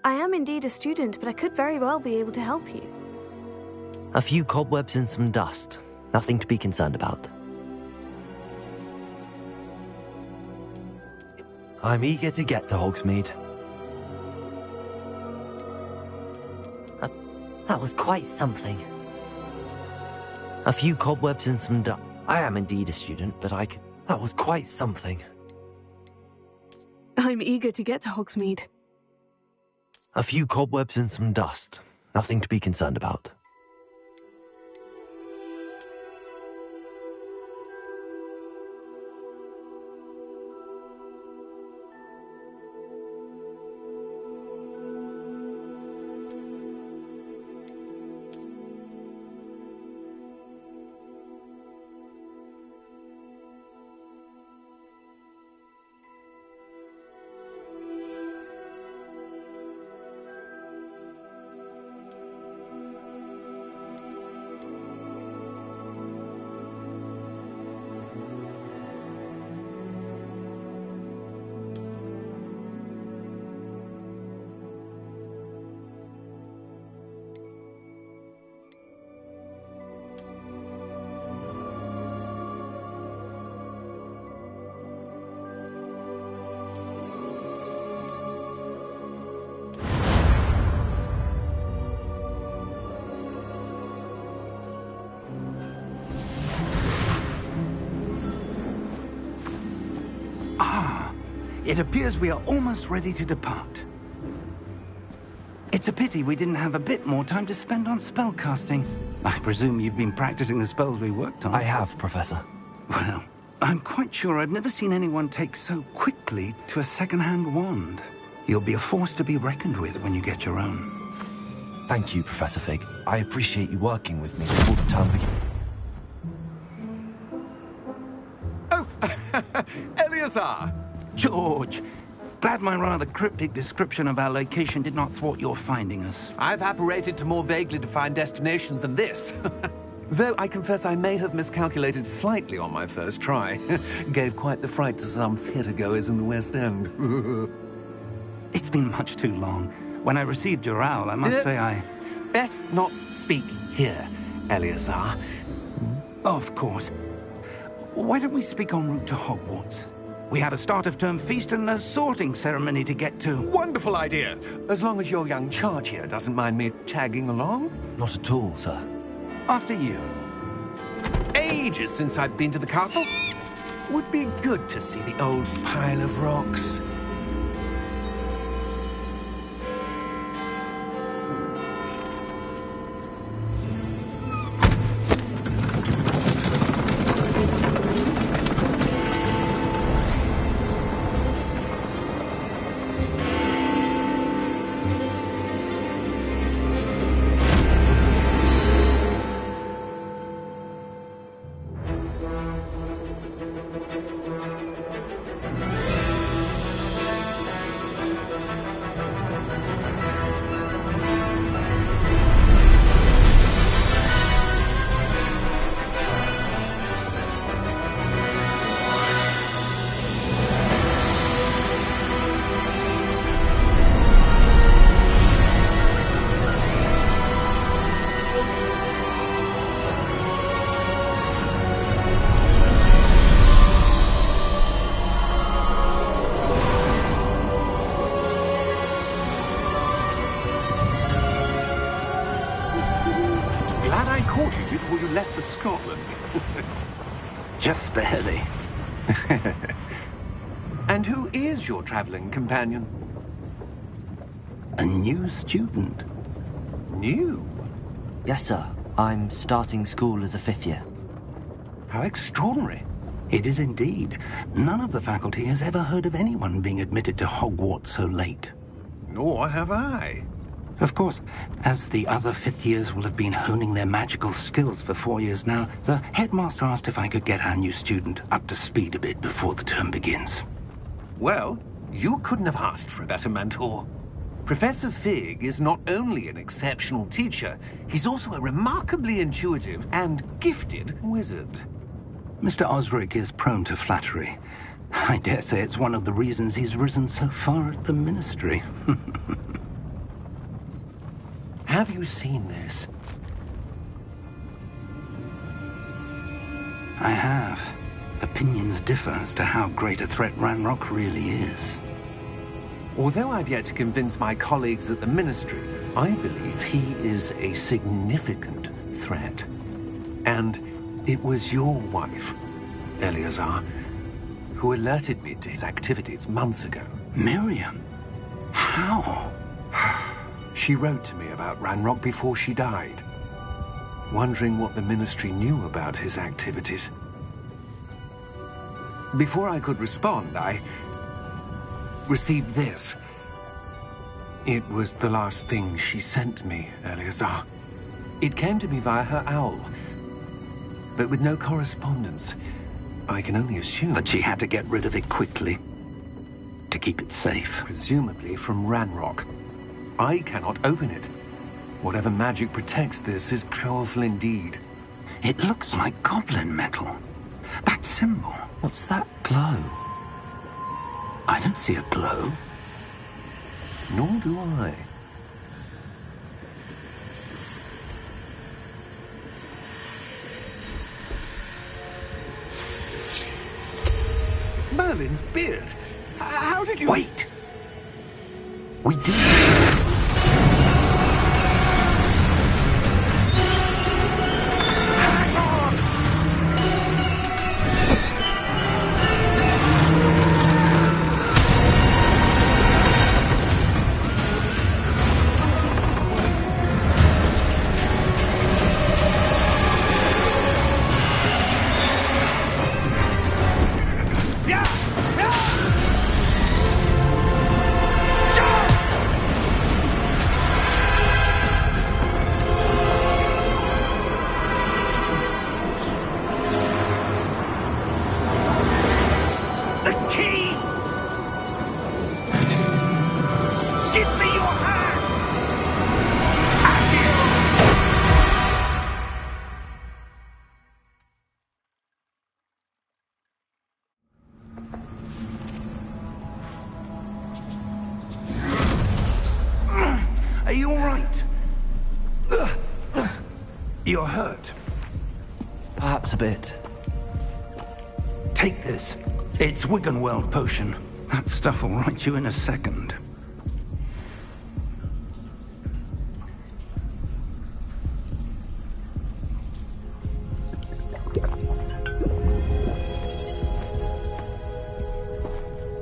I am indeed a student, but I could very well be able to help you. A few cobwebs and some dust. Nothing to be concerned about. I'm eager to get to Hogsmeade. That was quite something. A few cobwebs and some dust. I am indeed a student, but I could... That was quite something. I'm eager to get to Hogsmeade. A few cobwebs and some dust. Nothing to be concerned about. It appears we are almost ready to depart. It's a pity we didn't have a bit more time to spend on spellcasting. I presume you've been practicing the spells we worked on. I have, Professor. Well, I'm quite sure I've never seen anyone take so quickly to a second-hand wand. You'll be a force to be reckoned with when you get your own. Thank you, Professor Fig. I appreciate you working with me before the term begins. Oh, Eleazar! George, glad my rather cryptic description of our location did not thwart your finding us. I've apparated to more vaguely defined destinations than this. Though I confess I may have miscalculated slightly on my first try. Gave quite the fright to some theatre-goers in the West End. It's been much too long. When I received your owl, I must say I... Best not speak here, Eleazar. Of course. Why don't we speak en route to Hogwarts? We have a start-of-term feast and a sorting ceremony to get to. Wonderful idea! As long as your young charge here doesn't mind me tagging along. Not at all, sir. After you. Ages since I've been to the castle. Would be good to see the old pile of rocks. Before you left for Scotland. Just barely. And who is your traveling companion? A new student. New? Yes, sir. I'm starting school as a 5th year. How extraordinary. It is indeed. None of the faculty has ever heard of anyone being admitted to Hogwarts so late. Nor have I. Of course, as the other 5th years will have been honing their magical skills for 4 years now, the headmaster asked if I could get our new student up to speed a bit before the term begins. Well, you couldn't have asked for a better mentor. Professor Fig is not only an exceptional teacher, he's also a remarkably intuitive and gifted wizard. Mr. Osric is prone to flattery. I dare say it's one of the reasons he's risen so far at the Ministry. Have you seen this? I have. Opinions differ as to how great a threat Ranrock really is. Although I've yet to convince my colleagues at the Ministry, I believe he is a significant threat. And it was your wife, Eleazar, who alerted me to his activities months ago. Miriam? How? She wrote to me about Ranrock before she died, wondering what the Ministry knew about his activities. Before I could respond, I received this. It was the last thing she sent me, Eleazar. It came to me via her owl, but with no correspondence. I can only assume That she had to get rid of it quickly, to keep it safe. presumably from Ranrock. I cannot open it. Whatever magic protects this is powerful indeed. It looks like goblin metal. That symbol. What's that glow? I don't see a glow. Nor do I. Merlin's beard. How did you... Wait! We do. Are you all right? You're hurt. Perhaps a bit. Take this. It's Wiggenweld potion. That stuff will right you in a second.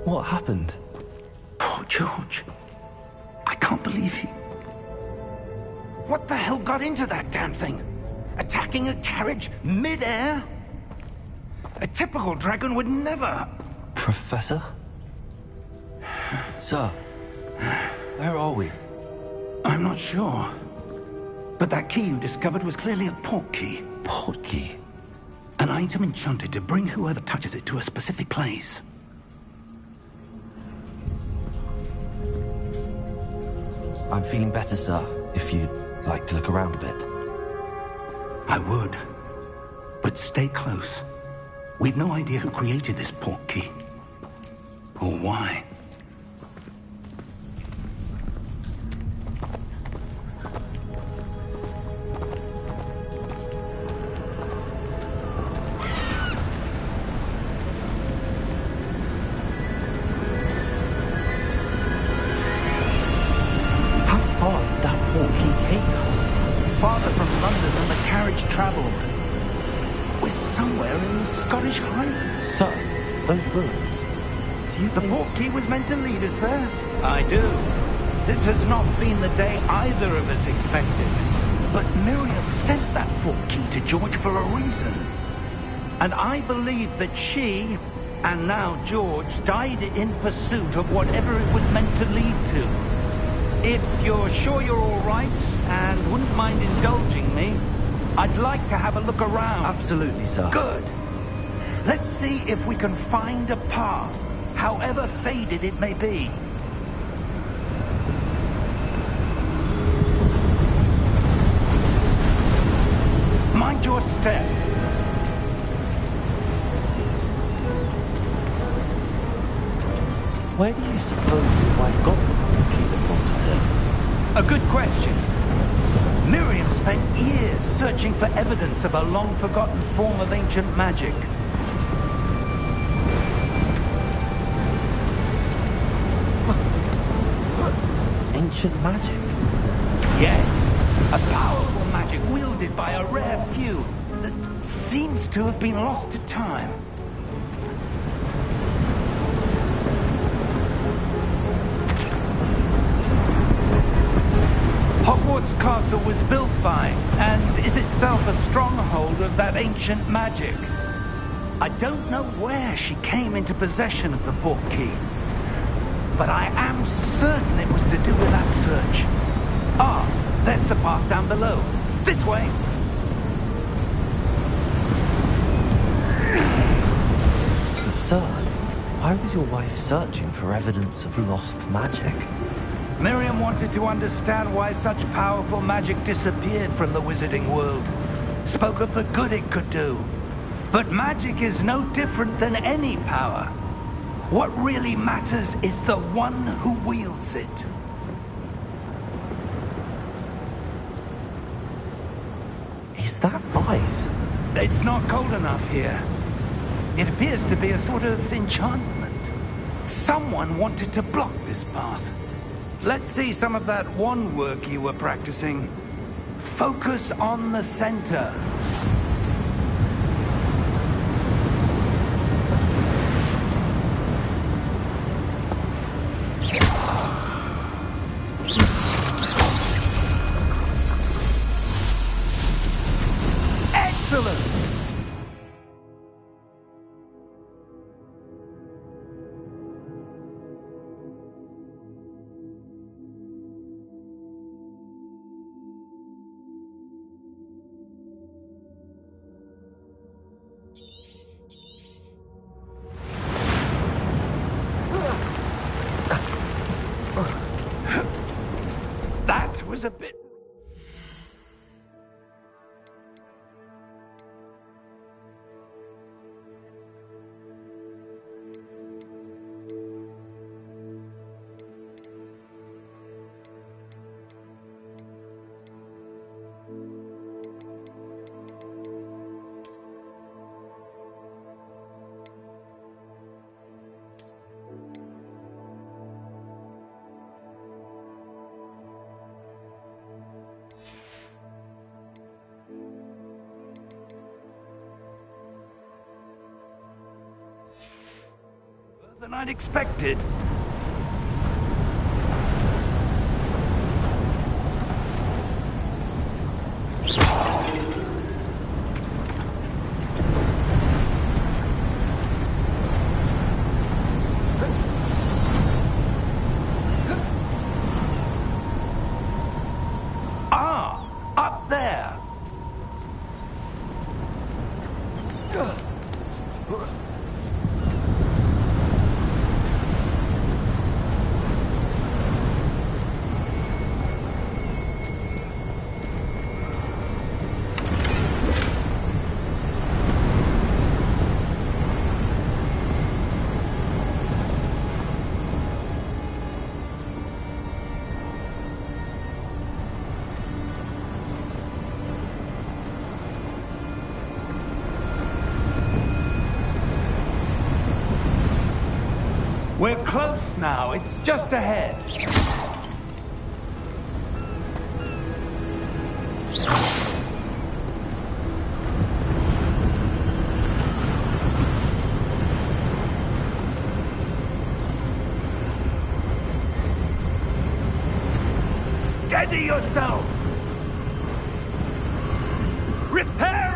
What happened? Poor George. I can't believe he... What the hell got into that damn thing? Attacking a carriage mid-air? A typical dragon would never... Professor? Sir, where are we? I'm not sure. But that key you discovered was clearly a port key. Port key? An item enchanted to bring whoever touches it to a specific place. I'm feeling better, sir, if you'd like to look around a bit. I would. But stay close. We've no idea who created this port key. Or why. How far did that port key take us? Farther from London than the carriage travelled. We're somewhere in the Scottish Highlands. Sir, those ruins. Do you The think... port key was meant to lead us there? I do. This has not been the day either of us expected. But Miriam sent that port key to George for a reason. And I believe that she, and now George, died in pursuit of whatever it was meant to lead to. If you're sure you're all right, and wouldn't mind indulging me, I'd like to have a look around. Absolutely, sir. Good. Let's see if we can find a path, however faded it may be. Mind your step. Where do you suppose your wife got the port key that brought us here? A good question. Miriam spent years searching for evidence of a long-forgotten form of ancient magic. Ancient magic? Yes, a powerful magic wielded by a rare few that seems to have been lost to time. Hogwarts Castle was built by, and is itself a stronghold of that ancient magic. I don't know where she came into possession of the portkey, but I am certain it was to do with that search. Ah, there's the path down below. This way. Sir, why was your wife searching for evidence of lost magic? Miriam wanted to understand why such powerful magic disappeared from the wizarding world. Spoke of the good it could do. But magic is no different than any power. What really matters is the one who wields it. Is that ice? It's not cold enough here. It appears to be a sort of enchantment. Someone wanted to block this path. Let's see some of that wand work you were practicing. Focus on the center. Excellent! That was a bit... than I'd expected. Ah, up there. We're close now. It's just ahead. Steady yourself! Reparo!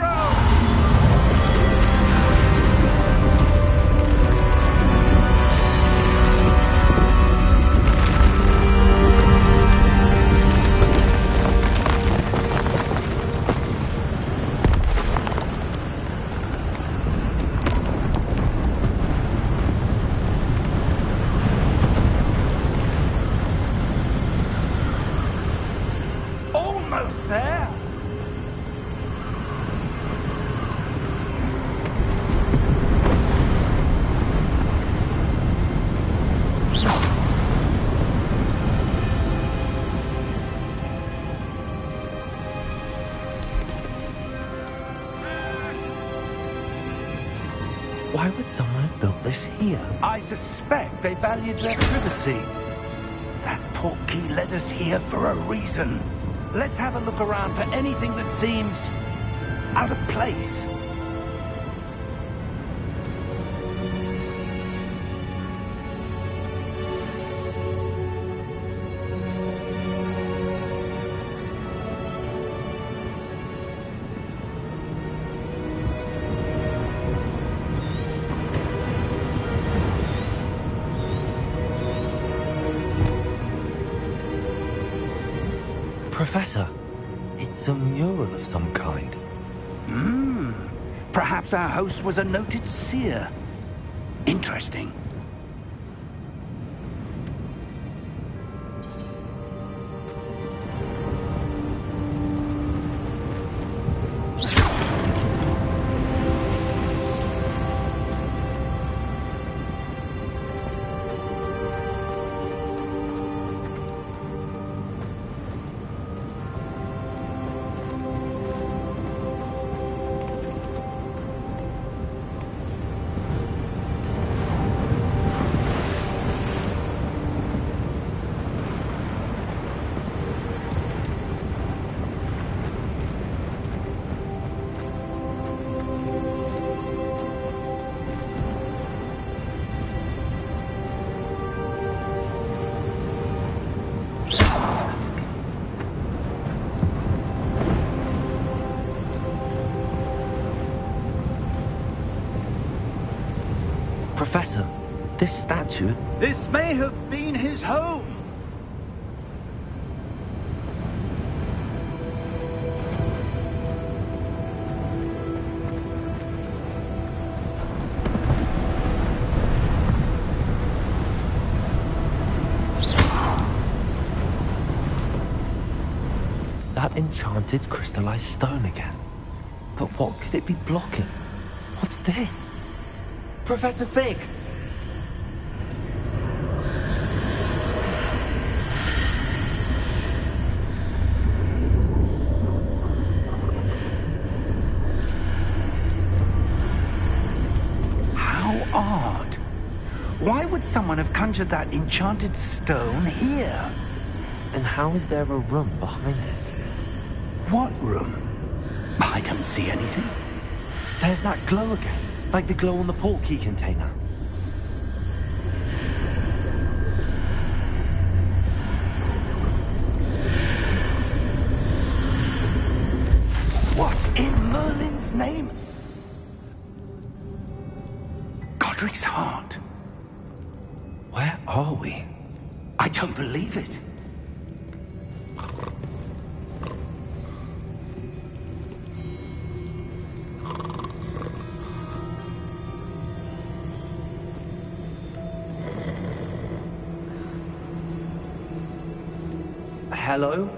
Why would someone have built this here? I suspect they valued their privacy. That portkey led us here for a reason. Let's have a look around for anything that seems out of place. Professor, it's a mural of some kind. Perhaps our host was a noted seer. Interesting. Professor, this statue... This may have been his home. That enchanted crystallized stone again. But what could it be blocking? What's this? Professor Fig! How odd. Why would someone have conjured that enchanted stone here? And how is there a room behind it? What room? I don't see anything. There's that glow again, like the glow on the portkey container. What in Merlin's name? Godric's heart. Where are we? I don't believe it. Hello?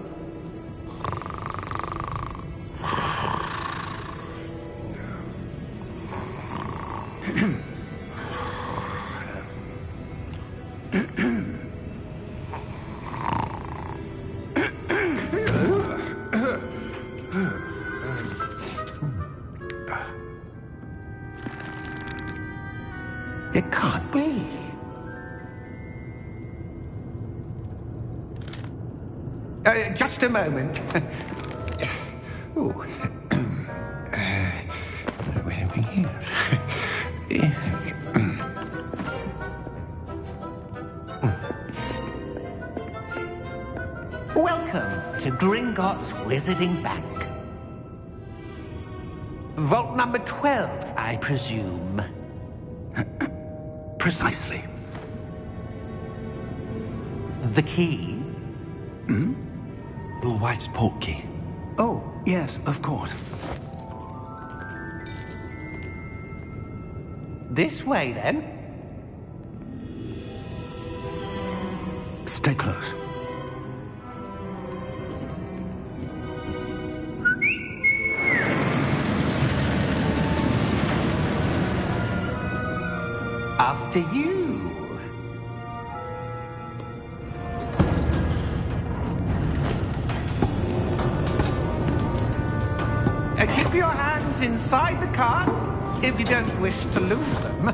It can't be. Just a moment. Oh. Where are we here? Welcome to Gringotts Wizarding Bank. Vault number 12, I presume. Precisely. The key? Your wife's portkey. Oh, yes, of course. This way, then. Stay close. After you. Keep your hands inside the cart. if you don't wish to lose them.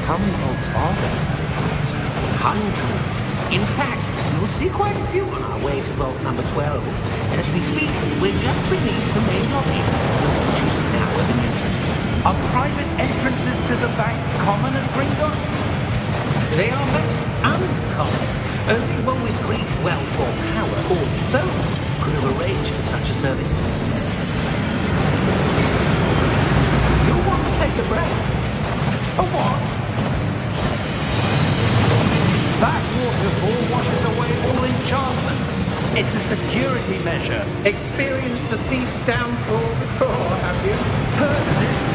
How many vaults are there? Hundreds. In fact, you'll see quite a few on our way to vault number 12. As we speak, we're just beneath the main lobby. The vault you see now are the nearest. Are private entrances to the bank common at Gringotts? They are most uncommon. Only one with great wealth or power, or both, could have arranged for such a service. You'll want to take a breath. A what? That waterfall washes away all enchantments. It's a security measure. Experienced the thief's downfall before, have you? Heard of it?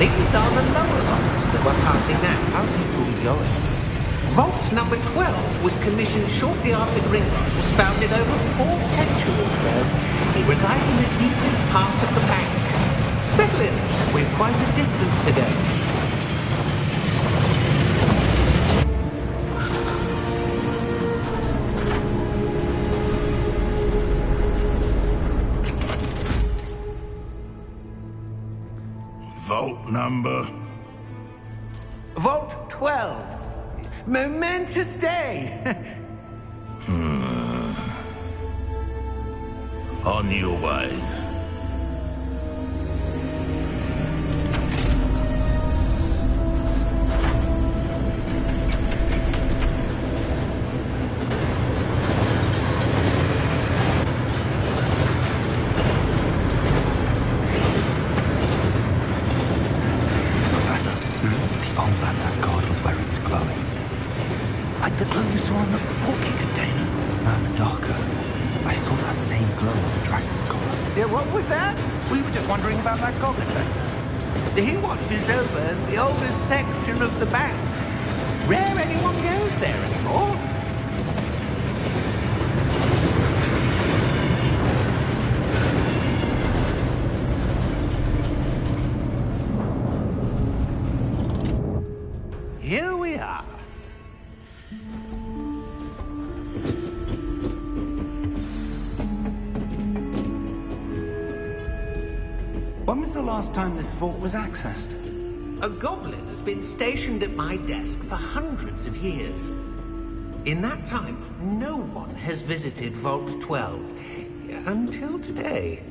These are the lower vaults that we're passing now. How deep are we going? Vault number 12 was commissioned shortly after Gringotts was founded over 4 centuries ago. It resides in the deepest part of the bank. Settle in. We've quite a distance to go. Vault number? Vault 12. Momentous day. On your way. Professor, the armband that guard was wearing is glowing. Like the glow you saw on the porky container. No, darker. I saw that same glow on the dragon's collar. Yeah, what was that? We were just wondering about that goblin back there. He watches over the oldest section of the bank. Rare anyone goes there anymore. Here we are. When was the last time this vault was accessed? A goblin has been stationed at my desk for hundreds of years. In that time, no one has visited Vault 12. Until today.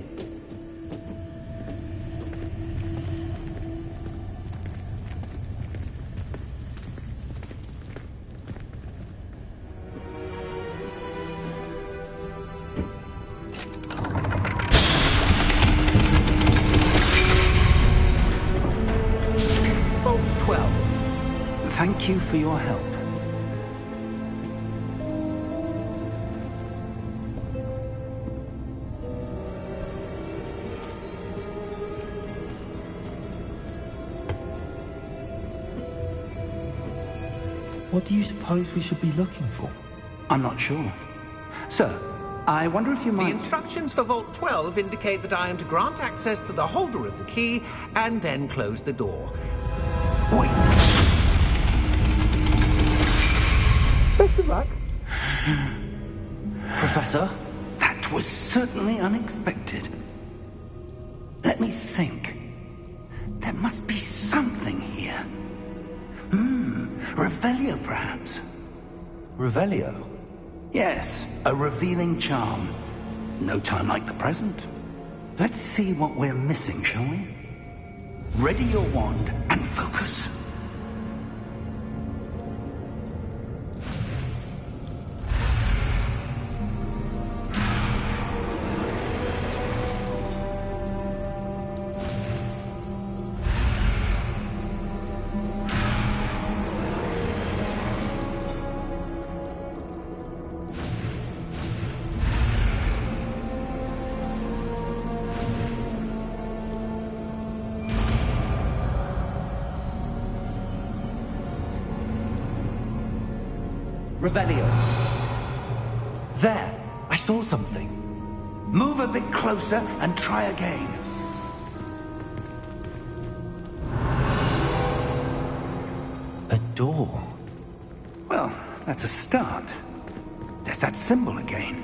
Vault 12. Thank you for your help. What do you suppose we should be looking for? I'm not sure. Sir, I wonder if you The might... instructions for Vault 12 indicate that I am to grant access to the holder of the key and then close the door. Wait! Best of luck. Professor? That was certainly unexpected. Let me think. There must be something here. Revelio, perhaps? Revelio? Yes, a revealing charm. No time like the present. Let's see what we're missing, shall we? Ready your wand and focus. Revelio. There! I saw something. Move a bit closer and try again. A door. Well, that's a start. There's that symbol again.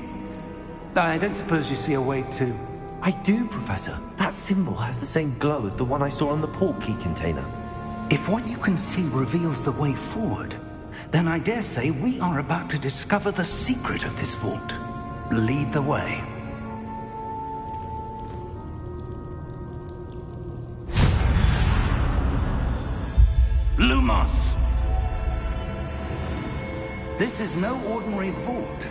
I don't suppose you see a way to... I do, Professor. That symbol has the same glow as the one I saw on the portkey container. If what you can see reveals the way forward, then I dare say we are about to discover the secret of this vault. Lead the way. Lumos! This is no ordinary vault.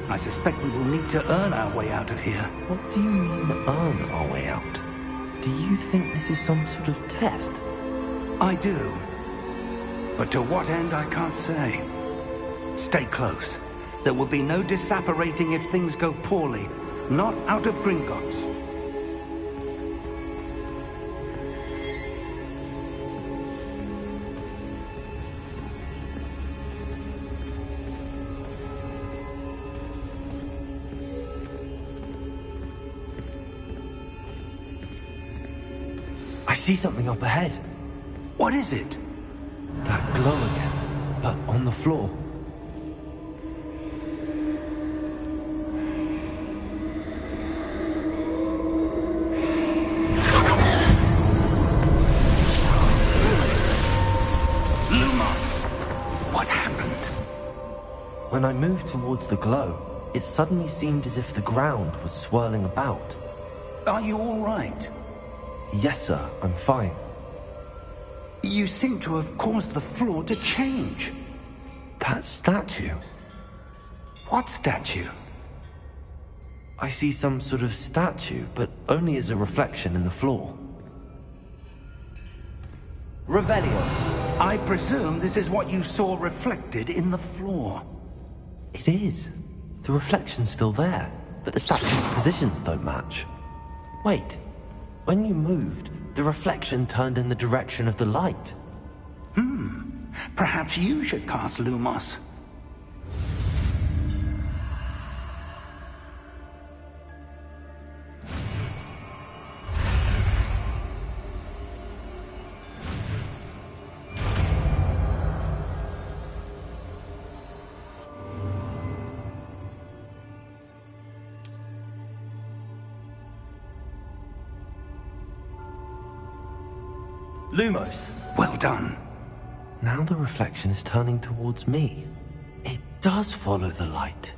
I suspect we will need to earn our way out of here. What do you mean, earn our way out? Do you think this is some sort of test? I do. But to what end, I can't say. Stay close. There will be no disapparating if things go poorly. Not out of Gringotts. I see something up ahead. What is it? That glow again, but on the floor. Lumos! What happened? When I moved towards the glow, it suddenly seemed as if the ground was swirling about. Are you all right? Yes, sir, I'm fine. You seem to have caused the floor to change. That statue. What statue? I see some sort of statue, but only as a reflection in the floor. Revelio. I presume this is what you saw reflected in the floor. It is. The reflection's still there, but the statue's positions don't match. Wait. When you moved, the reflection turned in the direction of the light. Perhaps you should cast Lumos. Lumos! Well done. Now the reflection is turning towards me. It does follow the light.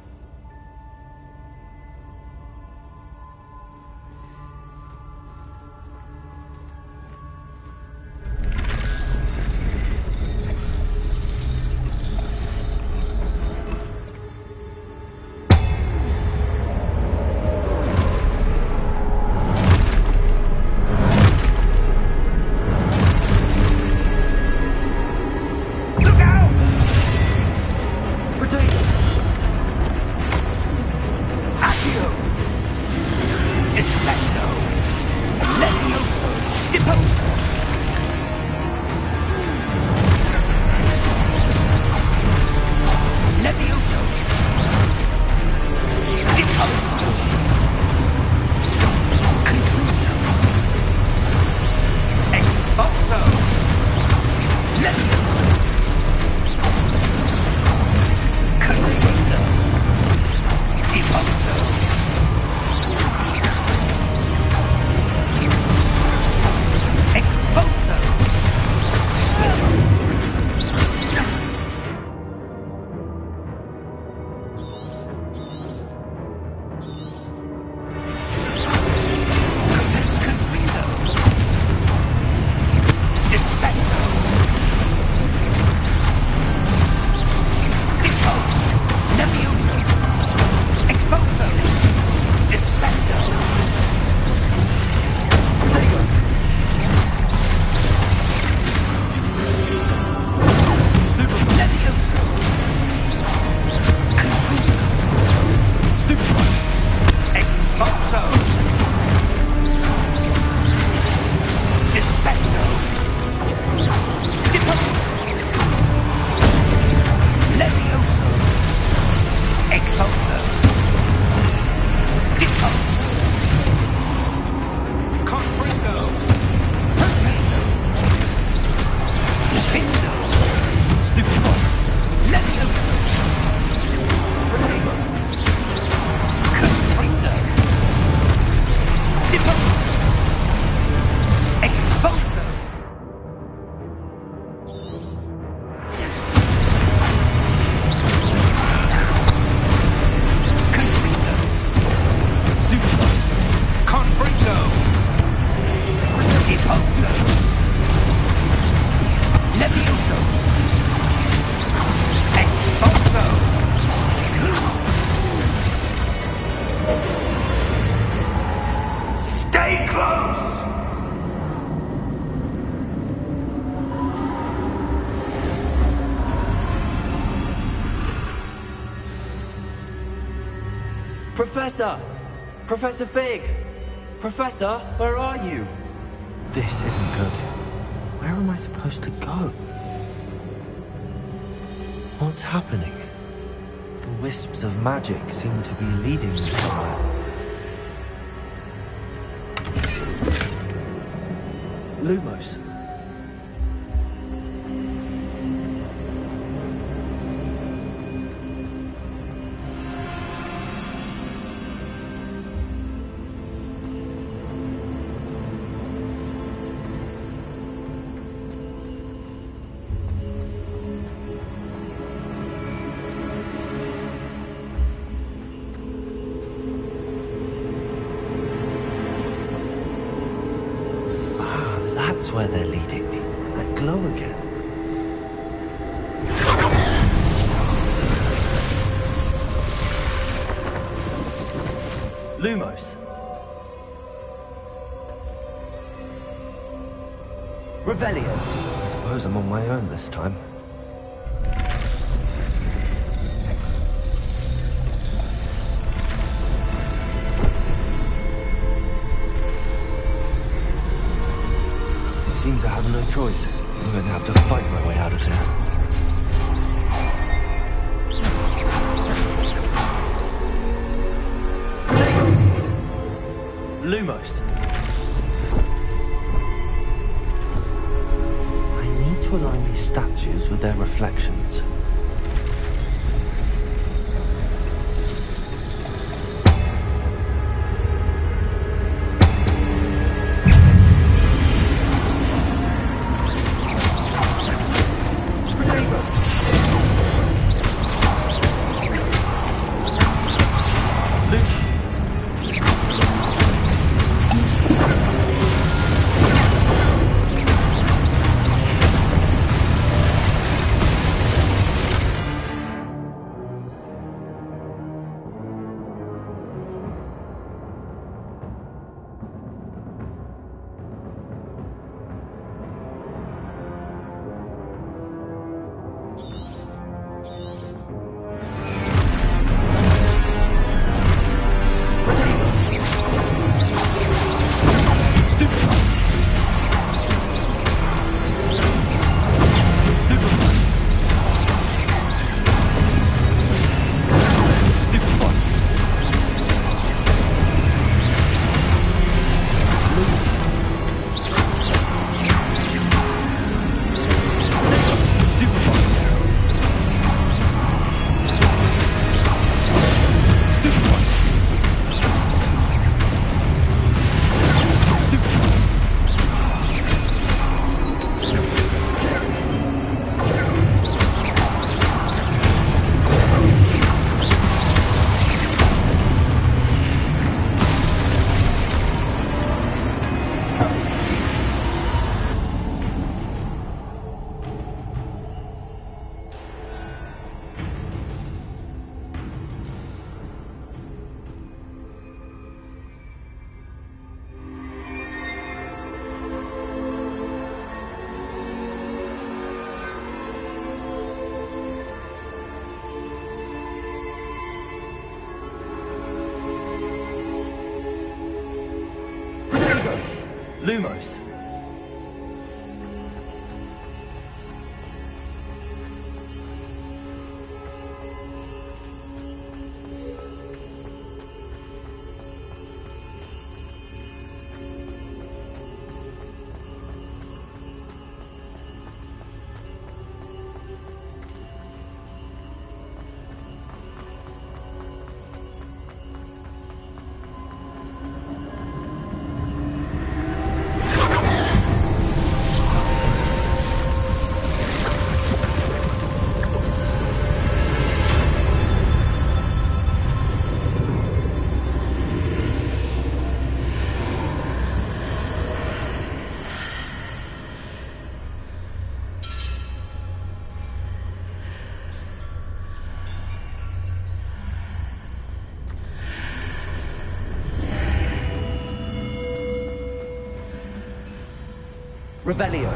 Stay close! Professor! Professor Fig! Professor, where are you? This isn't good. Where am I supposed to go? What's happening? The wisps of magic seem to be leading me somewhere. Lumos. That's where they're leading me. That glow again. Lumos. Revelio. I suppose I'm on my own this time. Seems I have no choice. I'm going to have to fight my way out of here. Lumos. I need to align these statues with their reflections. Lumos. Revelio.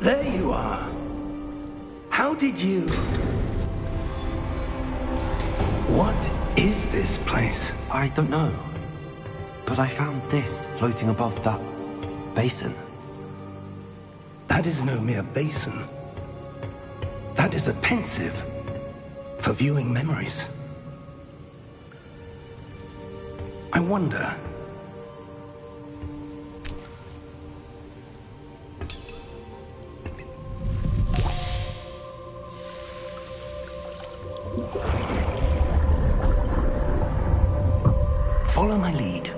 There you are. How did you... What is this place? I don't know. But I found this floating above that basin. That is no mere basin. That is a pensive for viewing memories. I wonder... Follow my lead.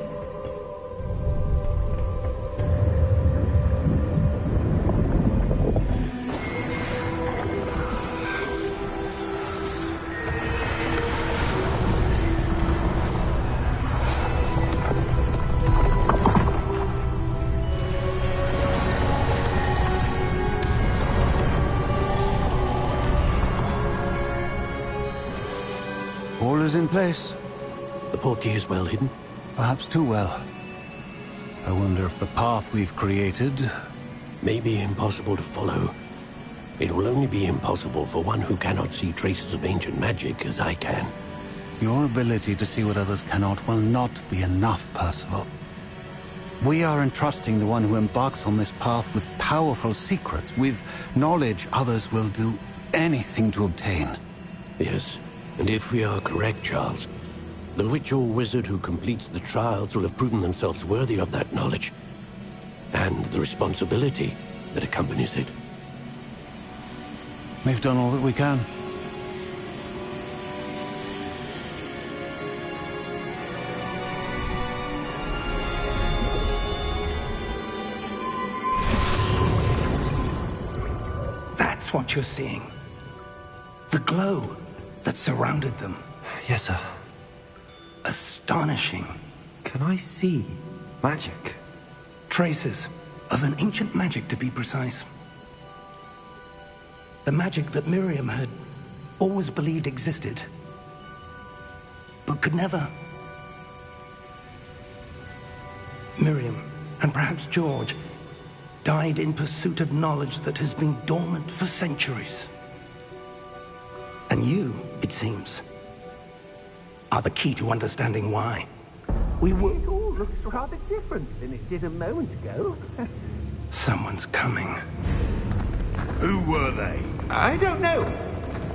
All is in place. The portkey is well hidden. Perhaps too well. I wonder if the path we've created... May be impossible to follow. It will only be impossible for one who cannot see traces of ancient magic as I can. Your ability to see what others cannot will not be enough, Percival. We are entrusting the one who embarks on this path with powerful secrets, with knowledge others will do anything to obtain. Yes, and if we are correct, Charles, the witch or wizard who completes the trials will have proven themselves worthy of that knowledge, and the responsibility that accompanies it. We've done all that we can. That's what you're seeing. The glow that surrounded them. Yes, sir. Astonishing. Can I see magic? Traces of an ancient magic, to be precise. The magic that Miriam had always believed existed, but could never. Miriam, and perhaps George, died in pursuit of knowledge that has been dormant for centuries. And you, it seems, are the key to understanding why. We were... It all looks rather different than it did a moment ago. Someone's coming. Who were they? I don't know.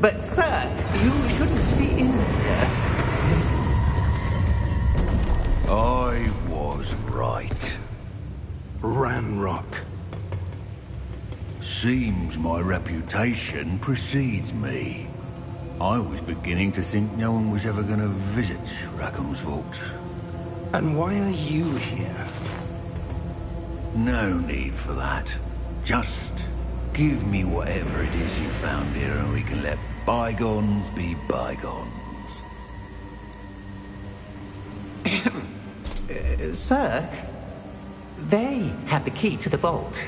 But, sir, you shouldn't be in here. I was right. Ranrock. Seems my reputation precedes me. I was beginning to think no one was ever going to visit Rackham's vault. And why are you here? No need for that. Just give me whatever it is you found here and we can let bygones be bygones. Sir, they have the key to the vault.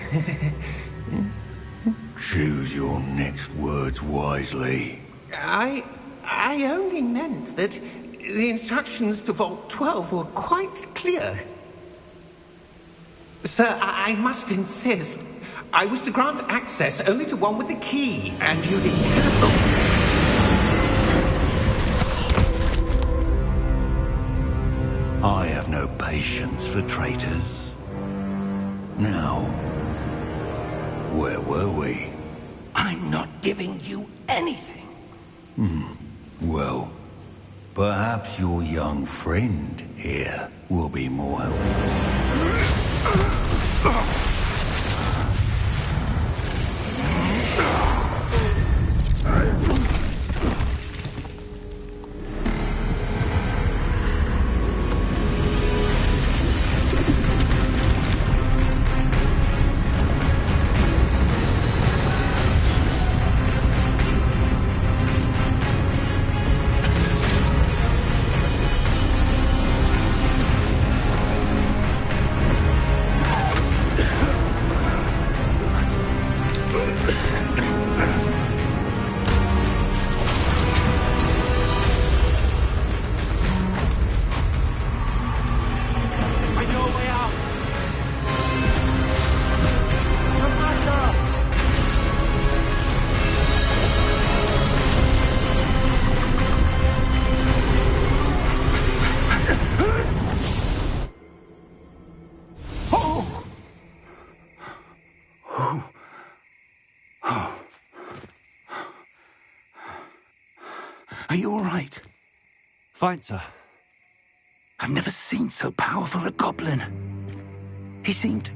Choose your next words wisely. I only meant that the instructions to Vault 12 were quite clear. Sir, I must insist. I was to grant access only to one with the key, and you didn't have... I have no patience for traitors. Now, where were we? I'm not giving you anything. Well, perhaps your young friend here will be more helpful. Are you all right? Fine, sir. I've never seen so powerful a goblin. He seemed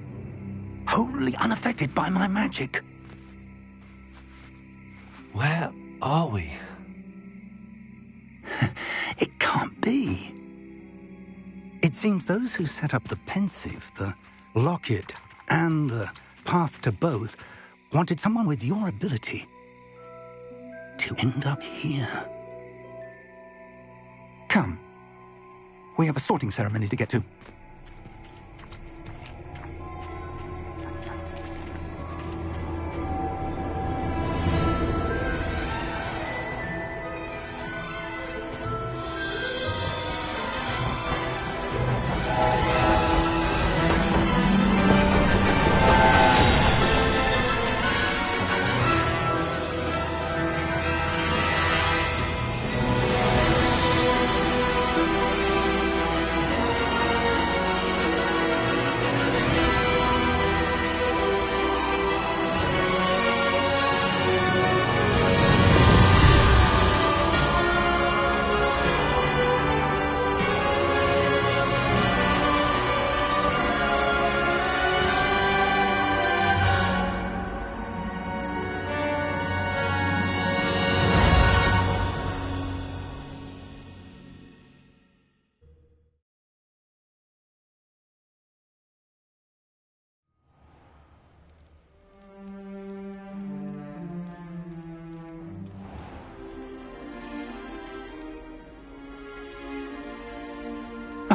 wholly unaffected by my magic. Where are we? It can't be. It seems those who set up the pensive, the locket, and the path to both wanted someone with your ability to end up here. Come. We have a sorting ceremony to get to.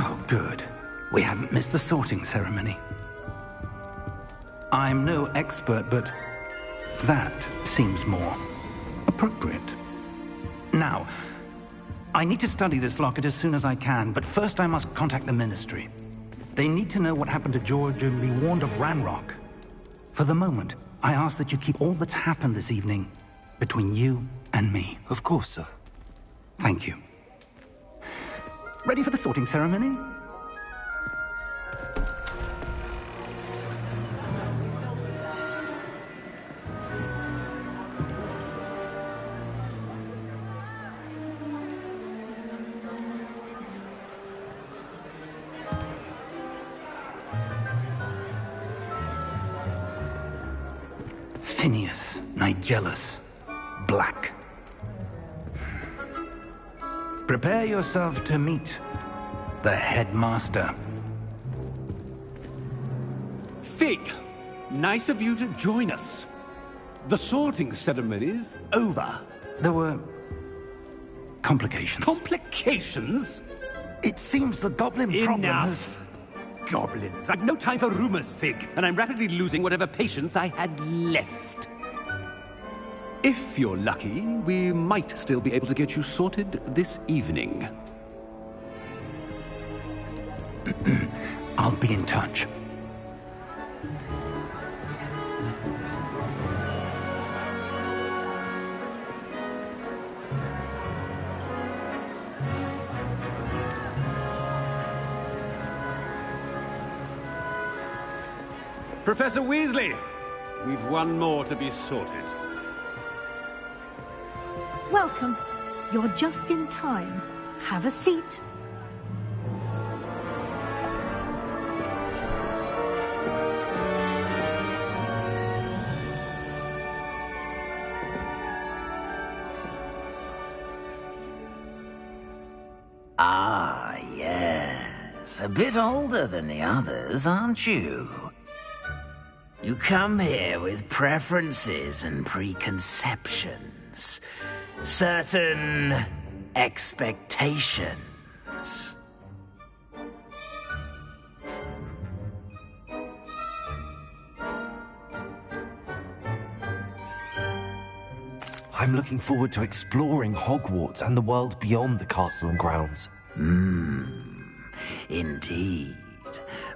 Oh, good. We haven't missed the sorting ceremony. I'm no expert, but that seems more appropriate. Now, I need to study this locket as soon as I can, but first I must contact the Ministry. They need to know what happened to George and be warned of Ranrock. For the moment, I ask that you keep all that's happened this evening between you and me. Of course, sir. Thank you. Ready for the sorting ceremony? Phineas, Nigellus, Black. Prepare yourself to meet the headmaster. Fig, nice of you to join us. The sorting ceremony's over. There were complications. Complications? It seems the goblin problem has... Enough! Goblins. I've no time for rumors, Fig, and I'm rapidly losing whatever patience I had left. If you're lucky, we might still be able to get you sorted this evening. I'll be in touch. Professor Weasley, we've one more to be sorted. Welcome. You're just in time. Have a seat. Ah, yes. A bit older than the others, aren't you? You come here with preferences and preconceptions. Certain expectations. I'm looking forward to exploring Hogwarts and the world beyond the castle and grounds. Indeed.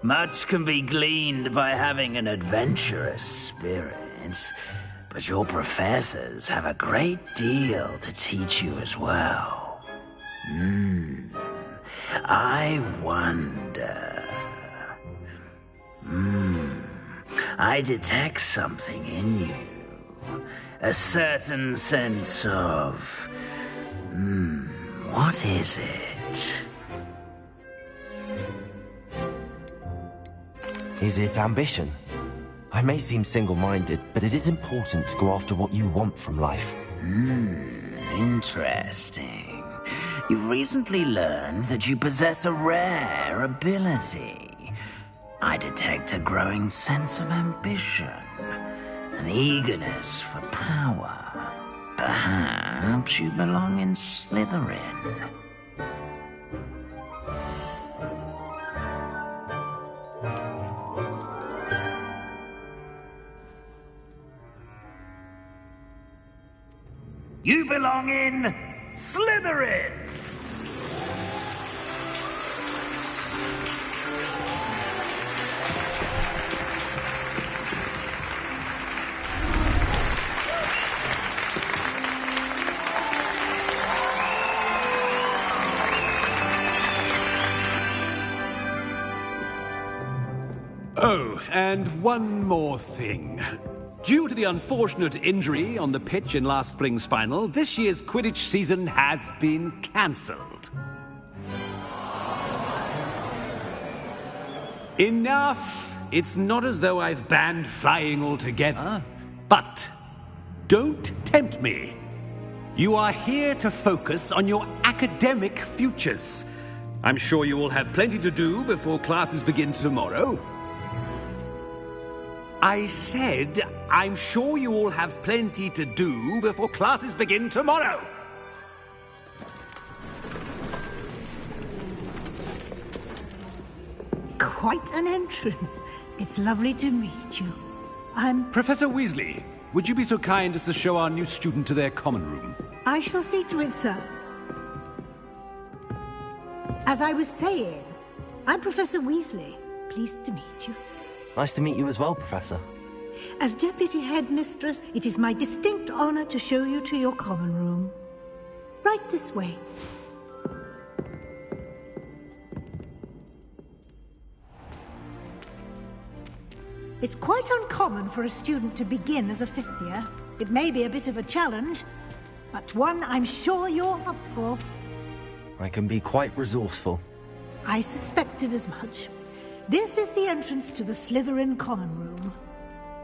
Much can be gleaned by having an adventurous spirit, but your professors have a great deal to teach you as well. I wonder... I detect something in you. A certain sense of... What is it? Is it ambition? I may seem single-minded, but it is important to go after what you want from life. Interesting. You've recently learned that you possess a rare ability. I detect a growing sense of ambition, an eagerness for power. Perhaps you belong in Slytherin. You belong in Slytherin! Oh, and one more thing. Due to the unfortunate injury on the pitch in last spring's final, this year's Quidditch season has been cancelled. Enough! It's not as though I've banned flying altogether. But don't tempt me. You are here to focus on your academic futures. I'm sure you will have plenty to do before classes begin tomorrow. I said, I'm sure you all have plenty to do before classes begin tomorrow. Quite an entrance. It's lovely to meet you. I'm... Professor Weasley, would you be so kind as to show our new student to their common room? I shall see to it, sir. As I was saying, I'm Professor Weasley. Pleased to meet you. Nice to meet you as well, Professor. As Deputy Headmistress, it is my distinct honor to show you to your common room. Right this way. It's quite uncommon for a student to begin as a fifth year. It may be a bit of a challenge, but one I'm sure you're up for. I can be quite resourceful. I suspected as much. This is the entrance to the Slytherin common room.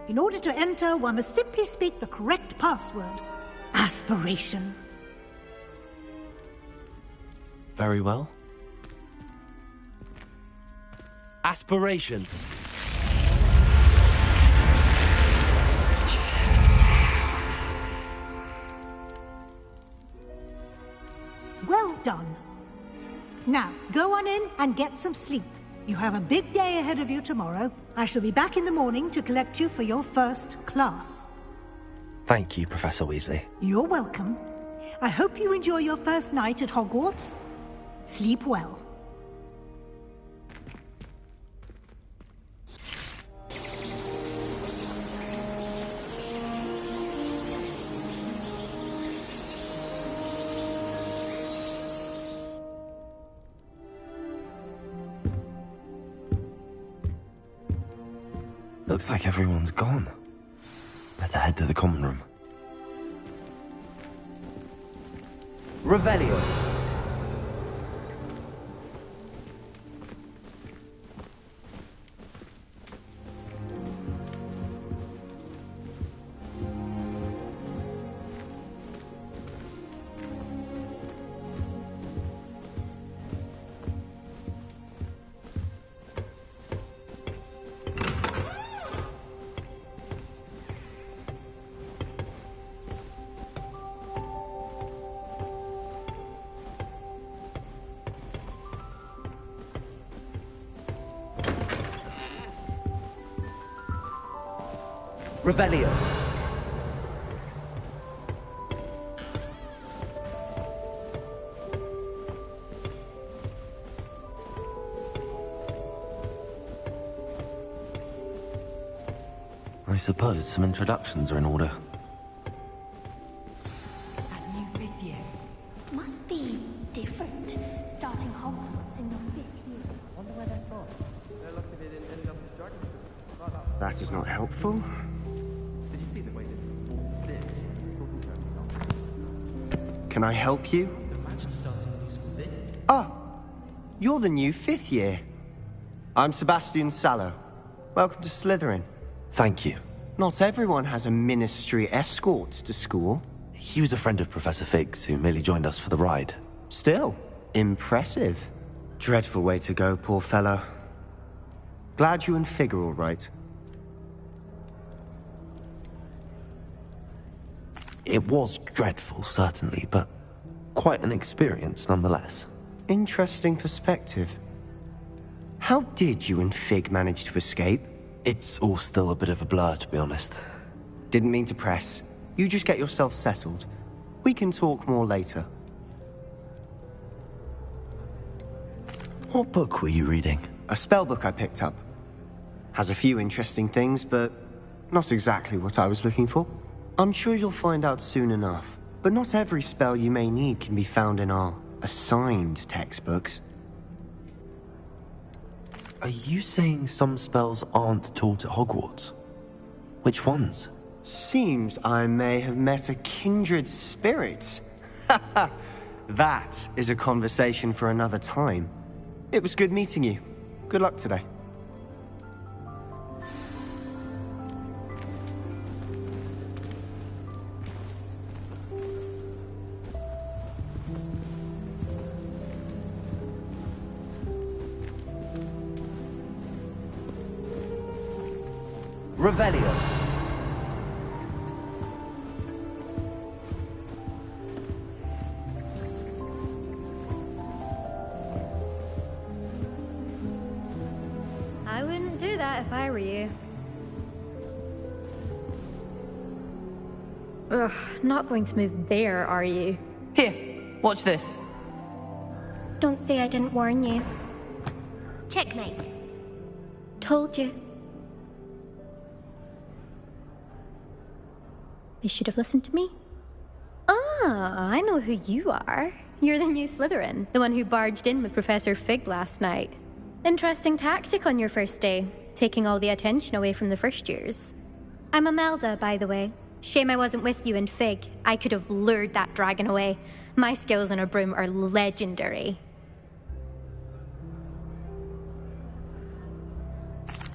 In order to enter, one must simply speak the correct password. Aspiration. Very well. Aspiration. Well done. Now, go on in and get some sleep. You have a big day ahead of you tomorrow. I shall be back in the morning to collect you for your first class. Thank you, Professor Weasley. You're welcome. I hope you enjoy your first night at Hogwarts. Sleep well. Looks like everyone's gone. Better head to the common room. Revelio. Revelio. I suppose some introductions are in order. That new fifth year must be different. Starting Hogwarts in your fifth year. I wonder where they're from. They're lucky they didn't end up in Dragon's. That is not helpful. Can I help you? you're the new 5th year. I'm Sebastian Sallow. Welcome to Slytherin. Thank you. Not everyone has a ministry escort to school. He was a friend of Professor Fig's who merely joined us for the ride. Still, impressive. Dreadful way to go, poor fellow. Glad you and Fig are all right. It was dreadful, certainly, but quite an experience nonetheless. Interesting perspective. How did you and Fig manage to escape? It's all still a bit of a blur, to be honest. Didn't mean to press. You just get yourself settled. We can talk more later. What book were you reading? A spell book I picked up. Has a few interesting things, but not exactly what I was looking for. I'm sure you'll find out soon enough. But not every spell you may need can be found in our assigned textbooks. Are you saying some spells aren't taught at Hogwarts? Which ones? Seems I may have met a kindred spirit. That is a conversation for another time. It was good meeting you. Good luck today. Revelio. I wouldn't do that if I were you. Ugh, not going to move there, are you? Here, watch this. Don't say I didn't warn you. Checkmate. Told you. They should have listened to me. Ah, I know who you are. You're the new Slytherin, the one who barged in with Professor Fig last night. Interesting tactic on your first day, taking all the attention away from the first years. I'm Imelda, by the way. Shame I wasn't with you and Fig. I could have lured that dragon away. My skills on a broom are legendary.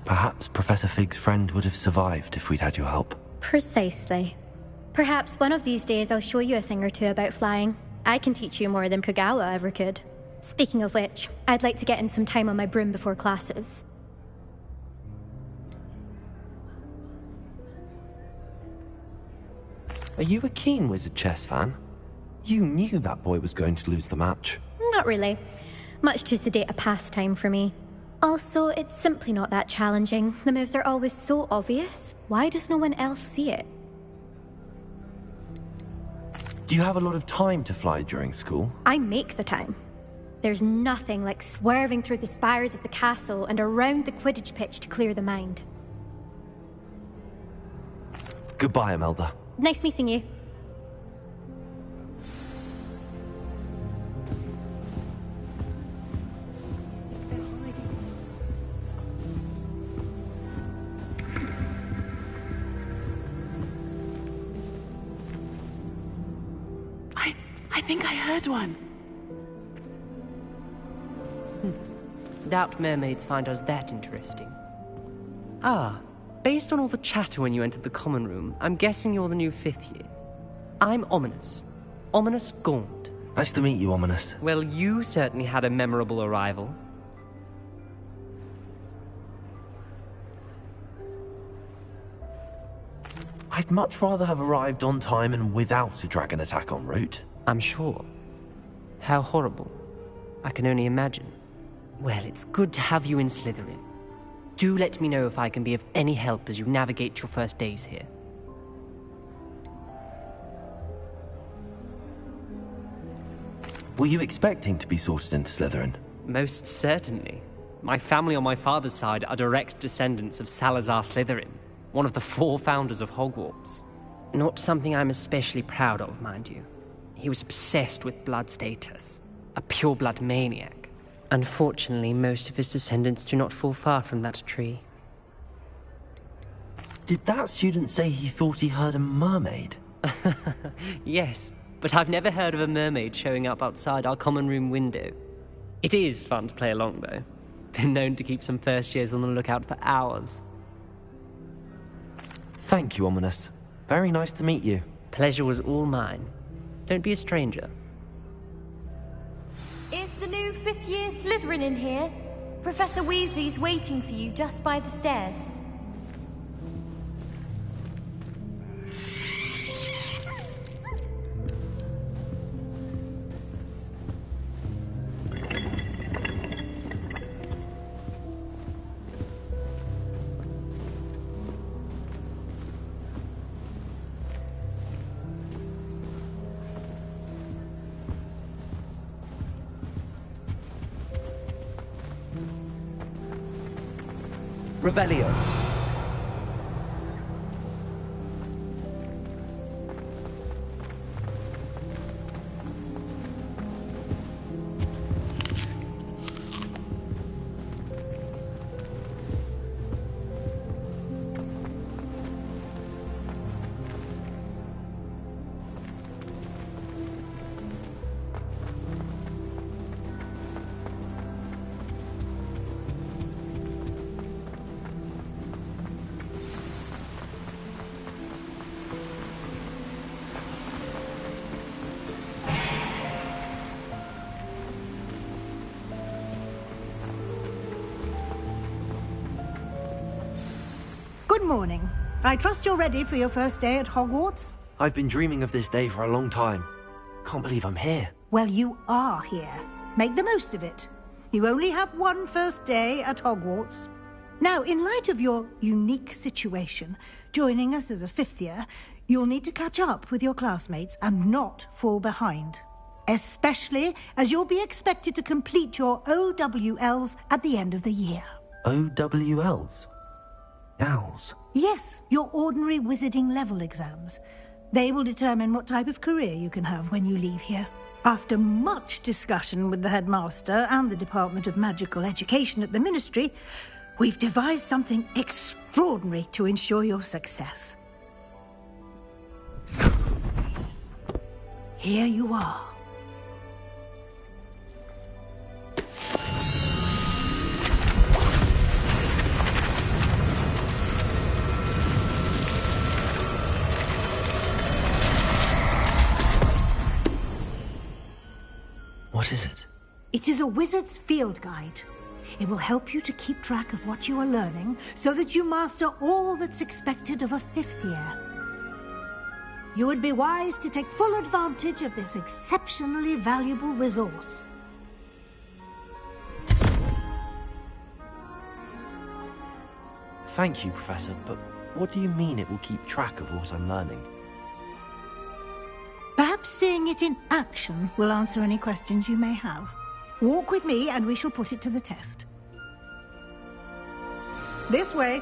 Perhaps Professor Fig's friend would have survived if we'd had your help. Precisely. Perhaps one of these days I'll show you a thing or two about flying. I can teach you more than Kagawa ever could. Speaking of which, I'd like to get in some time on my broom before classes. Are you a keen Wizard Chess fan? You knew that boy was going to lose the match. Not really. Much too sedate a pastime for me. Also, it's simply not that challenging. The moves are always so obvious. Why does no one else see it? Do you have a lot of time to fly during school? I make the time. There's nothing like swerving through the spires of the castle and around the Quidditch pitch to clear the mind. Goodbye, Imelda. Nice meeting you. I think I heard one. Doubt mermaids find us that interesting. Ah, based on all the chatter when you entered the common room, I'm guessing you're the new 5th year. I'm Ominous. Ominous Gaunt. Nice to meet you, Ominous. Well, you certainly had a memorable arrival. I'd much rather have arrived on time and without a dragon attack en route. I'm sure. How horrible. I can only imagine. Well, it's good to have you in Slytherin. Do let me know if I can be of any help as you navigate your first days here. Were you expecting to be sorted into Slytherin? Most certainly. My family on my father's side are direct descendants of Salazar Slytherin, one of the 4 founders of Hogwarts. Not something I'm especially proud of, mind you. He was obsessed with blood status, a pure-blood maniac. Unfortunately, most of his descendants do not fall far from that tree. Did that student say he thought he heard a mermaid? Yes, but I've never heard of a mermaid showing up outside our common room window. It is fun to play along, though. Been known to keep some first years on the lookout for hours. Thank you, Ominous. Very nice to meet you. Pleasure was all mine. Don't be a stranger. Is the new fifth-year Slytherin in here? Professor Weasley's waiting for you just by the stairs. Revelio. Good morning. I trust you're ready for your first day at Hogwarts? I've been dreaming of this day for a long time. Can't believe I'm here. Well, you are here. Make the most of it. You only have one first day at Hogwarts. Now, in light of your unique situation, joining us as a fifth year, you'll need to catch up with your classmates and not fall behind. Especially as you'll be expected to complete your OWLs at the end of the year. OWLs? Owls? Yes, your ordinary wizarding level exams. They will determine what type of career you can have when you leave here. After much discussion with the headmaster and the Department of Magical Education at the Ministry, we've devised something extraordinary to ensure your success. Here you are. What is it? It is a wizard's field guide. It will help you to keep track of what you are learning so that you master all that's expected of a fifth year. You would be wise to take full advantage of this exceptionally valuable resource. Thank you, Professor, but what do you mean it will keep track of what I'm learning? Perhaps seeing it in action will answer any questions you may have. Walk with me and we shall put it to the test. This way.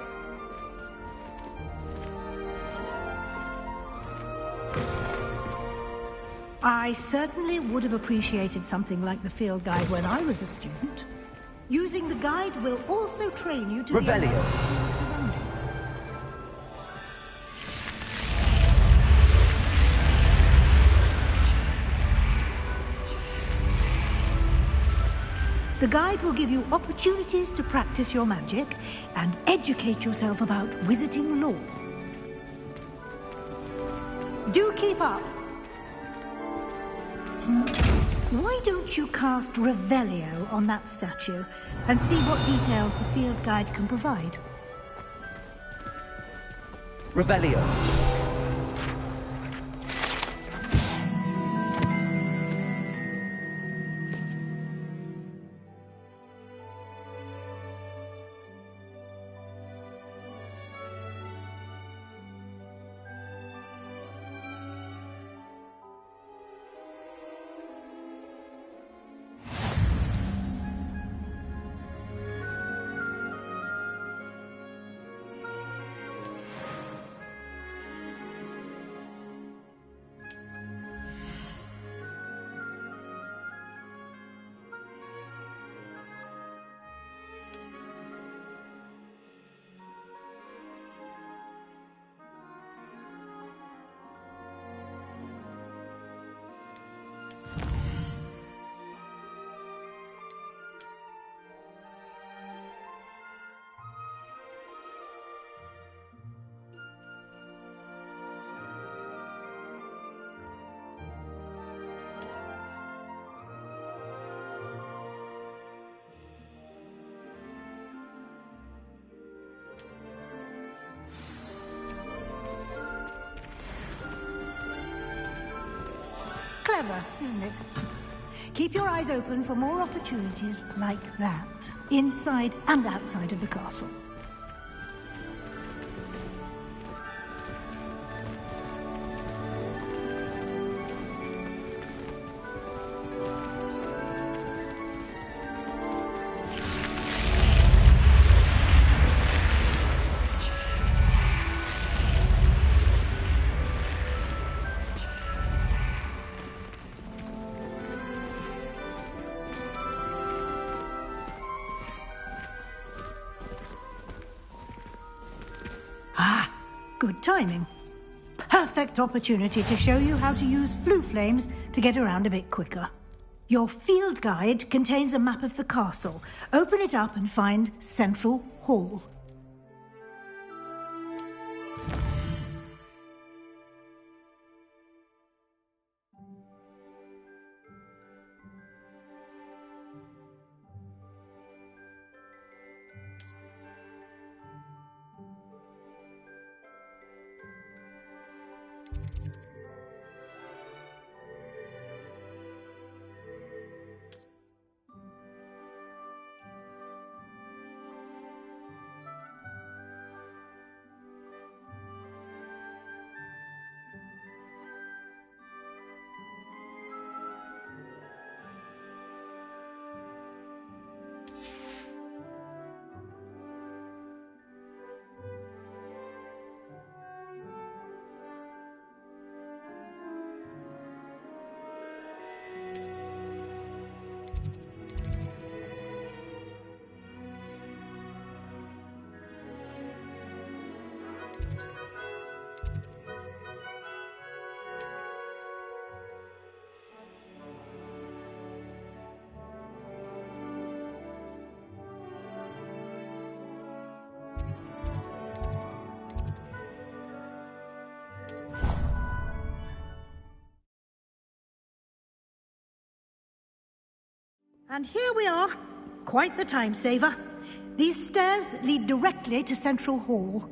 I certainly would have appreciated something like the field guide when I was a student. Using the guide will also train you to Revelio. be aware of your surroundings. The guide will give you opportunities to practice your magic and educate yourself about wizarding lore. Do keep up. Why don't you cast Revelio on that statue and see what details the field guide can provide? Revelio. Clever, isn't it? Keep your eyes open for more opportunities like that, inside and outside of the castle. Good timing. Perfect opportunity to show you how to use flue flames to get around a bit quicker. Your field guide contains a map of the castle. Open it up and find Central Hall. And here we are. Quite the time saver. These stairs lead directly to Central Hall.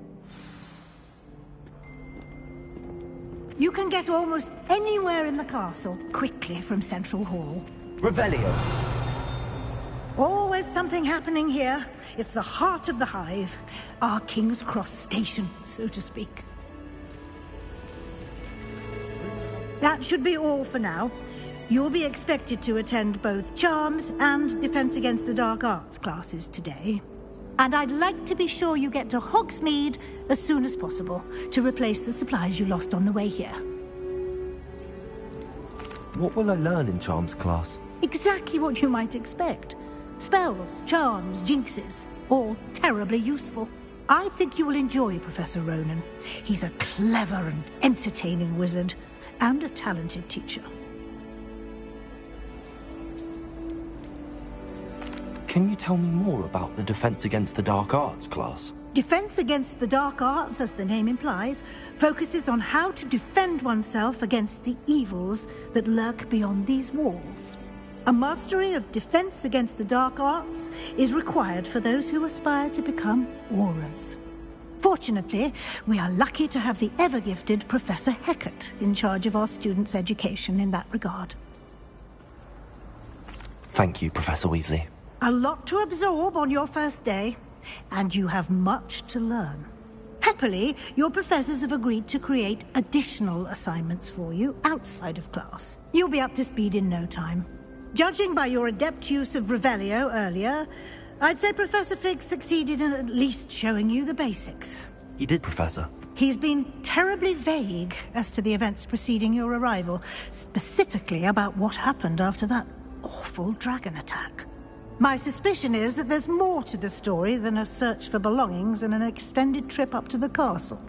You can get almost anywhere in the castle quickly from Central Hall. Revelio. Always something happening here. It's the heart of the hive. Our King's Cross station, so to speak. That should be all for now. You'll be expected to attend both Charms and Defense Against the Dark Arts classes today. And I'd like to be sure you get to Hogsmeade as soon as possible to replace the supplies you lost on the way here. What will I learn in Charms class? Exactly what you might expect. Spells, charms, jinxes, all terribly useful. I think you will enjoy Professor Ronan. He's a clever and entertaining wizard, and a talented teacher. Can you tell me more about the Defense Against the Dark Arts class? Defense Against the Dark Arts, as the name implies, focuses on how to defend oneself against the evils that lurk beyond these walls. A mastery of Defense Against the Dark Arts is required for those who aspire to become Aurors. Fortunately, we are lucky to have the ever-gifted Professor Hecat in charge of our students' education in that regard. Thank you, Professor Weasley. A lot to absorb on your first day, and you have much to learn. Happily, your professors have agreed to create additional assignments for you outside of class. You'll be up to speed in no time. Judging by your adept use of Revelio earlier, I'd say Professor Fig succeeded in at least showing you the basics. He did, Professor. He's been terribly vague as to the events preceding your arrival, specifically about what happened after that awful dragon attack. My suspicion is that there's more to the story than a search for belongings and an extended trip up to the castle.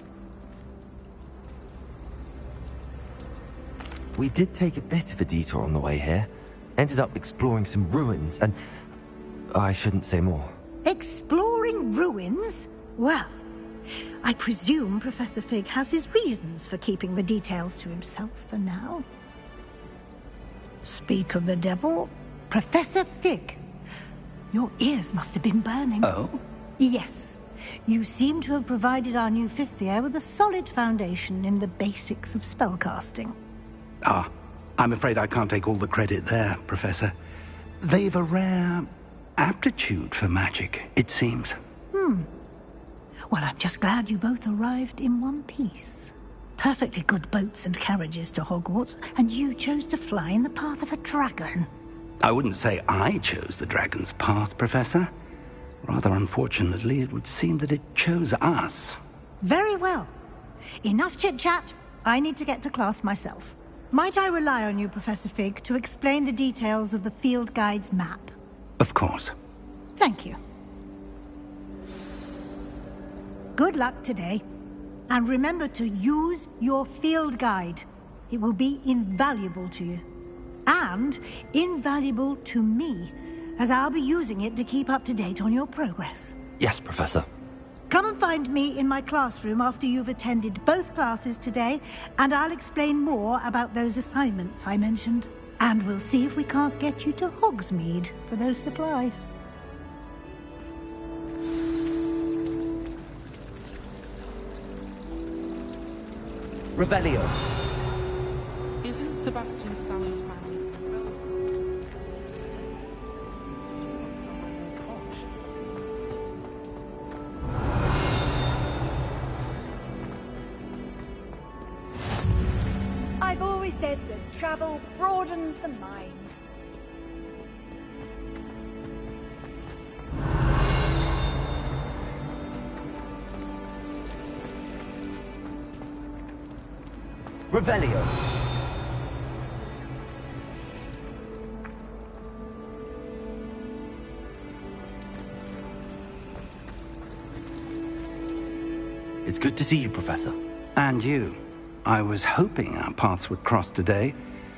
We did take a bit of a detour on the way here. Ended up exploring some ruins and... I shouldn't say more. Exploring ruins? Well, I presume Professor Fig has his reasons for keeping the details to himself for now. Speak of the devil, Professor Fig. Your ears must have been burning. Oh? Yes. You seem to have provided our new fifth year with a solid foundation in the basics of spellcasting. Ah, I'm afraid I can't take all the credit there, Professor. They've a rare aptitude for magic, it seems. Well, I'm just glad you both arrived in one piece. Perfectly good boats and carriages to Hogwarts, and you chose to fly in the path of a dragon. I wouldn't say I chose the dragon's path, Professor. Rather unfortunately, it would seem that it chose us. Very well. Enough chit-chat. I need to get to class myself. Might I rely on you, Professor Fig, to explain the details of the field guide's map? Of course. Thank you. Good luck today. And remember to use your field guide. It will be invaluable to you. And invaluable to me, as I'll be using it to keep up to date on your progress. Yes, Professor. Come and find me in my classroom after you've attended both classes today, and I'll explain more about those assignments I mentioned. And we'll see if we can't get you to Hogsmeade for those supplies. Revelio. Isn't Sebastian Sally's family I've always said that travel broadens the mind. Revelio. It's good to see you, Professor. And you. I was hoping our paths would cross today,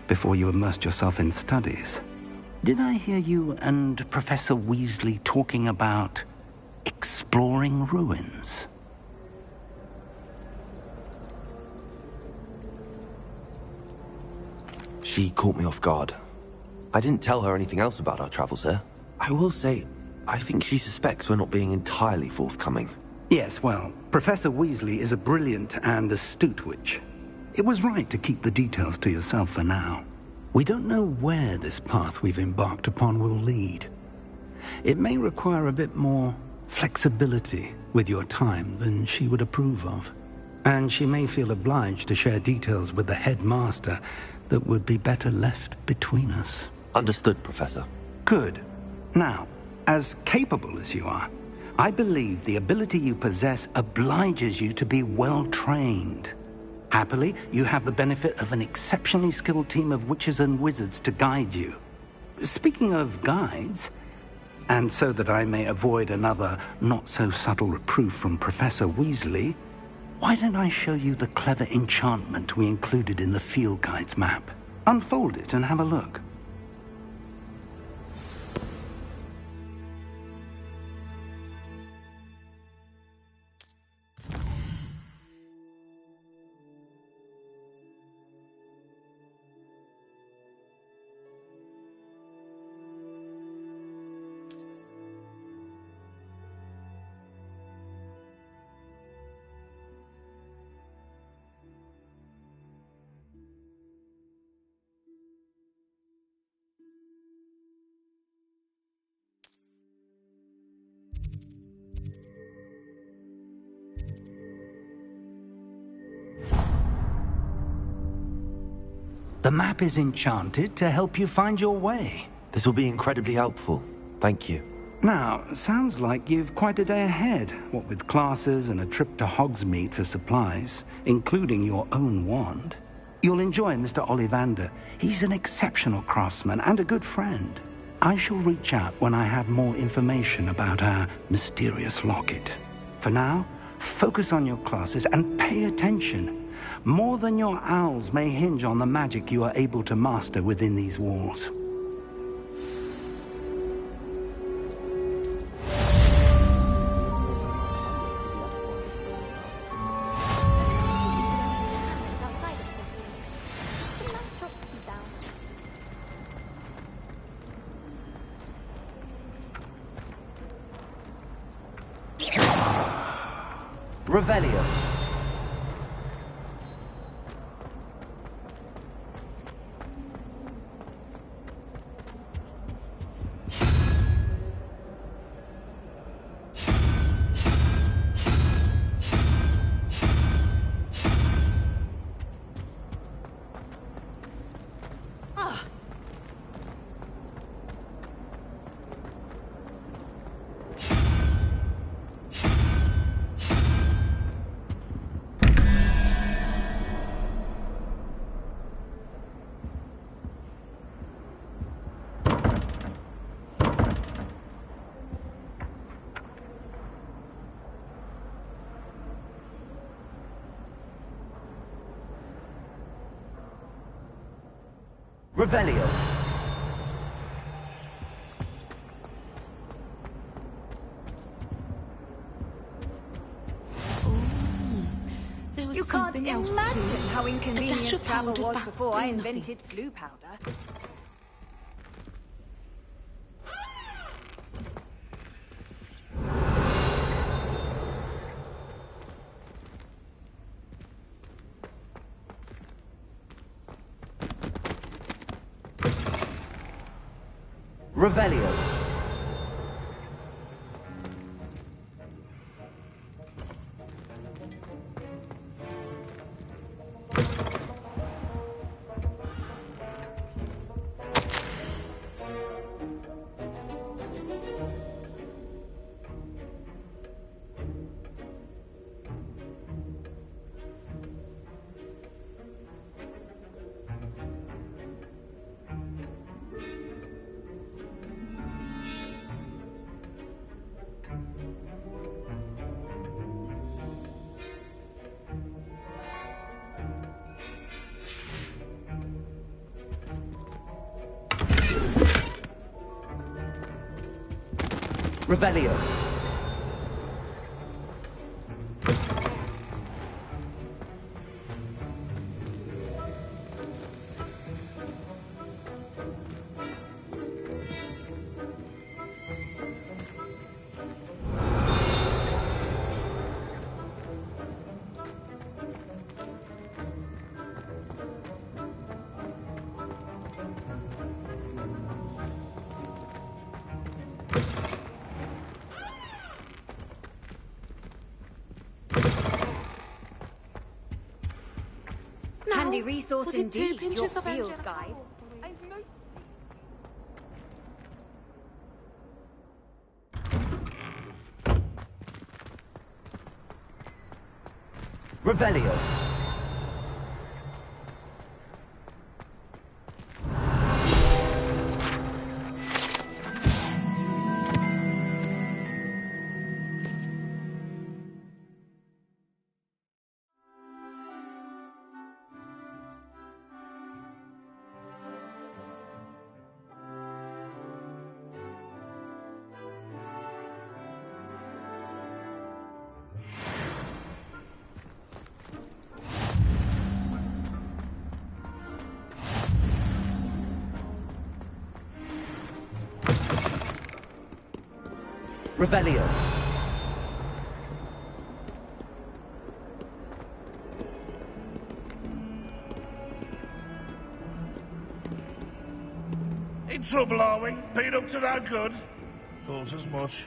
before you immersed yourself in studies. Did I hear you and Professor Weasley talking about exploring ruins? She caught me off guard. I didn't tell her anything else about our travels here. I will say, I think she suspects we're not being entirely forthcoming. Yes, well, Professor Weasley is a brilliant and astute witch. It was right to keep the details to yourself for now. We don't know where this path we've embarked upon will lead. It may require a bit more flexibility with your time than she would approve of. And she may feel obliged to share details with the headmaster that would be better left between us. Understood, Professor. Good. Now, as capable as you are, I believe the ability you possess obliges you to be well trained. Happily, you have the benefit of an exceptionally skilled team of witches and wizards to guide you. Speaking of guides, and so that I may avoid another not-so-subtle reproof from Professor Weasley, why don't I show you the clever enchantment we included in the field guide's map? Unfold it and have a look. The map is enchanted to help you find your way. This will be incredibly helpful. Thank you. Now, sounds like you've quite a day ahead, what with classes and a trip to Hogsmeade for supplies, including your own wand. You'll enjoy Mr. Ollivander. He's an exceptional craftsman and a good friend. I shall reach out when I have more information about our mysterious locket. For now, focus on your classes and pay attention. More than your owls may hinge on the magic you are able to master within these walls. Revelio. Revelio. You can't imagine how inconvenient travel was before I invented flu powder. Revelio. Revelio. Handy resource indeed, your field guide. Revelio. Revelio. In trouble, are we? Been up to no good? Thought as much.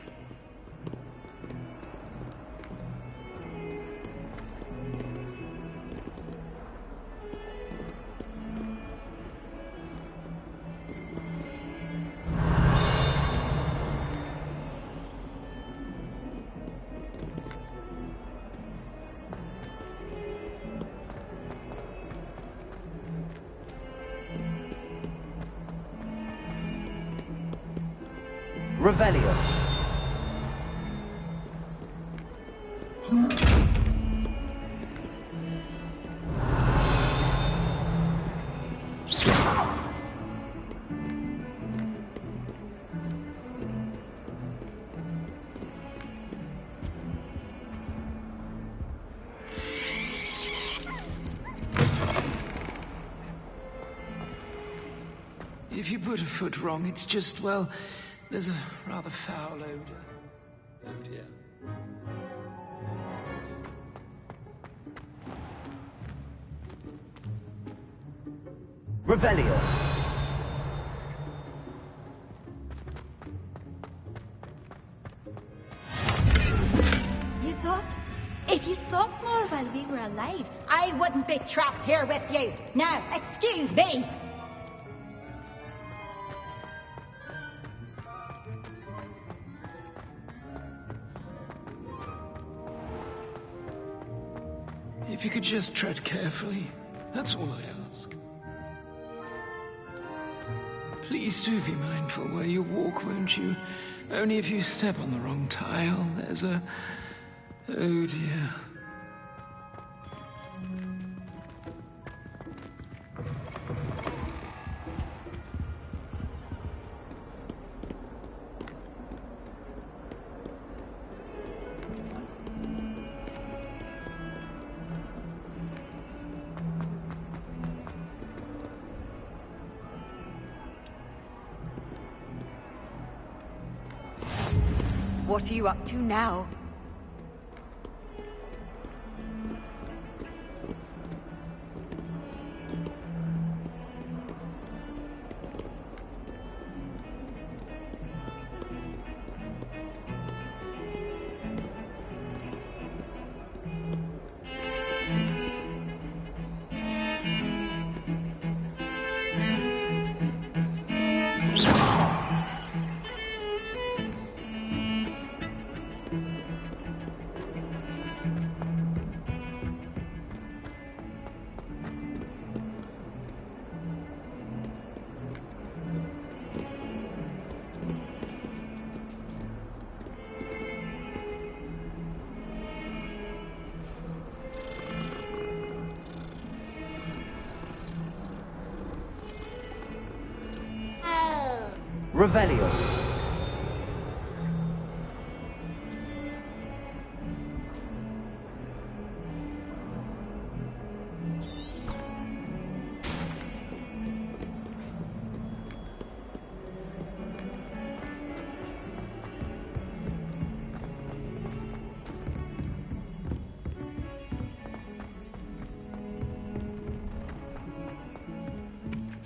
Revelio. If you put a foot wrong, it's just, well, there's a rather foul odor. Oh dear. Revelio. You thought? If you thought more while we were alive, I wouldn't be trapped here with you. Now, excuse me. If you could just tread carefully, that's all I ask. Please do be mindful where you walk, won't you? Only if you step on the wrong tile, there's a... Oh dear. What are you up to now? Revelio.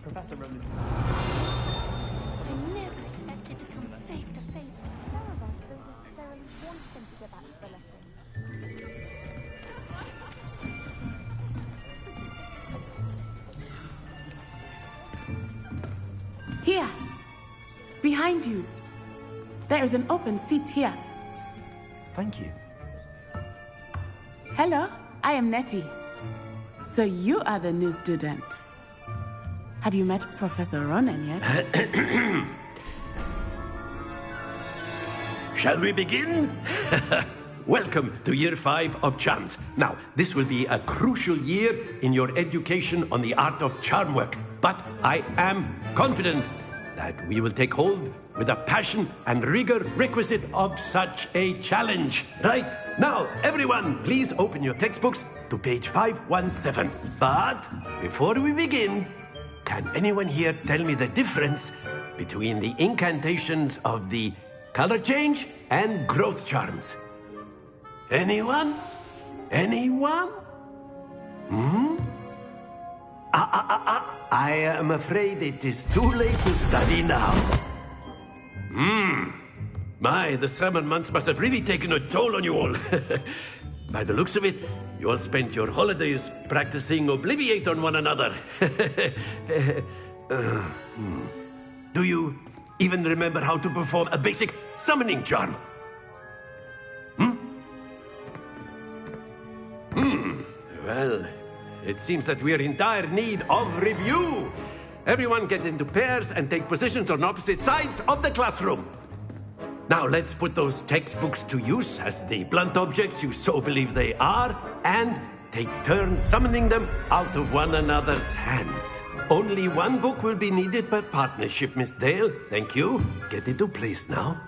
Professor Roman. I never expected to come face to face with Sarah, who necessarily wants him to get back to the lesson. Here! Behind you! There is an open seat here. Thank you. Hello, I am Nettie. So you are the new student. Have you met Professor Ronan yet? Shall we begin? Welcome to Year 5 of Charms. Now, this will be a crucial year in your education on the art of charm work. But I am confident that we will take hold with the passion and rigor requisite of such a challenge. Right, now, everyone, please open your textbooks to page 517. But before we begin, can anyone here tell me the difference between the incantations of the color change and growth charms? Anyone? Anyone? I am afraid it is too late to study now. My, the summer months must have really taken a toll on you all. By the looks of it, you all spent your holidays practicing Obliviate on one another. Do you even remember how to perform a basic summoning charm? Well, it seems that we are in dire need of review. Everyone get into pairs and take positions on opposite sides of the classroom. Now let's put those textbooks to use as the blunt objects you so believe they are, and take turns summoning them out of one another's hands. Only one book will be needed per partnership, Miss Dale. Thank you. Get into place now.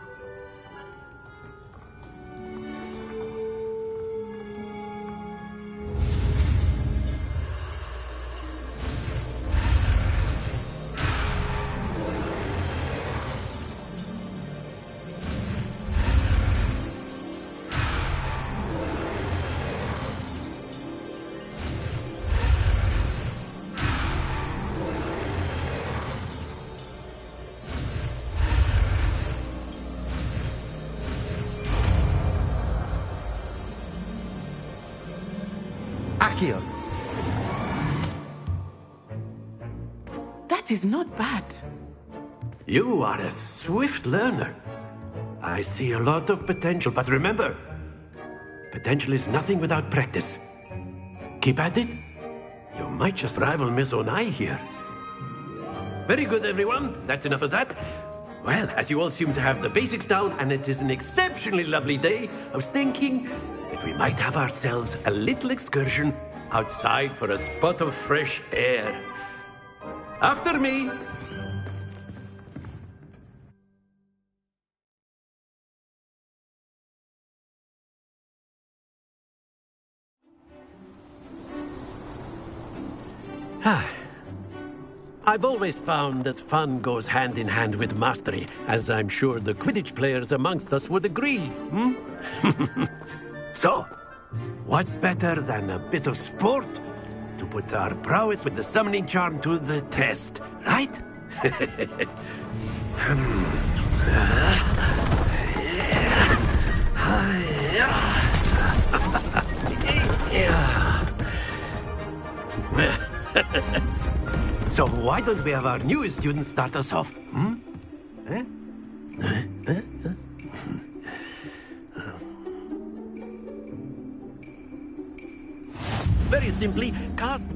Accio. That is not bad. You are a swift learner. I see a lot of potential, but remember, potential is nothing without practice. Keep at it. You might just rival Miss Onai here. Very good, everyone. That's enough of that. Well, as you all seem to have the basics down, and it is an exceptionally lovely day, I was thinking that we might have ourselves a little excursion outside for a spot of fresh air. After me. I've always found that fun goes hand in hand with mastery, as I'm sure the Quidditch players amongst us would agree, hmm? So, what better than a bit of sport to put our prowess with the summoning charm to the test, right? So why don't we have our newest student start us off? Hmm? Very simply, cast...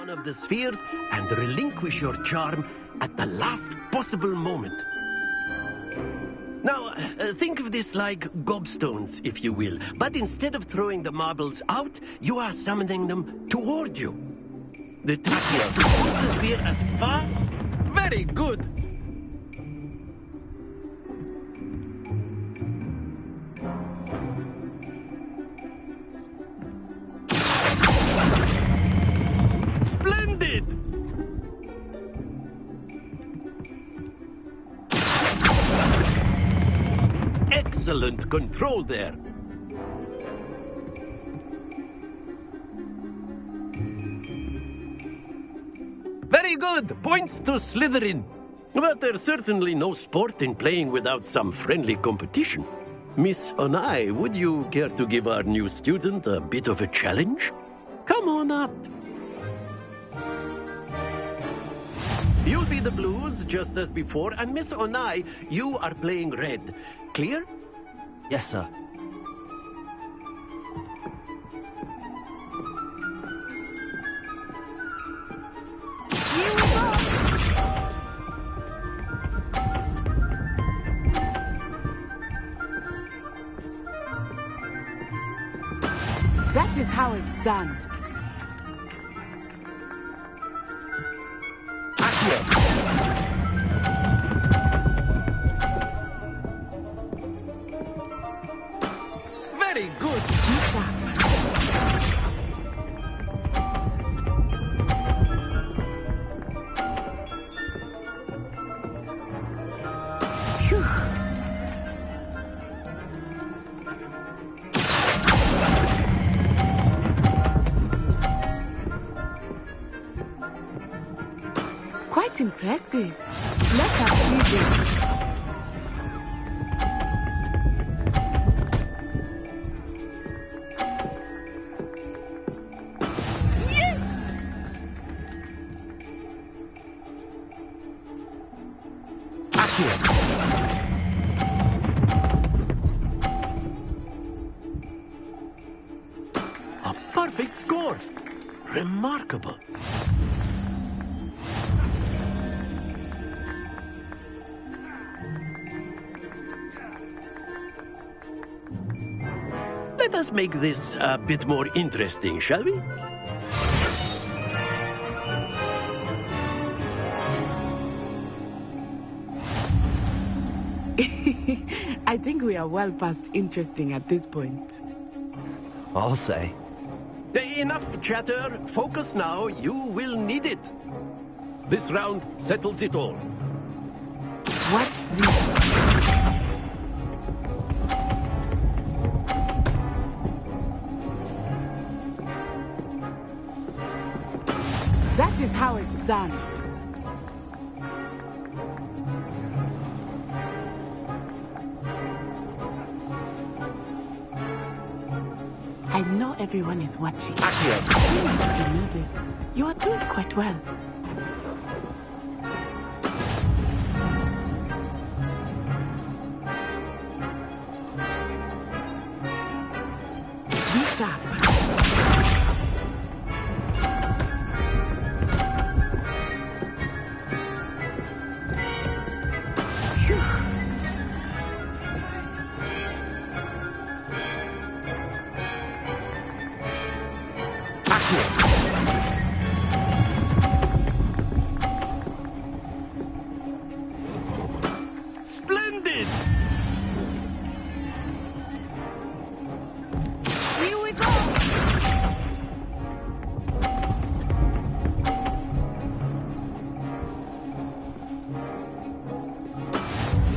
one of the spheres and relinquish your charm at the last possible moment. Now, think of this like gobstones, if you will. But instead of throwing the marbles out, you are summoning them toward you. The trick is to pull the sphere as far... Very good! Splendid! Excellent control there. Very good. Points to Slytherin. But there's certainly no sport in playing without some friendly competition. Miss Onai, would you care to give our new student a bit of a challenge? Come on up. You'll be the blues, just as before, and Miss Onai, you are playing red. Clear? Yes, sir. That is how it's done. Very good. Quite impressive. Let us see this. A perfect score. Remarkable. Let us make this a bit more interesting, shall we? I think we are well past interesting at this point. I'll say. Enough chatter. Focus now. You will need it. This round settles it all. Watch this. That is how it's done. I know everyone is watching. You must be nervous. You are doing quite well. Be sharp. Splendid! Here we go!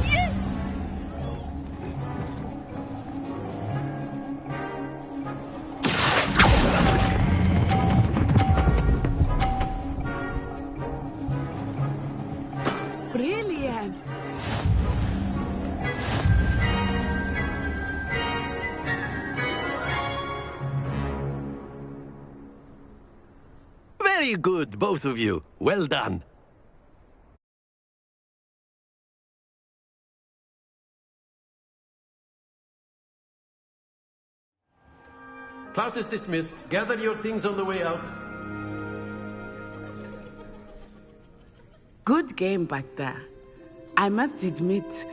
Yes! Brilliant! Very good, both of you. Well done. Class is dismissed. Gather your things on the way out. Good game back there. I must admit,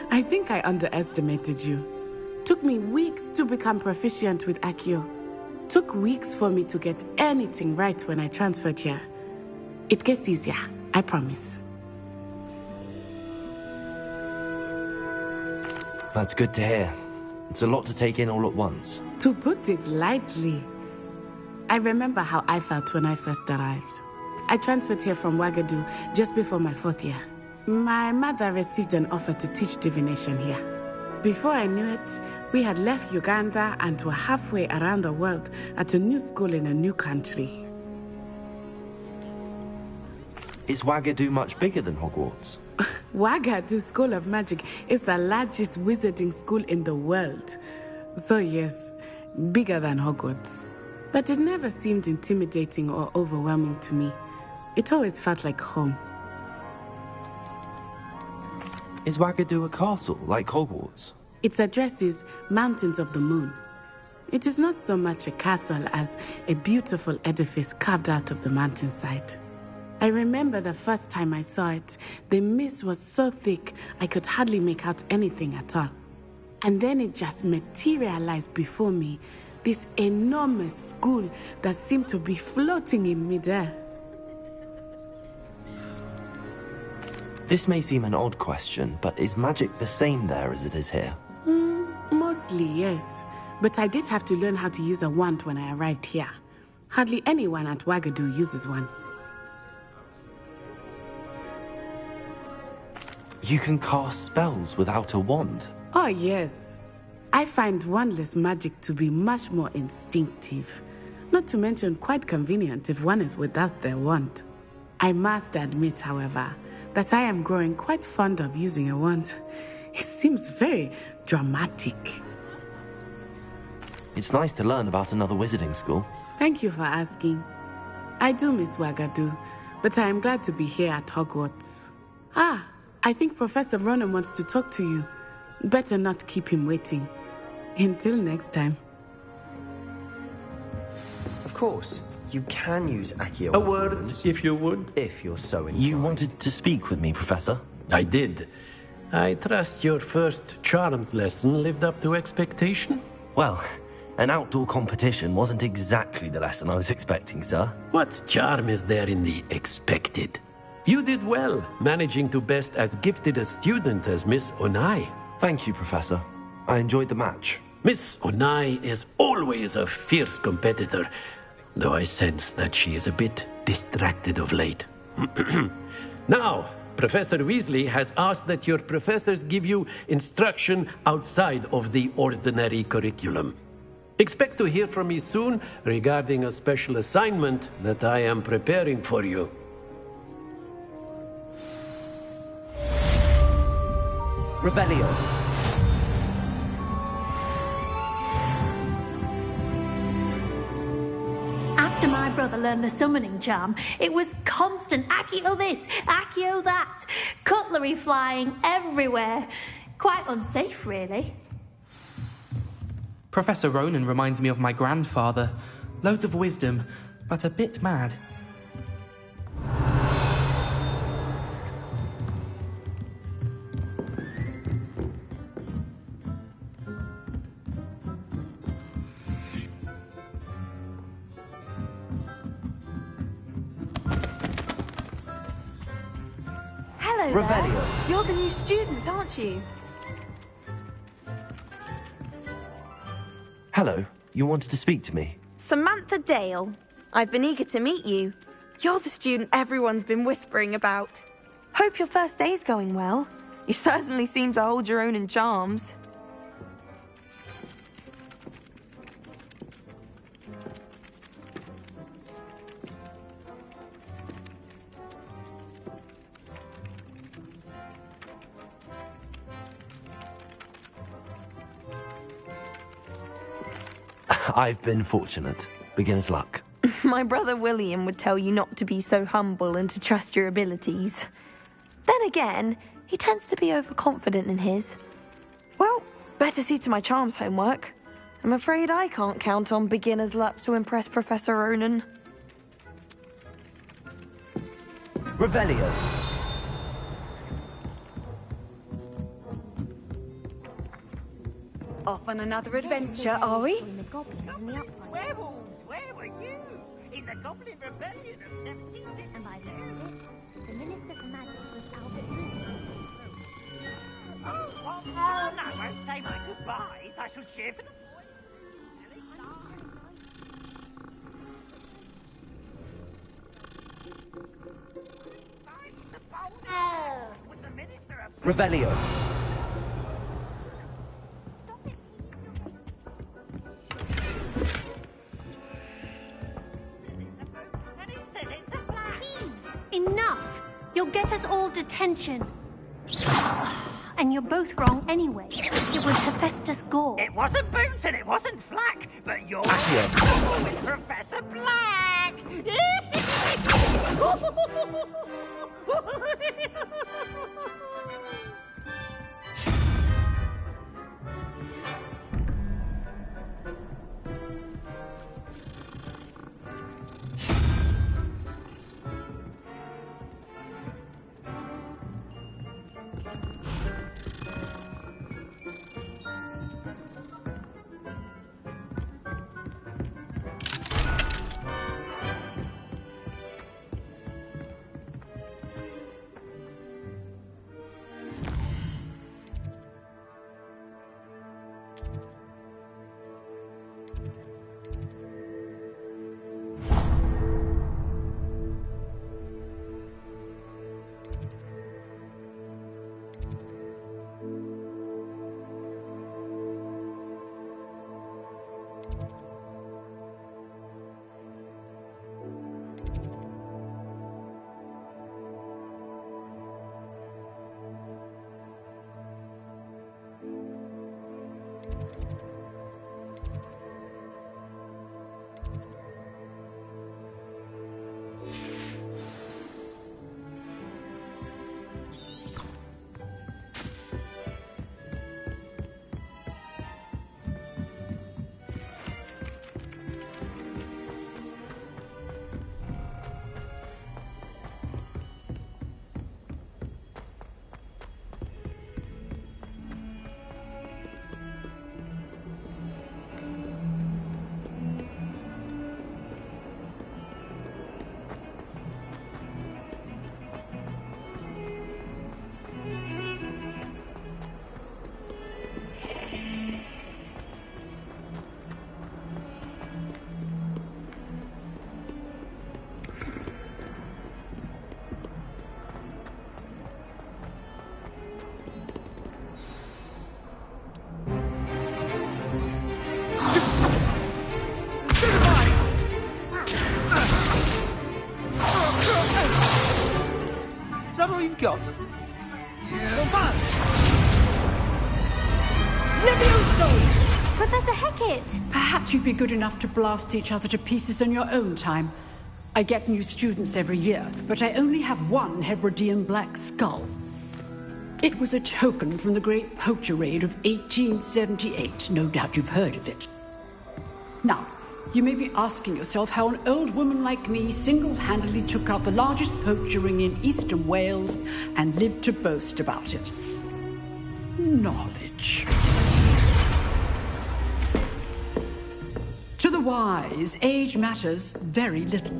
I think I underestimated you. Took me weeks to become proficient with Accio. Took weeks for me to get anything right when I transferred here. It gets easier, I promise. That's good to hear. It's a lot to take in all at once. To put it lightly, I remember how I felt when I first arrived. I transferred here from Wagadu just before my 4th year. My mother received an offer to teach divination here. Before I knew it, we had left Uganda and were halfway around the world at a new school in a new country. Is Wagadu much bigger than Hogwarts? Wagadu School of Magic is the largest wizarding school in the world. So yes, bigger than Hogwarts. But it never seemed intimidating or overwhelming to me. It always felt like home. Is Wagadu a castle, like Hogwarts? Its address is Mountains of the Moon. It is not so much a castle as a beautiful edifice carved out of the mountainside. I remember the first time I saw it, the mist was so thick I could hardly make out anything at all. And then it just materialized before me, this enormous school that seemed to be floating in midair. This may seem an odd question, but is magic the same there as it is here? Mostly, yes. But I did have to learn how to use a wand when I arrived here. Hardly anyone at Wagadu uses one. You can cast spells without a wand? Oh, yes. I find wandless magic to be much more instinctive. Not to mention quite convenient if one is without their wand. I must admit, however, that I am growing quite fond of using a wand. It seems very dramatic. It's nice to learn about another wizarding school. Thank you for asking. I do miss Wagadu, but I am glad to be here at Hogwarts. I think Professor Ronan wants to talk to you. Better not keep him waiting. Until next time. Of course. You can use Accio. A word, if you would. If you're so inclined. You wanted to speak with me, Professor? I did. I trust your first charms lesson lived up to expectation? Well, an outdoor competition wasn't exactly the lesson I was expecting, sir. What charm is there in the expected? You did well, managing to best as gifted a student as Miss Onai. Thank you, Professor. I enjoyed the match. Miss Onai is always a fierce competitor, though I sense that she is a bit distracted of late. Now, Professor Weasley has asked that your professors give you instruction outside of the ordinary curriculum. Expect to hear from me soon regarding a special assignment that I am preparing for you. Revelio. After my brother learned the summoning charm, it was constant Accio this, Accio that, cutlery flying everywhere. Quite unsafe, really. Professor Ronan reminds me of my grandfather. Loads of wisdom, but a bit mad. Hello there. You're the new student, aren't you? Hello. You wanted to speak to me? Samantha Dale. I've been eager to meet you. You're the student everyone's been whispering about. Hope your first day's going well. You certainly seem to hold your own in charms. I've been fortunate. Beginner's luck. My brother William would tell you not to be so humble and to trust your abilities. Then again, he tends to be overconfident in his. Well, better see to my charms homework. I'm afraid I can't count on beginner's luck to impress Professor Ronan. Revelio. Off on another adventure, are we? Werewolves, where were you? In the Goblin Rebellion of 17... And by the end of it, the Minister for Magic was Albert Moon. Oh, no, I won't say my goodbyes. I shall cheer for the Revelio. Enough! You'll get us all detention. And you're both wrong anyway. It was Hephaestus Gore. It wasn't Boots and it wasn't Flack, but you're with Professor Black! Is that all you've got? Levioso! Professor Hecat! Perhaps you'd be good enough to blast each other to pieces in your own time. I get new students every year, but I only have one Hebridean black skull. It was a token from the Great Poacher Raid of 1878. No doubt you've heard of it. Now, you may be asking yourself how an old woman like me single-handedly took out the largest poacher ring in eastern Wales and lived to boast about it. Knowledge. To the wise, age matters very little.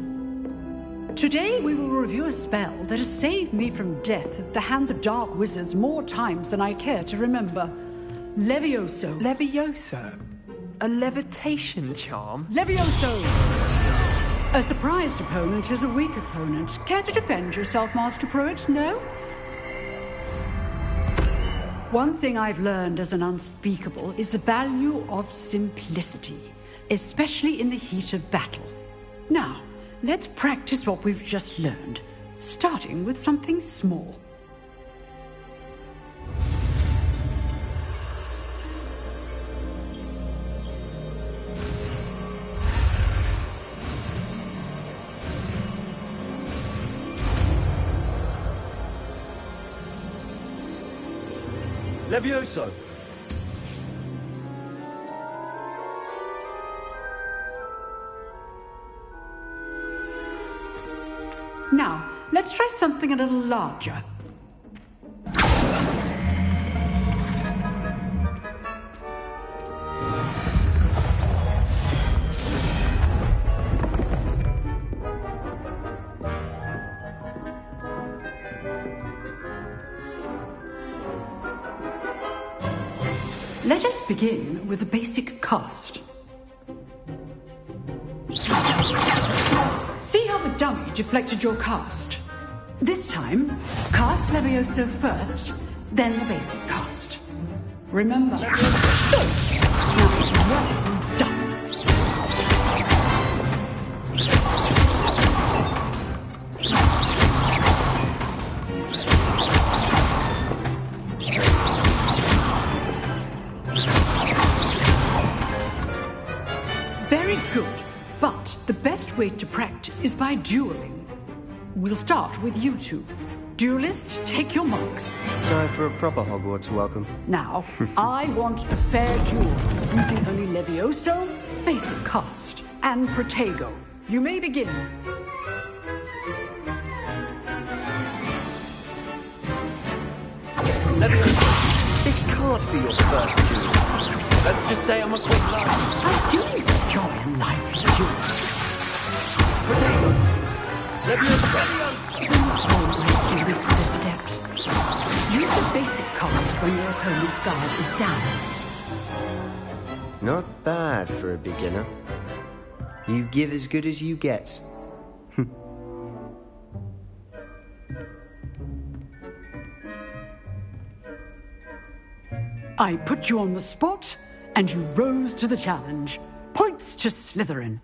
Today we will review a spell that has saved me from death at the hands of dark wizards more times than I care to remember. Levioso. Levioso? A levitation charm? Levioso! A surprised opponent is a weak opponent. Care to defend yourself, Master Pruitt? No? One thing I've learned as an unspeakable is the value of simplicity, especially in the heat of battle. Now, let's practice what we've just learned, starting with something small. Levioso! Now, let's try something a little larger. begin with the basic cast. See how the dummy deflected your cast? This time, cast Levioso first, then the basic cast. Remember. Now, well done. Very good. But the best way to practice is by dueling. We'll start with you two. Duelists, take your marks. Time for a proper Hogwarts welcome. Now, I want a fair duel, using only Levioso, basic cast, and Protego. You may begin. Levioso, this can't be your first duel. Let's just say I'm a quick life. How do you enjoy a lively duel? Protego! Levioso! Always do this with this adept. Use the basic cast when your opponent's guard is down. Not bad for a beginner. You give as good as you get. I put you on the spot, and you rose to the challenge. Points to Slytherin.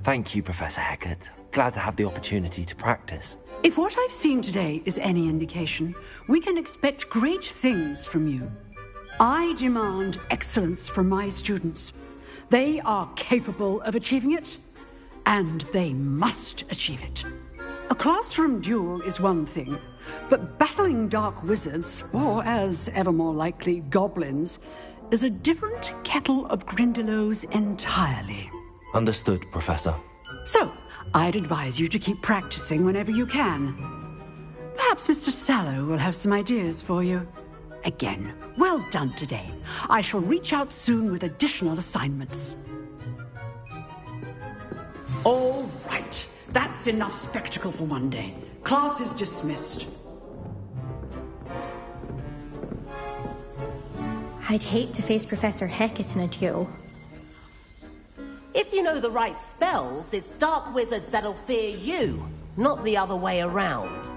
Thank you, Professor Hecat. Glad to have the opportunity to practice. If what I've seen today is any indication, we can expect great things from you. I demand excellence from my students. They are capable of achieving it, and they must achieve it. A classroom duel is one thing, but battling dark wizards, or as ever more likely, goblins, is a different kettle of Grindylows entirely. Understood, Professor. So, I'd advise you to keep practicing whenever you can. Perhaps Mr. Sallow will have some ideas for you. Again, well done today. I shall reach out soon with additional assignments. All right. That's enough spectacle for one day. Class is dismissed. I'd hate to face Professor Hecat in a duel. If you know the right spells, it's dark wizards that'll fear you, not the other way around.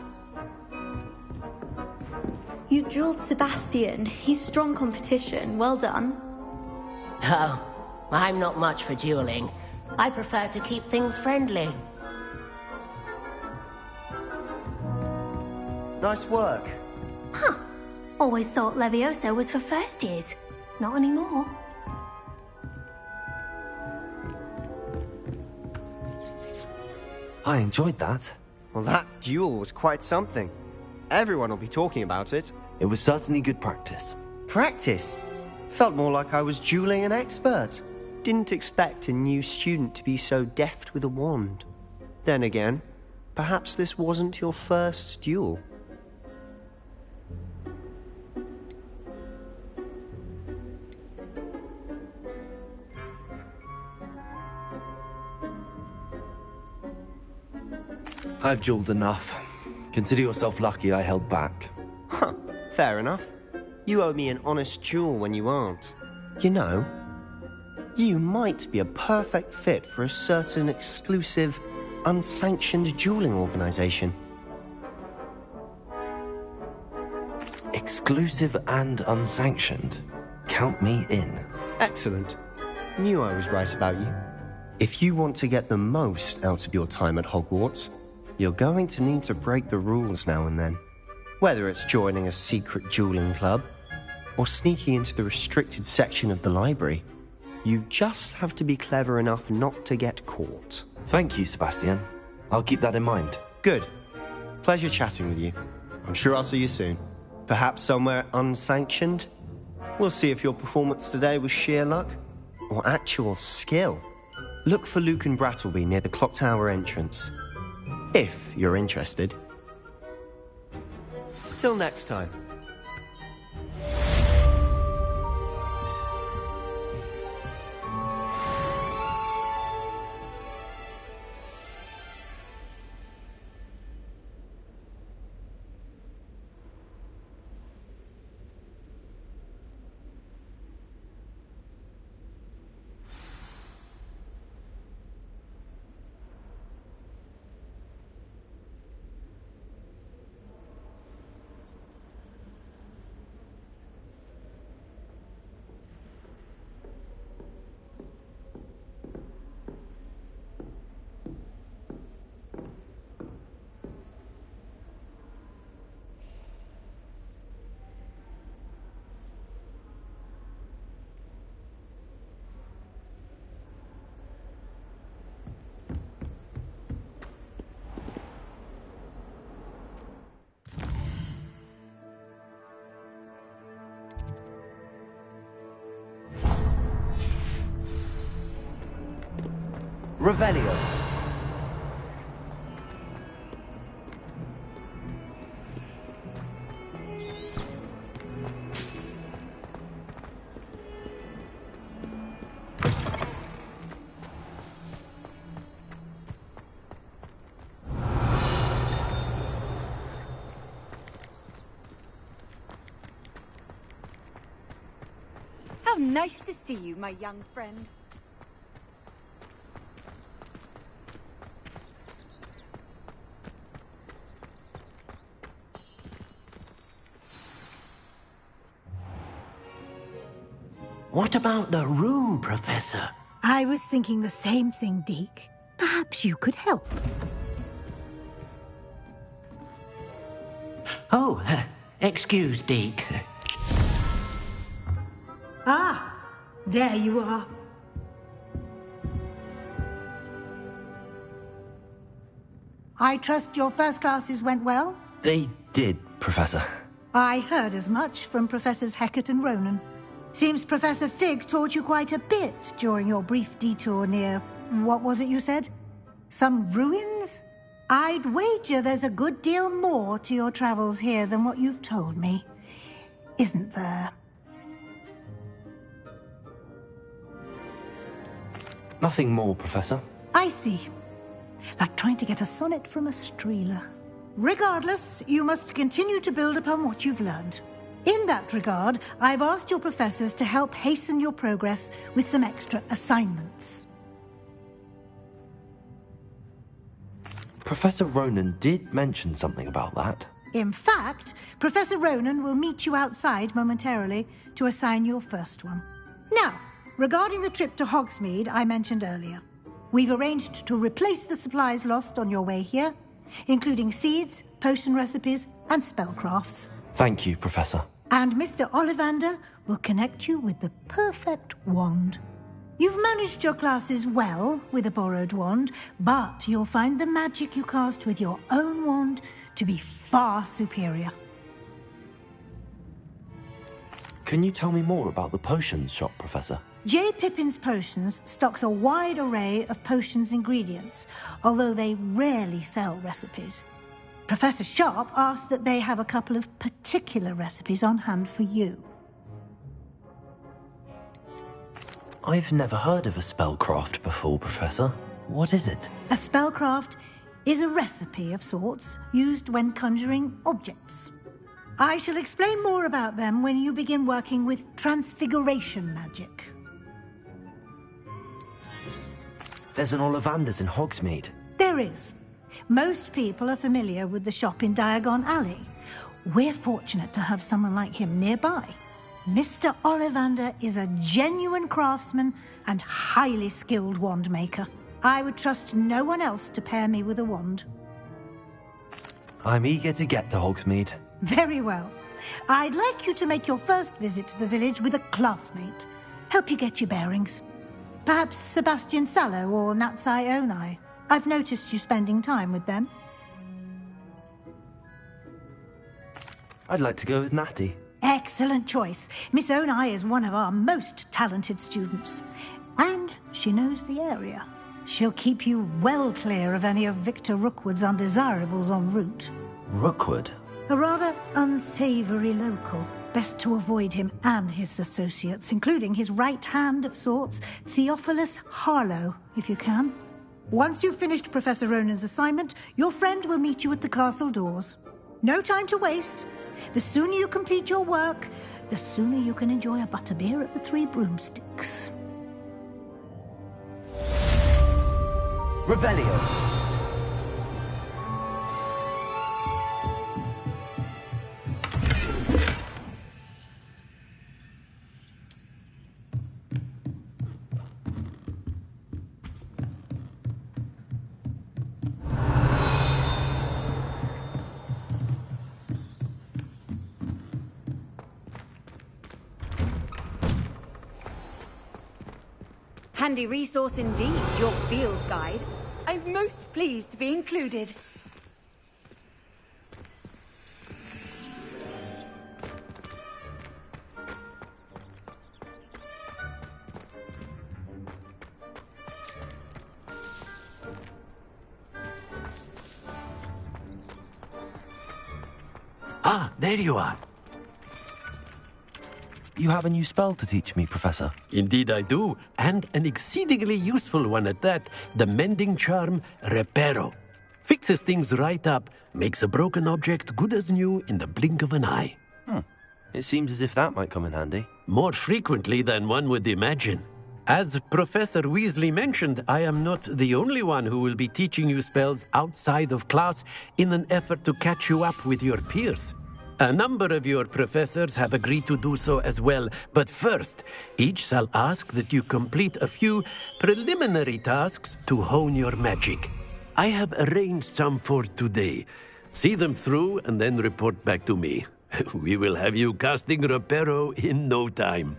You dueled Sebastian. He's strong competition. Well done. Oh, I'm not much for dueling. I prefer to keep things friendly. Nice work. Huh. Always thought Levioso was for first years. Not anymore. I enjoyed that. Well, that duel was quite something. Everyone will be talking about it. It was certainly good practice. Practice? Felt more like I was dueling an expert. Didn't expect a new student to be so deft with a wand. Then again, perhaps this wasn't your first duel. I've dueled enough. Consider yourself lucky I held back. Huh, fair enough. You owe me an honest duel when you aren't. You know, you might be a perfect fit for a certain exclusive, unsanctioned dueling organization. Exclusive and unsanctioned? Count me in. Excellent. Knew I was right about you. If you want to get the most out of your time at Hogwarts, you're going to need to break the rules now and then. Whether it's joining a secret dueling club, or sneaking into the restricted section of the library, you just have to be clever enough not to get caught. Thank you, Sebastian. I'll keep that in mind. Good. Pleasure chatting with you. I'm sure I'll see you soon. Perhaps somewhere unsanctioned? We'll see if your performance today was sheer luck, or actual skill. Look for Luke and Brattleby near the clock tower entrance. If you're interested. Till next time. Revelio. How nice to see you, my young friend. What about the room, Professor? I was thinking the same thing, Deke. Perhaps you could help. Oh, excuse, Deke. Ah, there you are. I trust your first classes went well? They did, Professor. I heard as much from Professors Hecat and Ronan. Seems Professor Fig taught you quite a bit during your brief detour near... what was it you said? Some ruins? I'd wager there's a good deal more to your travels here than what you've told me. Isn't there? Nothing more, Professor. I see. Like trying to get a sonnet from a streeler. Regardless, you must continue to build upon what you've learned. In that regard, I've asked your professors to help hasten your progress with some extra assignments. Professor Ronan did mention something about that. In fact, Professor Ronan will meet you outside momentarily to assign your first one. Now, regarding the trip to Hogsmeade I mentioned earlier, we've arranged to replace the supplies lost on your way here, including seeds, potion recipes, and spellcrafts. Thank you, Professor. And Mr. Ollivander will connect you with the perfect wand. You've managed your classes well with a borrowed wand, but you'll find the magic you cast with your own wand to be far superior. Can you tell me more about the potions shop, Professor? J. Pippin's Potions stocks a wide array of potions ingredients, although they rarely sell recipes. Professor Sharp asked that they have a couple of particular recipes on hand for you. I've never heard of a spellcraft before, Professor. What is it? A spellcraft is a recipe of sorts used when conjuring objects. I shall explain more about them when you begin working with transfiguration magic. There's an Ollivander's in Hogsmeade. There is. Most people are familiar with the shop in Diagon Alley. We're fortunate to have someone like him nearby. Mr. Ollivander is a genuine craftsman and highly skilled wand maker. I would trust no one else to pair me with a wand. I'm eager to get to Hogsmeade. Very well. I'd like you to make your first visit to the village with a classmate. Help you get your bearings. Perhaps Sebastian Sallow or Natsai Onai. I've noticed you spending time with them. I'd like to go with Natty. Excellent choice. Miss Onai is one of our most talented students. And she knows the area. She'll keep you well clear of any of Victor Rookwood's undesirables en route. Rookwood? A rather unsavory local. Best to avoid him and his associates, including his right hand of sorts, Theophilus Harlow, if you can. Once you've finished Professor Ronan's assignment, your friend will meet you at the castle doors. No time to waste. The sooner you complete your work, the sooner you can enjoy a butterbeer at the Three Broomsticks. Revelio. Handy resource indeed, your field guide. I'm most pleased to be included. Ah, there you are. You have a new spell to teach me, Professor. Indeed I do, and an exceedingly useful one at that. The mending charm, Reparo. Fixes things right up, makes a broken object good as new in the blink of an eye. It seems as if that might come in handy. More frequently than one would imagine. As Professor Weasley mentioned, I am not the only one who will be teaching you spells outside of class in an effort to catch you up with your peers. A number of your professors have agreed to do so as well, but first, each shall ask that you complete a few preliminary tasks to hone your magic. I have arranged some for today. See them through and then report back to me. We will have you casting Reparo in no time.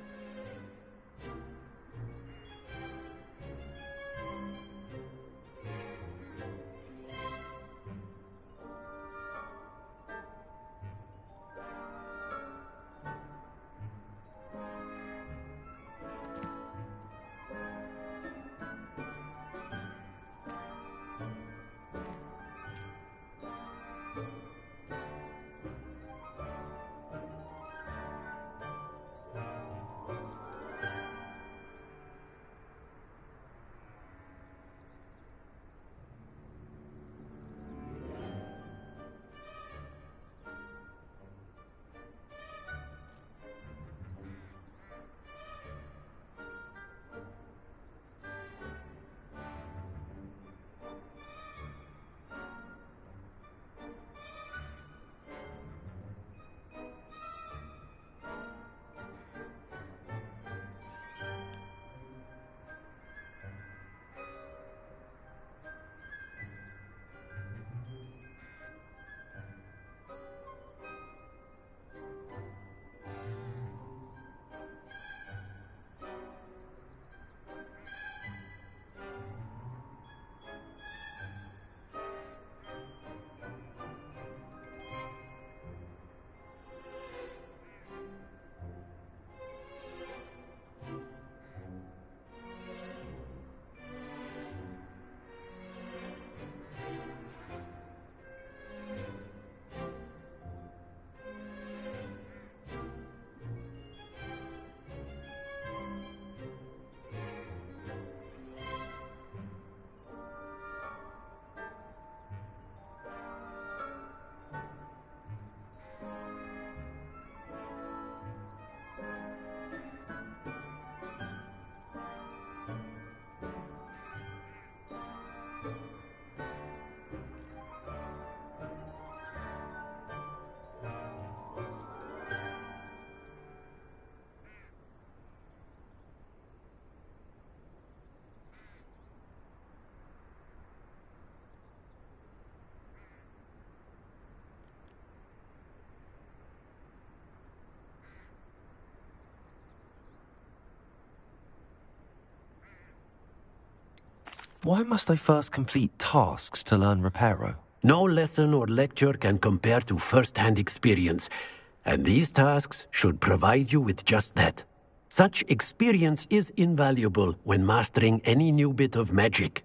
Why must I first complete tasks to learn Reparo? No lesson or lecture can compare to first-hand experience, and these tasks should provide you with just that. Such experience is invaluable when mastering any new bit of magic.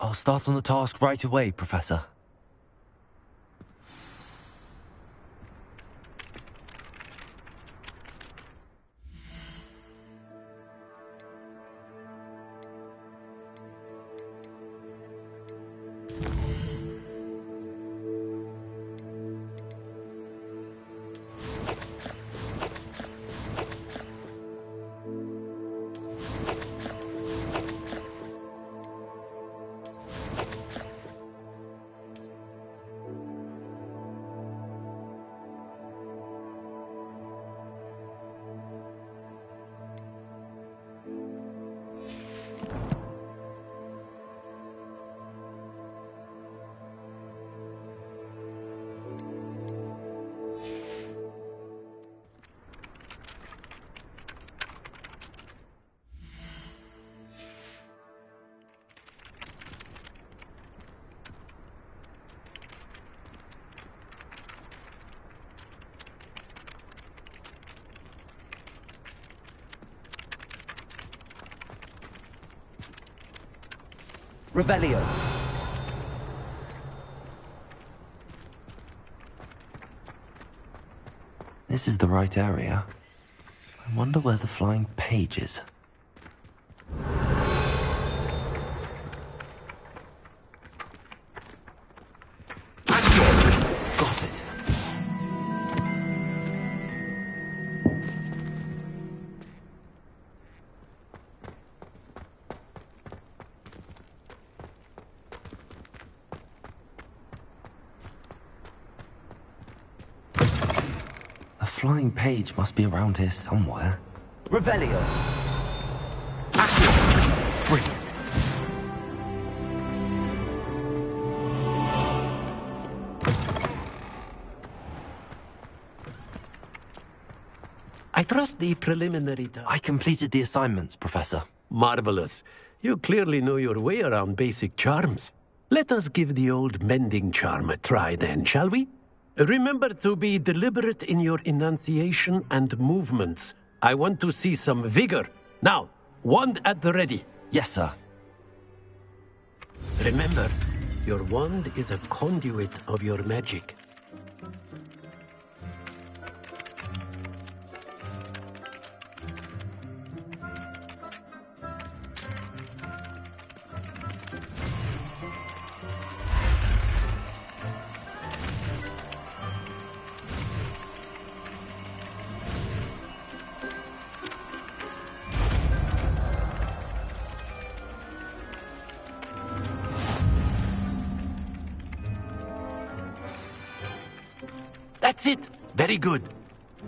I'll start on the task right away, Professor. Revelio. this is the right area. I wonder where the flying page is. Got it. A flying page must be around here somewhere. Revelio. Brilliant. I trust the preliminary... I completed the assignments, Professor. Marvelous. You clearly know your way around basic charms. Let us give the old mending charm a try then, shall we? Remember to be deliberate in your enunciation and movements. I want to see some vigor. Now, wand at the ready. Yes, sir. Remember, your wand is a conduit of your magic. That's it. Very good.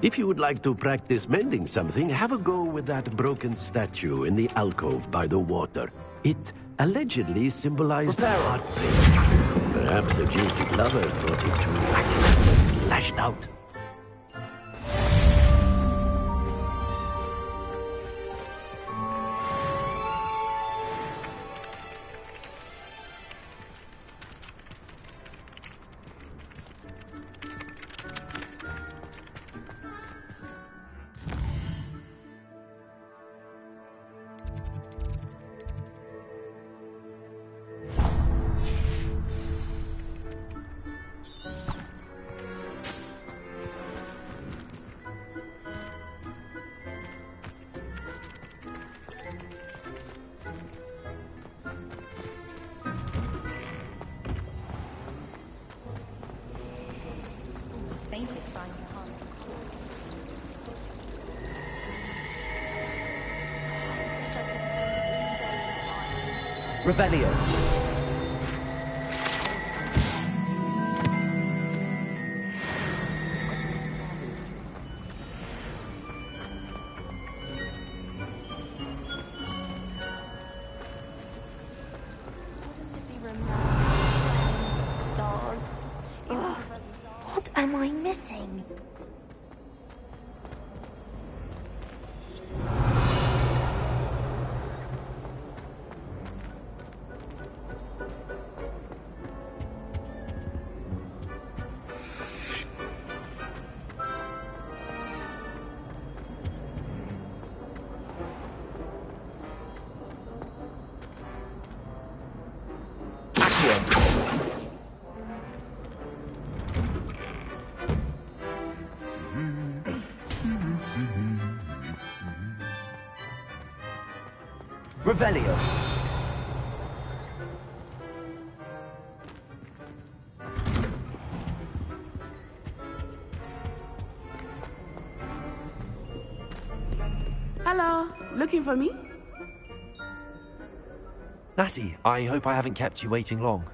If you would like to practice mending something, have a go with that broken statue in the alcove by the water. It allegedly symbolized heartbreak. Perhaps a jilted lover thought it too accurately lashed out. Revelio. What am I missing? Revelio. Hello, looking for me? Natty, I hope I haven't kept you waiting long.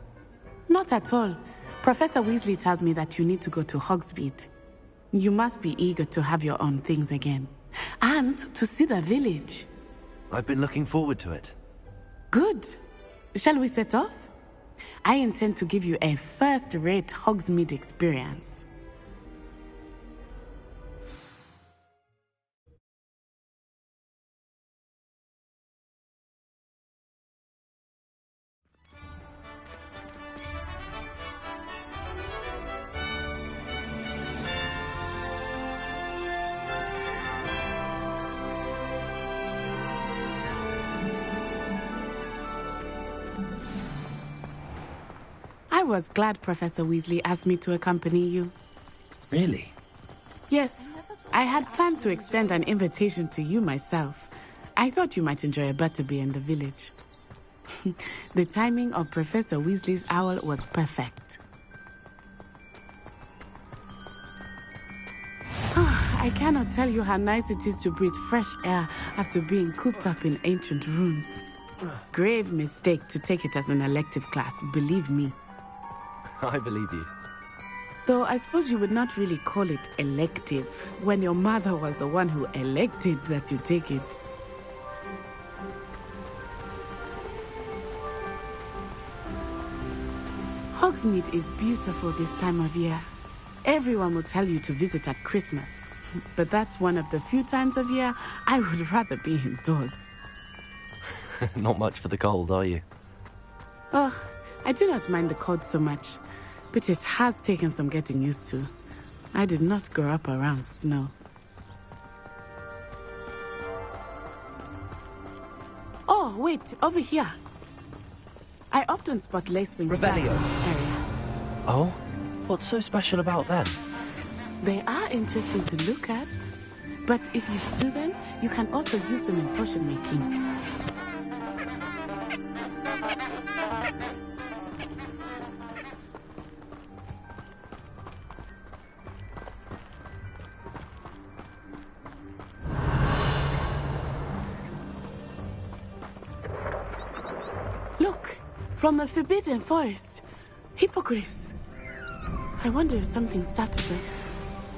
Not at all. Professor Weasley tells me that you need to go to Hogsmeade. You must be eager to have your own things again. And to see the village. I've been looking forward to it. Good. Shall we set off? I intend to give you a first-rate Hogsmeade experience. I was glad Professor Weasley asked me to accompany you. Really? Yes. I had planned to extend an invitation to you myself. I thought you might enjoy a butterbeer in the village. The timing of Professor Weasley's owl was perfect. I cannot tell you how nice it is to breathe fresh air after being cooped up in ancient rooms. Grave mistake to take it as an elective class, believe me. I believe you. Though I suppose you would not really call it elective when your mother was the one who elected that you take it. Hogsmeade is beautiful this time of year. Everyone will tell you to visit at Christmas. But that's one of the few times of year I would rather be indoors. Not much for the cold, are you? Oh, I do not mind the cold so much, but it has taken some getting used to. I did not grow up around snow. Oh, wait, over here. I often spot lacewing flags in this area. Oh? What's so special about them? They are interesting to look at, but if you stew them, you can also use them in potion making. Look, from the Forbidden Forest, hippogriffs. I wonder if something started them.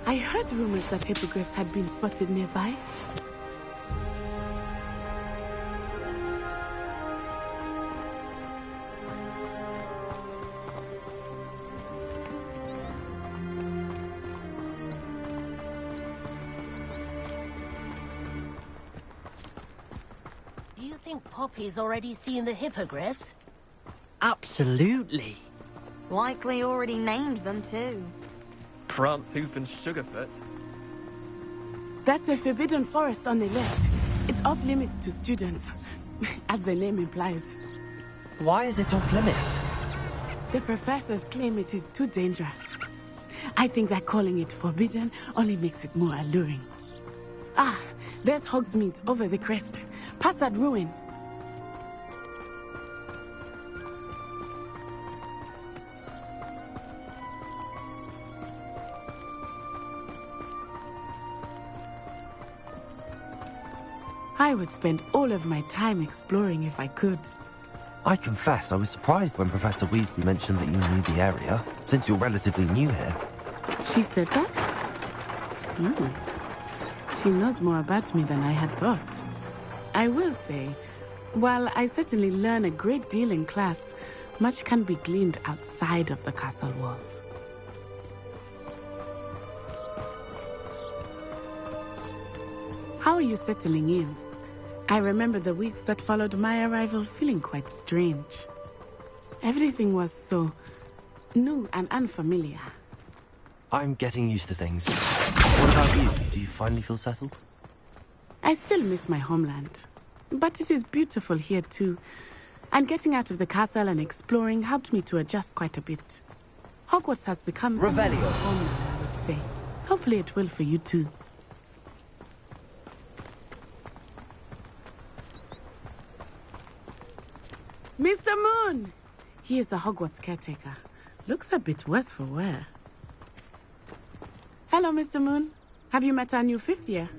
I heard rumors that hippogriffs had been spotted nearby. Do you think Poppy's already seen the hippogriffs? Absolutely. Likely already named them too. Prance, Hoof and Sugarfoot. That's the Forbidden Forest on the left. It's off limits to students, as the name implies. Why is it off limits? The professors claim it is too dangerous. I think that calling it forbidden only makes it more alluring. Ah, there's Hogsmeade over the crest. Past that ruin. I would spend all of my time exploring if I could. I confess I was surprised when Professor Weasley mentioned that you knew the area, since you're relatively new here. She said that? She knows more about me than I had thought. I will say, while I certainly learn a great deal in class, much can be gleaned outside of the castle walls. How are you settling in? I remember the weeks that followed my arrival feeling quite strange. Everything was so new and unfamiliar. I'm getting used to things. What about you? Do you finally feel settled? I still miss my homeland, but it is beautiful here too. And getting out of the castle and exploring helped me to adjust quite a bit. Hogwarts has become something of a homeland, I would say. Hopefully it will for you too. Mr. Moon! He is the Hogwarts caretaker. Looks a bit worse for wear. Hello, Mr. Moon. Have you met our new fifth year?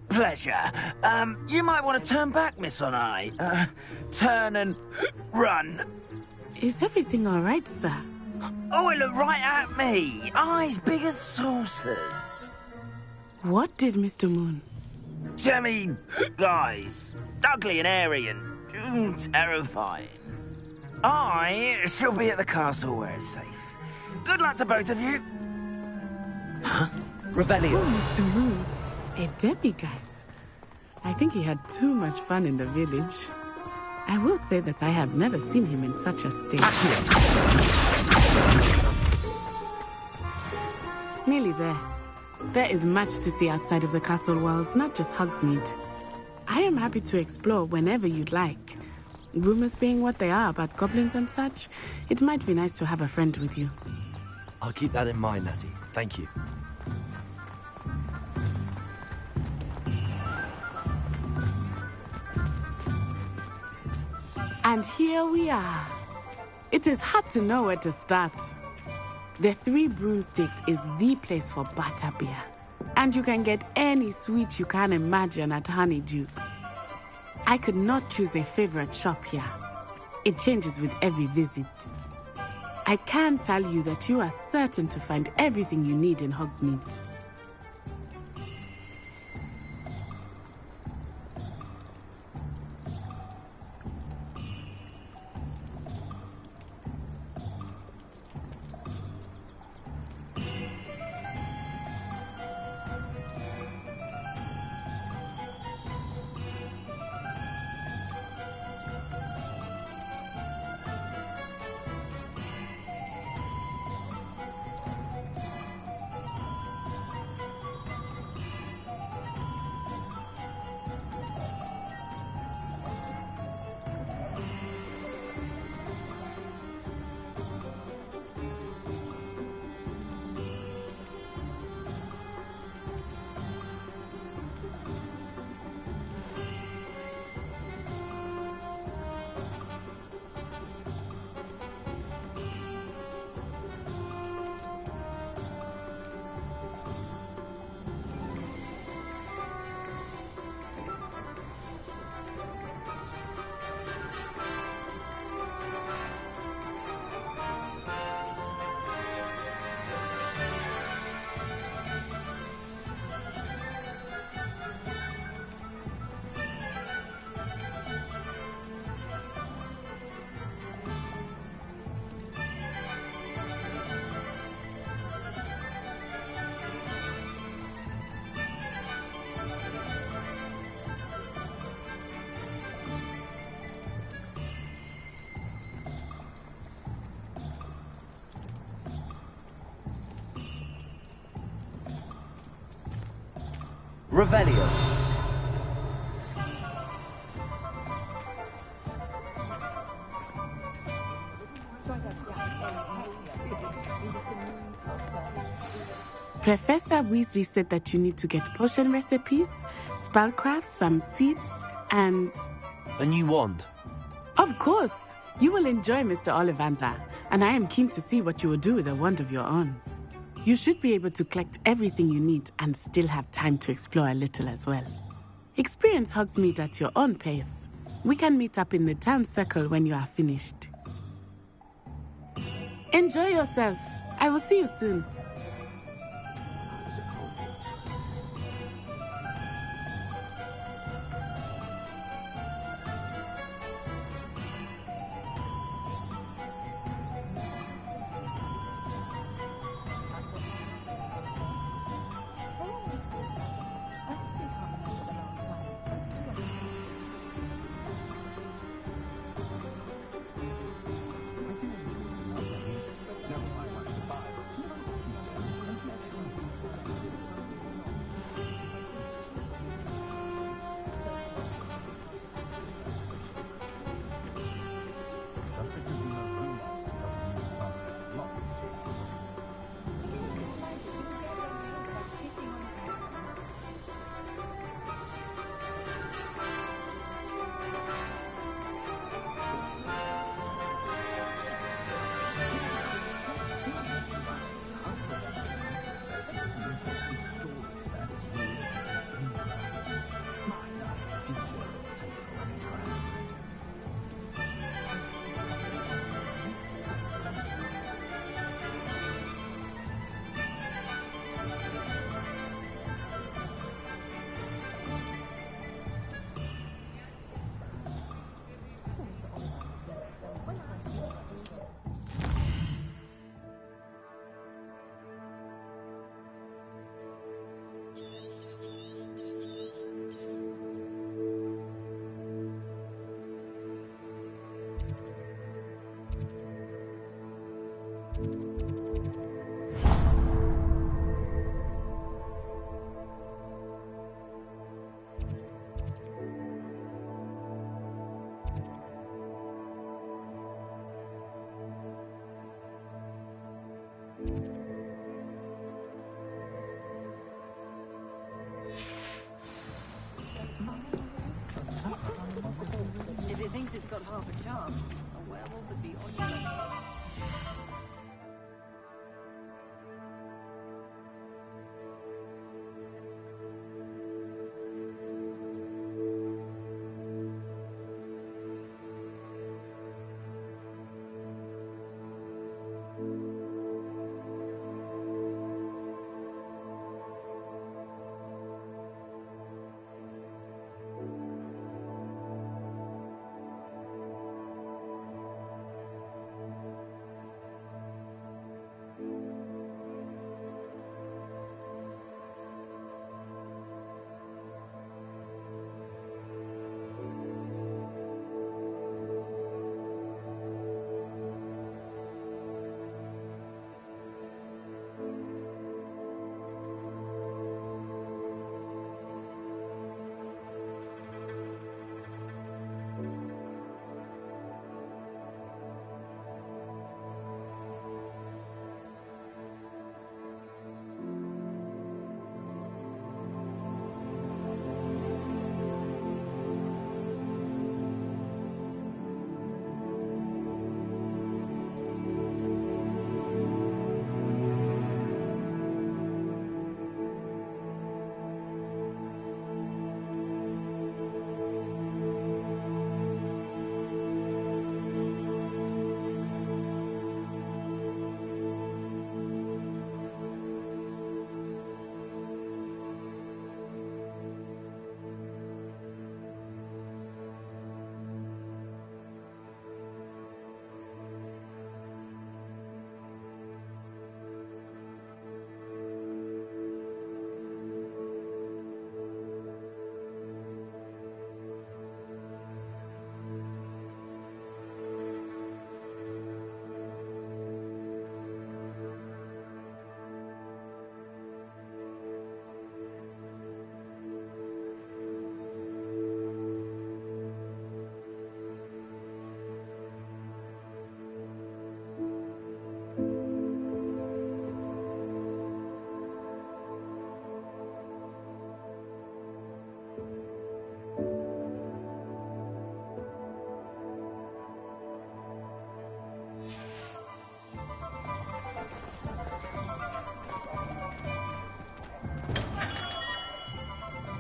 Pleasure. You might want to turn back, Miss Onai. Turn and run. Is everything all right, sir? Oh, it looked right at me. Eyes big as saucers. What did Mr. Moon? Jemmy, guys. Ugly and airy and terrifying. I shall be at the castle where it's safe. Good luck to both of you. Huh? Revelio. Oh, Mr. Moon. A demi-guise. I think he had too much fun in the village. I will say that I have never seen him in such a state. Nearly there. There is much to see outside of the castle walls, not just Hogsmeade. I am happy to explore whenever you'd like. Rumors being what they are about goblins and such, it might be nice to have a friend with you. I'll keep that in mind, Natty. Thank you. And here we are. It is hard to know where to start. The Three Broomsticks is the place for butterbeer. And you can get any sweet you can imagine at Honeydukes. I could not choose a favorite shop here. It changes with every visit. I can tell you that you are certain to find everything you need in Hogsmeade. Revelio. Professor Weasley said that you need to get potion recipes, spellcrafts, some seeds, and... A new wand. Of course! You will enjoy Mr. Ollivander, and I am keen to see what you will do with a wand of your own. You should be able to collect everything you need and still have time to explore a little as well. Experience Hogsmeade at your own pace. We can meet up in the town circle when you are finished. Enjoy yourself. I will see you soon. If he thinks it's got half a chance. A werewolf would be on your level.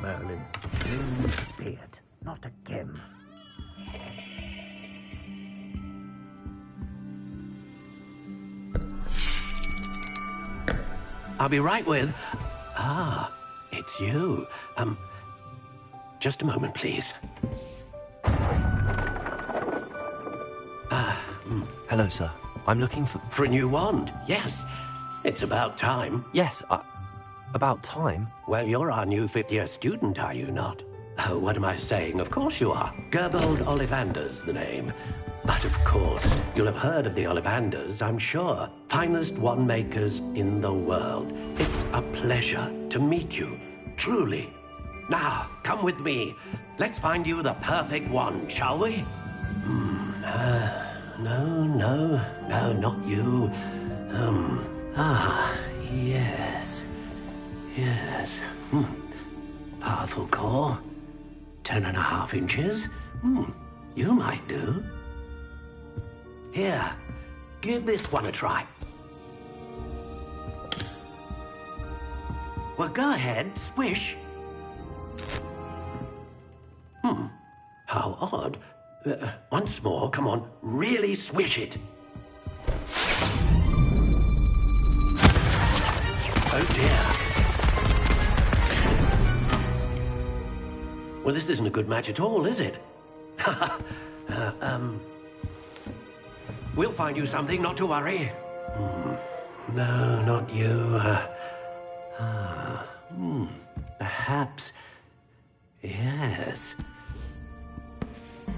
Merlin's doomed beard, not again. I'll be right with... Ah, it's you. Just a moment, please. Hello, sir. I'm looking for... For a new wand, yes. It's about time. Yes, about time? Well, you're our new fifth-year student, are you not? Oh, what am I saying? Of course you are. Gerbold Ollivander's the name. But of course, you'll have heard of the Ollivanders, I'm sure. Finest wand makers in the world. It's a pleasure to meet you, truly. Now, come with me. Let's find you the perfect wand, shall we? No, not you. Yes. Powerful core. 10.5 inches. You might do. Here, give this one a try. Well, go ahead, swish. How odd. Once more, come on, really swish it. Oh dear. Well, this isn't a good match at all, is it? We'll find you something, not to worry. No, not you. Perhaps... Yes.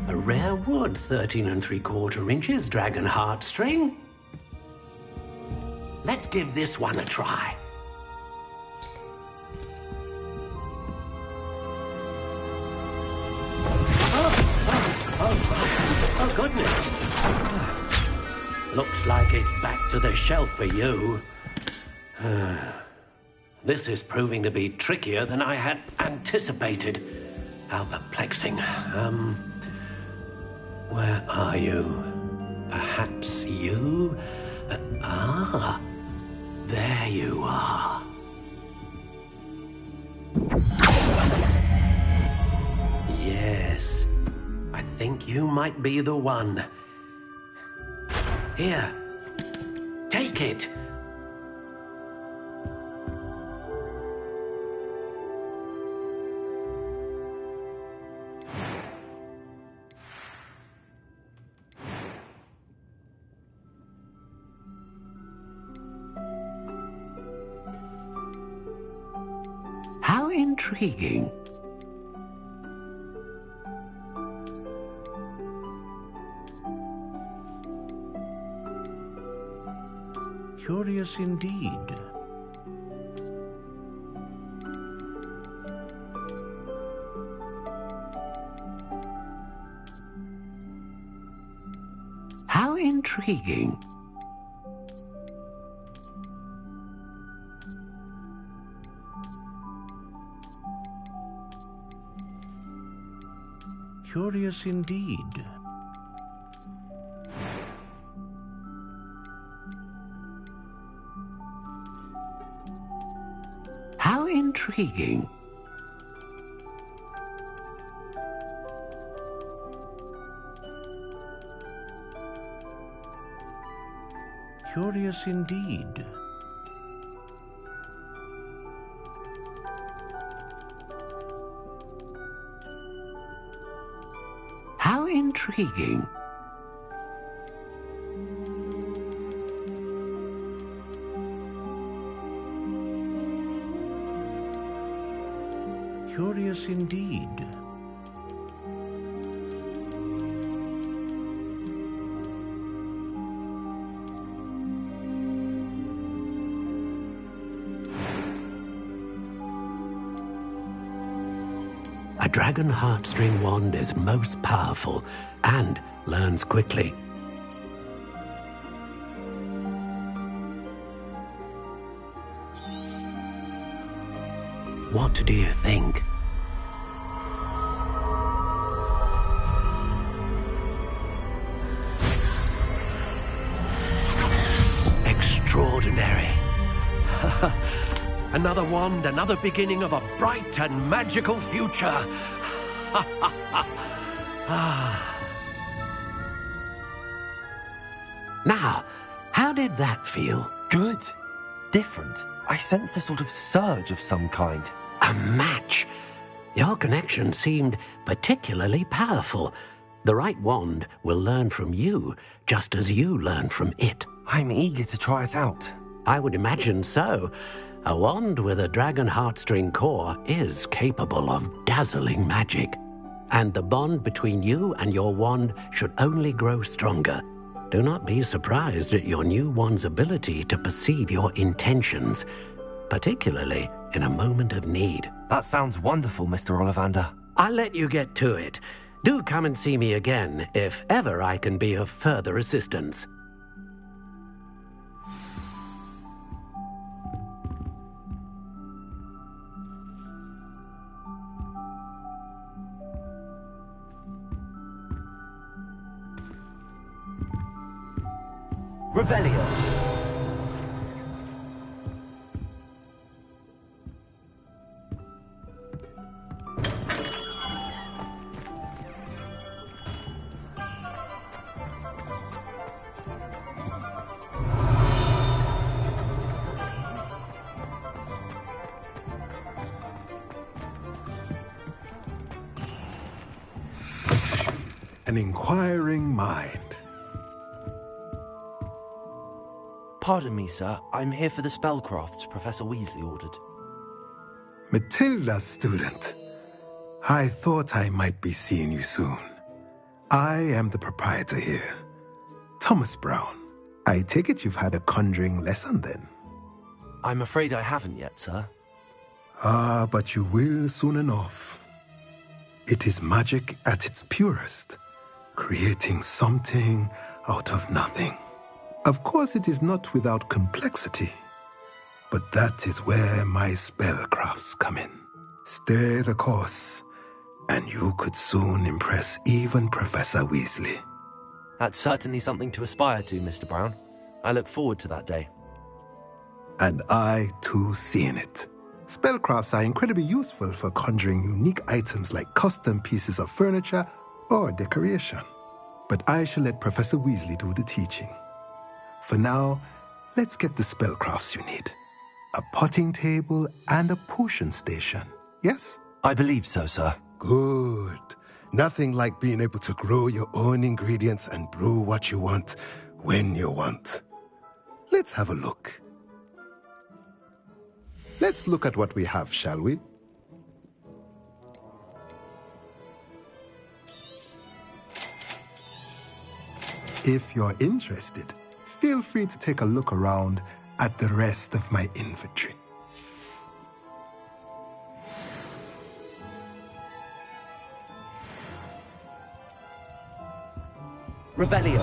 A rare wood, 13 3/4 inches, dragon heartstring. Let's give this one a try. Oh, goodness. Looks like it's back to the shelf for you. This is proving to be trickier than I had anticipated. How perplexing. Where are you? Perhaps you? There you are. Yes, I think you might be the one. Here, take it. How intriguing. Curious indeed. How intriguing. Curious indeed. How intriguing. Curious indeed. How intriguing. Curious indeed. A dragon heartstring wand is most powerful and learns quickly. What do you think? Extraordinary. Another wand, another beginning of a bright and magical future. Now, how did that feel? Good. Different. I sensed a sort of surge of some kind. A match. Your connection seemed particularly powerful. The right wand will learn from you, just as you learn from it. I'm eager to try it out. I would imagine so. A wand with a dragon heartstring core is capable of dazzling magic. And the bond between you and your wand should only grow stronger. Do not be surprised at your new wand's ability to perceive your intentions, particularly in a moment of need. That sounds wonderful, Mr. Ollivander. I'll let you get to it. Do come and see me again if ever I can be of further assistance. Revelio. An inquiring mind. Pardon me, sir. I'm here for the spellcrafts Professor Weasley ordered. Matilda's student. I thought I might be seeing you soon. I am the proprietor here, Thomas Brown. I take it you've had a conjuring lesson then? I'm afraid I haven't yet, sir. Ah, but you will soon enough. It is magic at its purest, creating something out of nothing. Of course, it is not without complexity, but that is where my spellcrafts come in. Stay the course, and you could soon impress even Professor Weasley. That's certainly something to aspire to, Mr. Brown. I look forward to that day. And I, too, see in it. Spellcrafts are incredibly useful for conjuring unique items like custom pieces of furniture or decoration. But I shall let Professor Weasley do the teaching. For now, let's get the spellcrafts you need. A potting table and a potion station, yes? I believe so, sir. Good. Nothing like being able to grow your own ingredients and brew what you want when you want. Let's have a look. Let's look at what we have, shall we? If you're interested, feel free to take a look around at the rest of my inventory. Revelio.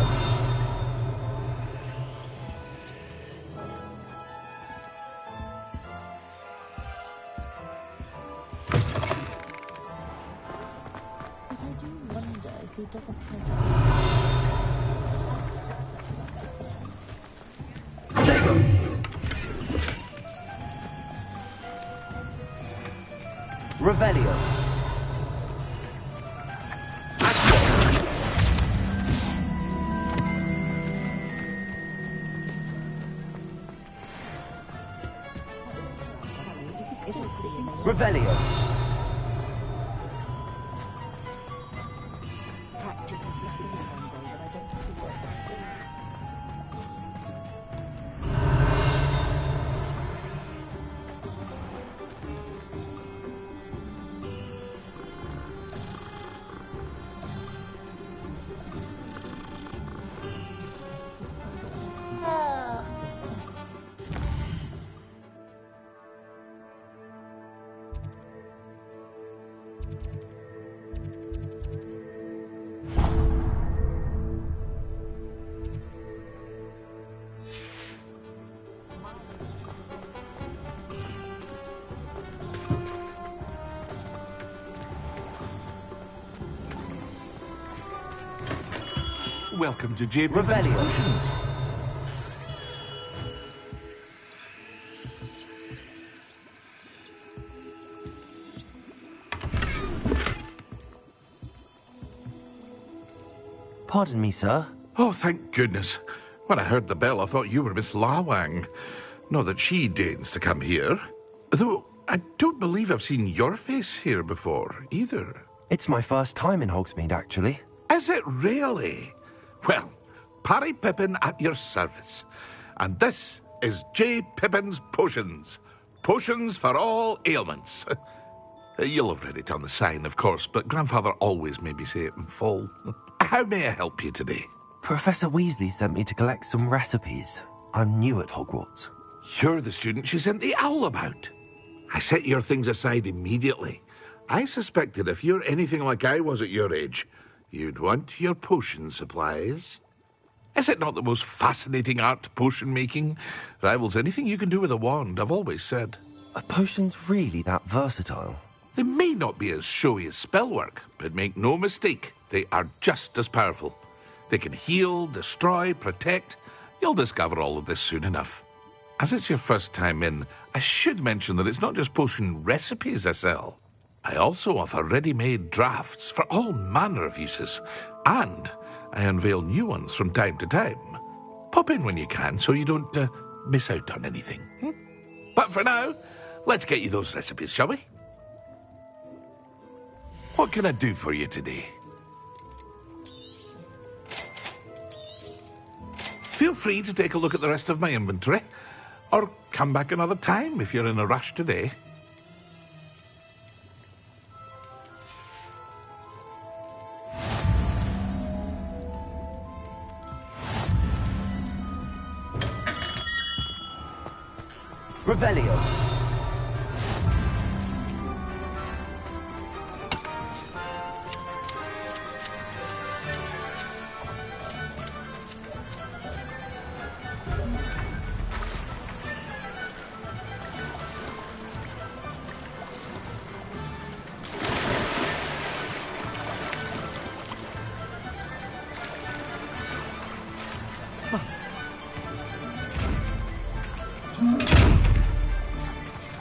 Revelio. Revelio. Welcome to J. Pippin's Potions. Pardon me, sir. Oh, thank goodness. When I heard the bell, I thought you were Miss Lawang. Not that she deigns to come here. Though I don't believe I've seen your face here before, either. It's my first time in Hogsmeade, actually. Is it really? Well, Parry Pippin at your service. And this is J. Pippin's Potions. Potions for all ailments. You'll have read it on the sign, of course, but Grandfather always made me say it in full. How may I help you today? Professor Weasley sent me to collect some recipes. I'm new at Hogwarts. You're the student she sent the owl about. I set your things aside immediately. I suspected if you're anything like I was at your age, you'd want your potion supplies. Is it not the most fascinating art, potion making? Rivals anything you can do with a wand, I've always said. Are potions really that versatile? They may not be as showy as spellwork, but make no mistake, they are just as powerful. They can heal, destroy, protect. You'll discover all of this soon enough. As it's your first time in, I should mention that it's not just potion recipes I sell. I also offer ready-made drafts for all manner of uses, and I unveil new ones from time to time. Pop in when you can so you don't miss out on anything. But for now, let's get you those recipes, shall we? What can I do for you today? Feel free to take a look at the rest of my inventory, or come back another time if you're in a rush today. Revelio.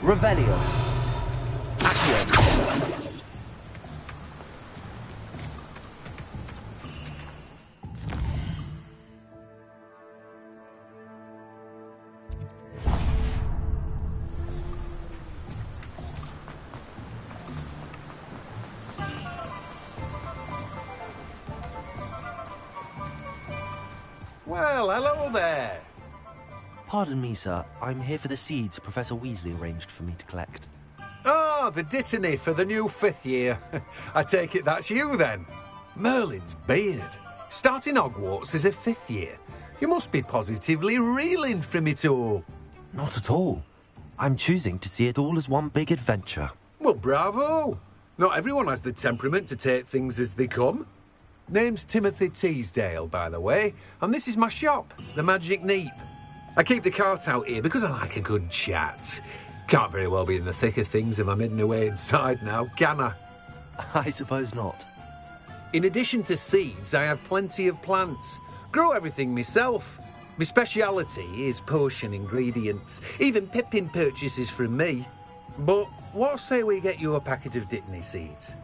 Revelio. Accio. Well, hello there. Pardon me, sir. I'm here for the seeds Professor Weasley arranged for me to collect. Ah, the dittany for the new 5th year. I take it that's you, then. Merlin's beard. Starting Hogwarts as a 5th year. You must be positively reeling from it all. Not at all. I'm choosing to see it all as one big adventure. Well, bravo. Not everyone has the temperament to take things as they come. Name's Timothy Teasdale, by the way, and this is my shop, the Magic Neep. I keep the cart out here because I like a good chat. Can't very well be in the thick of things if I'm hidden away inside now, can I? I suppose not. In addition to seeds, I have plenty of plants. Grow everything myself. My speciality is potion ingredients. Even Pippin purchases from me. But what say we get you a packet of Dittany seeds?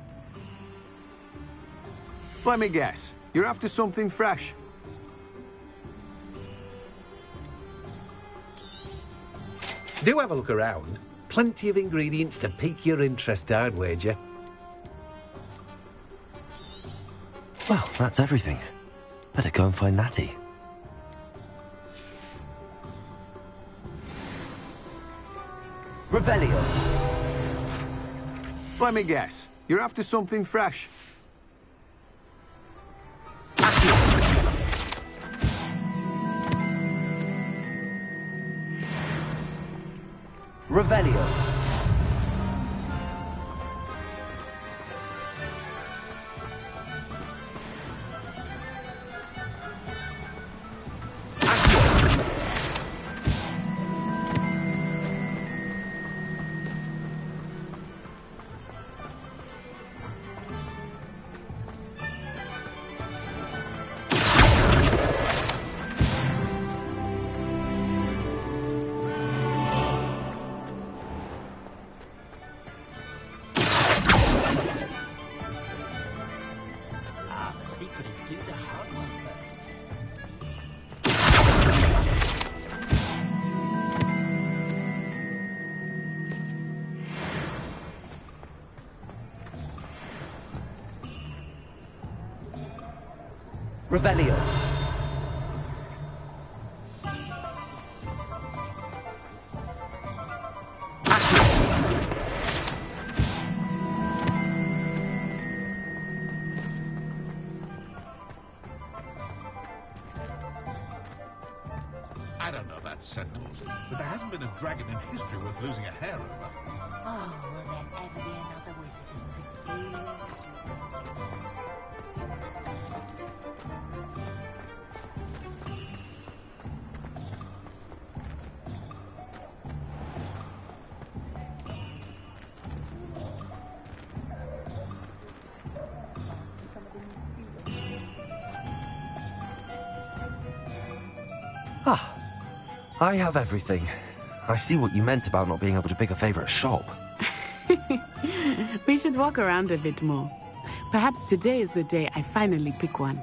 Let me guess. You're after something fresh. Do have a look around. Plenty of ingredients to pique your interest, I'd wager. Well, that's everything. Better go and find Natty. Revelio. Let me guess. You're after something fresh. Revelio. Revelio. I don't know about centaurs, but there hasn't been a dragon in history worth losing a hair over. Oh, will there ever be another wizard as good? Ah, I have everything. I see what you meant about not being able to pick a favorite shop. We should walk around a bit more. Perhaps today is the day I finally pick one.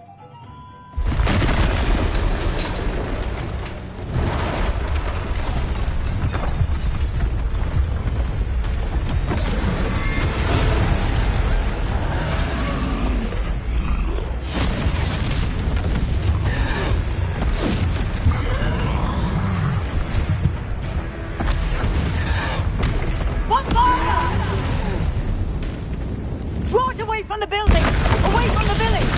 Draw it away from the building! Away from the village!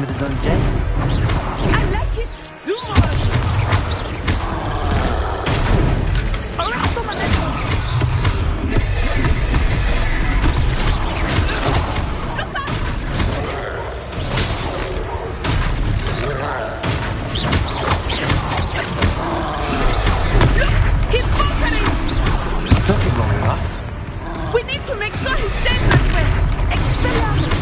at his own game. I like it. Do more. Arresto momento. He's faltering. Took him long enough. We need to make sure he stays that way. Expelliarmus.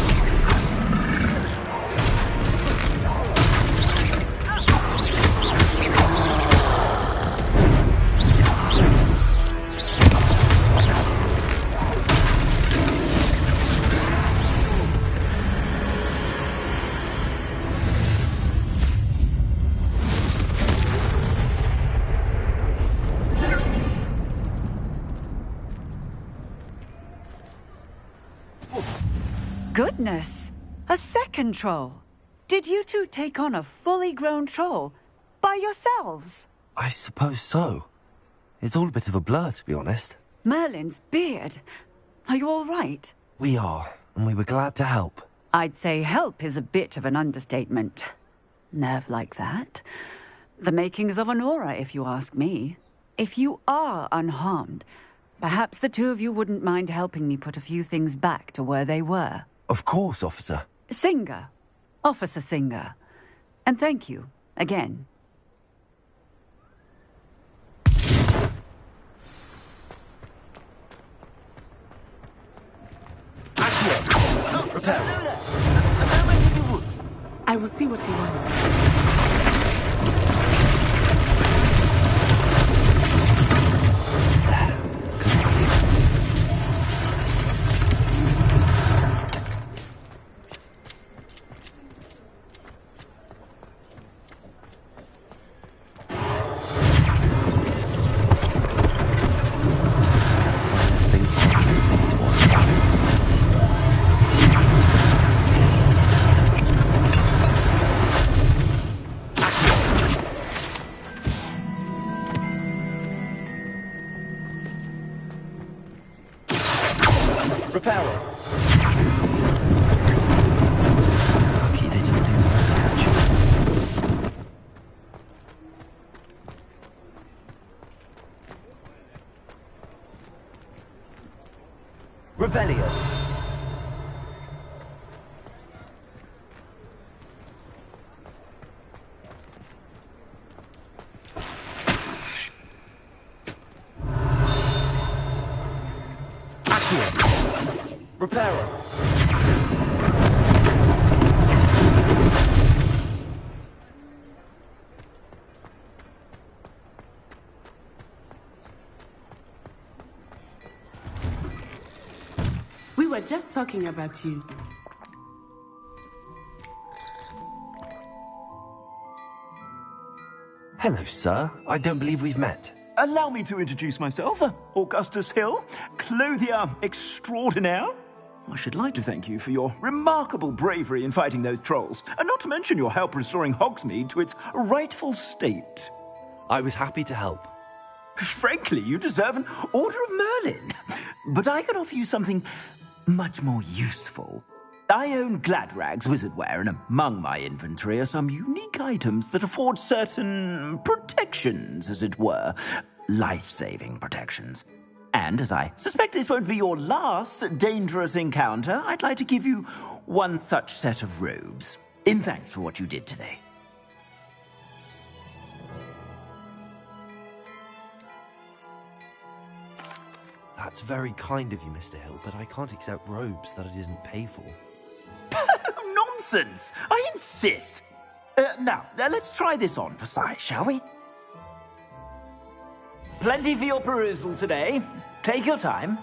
Goodness! A second troll! Did you two take on a fully grown troll? By yourselves? I suppose so. It's all a bit of a blur, to be honest. Merlin's beard. Are you all right? We are, and we were glad to help. I'd say help is a bit of an understatement. Nerve like that. The makings of an aura, if you ask me. If you are unharmed, perhaps the two of you wouldn't mind helping me put a few things back to where they were. Of course, officer. Singer. Officer Singer. And thank you, again. Prepare. I will see what he wants. Revelio. Accio. Reparo. We were just talking about you. Hello, sir. I don't believe we've met. Allow me to introduce myself, Augustus Hill, clothier extraordinaire. I should like to thank you for your remarkable bravery in fighting those trolls, and not to mention your help restoring Hogsmeade to its rightful state. I was happy to help. Frankly, you deserve an Order of Merlin. But I can offer you something much more useful. I own Gladrag's wizardware, and among my inventory are some unique items that afford certain protections, as it were. Life-saving protections. And as I suspect this won't be your last dangerous encounter, I'd like to give you one such set of robes, in thanks for what you did today. That's very kind of you, Mr. Hill, but I can't accept robes that I didn't pay for. Nonsense! I insist! Now, let's try this on for size, shall we? Plenty for your perusal today. Take your time.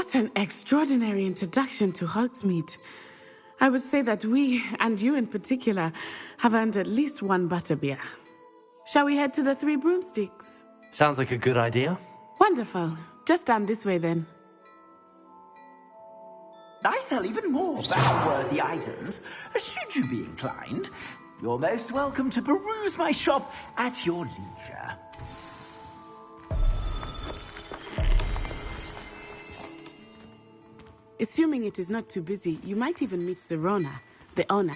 What an extraordinary introduction to Hogsmeade. I would say that we, and you in particular, have earned at least one butterbeer. Shall we head to the Three Broomsticks? Sounds like a good idea. Wonderful. Just down this way then. I sell even more battle-worthy items. Should you be inclined, you're most welcome to peruse my shop at your leisure. Assuming it is not too busy, you might even meet Sirona, the owner.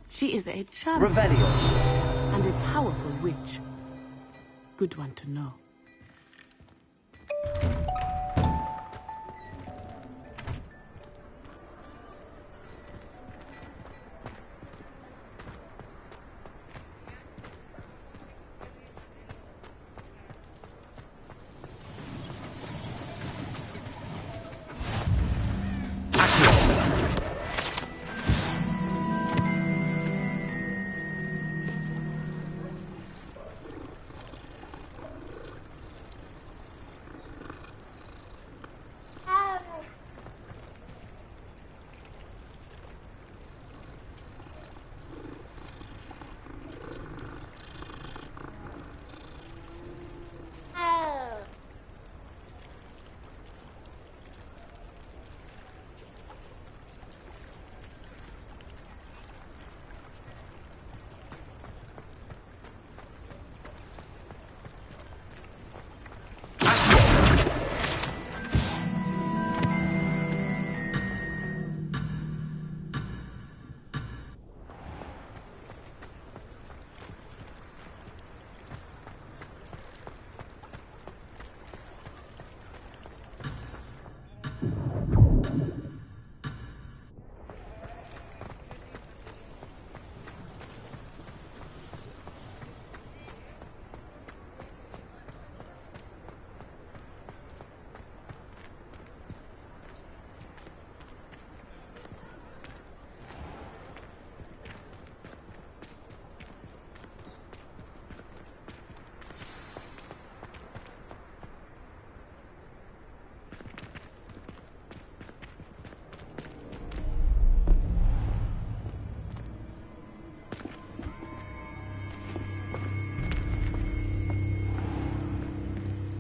She is a charming Revelio. and a powerful witch. Good one to know.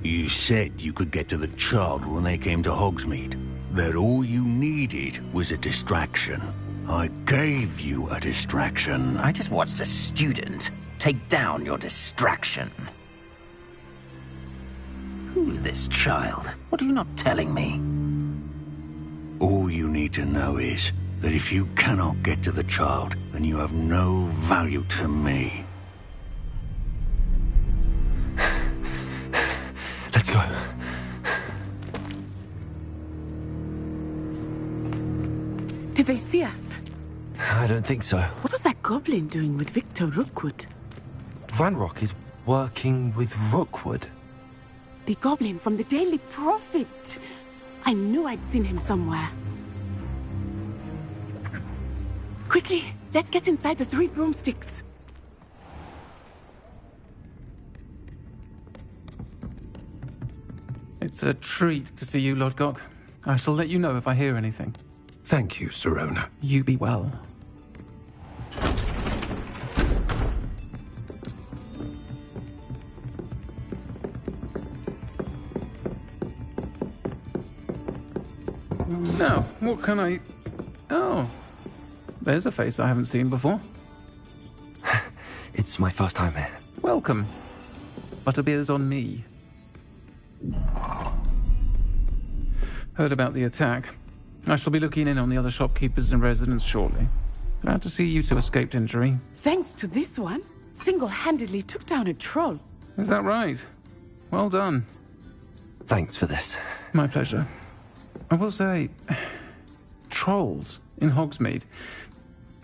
You said you could get to the child when they came to Hogsmeade. That all you needed was a distraction. I gave you a distraction. I just watched a student take down your distraction. Who's this child? What are you not telling me? All you need to know is that if you cannot get to the child, then you have no value to me. Let's go. Did they see us? I don't think so. What was that goblin doing with Victor Rookwood? Ranrock is working with Rookwood. The goblin from the Daily Prophet. I knew I'd seen him somewhere. Quickly, let's get inside the Three Broomsticks. It's a treat to see you, Lodgok. I shall let you know if I hear anything. Thank you, Sirona. You be well. Now, what can I... Oh, there's a face I haven't seen before. It's my first time here. Welcome. Butterbeer's on me. Heard about the attack. I shall be looking in on the other shopkeepers and residents shortly. Glad to see you two escaped injury. Thanks to this one, single-handedly took down a troll. Is that right? Well done. Thanks for this. My pleasure. I will say, trolls in Hogsmeade.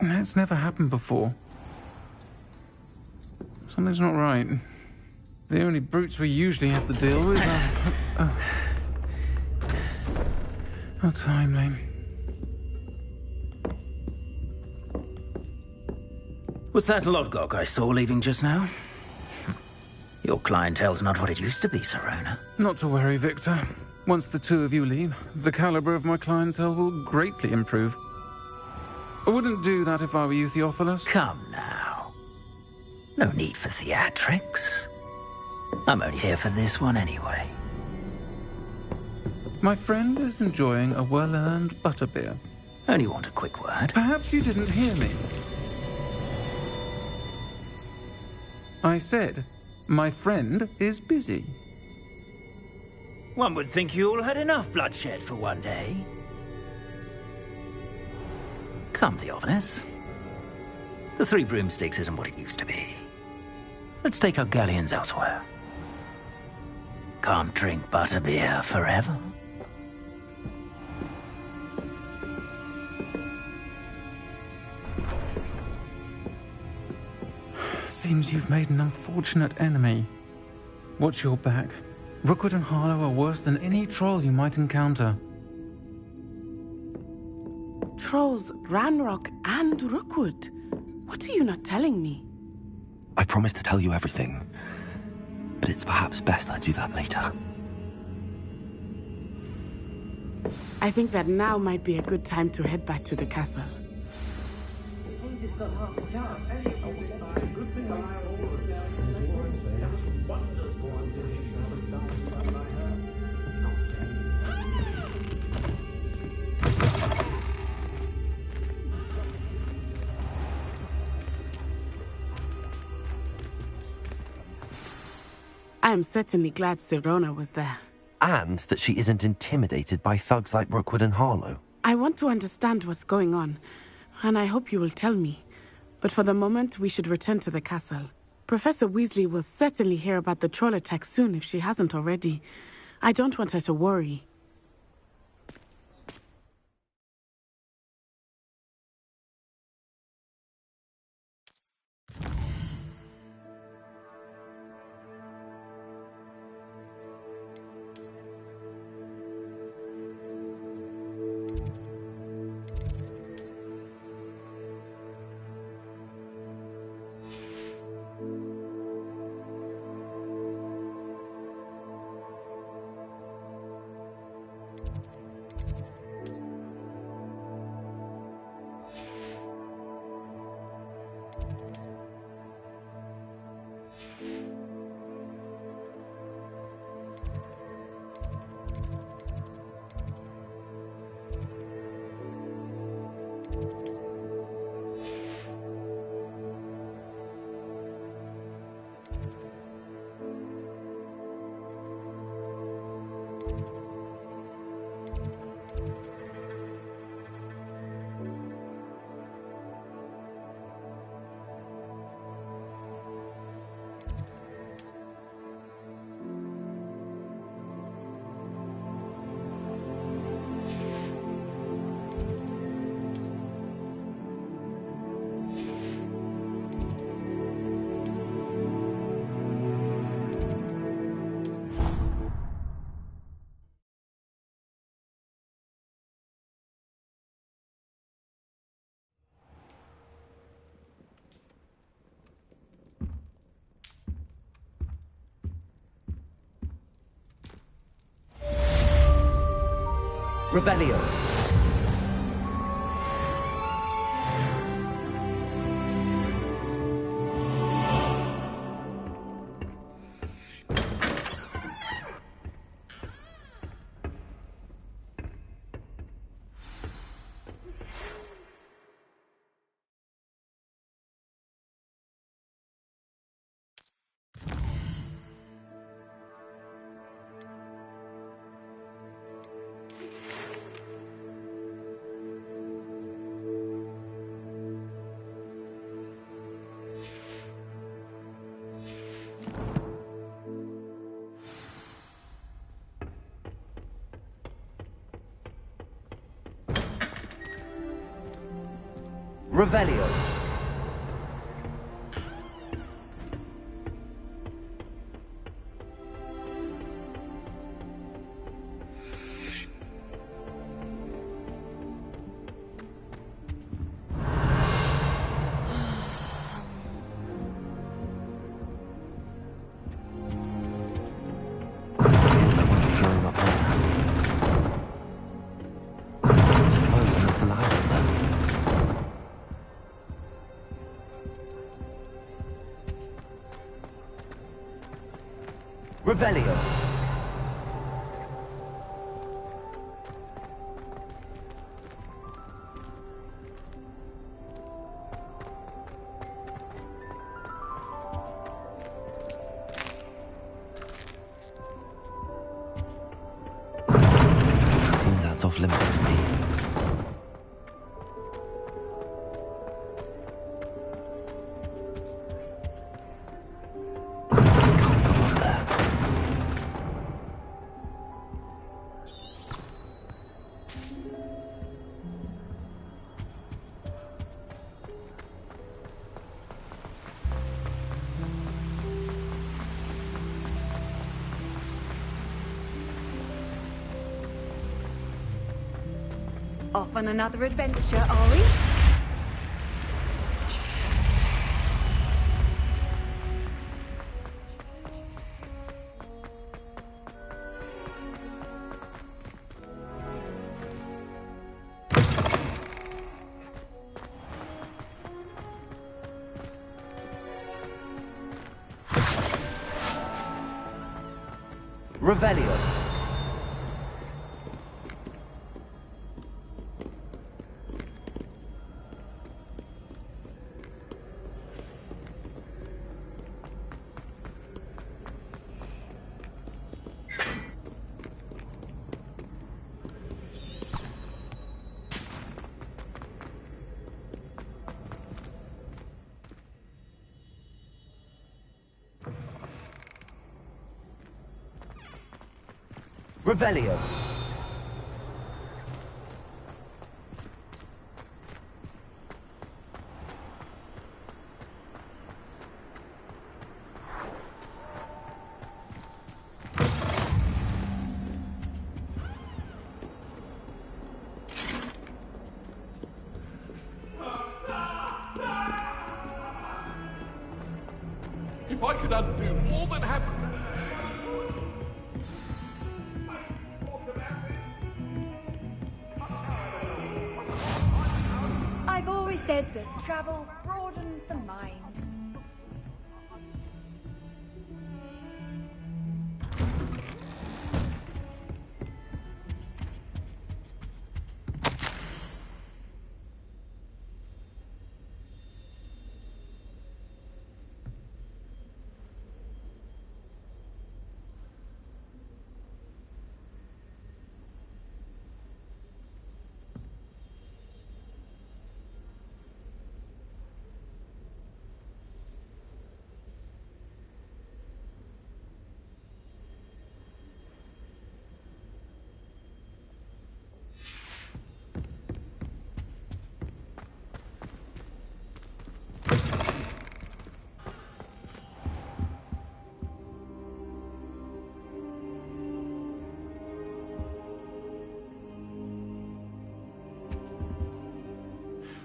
That's never happened before. Something's not right. The only brutes we usually have to deal with are... How timely. Was that Lodgok I saw leaving just now? Your clientele's not what it used to be, Sirona. Not to worry, Victor. Once the two of you leave, the caliber of my clientele will greatly improve. I wouldn't do that if I were you, Theophilus. Come now. No need for theatrics. I'm only here for this one anyway. My friend is enjoying a well-earned butterbeer. Only want a quick word. Perhaps you didn't hear me. I said, my friend is busy. One would think you all had enough bloodshed for one day. Come, Theophilus. The Three Broomsticks isn't what it used to be. Let's take our galleons elsewhere. Can't drink butterbeer forever. Seems you've made an unfortunate enemy. Watch your back. Rookwood and Harlow are worse than any troll you might encounter. Trolls, Ranrock, and Rookwood. What are you not telling me? I promised to tell you everything, but it's perhaps best I do that later. I think that now might be a good time to head back to the castle. I am certainly glad Sirona was there. And that she isn't intimidated by thugs like Rookwood and Harlow. I want to understand what's going on, and I hope you will tell me. But for the moment, we should return to the castle. Professor Weasley will certainly hear about the troll attack soon if she hasn't already. I don't want her to worry. Revelio. Revelio. Yes, I won't be going up there. Revelio. Seems that's off limits to me. Off on another adventure, are we? Revelio. Revelio. If I could undo all that happened... I've always said that travel broadens the mind.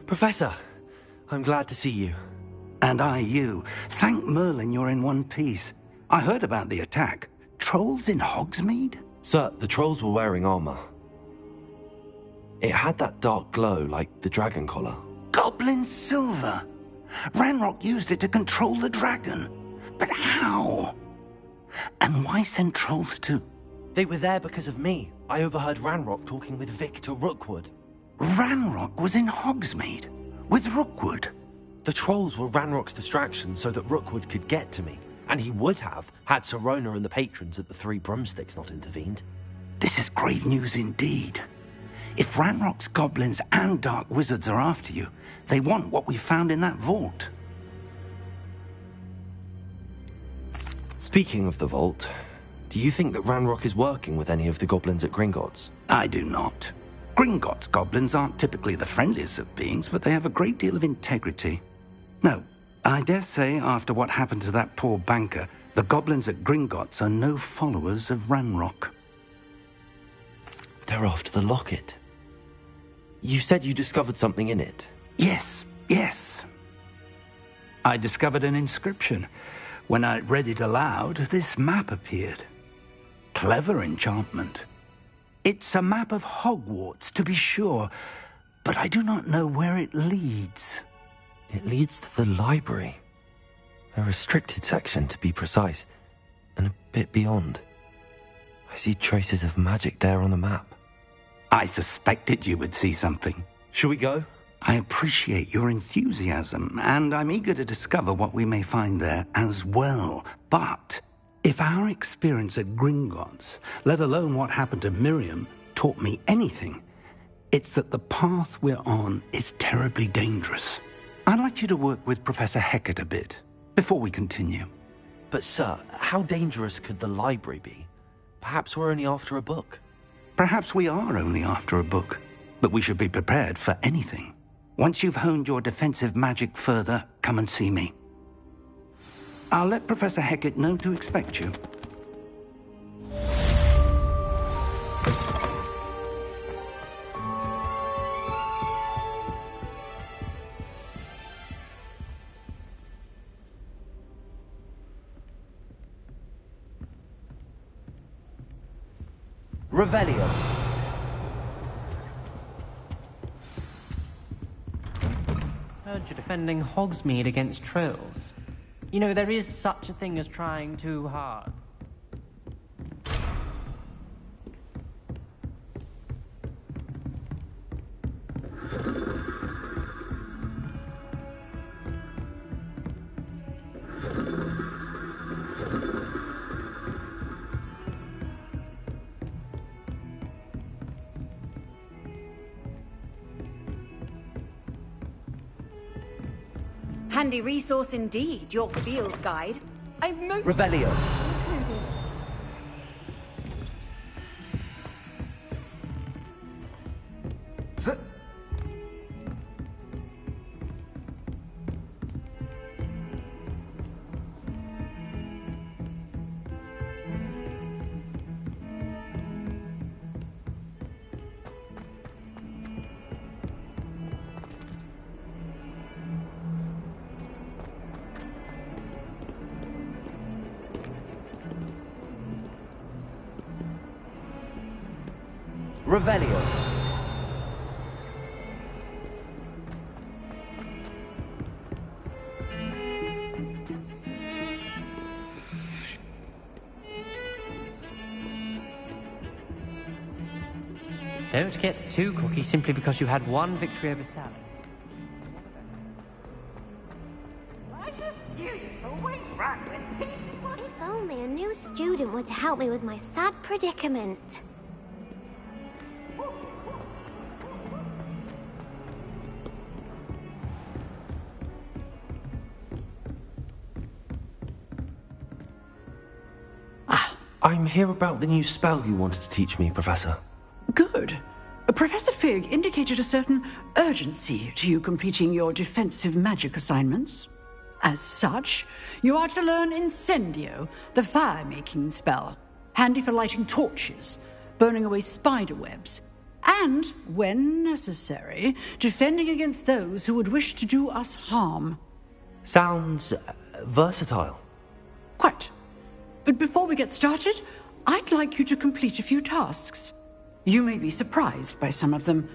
Professor, I'm glad to see you. And I you. Thank Merlin you're in one piece. I heard about the attack. Trolls in Hogsmeade? Sir, the trolls were wearing armor. It had that dark glow like the dragon collar. Goblin silver! Ranrock used it to control the dragon. But how? And why send trolls too? They were there because of me. I overheard Ranrock talking with Victor Rookwood. Ranrock was in Hogsmeade? With Rookwood? The trolls were Ranrock's distraction so that Rookwood could get to me. And he would have, had Sirona and the patrons at the Three Broomsticks not intervened. This is grave news indeed. If Ranrock's goblins and dark wizards are after you, they want what we found in that vault. Speaking of the vault, do you think that Ranrock is working with any of the goblins at Gringotts? I do not. Gringotts goblins aren't typically the friendliest of beings, but they have a great deal of integrity. No, I dare say after what happened to that poor banker, the goblins at Gringotts are no followers of Ranrock. They're after the locket. You said you discovered something in it. Yes. I discovered an inscription. When I read it aloud, this map appeared. Clever enchantment. It's a map of Hogwarts, to be sure, but I do not know where it leads. It leads to the library. A restricted section, to be precise. and a bit beyond. I see traces of magic there on the map. I suspected you would see something. Shall we go? I appreciate your enthusiasm, and I'm eager to discover what we may find there as well. But if our experience at Gringotts, let alone what happened to Miriam, taught me anything, it's that the path we're on is terribly dangerous. I'd like you to work with Professor Hecat a bit before we continue. But sir, how dangerous could the library be? Perhaps we're only after a book. Perhaps we are only after a book, but we should be prepared for anything. Once you've honed your defensive magic further, come and see me. I'll let Professor Hecat know to expect you. Revelio. Heard you're defending Hogsmeade against trolls. You know, there is such a thing as trying too hard. Handy resource indeed, your field guide. I'm most... Revelio. Revelio. Don't get too cocky simply because you had one victory over Sally. If only a new student were to help me with my sad predicament. I'm here about the new spell you wanted to teach me, Professor. Good. Professor Fig indicated a certain urgency to you completing your defensive magic assignments. As such, you are to learn Incendio, the fire-making spell, handy for lighting torches, burning away spider webs, and, when necessary, defending against those who would wish to do us harm. Sounds versatile. Quite. But before we get started, I'd like you to complete a few tasks. You may be surprised by some of them.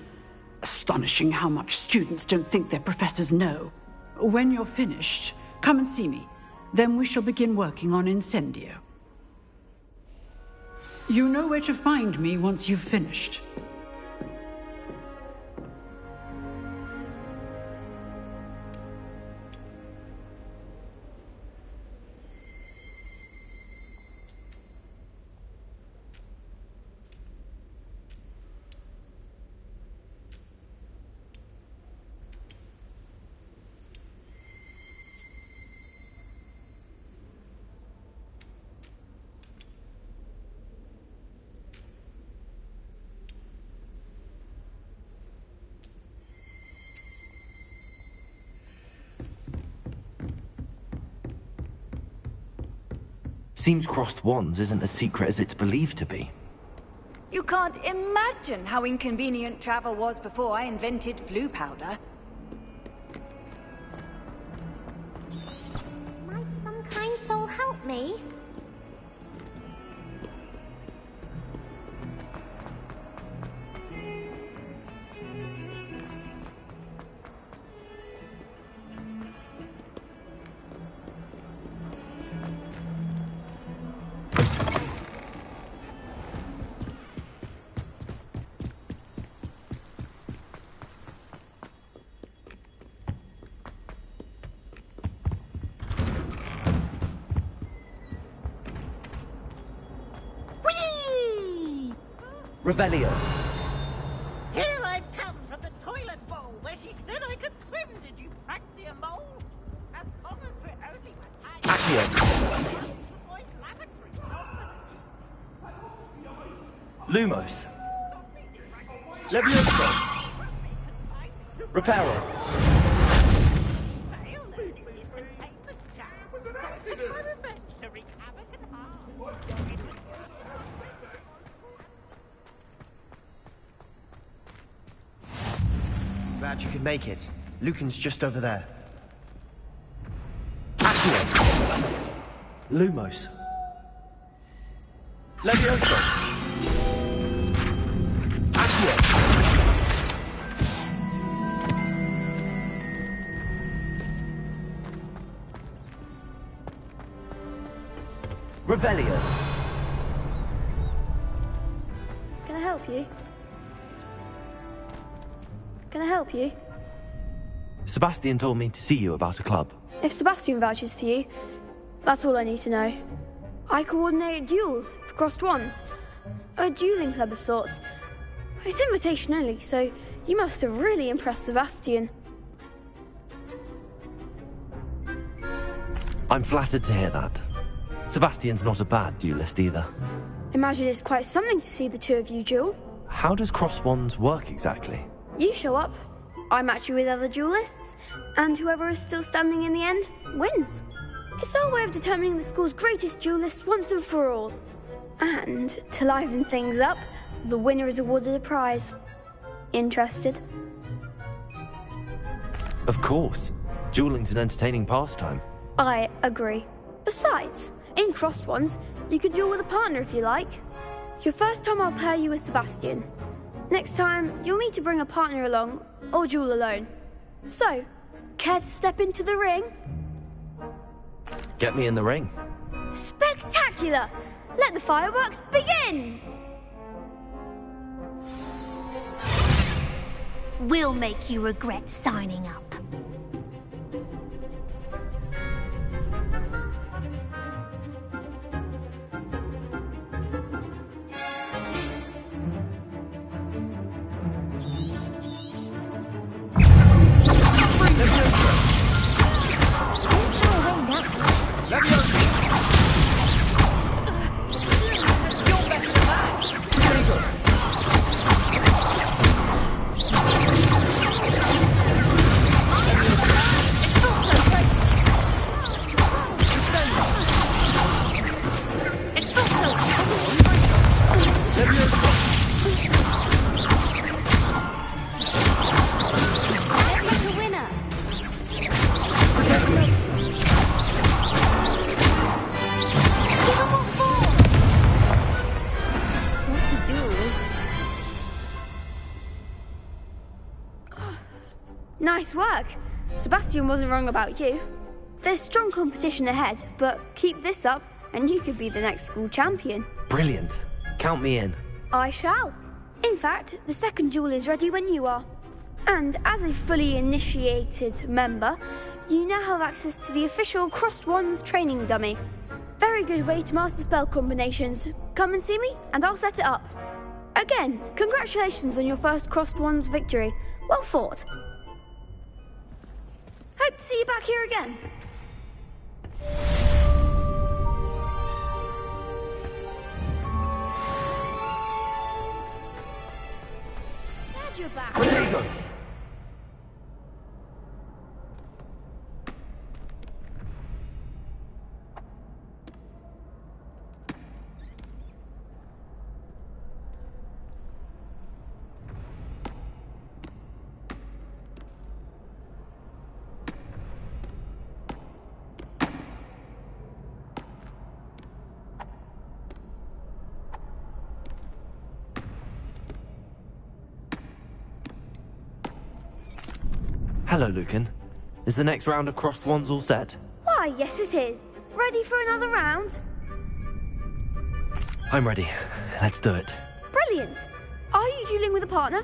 Astonishing how much students don't think their professors know. When you're finished, come and see me. Then we shall begin working on Incendio. You know where to find me once you've finished. Seems crossed wands isn't as secret as it's believed to be. You can't imagine how inconvenient travel was before I invented flu powder. Might some kind soul help me? Revelio. Here I've come from the toilet bowl where she said I could swim. Did you praxia mole? As long as we're only Accio. Lumos. Levioso. Reparo. Glad you could make it. Lucan's just over there. Accio. Lumos. Levioso. Accio. Revelio. Can I help you? Can I help you? Sebastian told me to see you about a club. If Sebastian vouches for you, that's all I need to know. I coordinate duels for crossed wands. A dueling club of sorts. It's invitation only, so you must have really impressed Sebastian. I'm flattered to hear that. Sebastian's not a bad duelist either. Imagine it's quite something to see the two of you duel. How does cross wands work exactly? You show up, I match you with other duelists, and whoever is still standing in the end wins. It's our way of determining the school's greatest duelist once and for all. And to liven things up, the winner is awarded a prize. Interested? Of course. Dueling's an entertaining pastime. I agree. Besides, in crossed ones, you can duel with a partner if you like. Your first time I'll pair you with Sebastian. Next time, you'll need to bring a partner along, or duel alone. So, care to step into the ring? Get me in the ring. Spectacular! Let the fireworks begin! We'll make you regret signing up. Nice work. Sebastian wasn't wrong about you. There's strong competition ahead, but keep this up and you could be the next school champion. Brilliant. Count me in. I shall. In fact, the second duel is ready when you are. And as a fully initiated member, you now have access to the official Crossed Wands training dummy. Very good way to master spell combinations. Come and see me and I'll set it up. Again, congratulations on your first Crossed Wands victory. Well fought. Hope to see you back here again. Glad you're back. Potato. Hello, Lucan. Is the next round of crossed wands all set? Why, yes it is. Ready for another round? I'm ready. Let's do it. Brilliant. Are you dueling with a partner?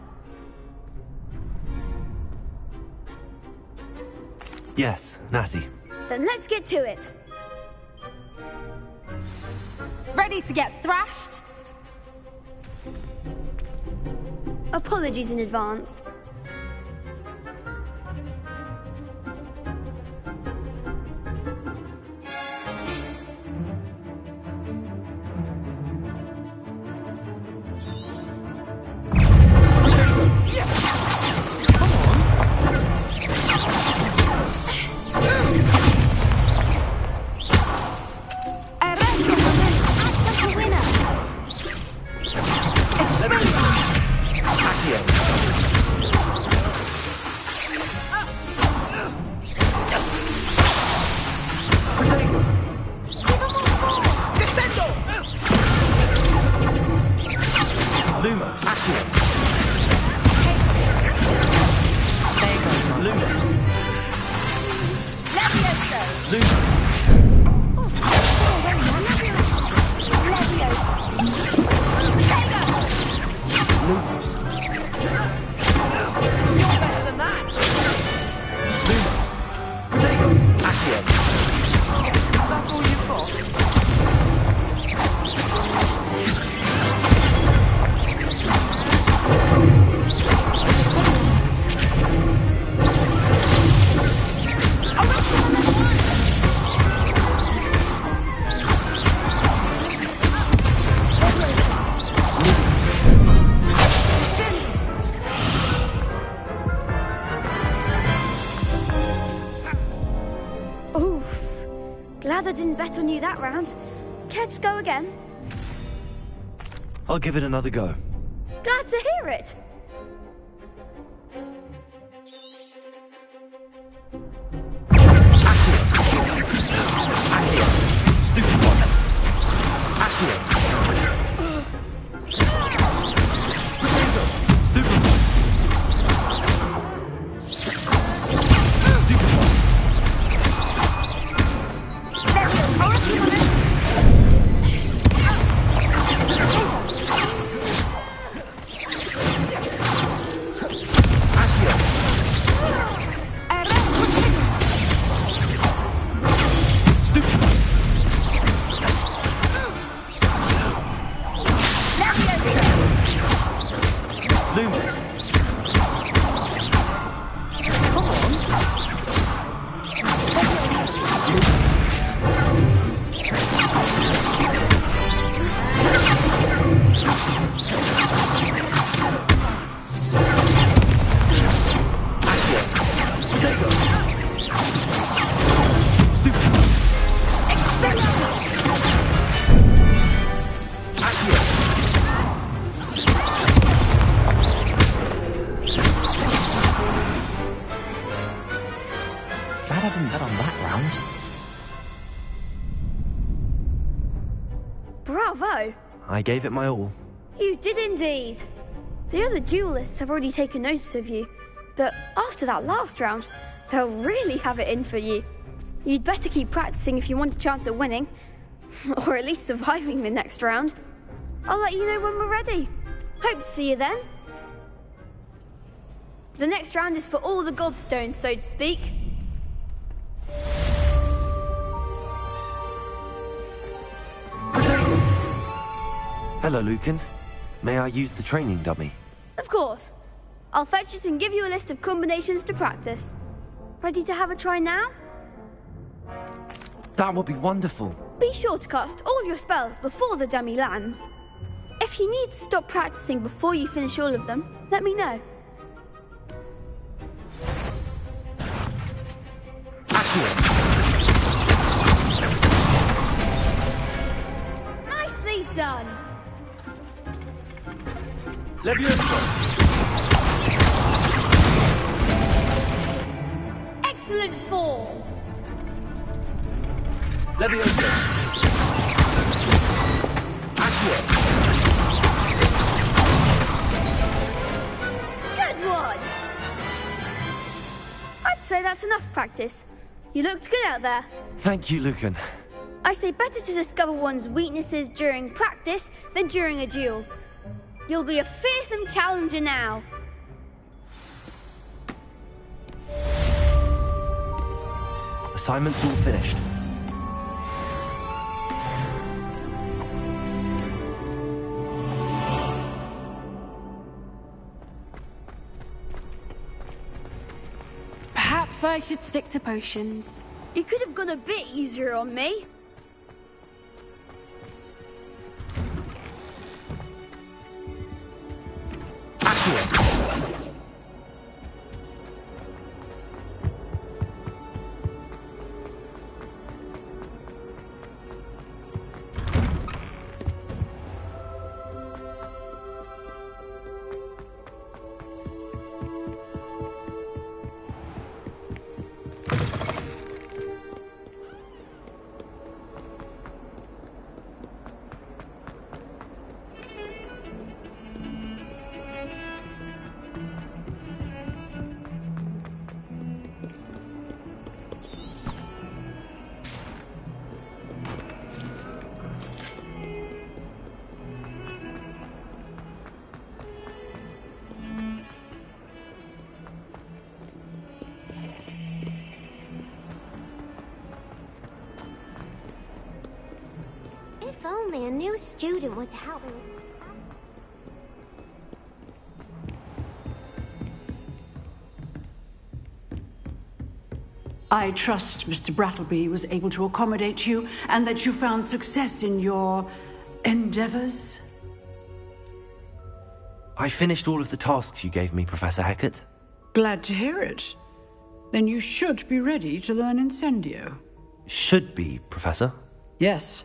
Yes, Natty. Then let's get to it. Ready to get thrashed? Apologies in advance. Glad I didn't bet on you that round. Care to go again? I'll give it another go. Glad to hear it. Stupid one. Accio. Bravo! I gave it my all. You did indeed. The other duelists have already taken notice of you, but after that last round, they'll really have it in for you. You'd better keep practicing if you want a chance at winning, or at least surviving the next round. I'll let you know when we're ready. Hope to see you then. The next round is for all the gobstones, so to speak. Hello, Lucan. May I use the training dummy? Of course. I'll fetch it and give you a list of combinations to practice. Ready to have a try now? That would be wonderful. Be sure to cast all your spells before the dummy lands. If you need to stop practicing before you finish all of them, let me know. Nicely done. Excellent form. Good one. I'd say that's enough practice. You looked good out there. Thank you, Lucan. I say better to discover one's weaknesses during practice than during a duel. You'll be a fearsome challenger now. Assignment's all finished. I should stick to potions. You could have gone a bit easier on me. If only a new student were to help me. I trust Mr. Brattleby was able to accommodate you and that you found success in your endeavors. I finished all of the tasks you gave me, Professor Hecat. Glad to hear it. Then you should be ready to learn Incendio. Should be, Professor. Yes.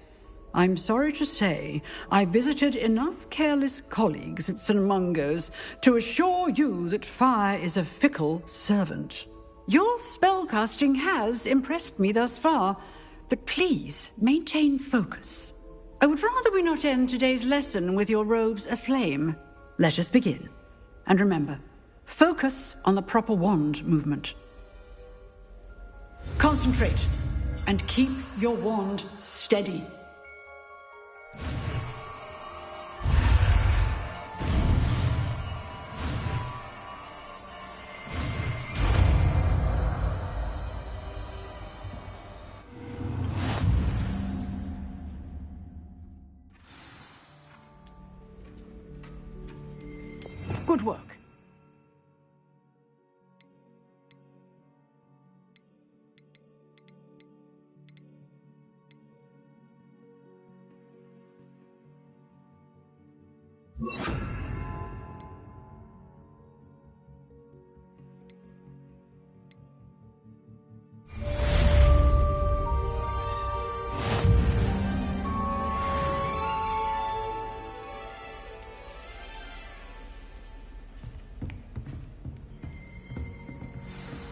I'm sorry to say, I visited enough careless colleagues at St. Mungo's to assure you that fire is a fickle servant. Your spellcasting has impressed me thus far, but please maintain focus. I would rather we not end today's lesson with your robes aflame. Let us begin. And remember, focus on the proper wand movement. Concentrate, and keep your wand steady. Good work.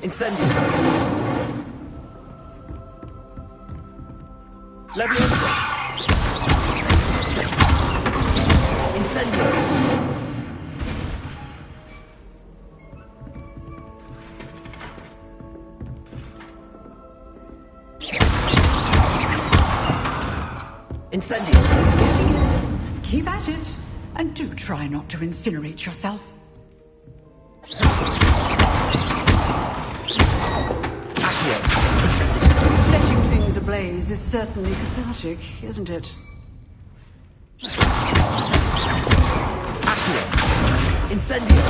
Incendio. Leviosa. Incendio. Incendio. Getting it. Keep at it. And do try not to incinerate yourself. Setting things ablaze is certainly cathartic, isn't it? Incendio.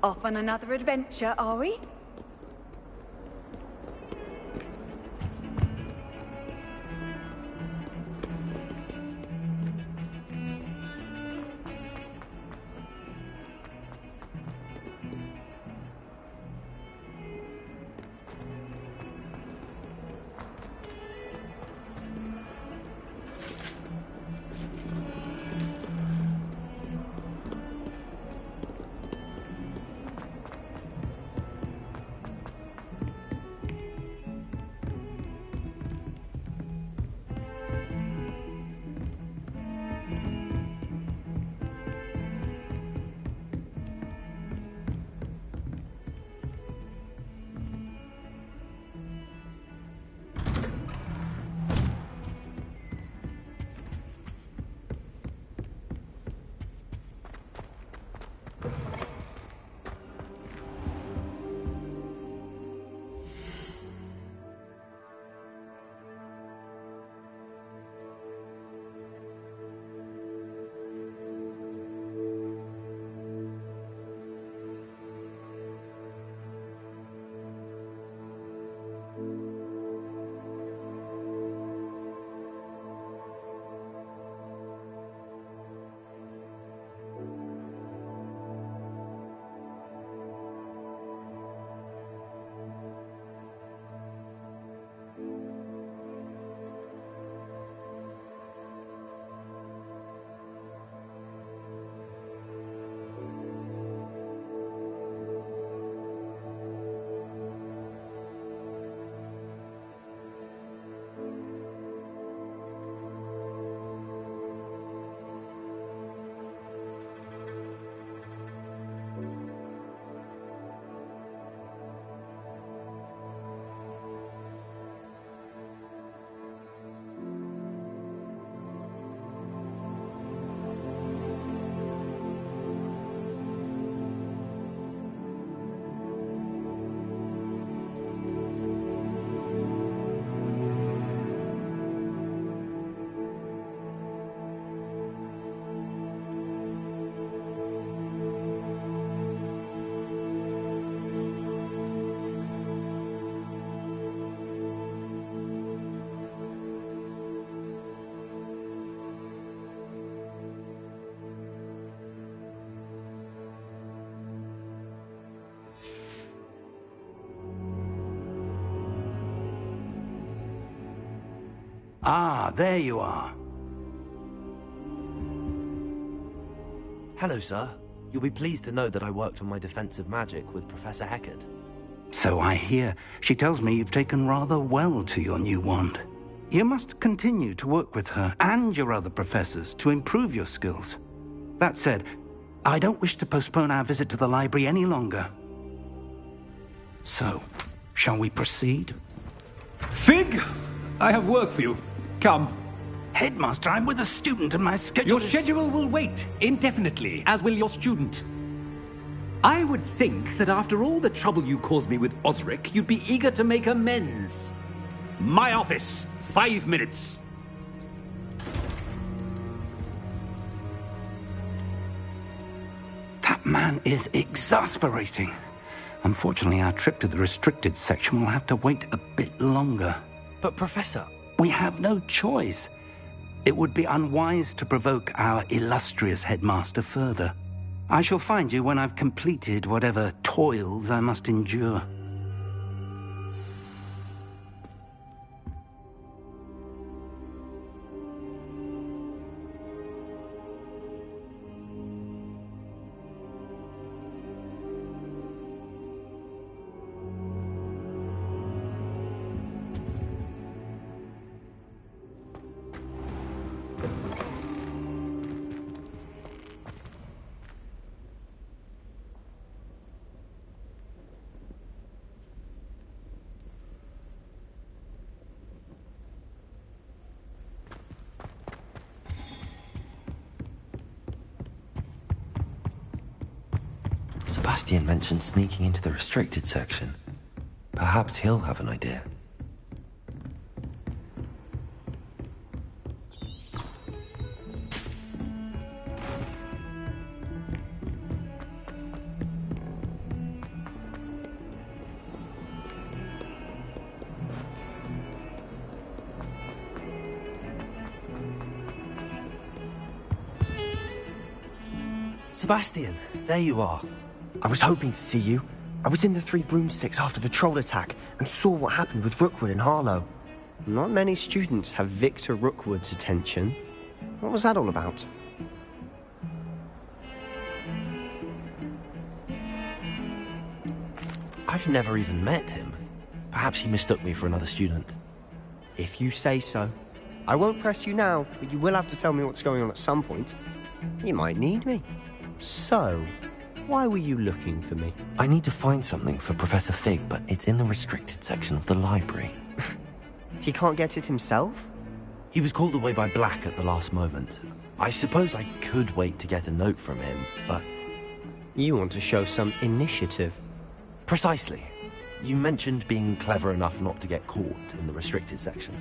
Off on another adventure, are we? Ah, there you are. Hello, sir. You'll be pleased to know that I worked on my defensive magic with Professor Heckard. So I hear. She tells me you've taken rather well to your new wand. You must continue to work with her and your other professors to improve your skills. That said, I don't wish to postpone our visit to the library any longer. So, shall we proceed? Fig! I have work for you. Come. Headmaster, I'm with a student and my schedule Your schedule will wait indefinitely, as will your student. I would think that after all the trouble you caused me with Osric, you'd be eager to make amends. My office, 5 minutes. That man is exasperating. Unfortunately, our trip to the restricted section will have to wait a bit longer. But, Professor... We have no choice. It would be unwise to provoke our illustrious headmaster further. I shall find you when I've completed whatever toils I must endure. Sebastian mentioned sneaking into the restricted section. Perhaps he'll have an idea. Sebastian, there you are. I was hoping to see you. I was in the Three Broomsticks after the troll attack and saw what happened with Rookwood and Harlow. Not many students have Victor Rookwood's attention. What was that all about? I've never even met him. Perhaps he mistook me for another student. If you say so. I won't press you now, but you will have to tell me what's going on at some point. You might need me. So, why were you looking for me? I need to find something for Professor Fig, but it's in the restricted section of the library. He can't get it himself? He was called away by Black at the last moment. I suppose I could wait to get a note from him, but... You want to show some initiative. Precisely. You mentioned being clever enough not to get caught in the restricted section.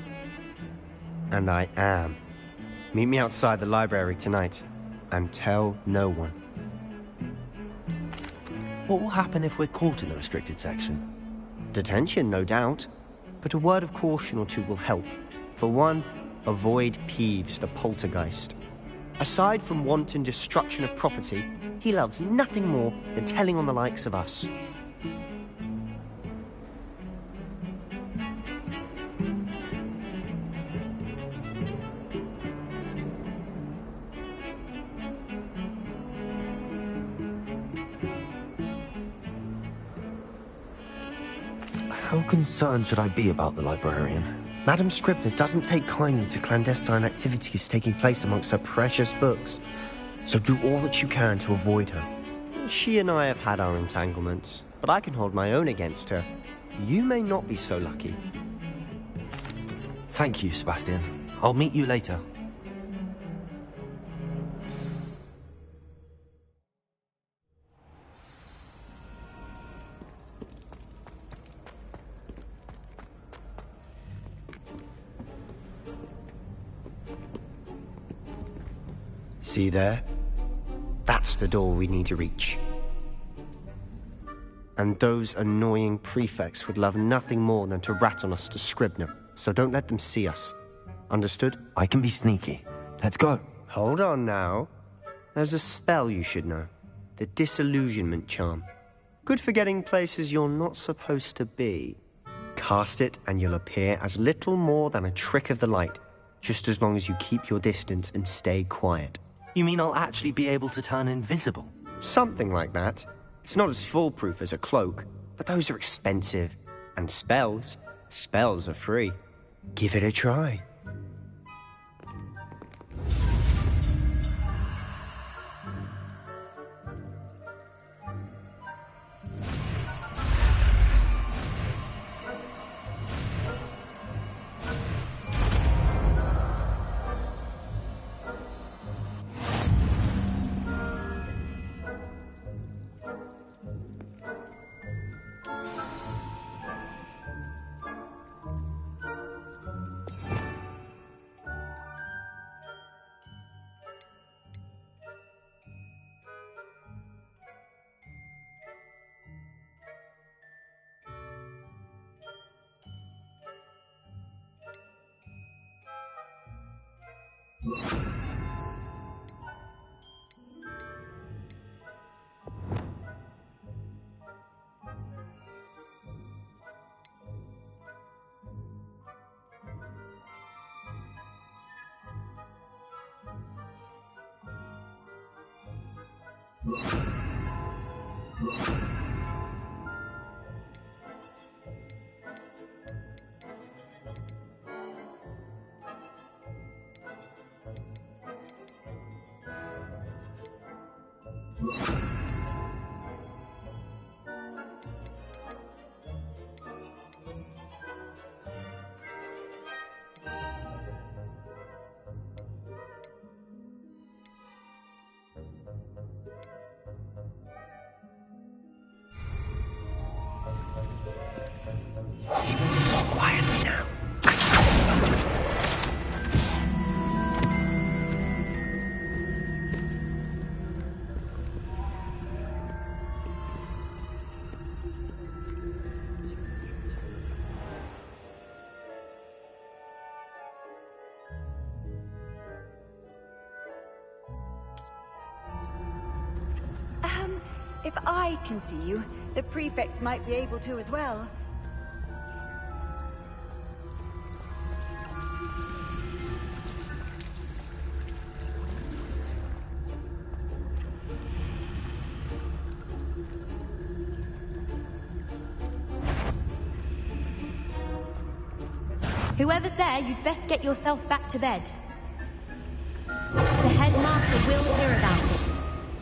And I am. Meet me outside the library tonight, and tell no one. What will happen if we're caught in the restricted section? Detention, no doubt. But a word of caution or two will help. For one, avoid Peeves, the poltergeist. Aside from wanton destruction of property, he loves nothing more than telling on the likes of us. How concerned should I be about the librarian? Madame Scribner doesn't take kindly to clandestine activities taking place amongst her precious books. So do all that you can to avoid her. She and I have had our entanglements, but I can hold my own against her. You may not be so lucky. Thank you, Sebastian. I'll meet you later. See there? That's the door we need to reach. And those annoying prefects would love nothing more than to rat on us to Scribner, so don't let them see us. Understood? I can be sneaky. Let's go. Hold on now. There's a spell you should know. The Disillusionment Charm. Good for getting places you're not supposed to be. Cast it and you'll appear as little more than a trick of the light, just as long as you keep your distance and stay quiet. You mean I'll actually be able to turn invisible? Something like that. It's not as foolproof as a cloak, but those are expensive. And spells are free. Give it a try. Quietly now. If I can see you, the prefects might be able to as well. Whoever's there, you'd best get yourself back to bed. The headmaster will hear about this.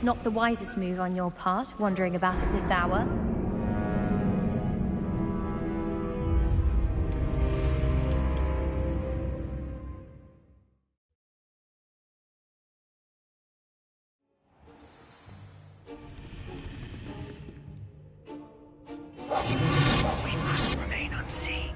Not the wisest move on your part, wandering about at this hour. We must remain unseen.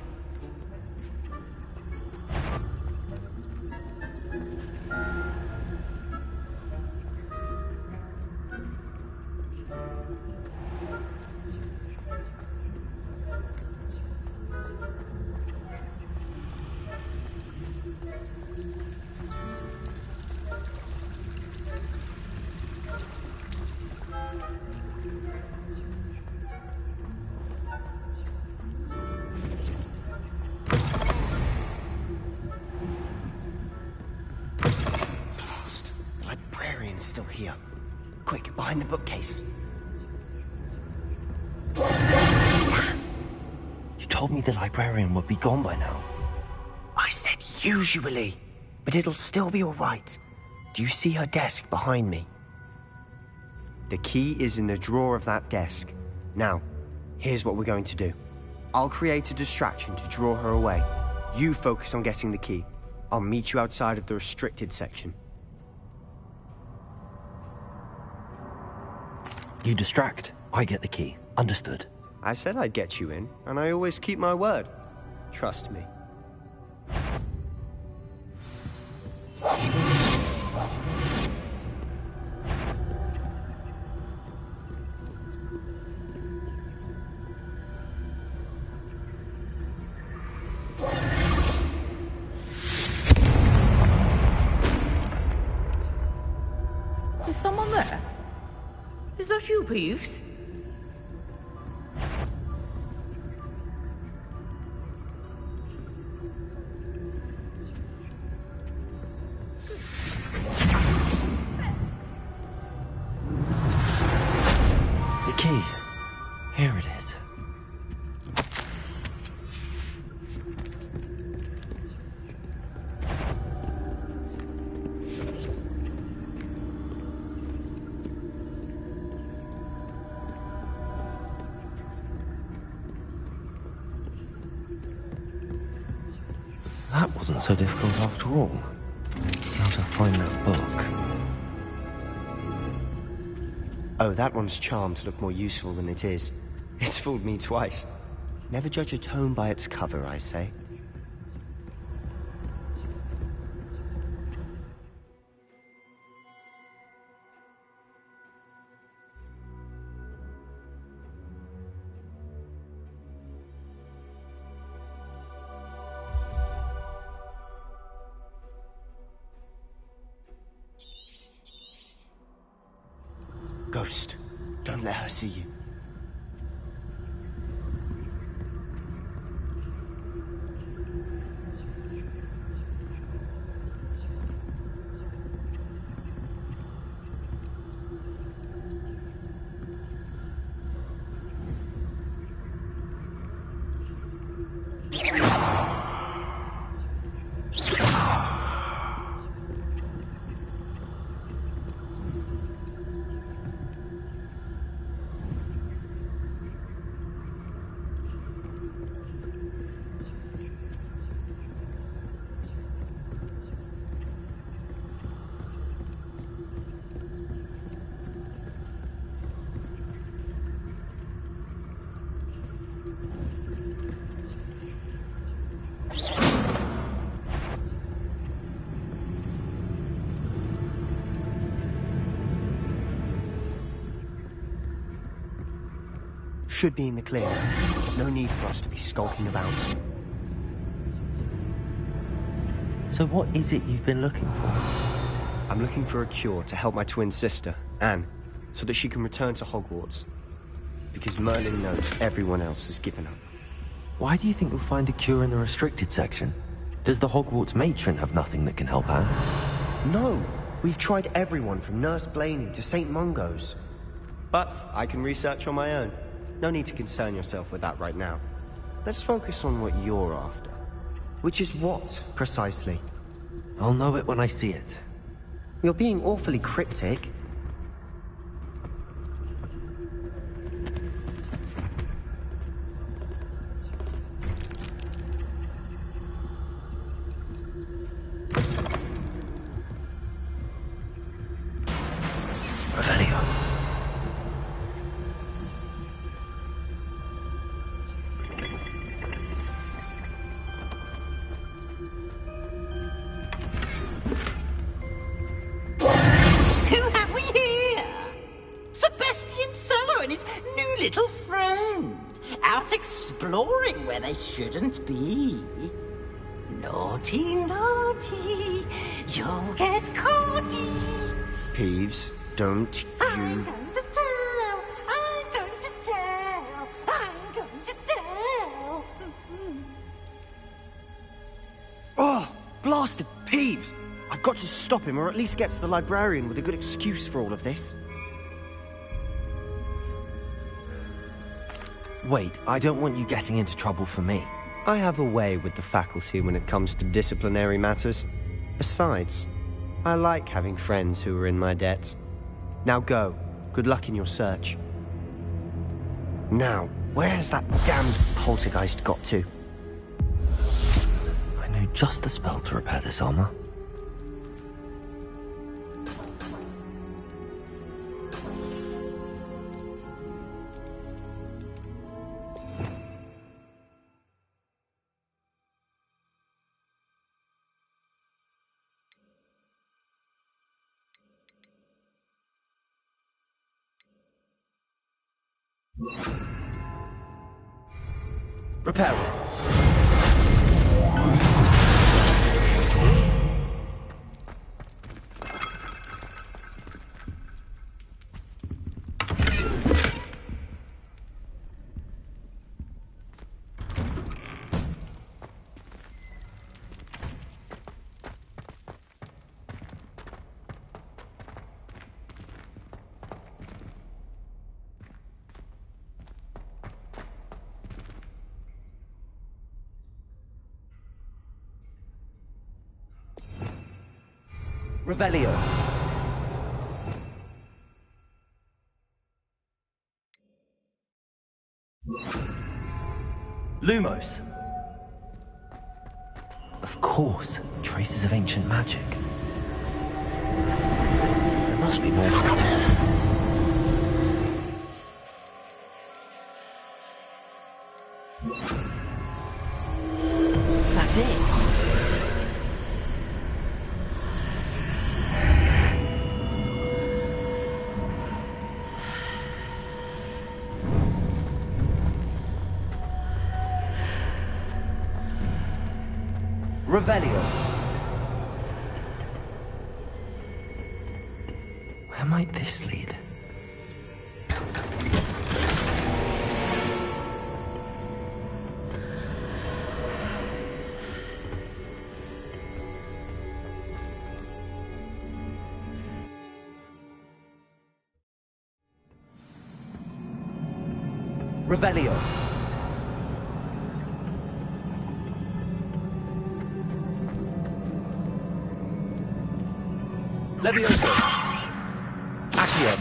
Still here. Quick, behind the bookcase. You told me the librarian would be gone by now. I said usually, but it'll still be all right. Do you see her desk behind me? The key is in the drawer of that desk. Now, here's what we're going to do. I'll create a distraction to draw her away. You focus on getting the key. I'll meet you outside of the restricted section. You distract, I get the key. Understood. I said I'd get you in, and I always keep my word. Trust me. Is someone there? Is that you, Peeves? Hey, here it is. That wasn't so difficult after all. Now to find that book. Oh, that one's charmed to look more useful than it is. It's fooled me twice. Never judge a tome by its cover, I say. Ghost, don't let her see you. Should be in the clear. There's no need for us to be skulking about. So what is it you've been looking for? I'm looking for a cure to help my twin sister, Anne, so that she can return to Hogwarts. Because Merlin knows everyone else has given up. Why do you think you'll find a cure in the restricted section? Does the Hogwarts matron have nothing that can help Anne? No! We've tried everyone from Nurse Blaney to St. Mungo's. But I can research on my own. No need to concern yourself with that right now. Let's focus on what you're after. Which is what, precisely? I'll know it when I see it. You're being awfully cryptic. Revelio. Who have we here? Sebastian Solo and his new little friend. Out exploring where they shouldn't be. Naughty, naughty. You'll get caughty. Peeves, don't I'm you... going to tell. I'm going to tell. I'm going to tell. Oh, blasted Peeves! I've got to stop him, or at least get to the librarian with a good excuse for all of this. Wait, I don't want you getting into trouble for me. I have a way with the faculty when it comes to disciplinary matters. Besides, I like having friends who are in my debt. Now go. Good luck in your search. Now, where has that damned poltergeist got to? I know just the spell to repair this armor. Repair it. Revelio. Lumos. Of course, traces of ancient magic. There must be more to it. That's it. Revelio. Where might this lead? Revelio. Levioso. Accio.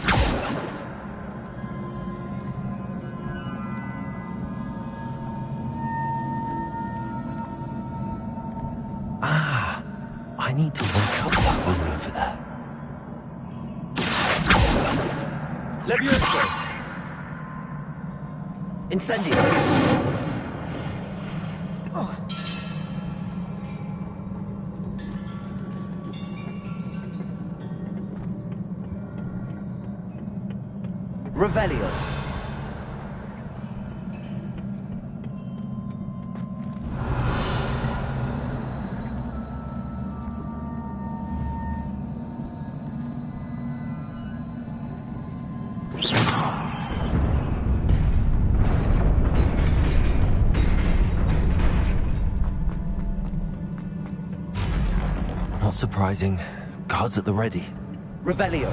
Ah, I need to wake up that woman over there. Levioso. Incendio. Oh. Revelio. Not surprising. Guards at the ready. Revelio.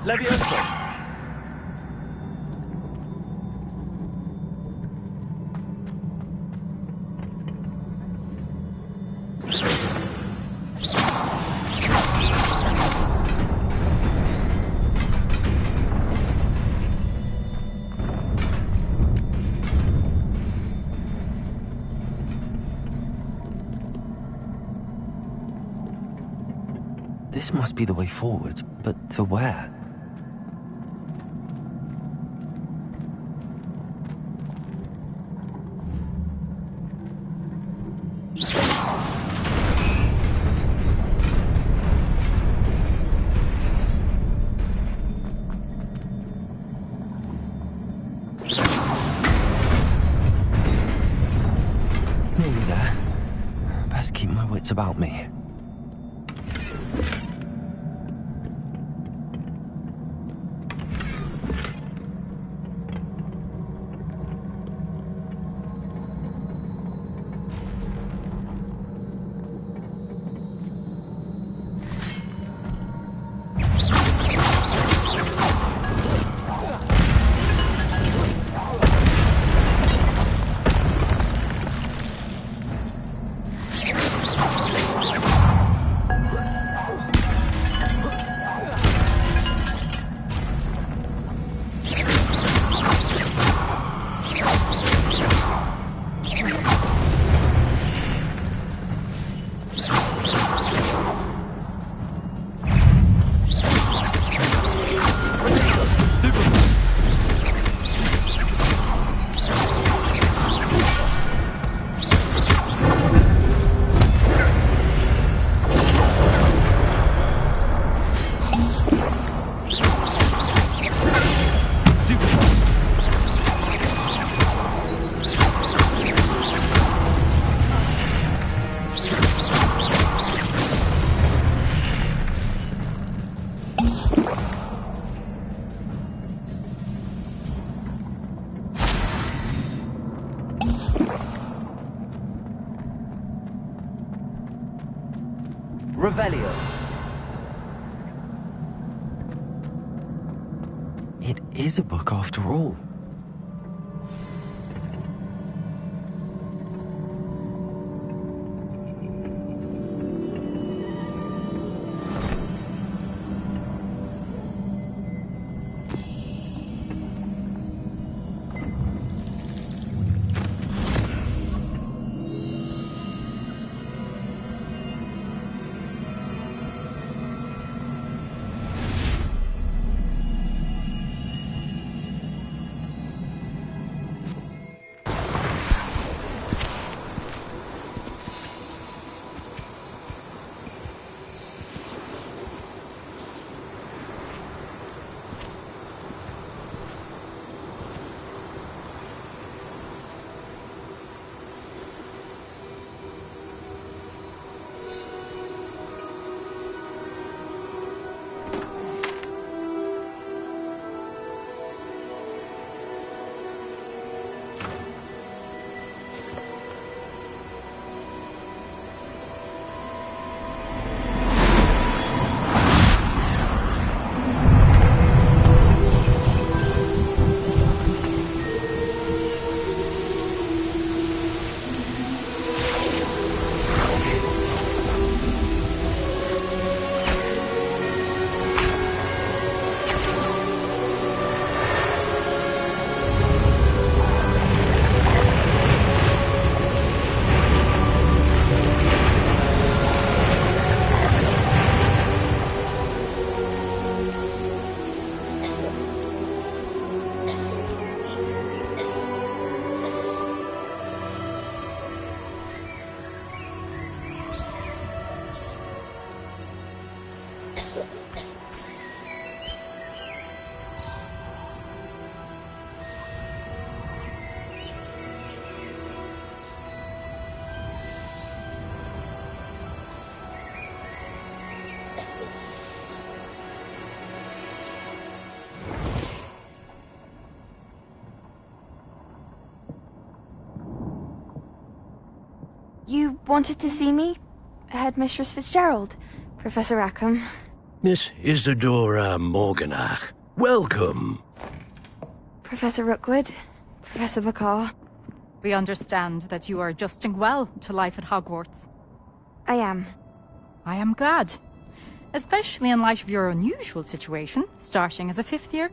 Levioso. This must be the way forward, but to where? Nearly there. Best keep my wits about me. Revelio. It is a book after all. You wanted to see me? Headmistress Fitzgerald? Professor Rackham? Miss Isadora Morganach, welcome. Professor Rookwood? Professor Bakar? We understand that you are adjusting well to life at Hogwarts. I am. I am glad. Especially in light of your unusual situation, starting as a 5th year.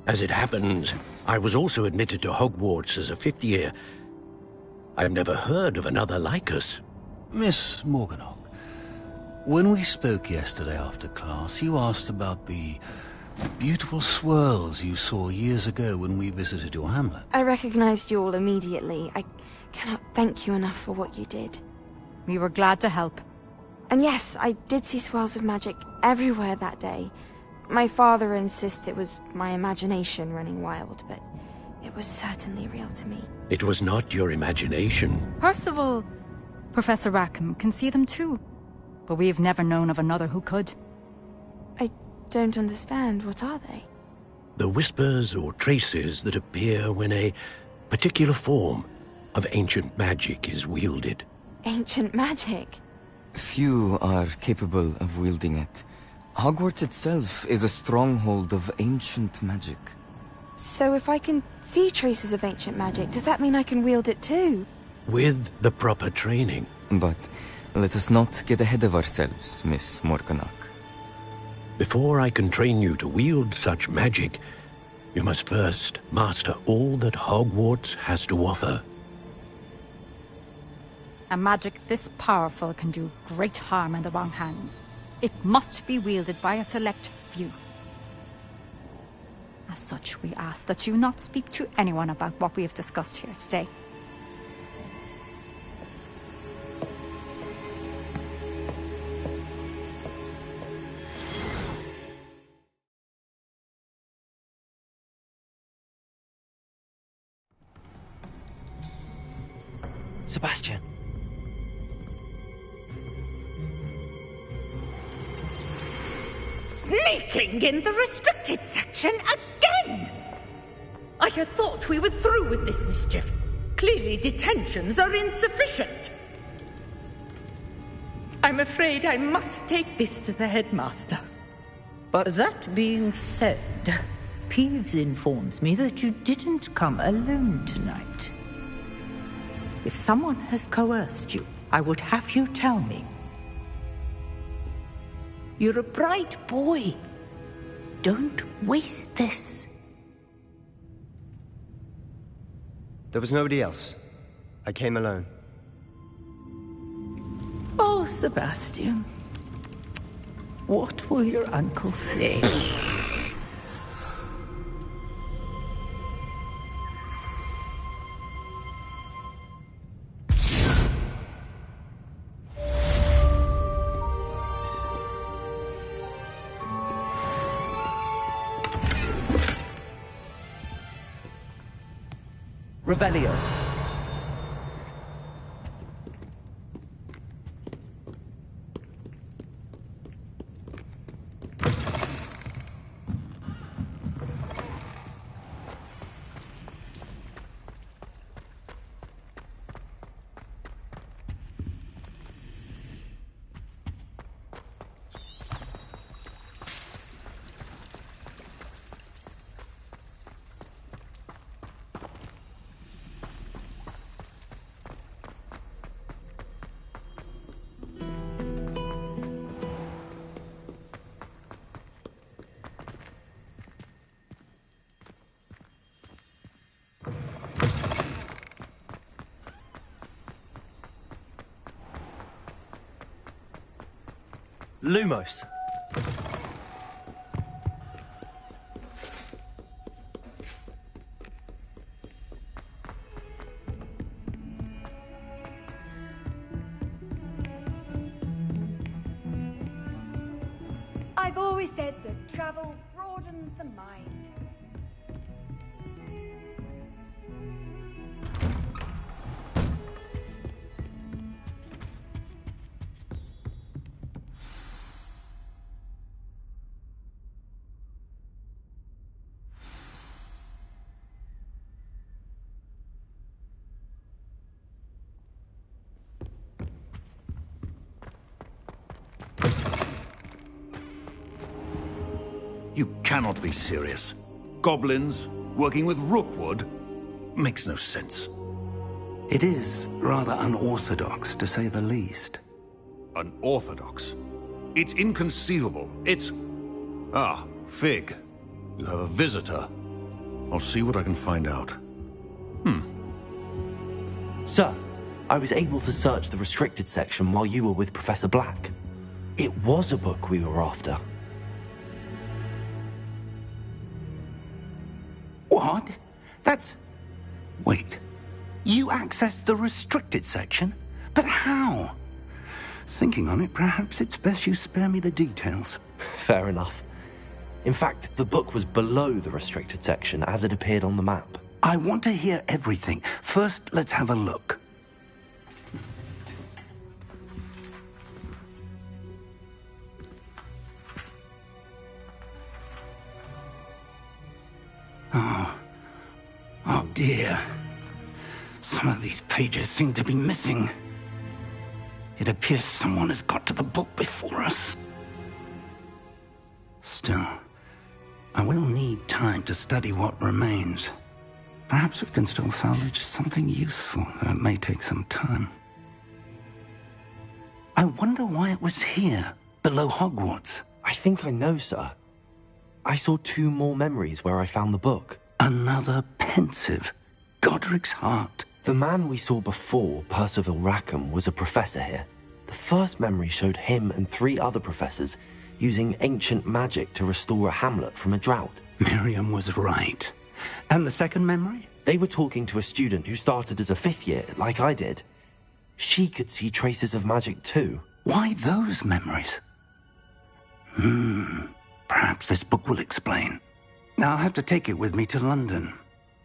As it happens, I was also admitted to Hogwarts as a 5th year. I've never heard of another like us. Miss Morganach, when we spoke yesterday after class, you asked about the beautiful swirls you saw years ago when we visited your hamlet. I recognized you all immediately. I cannot thank you enough for what you did. We were glad to help. And yes, I did see swirls of magic everywhere that day. My father insists it was my imagination running wild, but it was certainly real to me. It was not your imagination. Percival, Professor Rackham can see them too. But we have never known of another who could. I don't understand. What are they? The whispers or traces that appear when a particular form of ancient magic is wielded. Ancient magic? Few are capable of wielding it. Hogwarts itself is a stronghold of ancient magic. So if I can see traces of ancient magic, does that mean I can wield it too? With the proper training. But let us not get ahead of ourselves, Miss Morganach. Before I can train you to wield such magic, you must first master all that Hogwarts has to offer. A magic this powerful can do great harm in the wrong hands. It must be wielded by a select few. As such, we ask that you not speak to anyone about what we have discussed here today. Sebastian. Sneaking in the restricted section again! I had thought we were through with this mischief. Clearly detentions are insufficient. I'm afraid I must take this to the headmaster. But that being said, Peeves informs me that you didn't come alone tonight. If someone has coerced you, I would have you tell me. You're a bright boy. Don't waste this. There was nobody else. I came alone. Oh, Sebastian. What will your uncle say? Revelio. Lumos. I've always said that travel broadens the mind. You cannot be serious. Goblins working with Rookwood makes no sense. It is rather unorthodox, to say the least. Unorthodox? It's inconceivable. It's... Ah, Fig. You have a visitor. I'll see what I can find out. Sir, I was able to search the restricted section while you were with Professor Black. It was a book we were after. What? That's... Wait. You accessed the restricted section? But how? Thinking on it, perhaps it's best you spare me the details. Fair enough. In fact, the book was below the restricted section as it appeared on the map. I want to hear everything. First, let's have a look. Oh dear. Some of these pages seem to be missing. It appears someone has got to the book before us. Still, I will need time to study what remains. Perhaps we can still salvage something useful, though it may take some time. I wonder why it was here, below Hogwarts. I think I know, sir. I saw 2 more memories where I found the book. Another pensive. Godric's heart. The man we saw before, Percival Rackham, was a professor here. The first memory showed him and 3 other professors using ancient magic to restore a hamlet from a drought. Miriam was right. And the second memory? They were talking to a student who started as a 5th year, like I did. She could see traces of magic too. Why those memories? Perhaps this book will explain. I'll have to take it with me to London.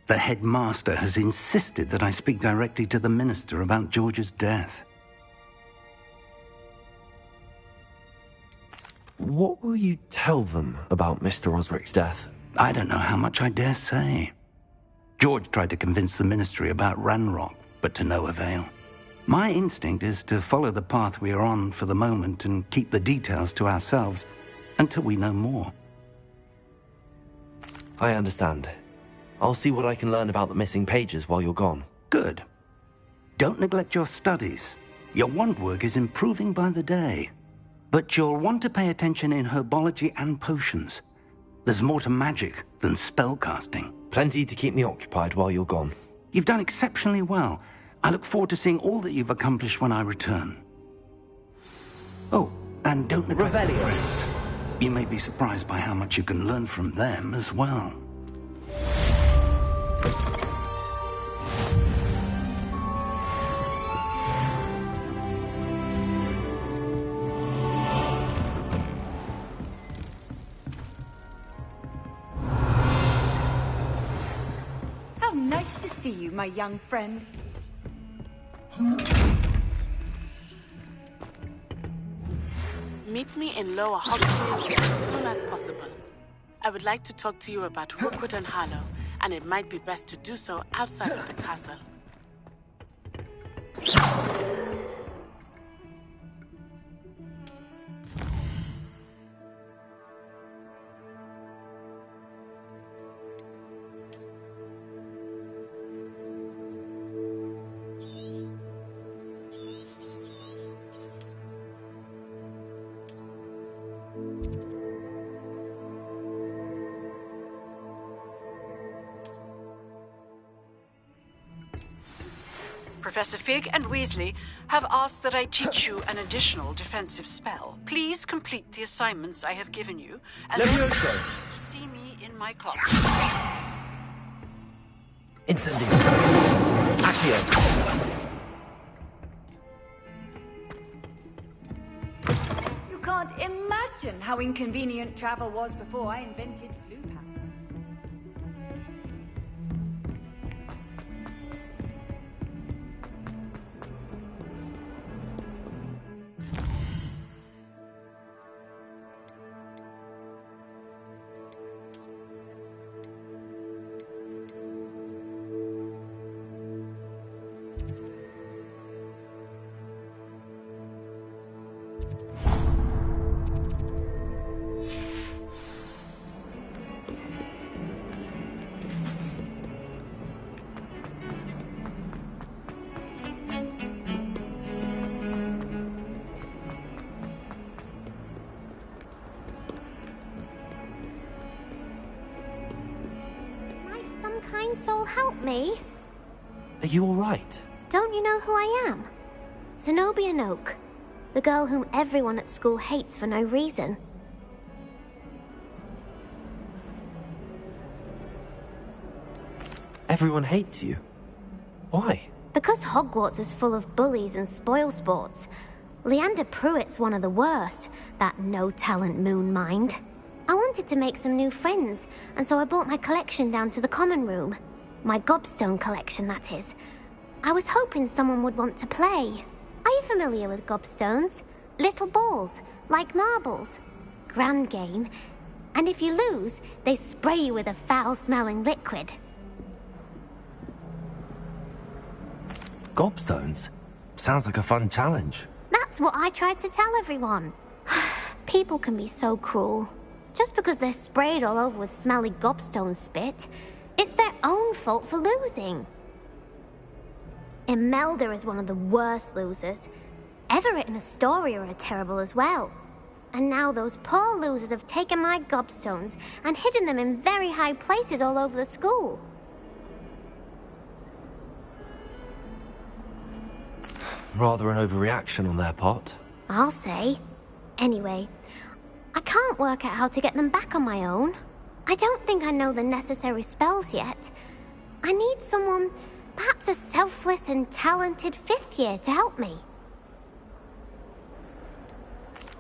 The headmaster has insisted that I speak directly to the minister about George's death. What will you tell them about Mr. Osric's death? I don't know how much I dare say. George tried to convince the ministry about Ranrock, but to no avail. My instinct is to follow the path we are on for the moment and keep the details to ourselves until we know more. I understand. I'll see what I can learn about the missing pages while you're gone. Good. Don't neglect your studies. Your wand work is improving by the day. But you'll want to pay attention in herbology and potions. There's more to magic than spellcasting. Plenty to keep me occupied while you're gone. You've done exceptionally well. I look forward to seeing all that you've accomplished when I return. Oh, and don't neglect your friends. You may be surprised by how much you can learn from them as well. How nice to see you, my young friend. Meet me in Lower Hogwarts as soon as possible. I would like to talk to you about Rookwood and Harlow, and it might be best to do so outside of the castle. Professor Fig and Weasley have asked that I teach you an additional defensive spell. Please complete the assignments I have given you, and then see me in my class. Incendio. Accio. You can't imagine how inconvenient travel was before I invented flu powder. Kind soul, help me. Are you all right? Don't you know who I am? Zenobia Noak, the girl whom everyone at school hates for no reason. Everyone hates you. Why? Because Hogwarts is full of bullies and spoilsports. Leander Pruitt's one of the worst, that no-talent moon mind. I wanted to make some new friends, and so I brought my collection down to the common room. My gobstone collection, that is. I was hoping someone would want to play. Are you familiar with gobstones? Little balls, like marbles. Grand game. And if you lose, they spray you with a foul-smelling liquid. Gobstones? Sounds like a fun challenge. That's what I tried to tell everyone. People can be so cruel. Just because they're sprayed all over with smelly gobstone spit, it's their own fault for losing. Imelda is one of the worst losers. Everett and Astoria are terrible as well. And now those poor losers have taken my gobstones and hidden them in very high places all over the school. Rather an overreaction on their part. I'll say. Anyway, I can't work out how to get them back on my own. I don't think I know the necessary spells yet. I need someone, perhaps a selfless and talented fifth year to help me.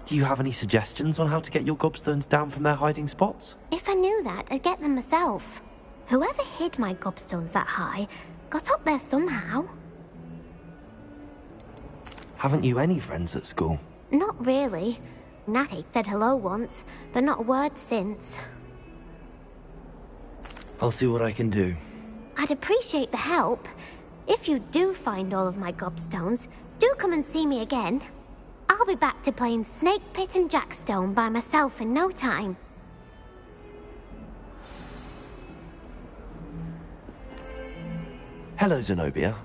Do you have any suggestions on how to get your gobstones down from their hiding spots? If I knew that, I'd get them myself. Whoever hid my gobstones that high got up there somehow. Haven't you any friends at school? Not really. Natty said hello once, but not a word since. I'll see what I can do. I'd appreciate the help. if you do find all of my gobstones, do come and see me again. I'll be back to playing Snake Pit and Jackstone by myself in no time. Hello, Zenobia.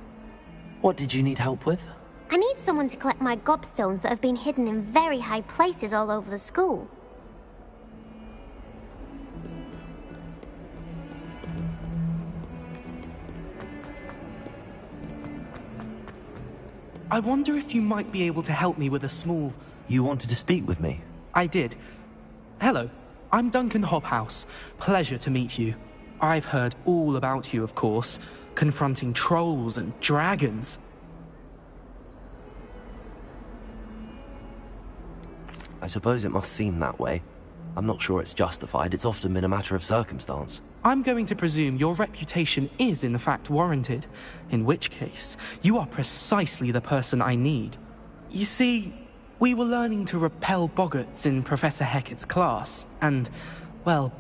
What did you need help with? I need someone to collect my gobstones that have been hidden in very high places all over the school. I wonder if you might be able to help me with a small... You wanted to speak with me? I did. Hello, I'm Duncan Hobhouse. Pleasure to meet you. I've heard all about you, of course, confronting trolls and dragons. I suppose it must seem that way. I'm not sure it's justified. It's often been a matter of circumstance. I'm going to presume your reputation is in fact warranted, in which case, you are precisely the person I need. You see, we were learning to repel boggarts in Professor Hecat's class, and, well,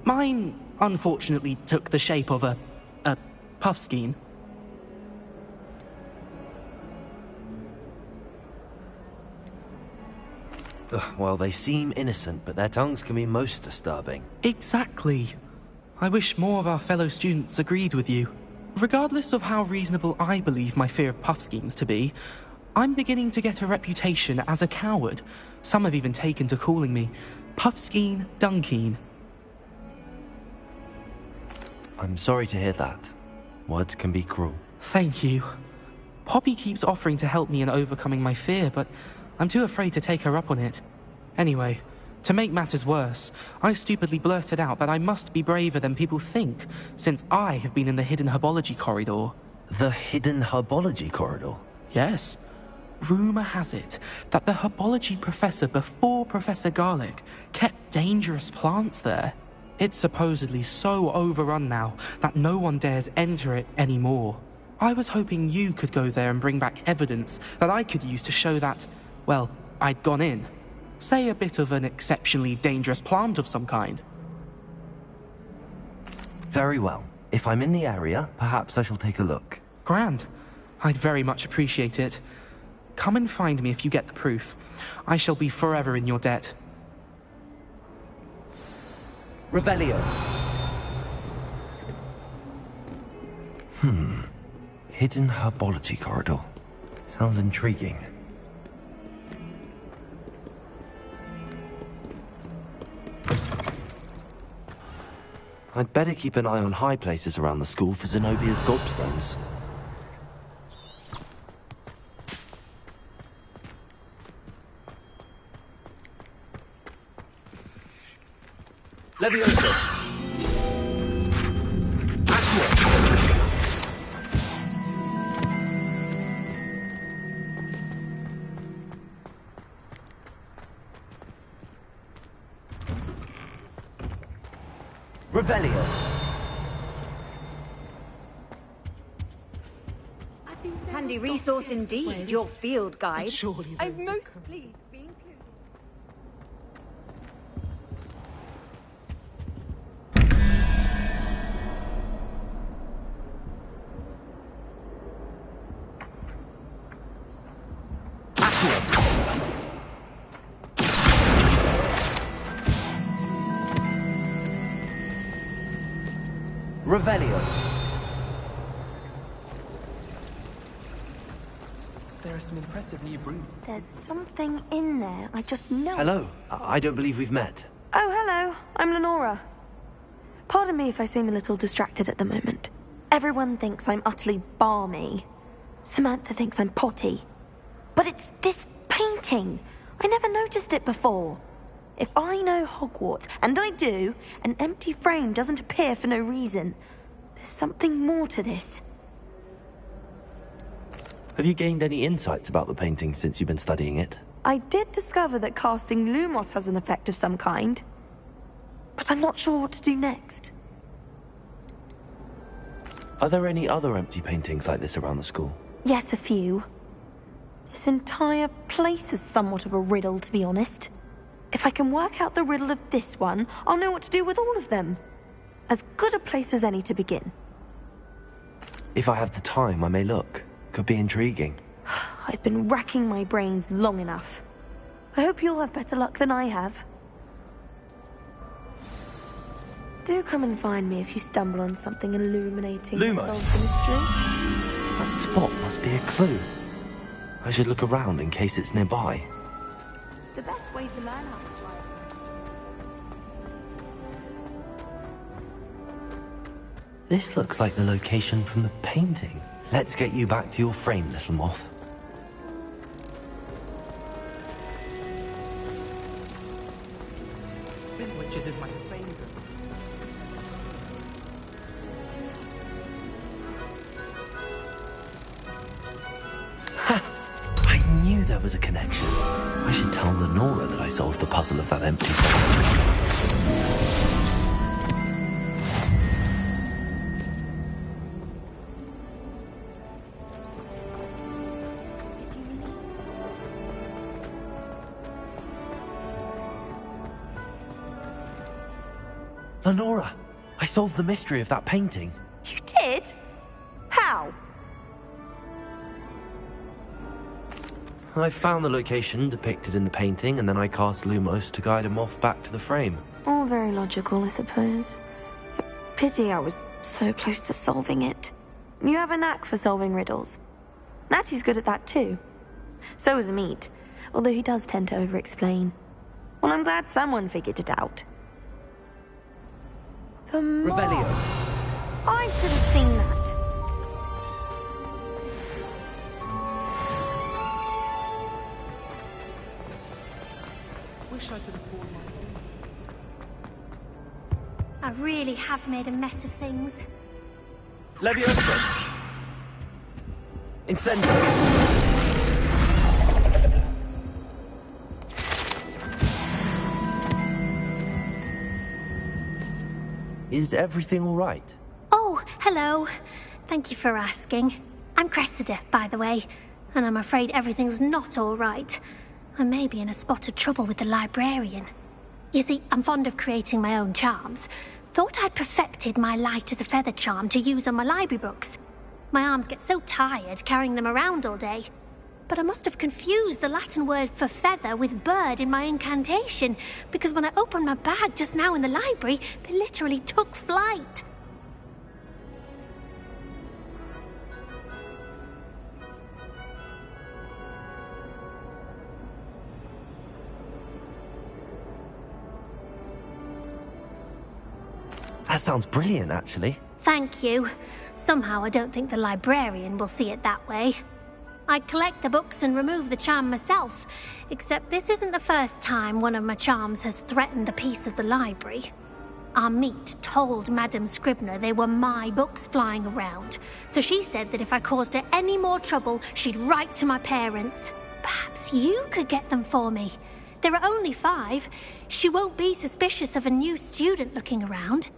mine unfortunately took the shape of a puffskein. Well, they seem innocent, but their tongues can be most disturbing. Exactly. I wish more of our fellow students agreed with you. Regardless of how reasonable I believe my fear of puffskeins to be, I'm beginning to get a reputation as a coward. Some have even taken to calling me Puffskeen Dunkeen. I'm sorry to hear that. Words can be cruel. Thank you. Poppy keeps offering to help me in overcoming my fear, but I'm too afraid to take her up on it. Anyway, to make matters worse, I stupidly blurted out that I must be braver than people think, since I have been in the hidden herbology corridor. The hidden herbology corridor? Yes. Rumour has it that the herbology professor before Professor Garlic kept dangerous plants there. It's supposedly so overrun now that no one dares enter it anymore. I was hoping you could go there and bring back evidence that I could use to show that, well, I'd gone in. Say a bit of an exceptionally dangerous plant of some kind. Very well. If I'm in the area, perhaps I shall take a look. Grand. I'd very much appreciate it. Come and find me if you get the proof. I shall be forever in your debt. Revelio. Hidden herbology corridor. Sounds intriguing. I'd better keep an eye on high places around the school for Zenobia's gobstones. Levioso. Revelio. Handy resource indeed, your field guide. I'm most pleased to be included. Revelio. There are some impressive new brooms. There's something in there, I just know. Hello. I don't believe we've met. Oh, hello. I'm Lenora. Pardon me if I seem a little distracted at the moment. Everyone thinks I'm utterly balmy. Samantha thinks I'm potty. But it's this painting. I never noticed it before. If I know Hogwarts, and I do, an empty frame doesn't appear for no reason. There's something more to this. Have you gained any insights about the painting since you've been studying it? I did discover that casting Lumos has an effect of some kind. But I'm not sure what to do next. Are there any other empty paintings like this around the school? Yes, a few. This entire place is somewhat of a riddle, to be honest. If I can work out the riddle of this one, I'll know what to do with all of them. As good a place as any to begin. If I have the time, I may look. Could be intriguing. I've been racking my brains long enough. I hope you'll have better luck than I have. Do come and find me if you stumble on something illuminating that solves the mystery. That spot must be a clue. I should look around in case it's nearby. The best way to learn how to fly. This looks like the location from the painting. Let's get you back to your frame, little moth. Spin witches is my favorite. I knew there was a connection. I should tell Lenora that I solved the puzzle of that empty frame. Lenora, I solved the mystery of that painting. You did? How? I found the location depicted in the painting, and then I cast Lumos to guide a moth back to the frame. All very logical, I suppose. Pity I was so close to solving it. You have a knack for solving riddles. Natty's good at that too. So is Amit, although he does tend to over-explain. Well, I'm glad someone figured it out. The Revelio. I should have seen that. Wish I could afford my I really have made a mess of things. Leviosa. Incendio. Is everything all right? Oh, hello. Thank you for asking. I'm Cressida, by the way, and I'm afraid everything's not all right. I may be in a spot of trouble with the librarian. You see, I'm fond of creating my own charms. Thought I'd perfected my light as a feather charm to use on my library books. My arms get so tired carrying them around all day. But I must have confused the Latin word for feather with bird in my incantation, because when I opened my bag just now in the library, they literally took flight. That sounds brilliant, actually. Thank you. Somehow I don't think the librarian will see it that way. I collect the books and remove the charm myself, except this isn't the first time one of my charms has threatened the peace of the library. Amit told Madame Scribner they were my books flying around, so she said that if I caused her any more trouble, she'd write to my parents. Perhaps you could get them for me. There are only 5. She won't be suspicious of a new student looking around.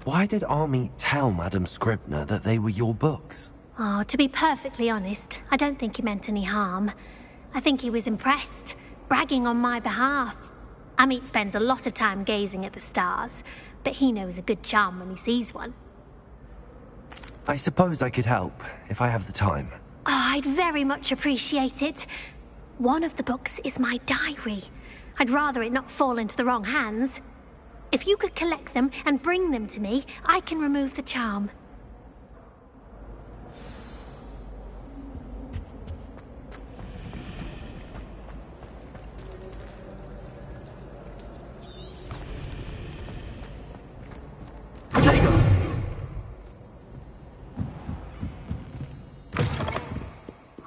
Why did Amit tell Madame Scribner that they were your books? Oh, to be perfectly honest, I don't think he meant any harm. I think he was impressed, bragging on my behalf. Amit spends a lot of time gazing at the stars, but he knows a good charm when he sees one. I suppose I could help, if I have the time. Oh, I'd very much appreciate it. One of the books is my diary. I'd rather it not fall into the wrong hands. If you could collect them and bring them to me, I can remove the charm.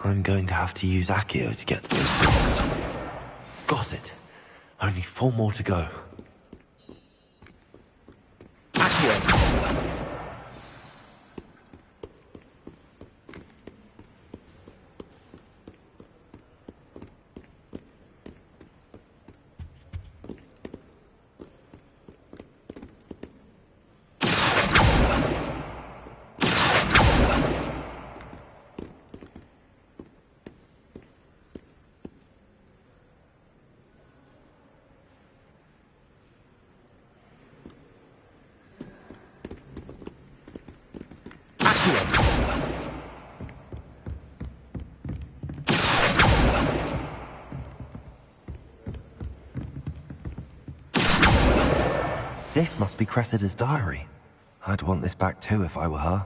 I'm going to have to use Accio to get to those books. Got it. Only 4 more to go. This must be Cressida's diary. I'd want this back too if I were her.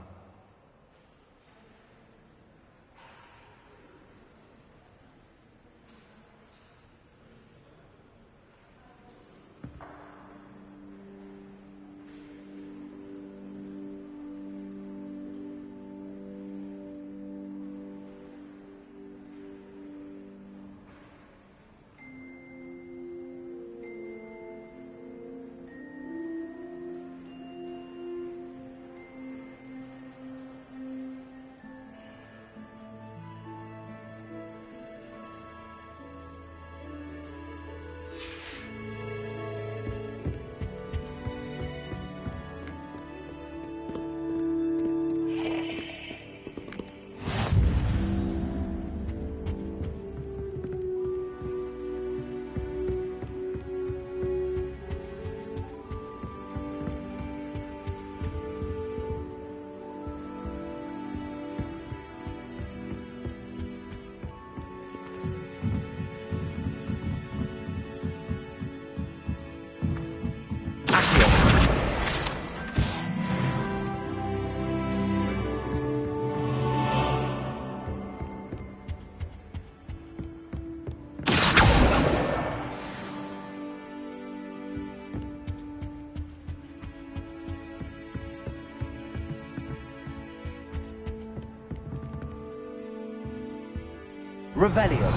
Revelio.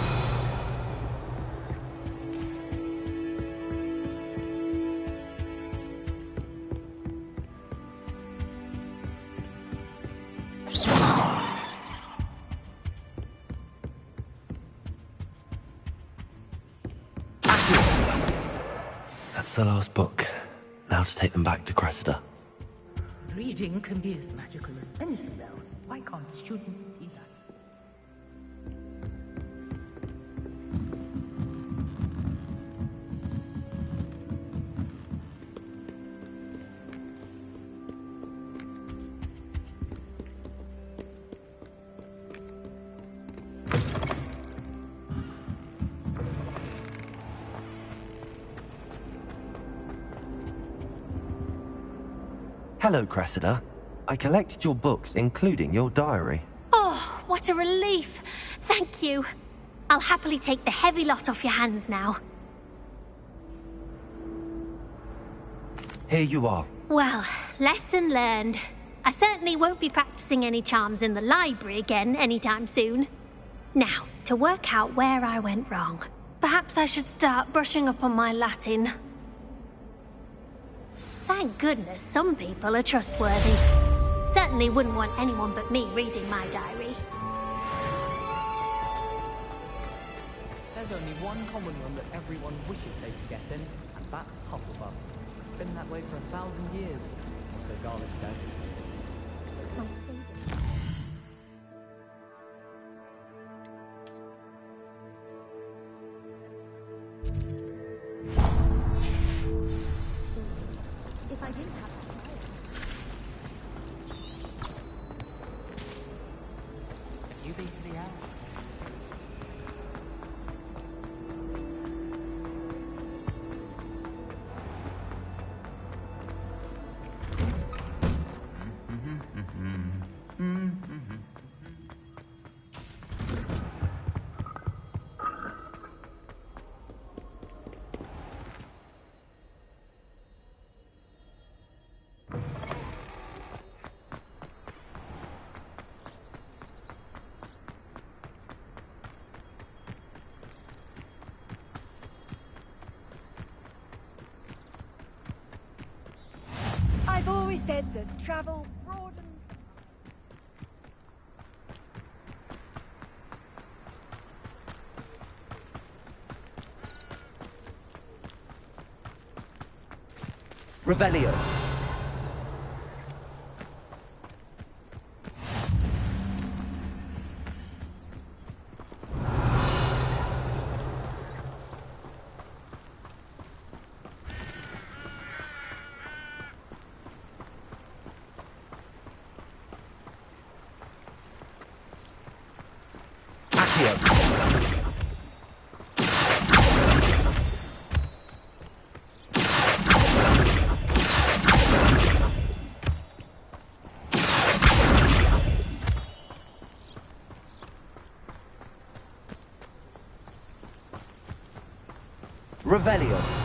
That's the last book. Now to take them back to Cressida. Reading can be as magical as any spell. Why can't students see that? Hello, Cressida. I collected your books, including your diary. Oh, what a relief. Thank you. I'll happily take the heavy lot off your hands now. Here you are. Well, lesson learned. I certainly won't be practicing any charms in the library again anytime soon. Now, to work out where I went wrong. Perhaps I should start brushing up on my Latin. Thank goodness some people are trustworthy. Certainly wouldn't want anyone but me reading my diary. There's only one common room that everyone wishes they could get in, and that's Hufflepuff. It's been that way for 1,000 years, so Garlic says. If I didn't have You beat the owl. I've always said that travel broadens. Revelio. Revelio.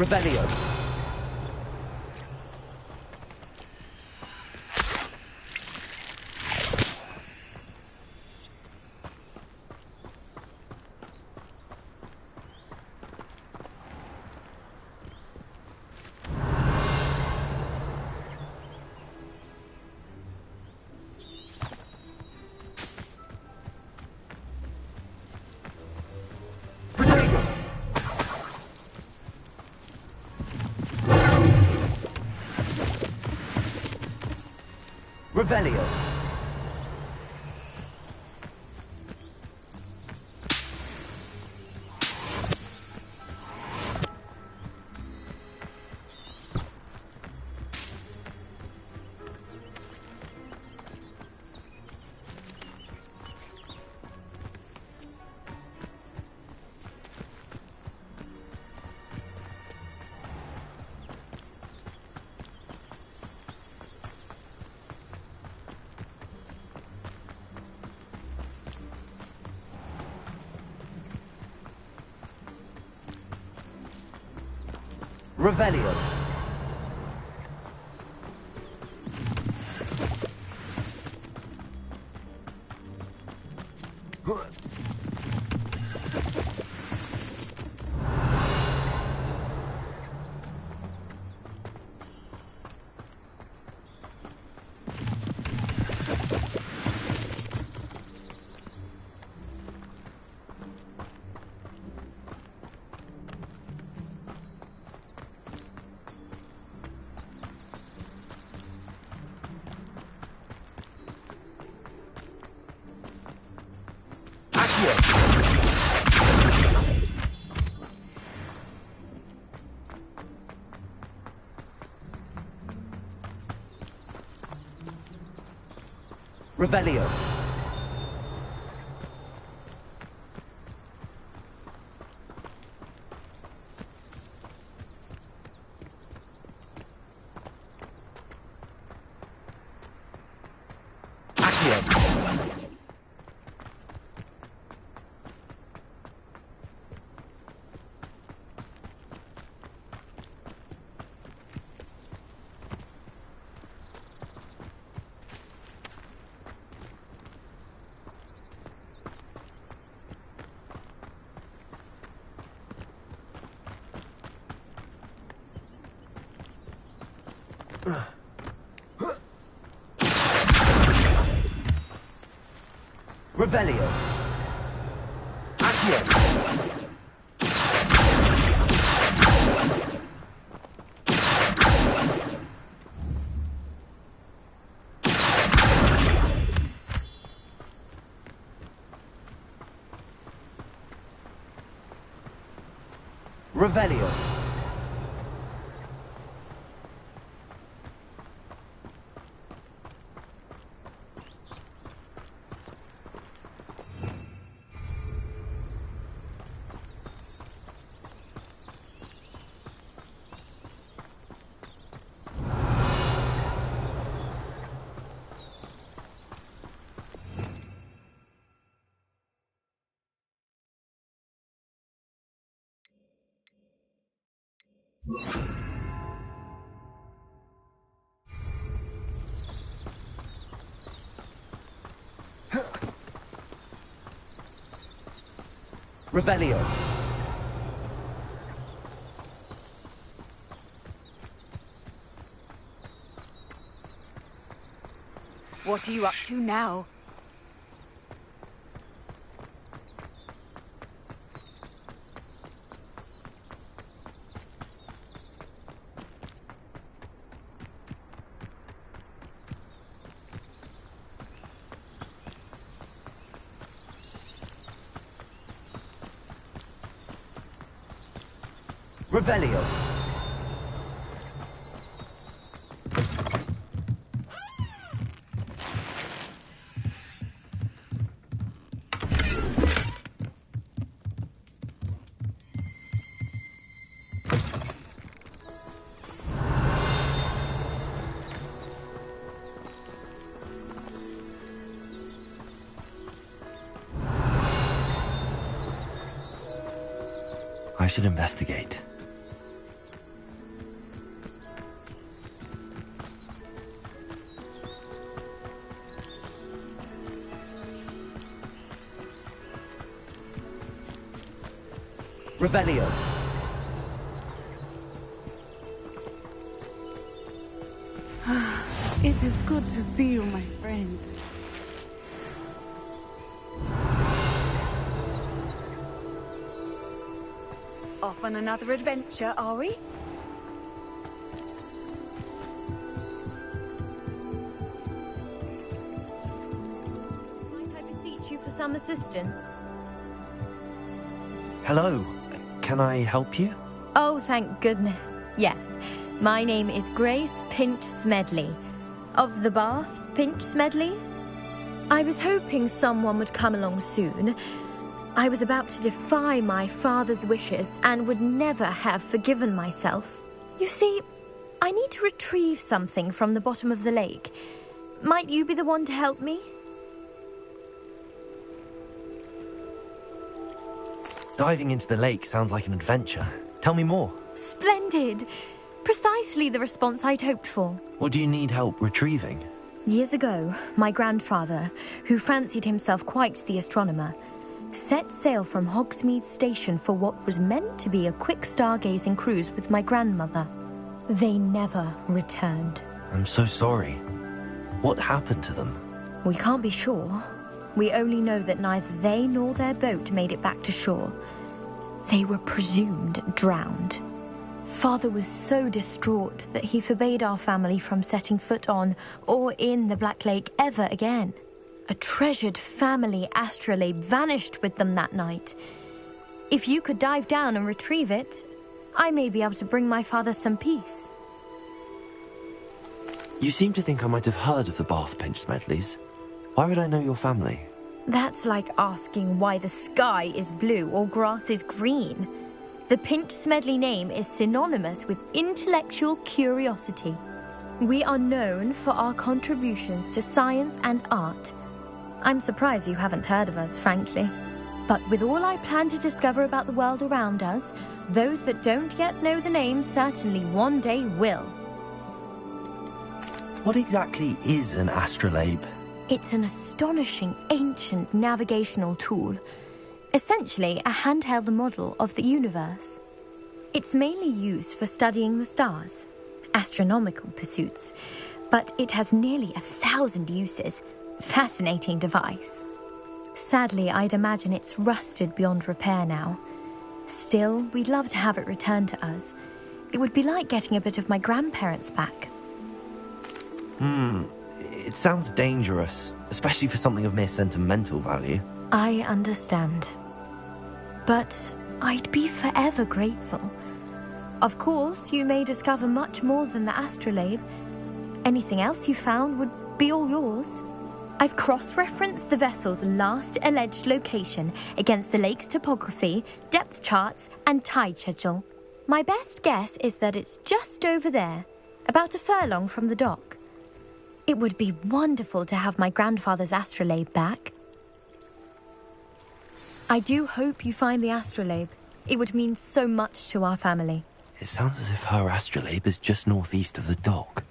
Revelio. Revelio. Revelio. Revelio. Revelio. Accio. Revelio. Revelio. What are you up to now? Revelio. I should investigate. Revelio. It is good to see you, my friend. Off on another adventure, are we? Might I beseech you for some assistance? Hello. Can I help you? Oh, thank goodness. Yes. My name is Grace Pinch Smedley. Of the Bath Pinch Smedleys? I was hoping someone would come along soon. I was about to defy my father's wishes and would never have forgiven myself. You see, I need to retrieve something from the bottom of the lake. Might you be the one to help me? Diving into the lake sounds like an adventure. Tell me more. Splendid! Precisely the response I'd hoped for. What do you need help retrieving? Years ago, my grandfather, who fancied himself quite the astronomer, set sail from Hogsmeade Station for what was meant to be a quick stargazing cruise with my grandmother. They never returned. I'm so sorry. What happened to them? We can't be sure. We only know that neither they nor their boat made it back to shore. They were presumed drowned. Father was so distraught that he forbade our family from setting foot on or in the Black Lake ever again. A treasured family astrolabe vanished with them that night. If you could dive down and retrieve it, I may be able to bring my father some peace. You seem to think I might have heard of the Bath Pinch Smedleys. Why would I know your family? That's like asking why the sky is blue or grass is green. The Pinch Smedley name is synonymous with intellectual curiosity. We are known for our contributions to science and art. I'm surprised you haven't heard of us, frankly. But with all I plan to discover about the world around us, those that don't yet know the name certainly one day will. What exactly is an astrolabe? It's an astonishing ancient navigational tool. Essentially a handheld model of the universe. It's mainly used for studying the stars, astronomical pursuits, but it has nearly 1,000 uses. Fascinating device. Sadly, I'd imagine it's rusted beyond repair now. Still, we'd love to have it returned to us. It would be like getting a bit of my grandparents back. It sounds dangerous, especially for something of mere sentimental value. I understand. But I'd be forever grateful. Of course, you may discover much more than the astrolabe. Anything else you found would be all yours. I've cross-referenced the vessel's last alleged location against the lake's topography, depth charts, and tide schedule. My best guess is that it's just over there, about a furlong from the dock. It would be wonderful to have my grandfather's astrolabe back. I do hope you find the astrolabe. It would mean so much to our family. It sounds as if her astrolabe is just northeast of the dock.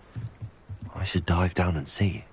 I should dive down and see.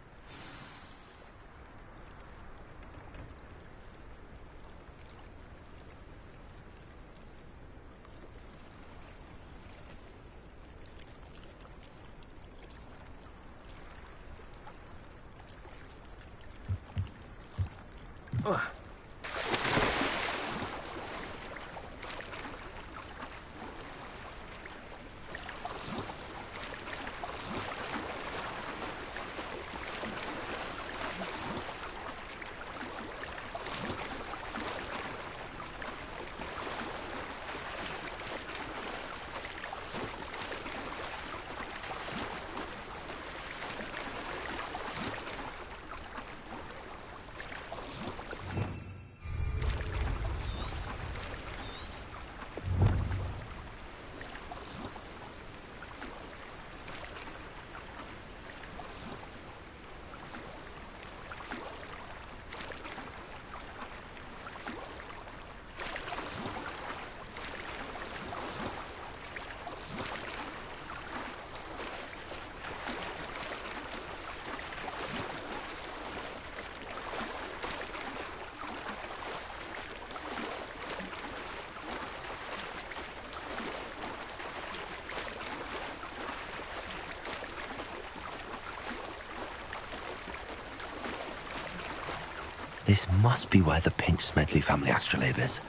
This must be where the Pinch Smedley family astrolabe is.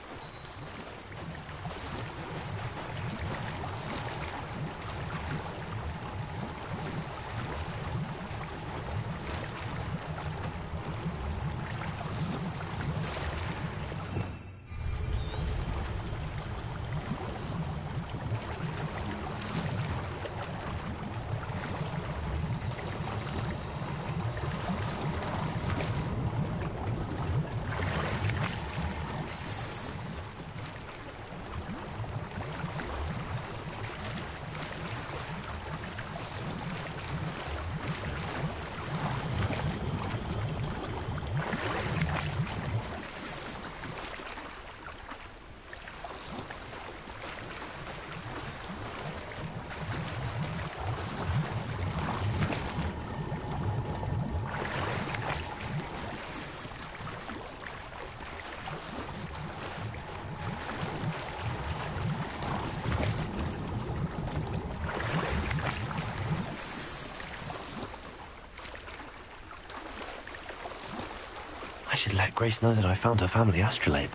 I should let Grace know that I found her family astrolabe.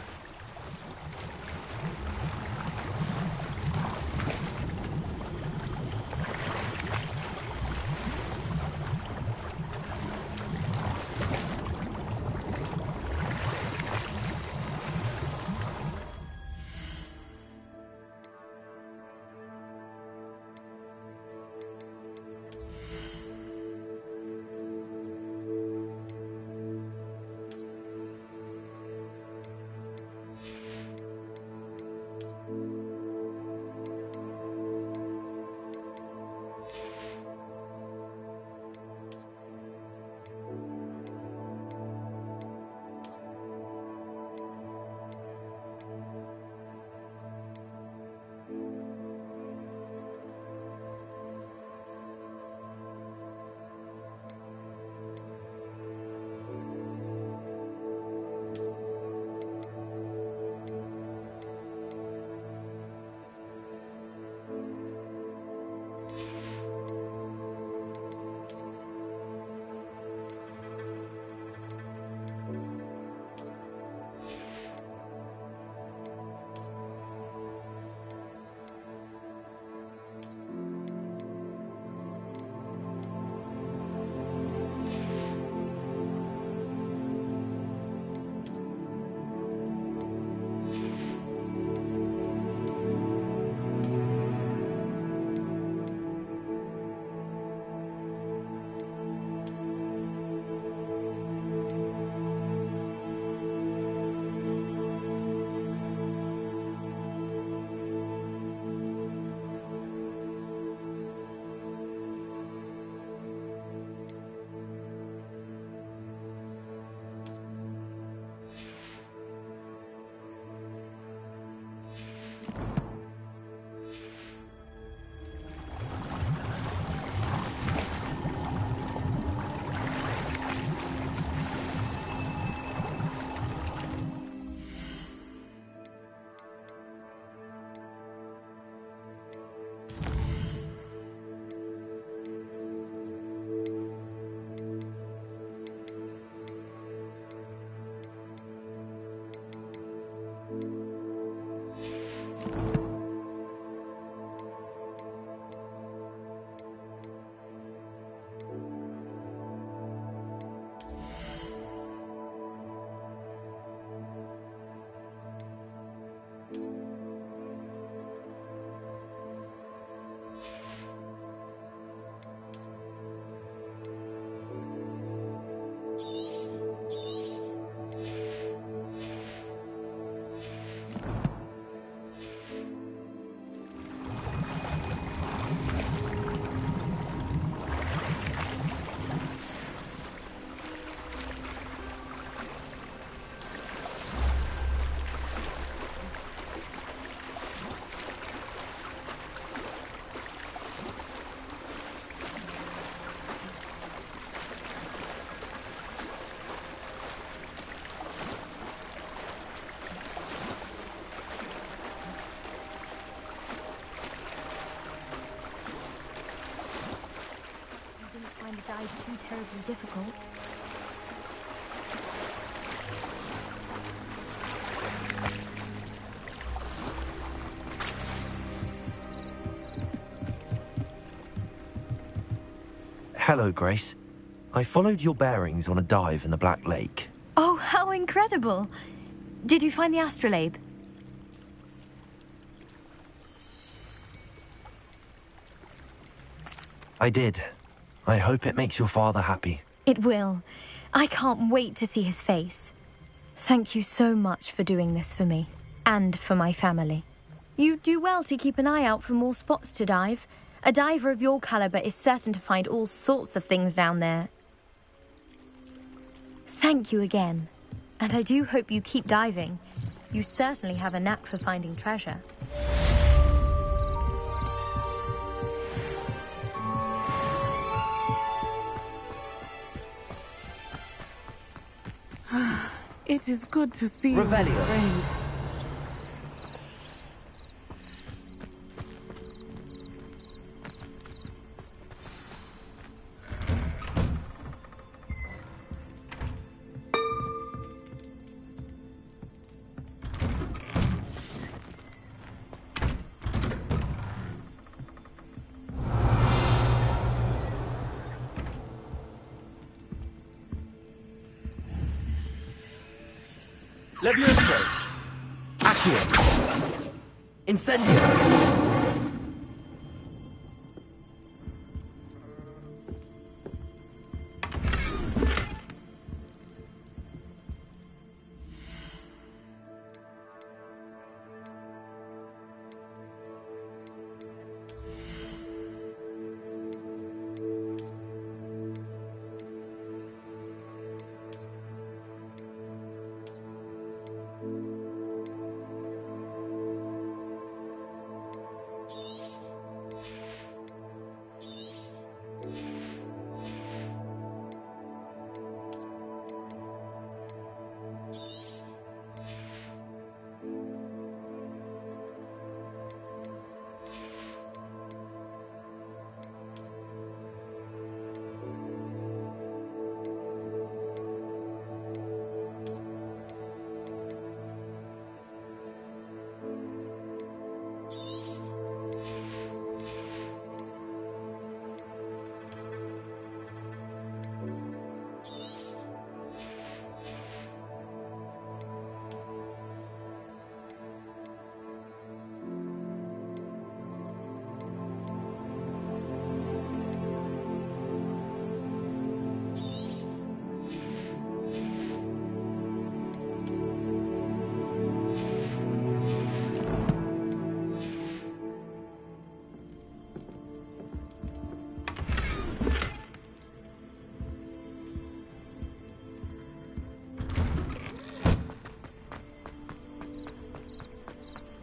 Too terribly difficult. Hello, Grace. I followed your bearings on a dive in the Black Lake. Oh, how incredible! Did you find the astrolabe? I did. I hope it makes your father happy. It will. I can't wait to see his face. Thank you so much for doing this for me, and for my family. You do well to keep an eye out for more spots to dive. A diver of your caliber is certain to find all sorts of things down there. Thank you again. And I do hope you keep diving. You certainly have a knack for finding treasure. It is good to see you, Revelio. friend. Levioso! Accio! Incendio!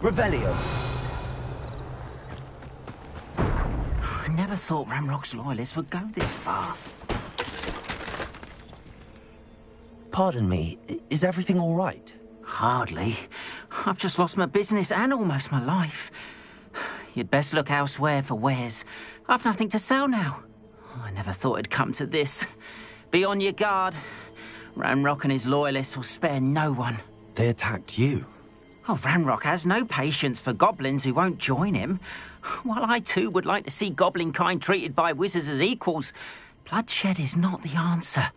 Revelio. I never thought Ranrock's loyalists would go this far. Pardon me, is everything all right? Hardly. I've just lost my business and almost my life. You'd best look elsewhere for wares. I've nothing to sell now. I never thought it'd come to this. Be on your guard. Ranrock and his loyalists will spare no one. They attacked you. Oh, Ranrock has no patience for goblins who won't join him. While I too would like to see goblin kind treated by wizards as equals, bloodshed is not the answer.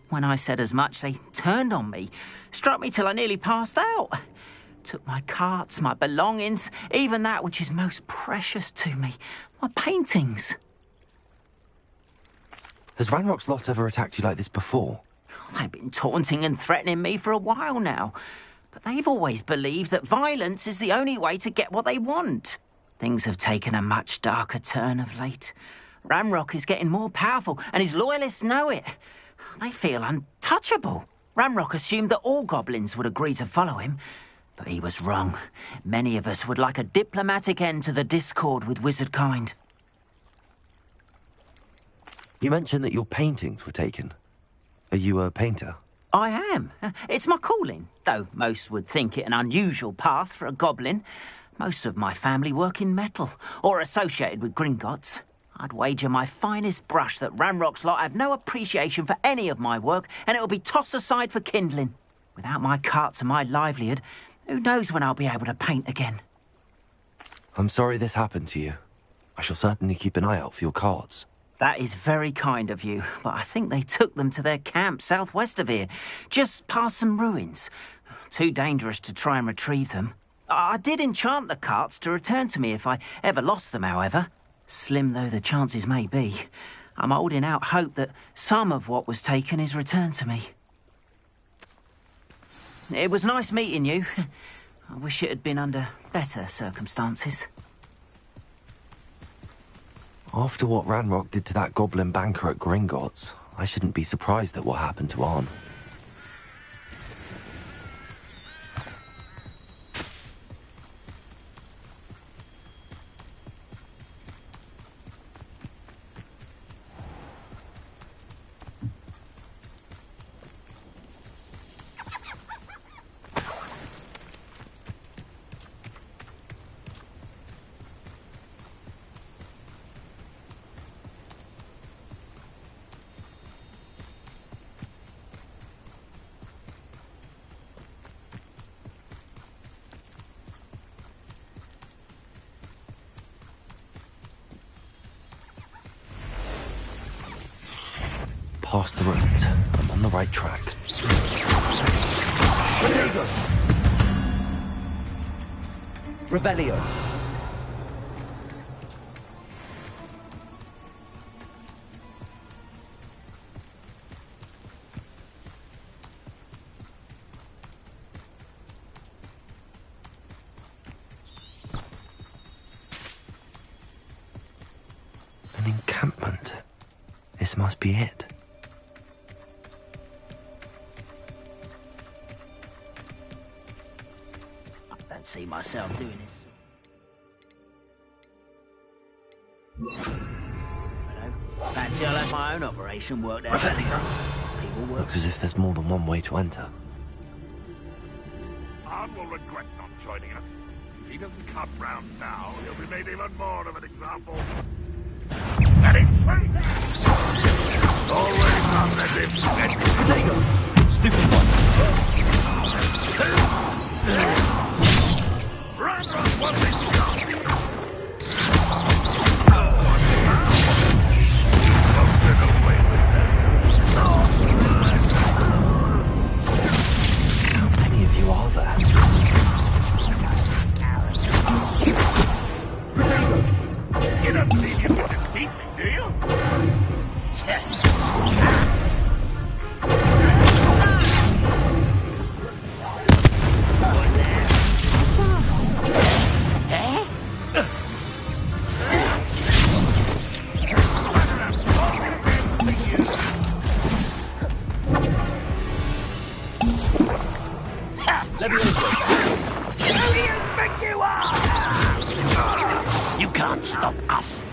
When I said as much, they turned on me, struck me till I nearly passed out. Took my carts, my belongings, even that which is most precious to me, my paintings. Has Ranrock's lot ever attacked you like this before? They've been taunting and threatening me for a while now. But they've always believed that violence is the only way to get what they want. Things have taken a much darker turn of late. Ranrock is getting more powerful, and his loyalists know it. They feel untouchable. Ranrock assumed that all goblins would agree to follow him, but he was wrong. Many of us would like a diplomatic end to the discord with wizard kind. You mentioned that your paintings were taken. Are you a painter? I am. It's my calling, though most would think it an unusual path for a goblin. Most of my family work in metal, or associated with Gringotts. I'd wager my finest brush that Ranrock's lot have no appreciation for any of my work, and it'll be tossed aside for kindling. Without my carts and my livelihood, who knows when I'll be able to paint again. I'm sorry this happened to you. I shall certainly keep an eye out for your cards. That is very kind of you, but I think they took them to their camp southwest of here, just past some ruins. Too dangerous to try and retrieve them. I did enchant the carts to return to me if I ever lost them, however. Slim though the chances may be, I'm holding out hope that some of what was taken is returned to me. It was nice meeting you. I wish it had been under better circumstances. After what Ranrock did to that goblin banker at Gringotts, I shouldn't be surprised at what happened to Arn. Past the ruins. I'm on the right track. Revelio. An encampment. This must be it. See myself doing this. Hello. Fancy I'll have my own operation worked out. Revelio. Looks as if there's more than one way to enter. Arn will regret not joining us. If he doesn't come round now, he'll be made even more of an example. And it's always on the Potato! Stupid one! How many of you are there? Potato! You don't believe you can defeat me, do you? You can't stop us.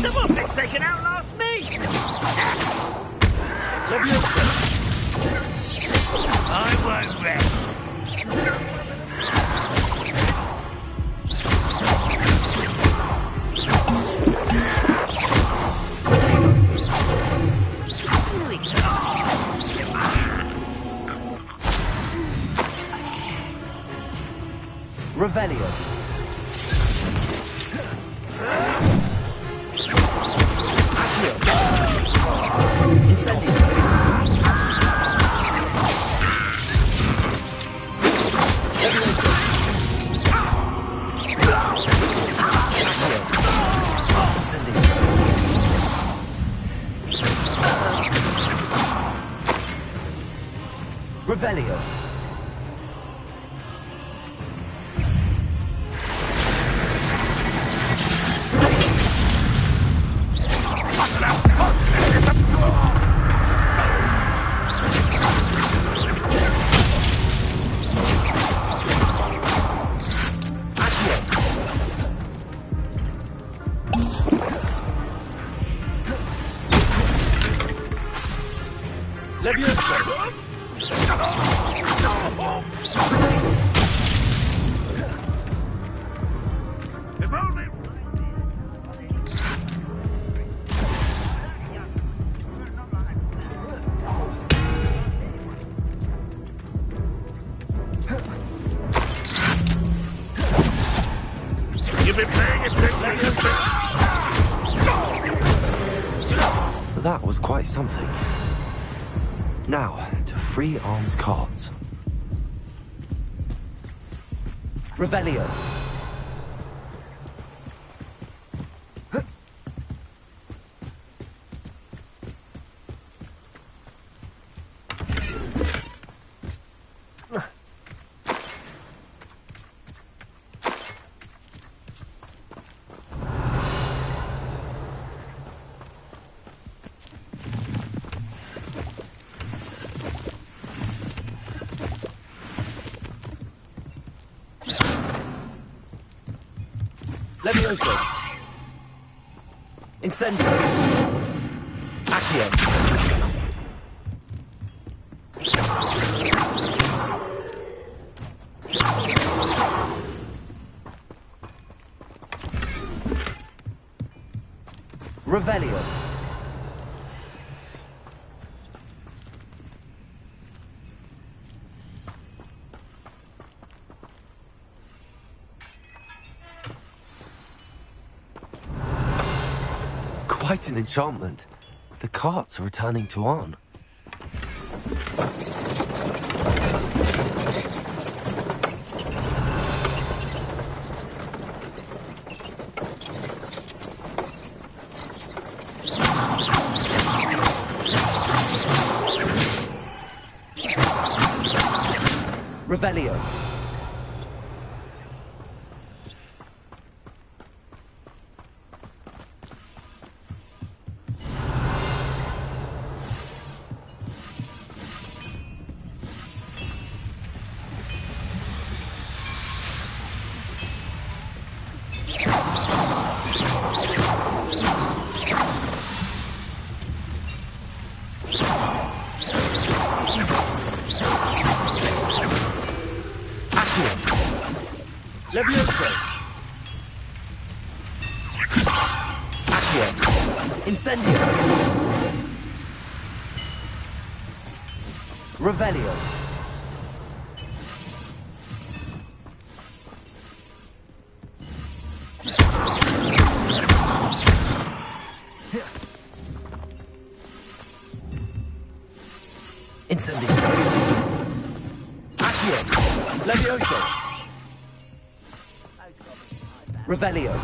Someone picked they can outlast me! I won't rest. Revelio. Incendio. Revelio. been paying attention to... That was quite something. Now, to free arms cards. Revelio. Levioso. Incendio. Accio. Revelio. Quite an enchantment. The carts are returning to on. Revelio. Levioso. Accio. Incendio. Revelio. Incendio. Accio. Levioso. Revelio.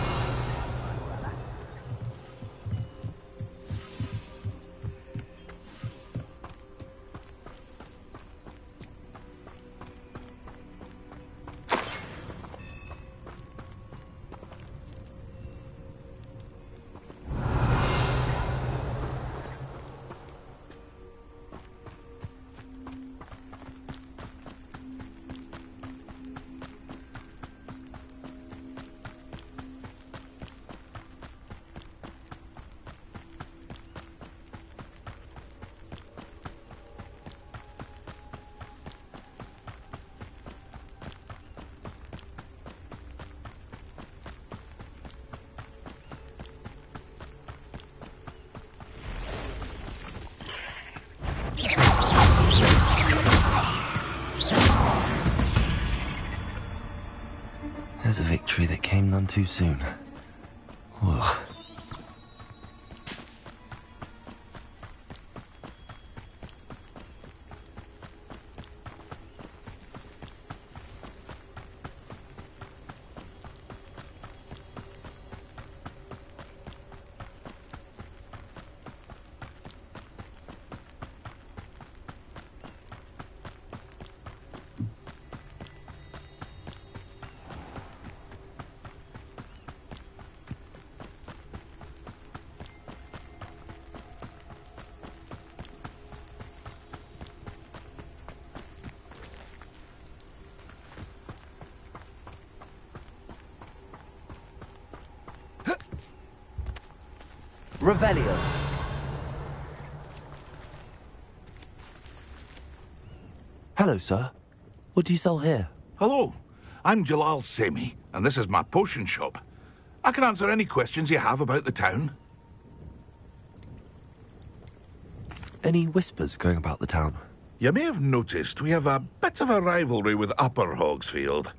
There's a victory that came none too soon. Ugh. Revelio. Hello, sir. What do you sell here? Hello, I'm Jalal Semi, and this is my potion shop. I can answer any questions you have about the town. Any whispers going about the town? You may have noticed we have a bit of a rivalry with Upper Hogsfield.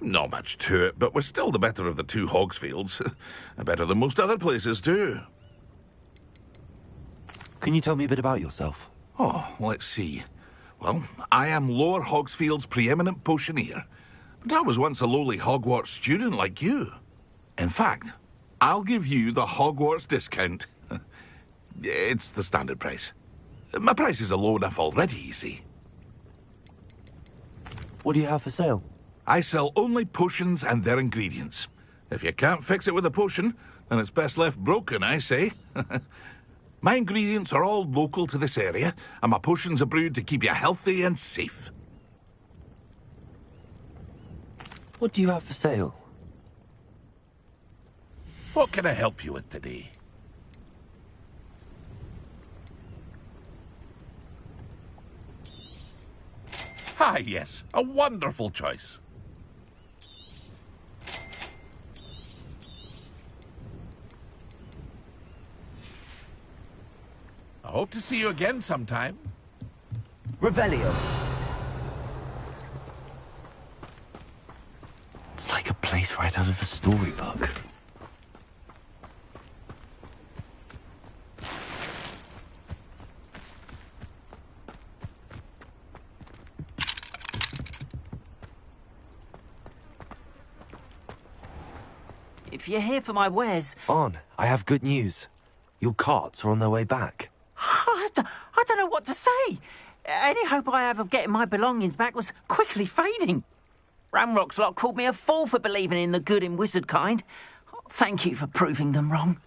Not much to it, but we're still the better of the two Hogsfields. Better than most other places, too. Can you tell me a bit about yourself? Oh, let's see. Well, I am Lower Hogsfield's preeminent potioneer. But I was once a lowly Hogwarts student like you. In fact, I'll give you the Hogwarts discount. It's the standard price. My prices are low enough already, you see. What do you have for sale? I sell only potions and their ingredients. If you can't fix it with a potion, then it's best left broken, I say. My ingredients are all local to this area, and my potions are brewed to keep you healthy and safe. What do you have for sale? What can I help you with today? Ah, yes, a wonderful choice. I hope to see you again sometime. Revelio. It's like a place right out of a storybook. If you're here for my wares... On, I have good news. Your carts are on their way back. I don't know what to say. Any hope I have of getting my belongings back was quickly fading. Ramrock's lot called me a fool for believing in the good in wizard kind. Thank you for proving them wrong.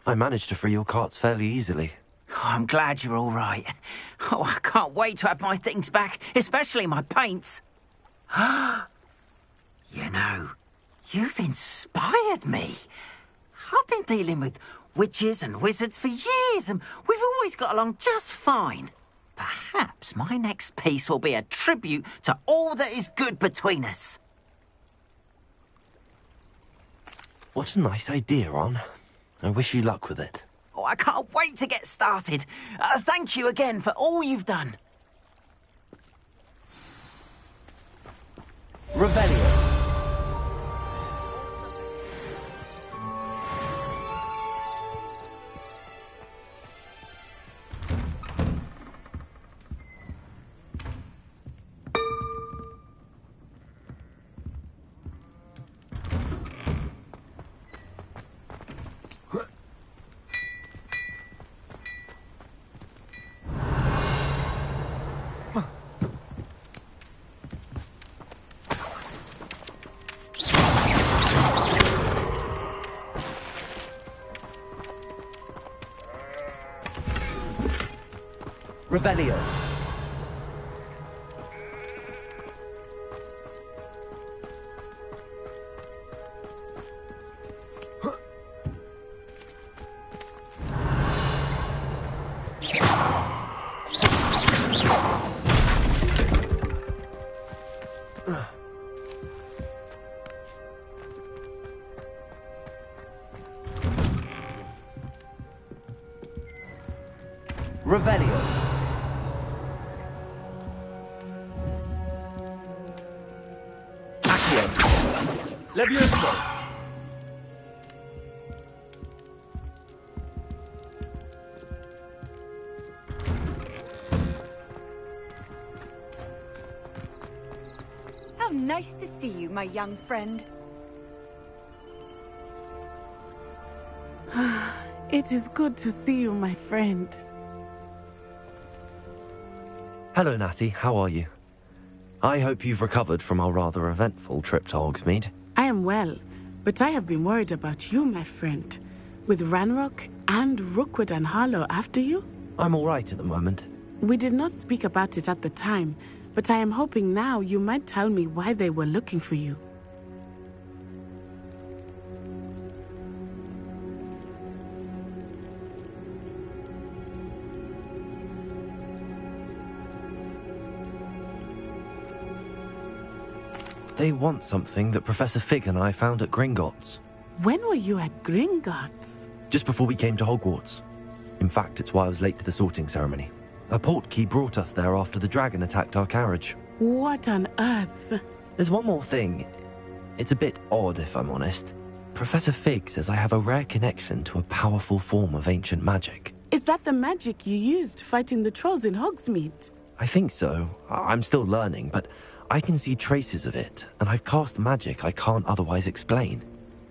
I managed to free your carts fairly easily. Oh, I'm glad you're all right. Oh, I can't wait to have my things back, especially my paints. You know, you've inspired me. I've been dealing with witches and wizards for years, and we've always got along just fine. Perhaps my next piece will be a tribute to all that is good between us. What a nice idea, Ron. I wish you luck with it. Oh, I can't wait to get started. Thank you again for all you've done. Revelio. Revelio. Revelio. Levioso! How nice to see you, my young friend. It is good to see you, my friend. Hello, Natty. How are you? I hope you've recovered from our rather eventful trip to Hogsmeade. I am well, but I have been worried about you, my friend. With Ranrock and Rookwood and Harlow after you? I'm all right at the moment. We did not speak about it at the time, but I am hoping now you might tell me why they were looking for you. They want something that Professor Fig and I found at Gringotts. When were you at Gringotts? Just before we came to Hogwarts. In fact, it's why I was late to the sorting ceremony. A portkey brought us there after the dragon attacked our carriage. What on earth? There's one more thing. It's a bit odd, if I'm honest. Professor Fig says I have a rare connection to a powerful form of ancient magic. Is that the magic you used fighting the trolls in Hogsmeade? I think so. I'm still learning, but I can see traces of it, and I've cast magic I can't otherwise explain.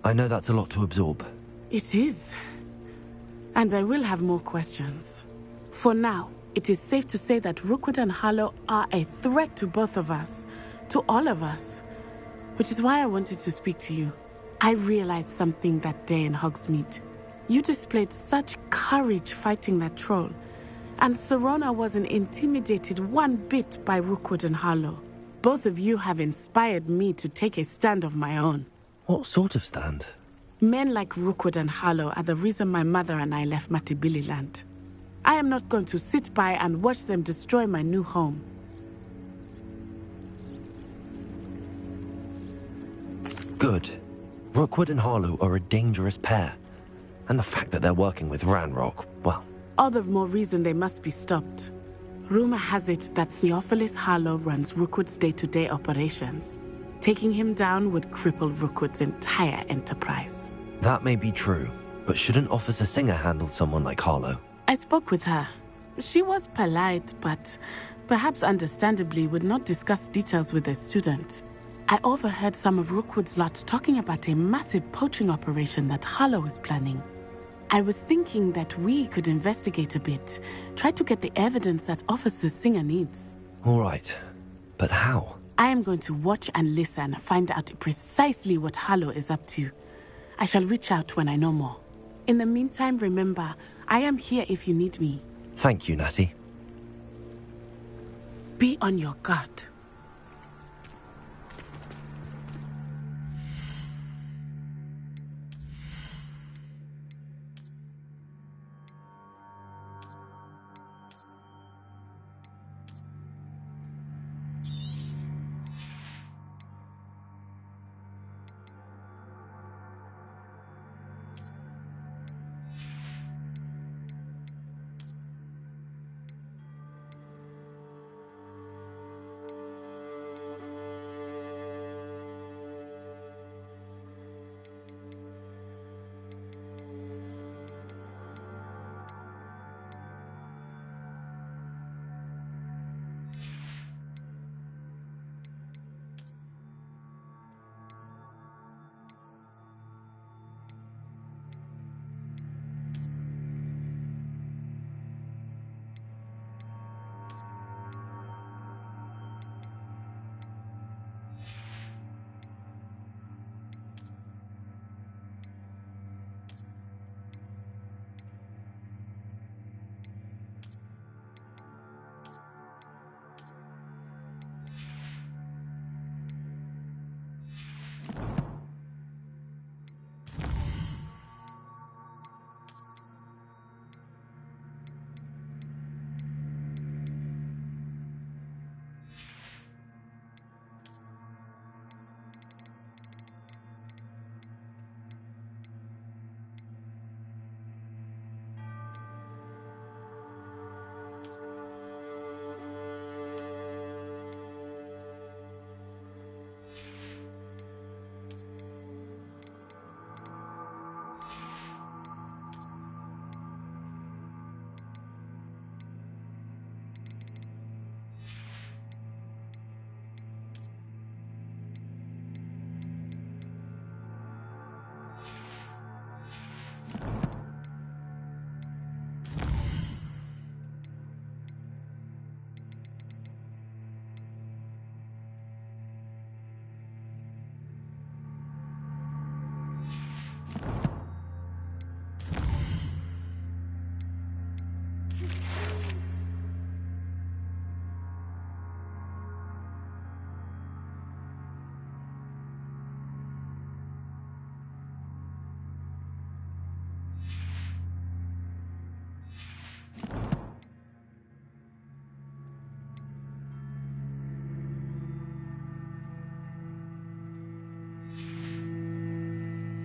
I know that's a lot to absorb. It is. And I will have more questions. For now, it is safe to say that Rookwood and Harlow are a threat to both of us, to all of us. Which is why I wanted to speak to you. I realized something that day in Hogsmeade. You displayed such courage fighting that troll, and Serona wasn't intimidated one bit by Rookwood and Harlow. Both of you have inspired me to take a stand of my own. What sort of stand? Men like Rookwood and Harlow are the reason my mother and I left Matibili land. I am not going to sit by and watch them destroy my new home. Good. Rookwood and Harlow are a dangerous pair. And the fact that they're working with Ranrock, well... All the more reason they must be stopped. Rumor has it that Theophilus Harlow runs Rookwood's day-to-day operations. Taking him down would cripple Rookwood's entire enterprise. That may be true, but shouldn't Officer Singer handle someone like Harlow? I spoke with her. She was polite, but perhaps understandably would not discuss details with a student. I overheard some of Rookwood's lot talking about a massive poaching operation that Harlow is planning. I was thinking that we could investigate a bit, try to get the evidence that Officer Singer needs. All right, but how? I am going to watch and listen, find out precisely what Harlow is up to. I shall reach out when I know more. In the meantime, remember, I am here if you need me. Thank you, Natty. Be on your guard.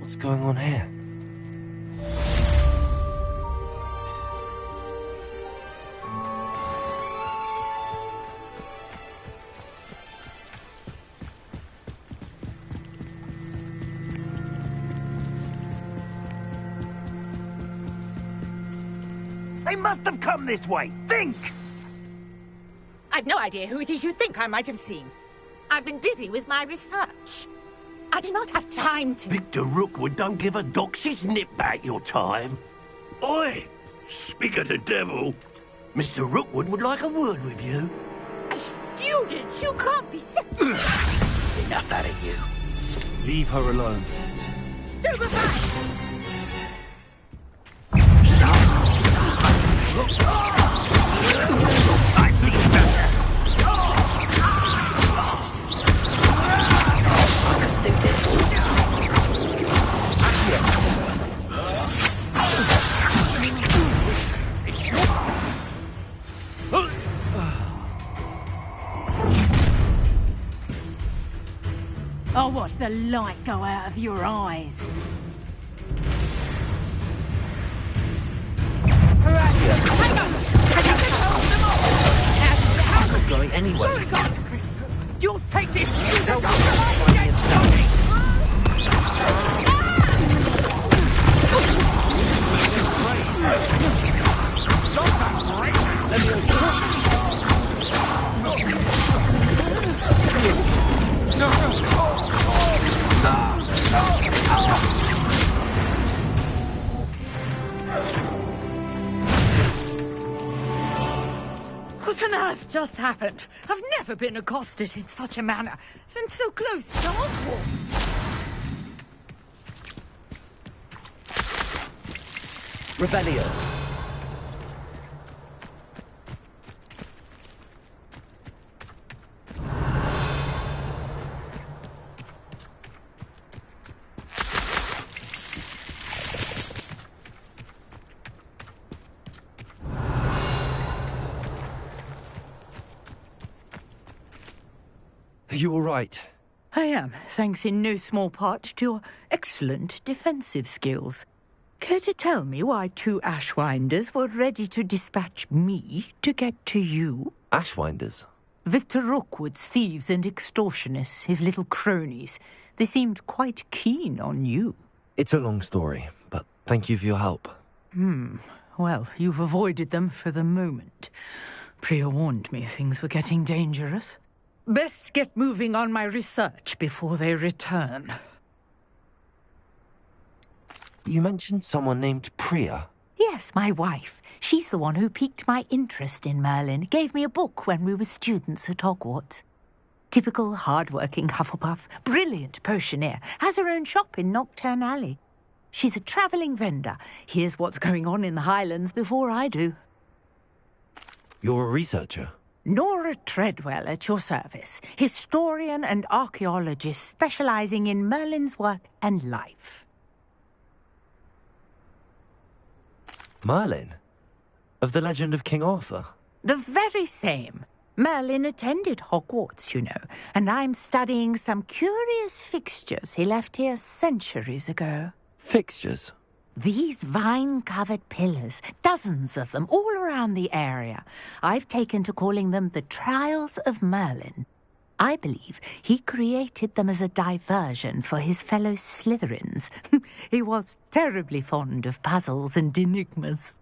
What's going on here? They must have come this way. Think! I've no idea who it is you think I might have seen. I've been busy with my research. I do not have time to... Victor Rookwood don't give a doxy's nip back your time. Oi! Speak of the devil. Mr. Rookwood would like a word with you. A student? You can't be serious. Enough out of you. Leave her alone. Stupefy! I've seen better. I can do this. I'll watch the light go out of your eyes. I'm not going anywhere. You'll take this! What on earth just happened? I've never been accosted in such a manner, and so close to Hogwarts. Rebellion. Are you all right? I am, thanks in no small part to your excellent defensive skills. Care to tell me why 2 Ashwinders were ready to dispatch me to get to you? Ashwinders? Victor Rookwood's thieves and extortionists, his little cronies. They seemed quite keen on you. It's a long story, but thank you for your help. Well, you've avoided them for the moment. Priya warned me things were getting dangerous. Best get moving on my research before they return. You mentioned someone named Priya. Yes, my wife. She's the one who piqued my interest in Merlin. Gave me a book when we were students at Hogwarts. Typical hard-working Hufflepuff, brilliant potioneer, has her own shop in Nocturne Alley. She's a travelling vendor. Hears what's going on in the Highlands before I do. You're a researcher? Nora Treadwell at your service, historian and archaeologist specialising in Merlin's work and life. Merlin? Of the legend of King Arthur? The very same. Merlin attended Hogwarts, you know, and I'm studying some curious fixtures he left here centuries ago. Fixtures? These vine-covered pillars, dozens of them, all around the area. I've taken to calling them the Trials of Merlin. I believe he created them as a diversion for his fellow Slytherins. He was terribly fond of puzzles and enigmas.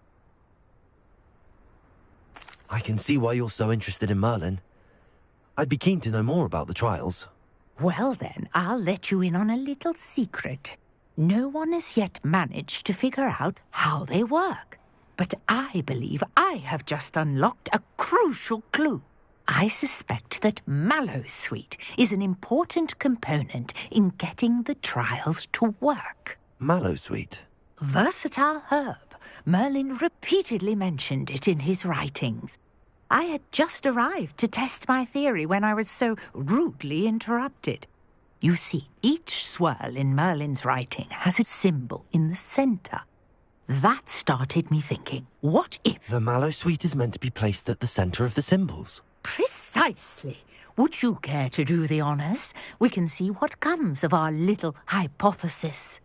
I can see why you're so interested in Merlin. I'd be keen to know more about the trials. Well then, I'll let you in on a little secret. No one has yet managed to figure out how they work. But I believe I have just unlocked a crucial clue. I suspect that Mallowsweet is an important component in getting the trials to work. Mallowsweet? Versatile herb. Merlin repeatedly mentioned it in his writings. I had just arrived to test my theory when I was so rudely interrupted. You see, each swirl in Merlin's writing has a symbol in the centre. That started me thinking, what if... The Mallowsweet is meant to be placed at the centre of the symbols. Precisely. Would you care to do the honours? We can see what comes of our little hypothesis.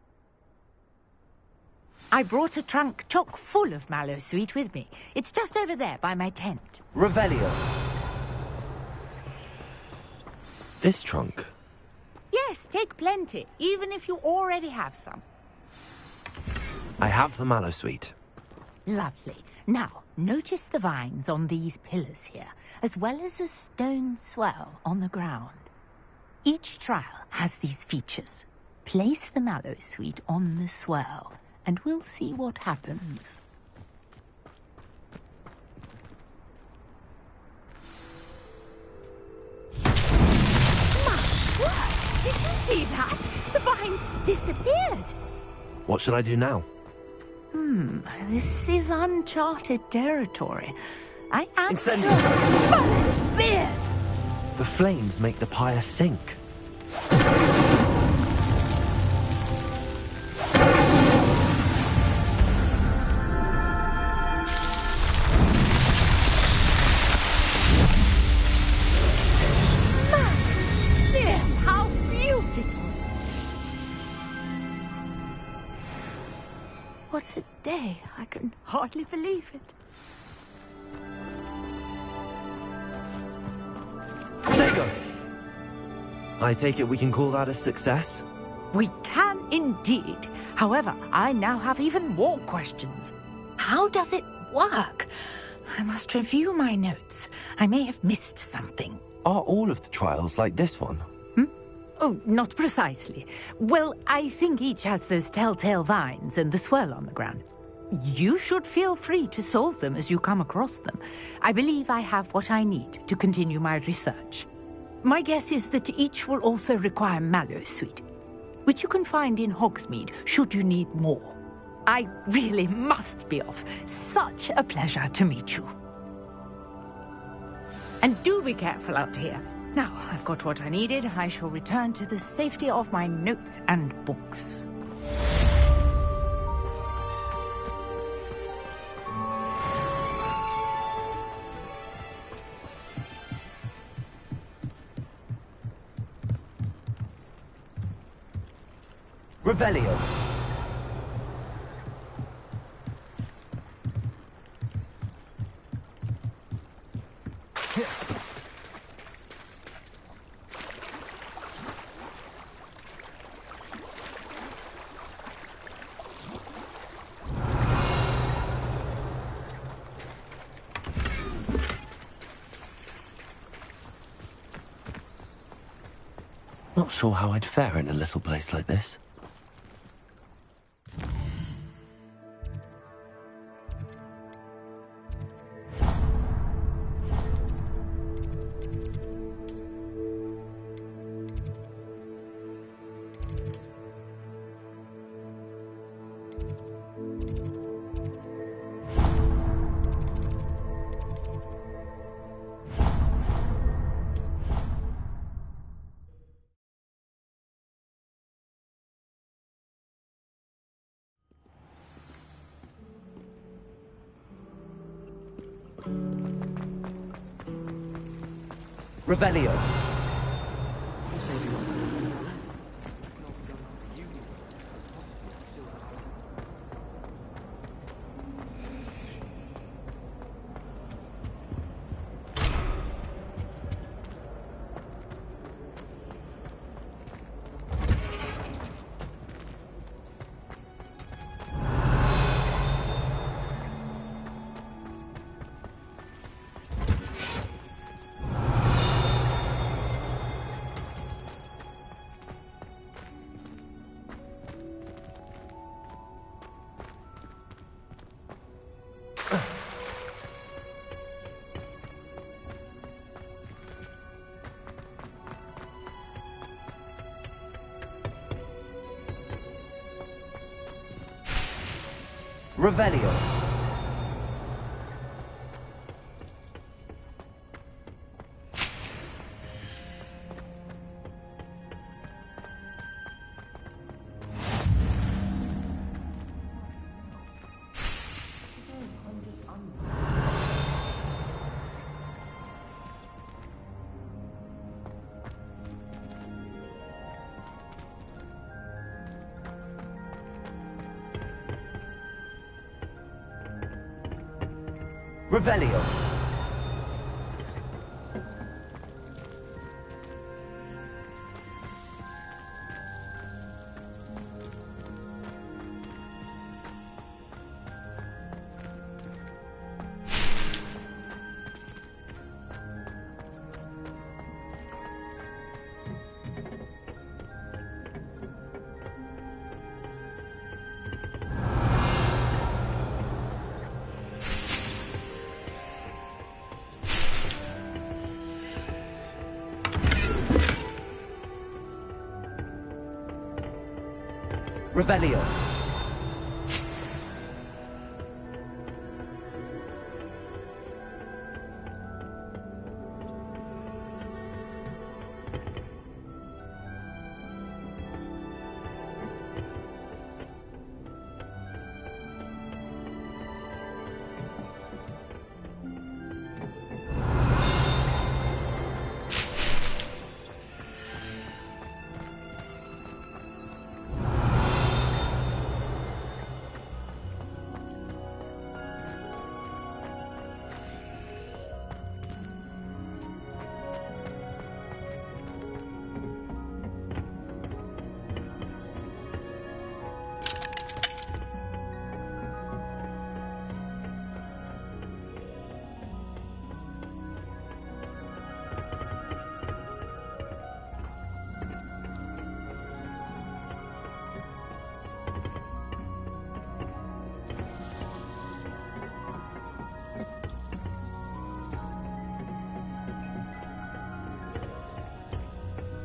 I brought a trunk chock full of Mallowsweet with me. It's just over there by my tent. Revelio. This trunk? Yes, take plenty, even if you already have some. I have the Mallowsweet. Lovely. Now, notice the vines on these pillars here, as well as a stone swell on the ground. Each trial has these features. Place the mallow sweet on the swell, and we'll see what happens. What? Did you see that? The vines disappeared. What should I do now? This is uncharted territory. I am Incendio! sure. Violet's beard! The flames make the pyre sink. How beautiful! What a day. I can hardly believe it. Dago! I take it we can call that a success? We can indeed. However, I now have even more questions. How does it work? I must review my notes. I may have missed something. Are all of the trials like this one? Oh, not precisely. Well, I think each has those telltale vines and the swirl on the ground. You should feel free to solve them as you come across them. I believe I have what I need to continue my research. My guess is that each will also require mallow sweet, which you can find in Hogsmeade should you need more. I really must be off. Such a pleasure to meet you. And do be careful out here. Now, I've got what I needed. I shall return to the safety of my notes and books. Revelio. Not sure how I'd fare in a little place like this. Revelio. Revelio. Revelio. Revelio.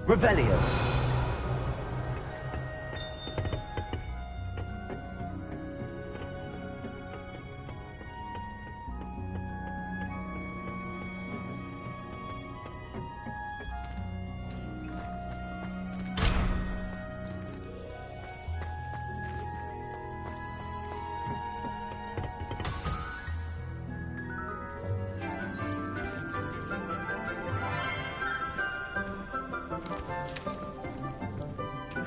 Revelio.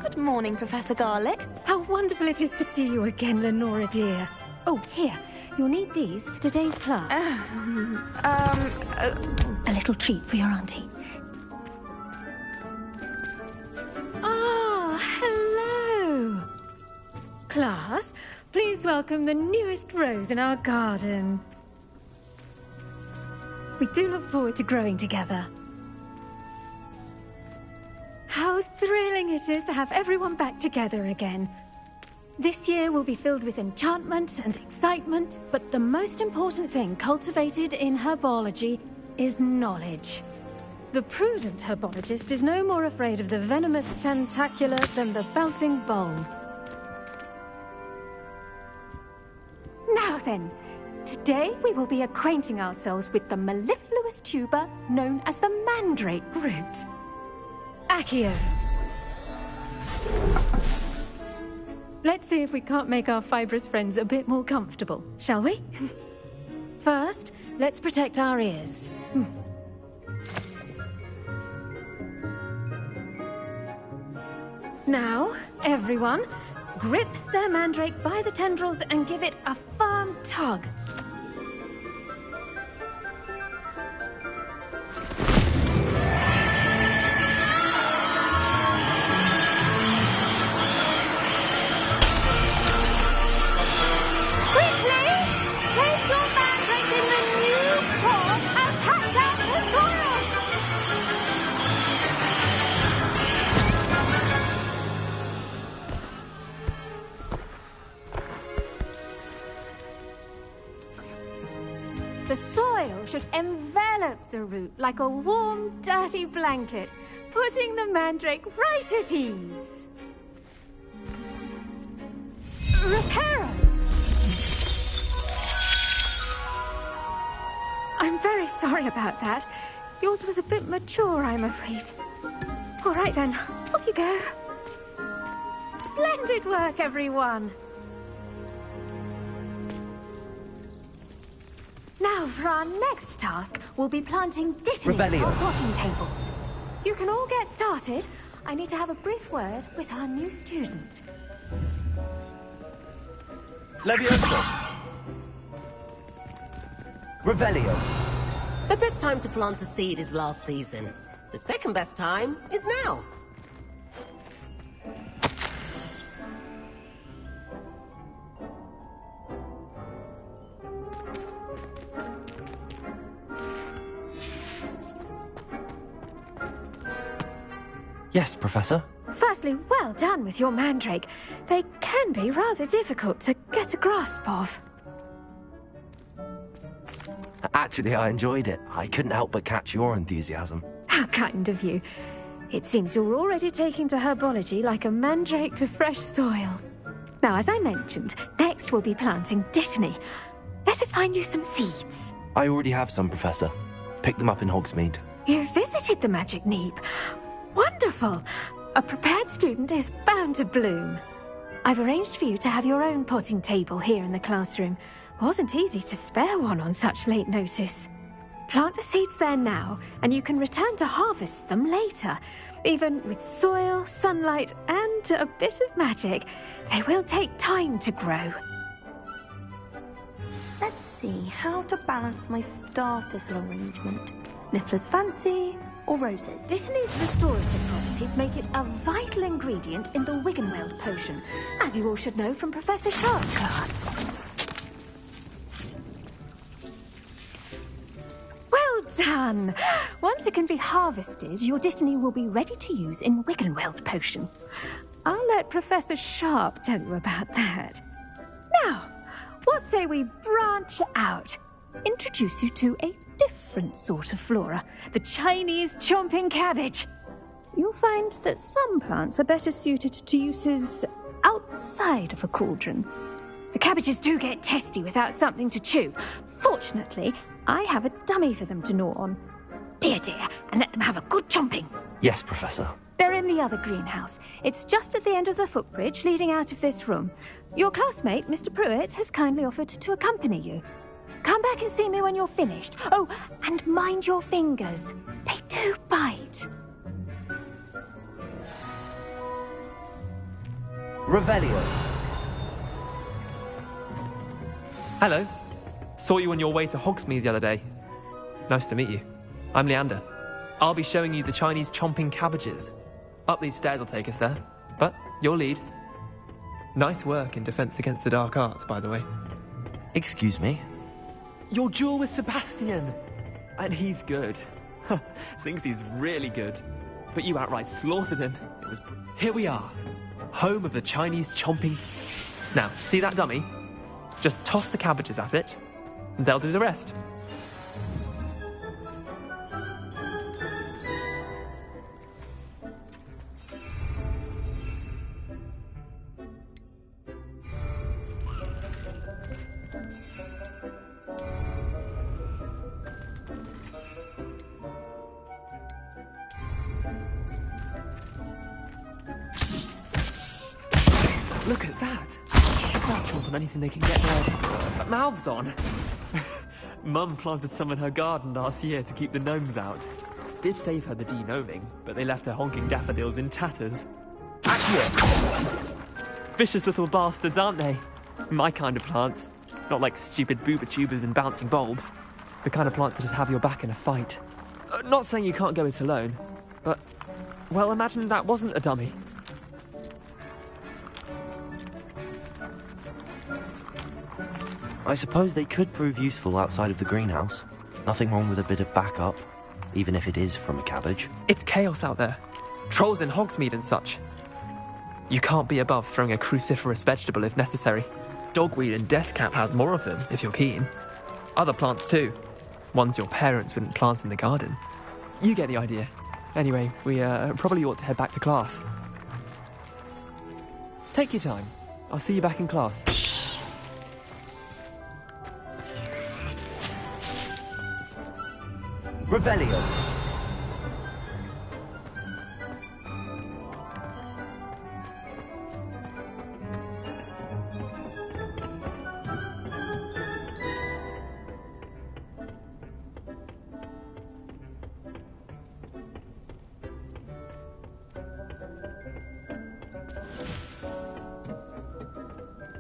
Good morning, Professor Garlic. How wonderful it is to see you again, Lenora dear. Oh, here. You'll need these for today's class. A little treat for your auntie. Oh, hello. Class, please welcome the newest rose in our garden. We do look forward to growing together. How thrilling it is to have everyone back together again. This year will be filled with enchantment and excitement, but the most important thing cultivated in herbology is knowledge. The prudent herbologist is no more afraid of the venomous tentacula than the bouncing bulb. Now then, today we will be acquainting ourselves with the mellifluous tuber known as the mandrake root. Accio. Let's see if we can't make our fibrous friends a bit more comfortable, shall we? First, let's protect our ears. Now, everyone, grip their mandrake by the tendrils and give it a firm tug. The soil should envelop the root like a warm, dirty blanket, putting the mandrake right at ease. Reparo! I'm very sorry about that. Yours was a bit mature, I'm afraid. All right then, off you go. Splendid work, everyone. Now, for our next task, we'll be planting dittany on potting tables. You can all get started. I need to have a brief word with our new student. Levioso. Revelio. The best time to plant a seed is last season. The second best time is now. Yes, Professor. Firstly, well done with your mandrake. They can be rather difficult to get a grasp of. Actually, I enjoyed it. I couldn't help but catch your enthusiasm. How kind of you. It seems you're already taking to herbology like a mandrake to fresh soil. Now, as I mentioned, next we'll be planting Dittany. Let us find you some seeds. I already have some, Professor. Picked them up in Hogsmeade. You visited the Magic Neep. Wonderful! A prepared student is bound to bloom. I've arranged for you to have your own potting table here in the classroom. Wasn't easy to spare one on such late notice. Plant the seeds there now, and you can return to harvest them later. Even with soil, sunlight, and a bit of magic, they will take time to grow. Let's see how to balance my star thistle arrangement. Niffler's fancy or roses? Dittany's restorative properties make it a vital ingredient in the Wiggenweld potion, as you all should know from Professor Sharp's class. Well done! Once it can be harvested, your Dittany will be ready to use in Wiggenweld potion. I'll let Professor Sharp tell you about that. Now, what say we branch out? Introduce you to a different sort of flora, the Chinese chomping cabbage. You'll find that some plants are better suited to uses outside of a cauldron. The cabbages do get testy without something to chew. Fortunately, I have a dummy for them to gnaw on. Be a dear and let them have a good chomping. Yes, Professor. They're in the other greenhouse. It's just at the end of the footbridge leading out of this room. Your classmate, Mr. Pruitt, has kindly offered to accompany you. Come back and see me when you're finished. Oh, and mind your fingers. They do bite. Revelio. Hello. Saw you on your way to Hogsmeade the other day. Nice to meet you. I'm Leander. I'll be showing you the Chinese chomping cabbages. Up these stairs will take us there, but you'll lead. Nice work in Defense Against the Dark Arts, by the way. Excuse me? Your duel with Sebastian! And he's good. Thinks he's really good. But you outright slaughtered him. Here we are. Home of the Chinese chomping... Now, see that dummy? Just toss the cabbages at it, and they'll do the rest. Look at that! They'll chomp on anything they can get their mouths on. Mum planted some in her garden last year to keep the gnomes out. Did save her the de-gnoming, but they left her honking daffodils in tatters. Vicious little bastards, aren't they? My kind of plants. Not like stupid booba tubers and bouncing bulbs. The kind of plants that just have your back in a fight. Not saying you can't go it alone, but... Well, imagine that wasn't a dummy. I suppose they could prove useful outside of the greenhouse. Nothing wrong with a bit of backup, even if it is from a cabbage. It's chaos out there. Trolls in Hogsmeade and such. You can't be above throwing a cruciferous vegetable if necessary. Dogweed and deathcap has more of them, if you're keen. Other plants too. Ones your parents wouldn't plant in the garden. You get the idea. Anyway, we probably ought to head back to class. Take your time. I'll see you back in class. Revelio.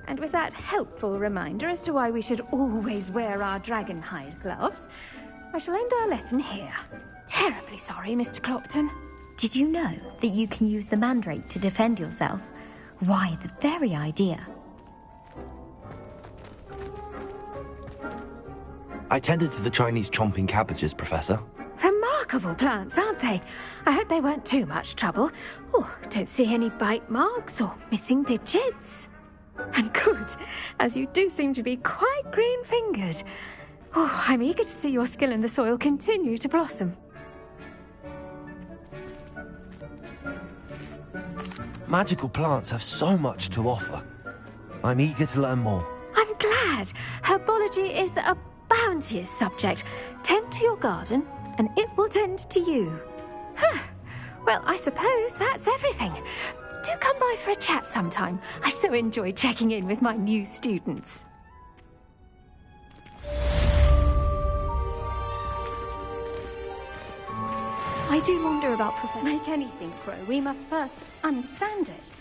And with that helpful reminder as to why we should always wear our dragonhide gloves, I shall end our lesson here. Terribly sorry, Mr. Clopton. Did you know that you can use the mandrake to defend yourself? Why, the very idea. I tended to the Chinese chomping cabbages, Professor. Remarkable plants, aren't they? I hope they weren't too much trouble. Oh, don't see any bite marks or missing digits. And good, as you do seem to be quite green-fingered. Oh, I'm eager to see your skill in the soil continue to blossom. Magical plants have so much to offer. I'm eager to learn more. I'm glad. Herbology is a bounteous subject. Tend to your garden, and it will tend to you. Huh. Well, I suppose that's everything. Do come by for a chat sometime. I so enjoy checking in with my new students. I do wonder about to make anything grow, we must first understand it.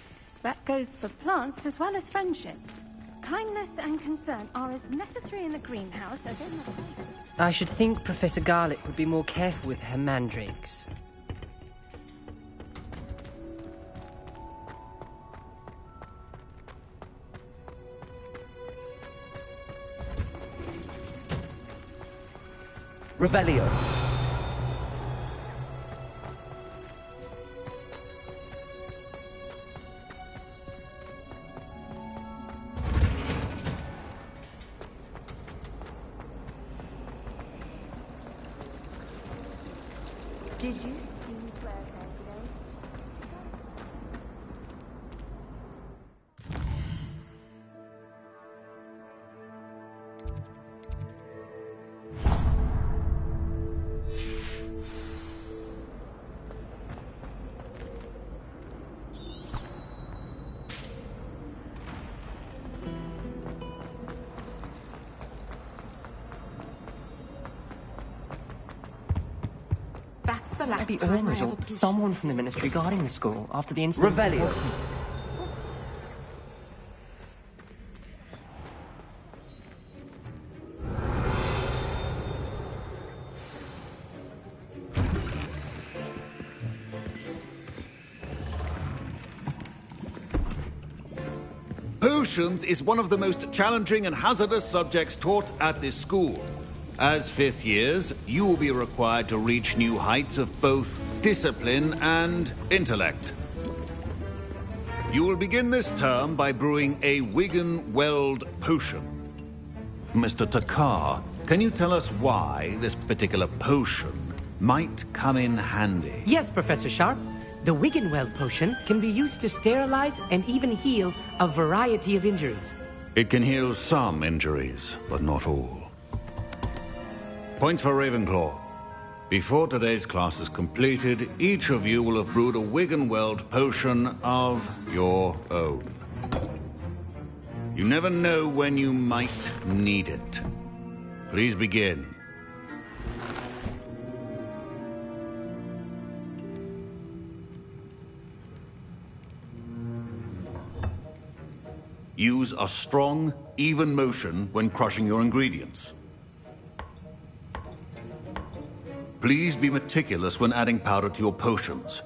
That goes for plants as well as friendships. Kindness and concern are as necessary in the greenhouse as in the field. I should think Professor Garlick would be more careful with her mandrakes. Revelio. Did you see Claire today? That's the last Maybe Ormers or someone from the Ministry guarding the school after the incident. Revelio. Potions is one of the most challenging and hazardous subjects taught at this school. As fifth years, you will be required to reach new heights of both discipline and intellect. You will begin this term by brewing a Wigan-Weld potion. Mr. Takar, can you tell us why this particular potion might come in handy? Yes, Professor Sharp. The Wigan-Weld potion can be used to sterilize and even heal a variety of injuries. It can heal some injuries, but not all. Point for Ravenclaw. Before today's class is completed, each of you will have brewed a Wigan-Weld potion of your own. You never know when you might need it. Please begin. Use a strong, even motion when crushing your ingredients. Please be meticulous when adding powder to your potions.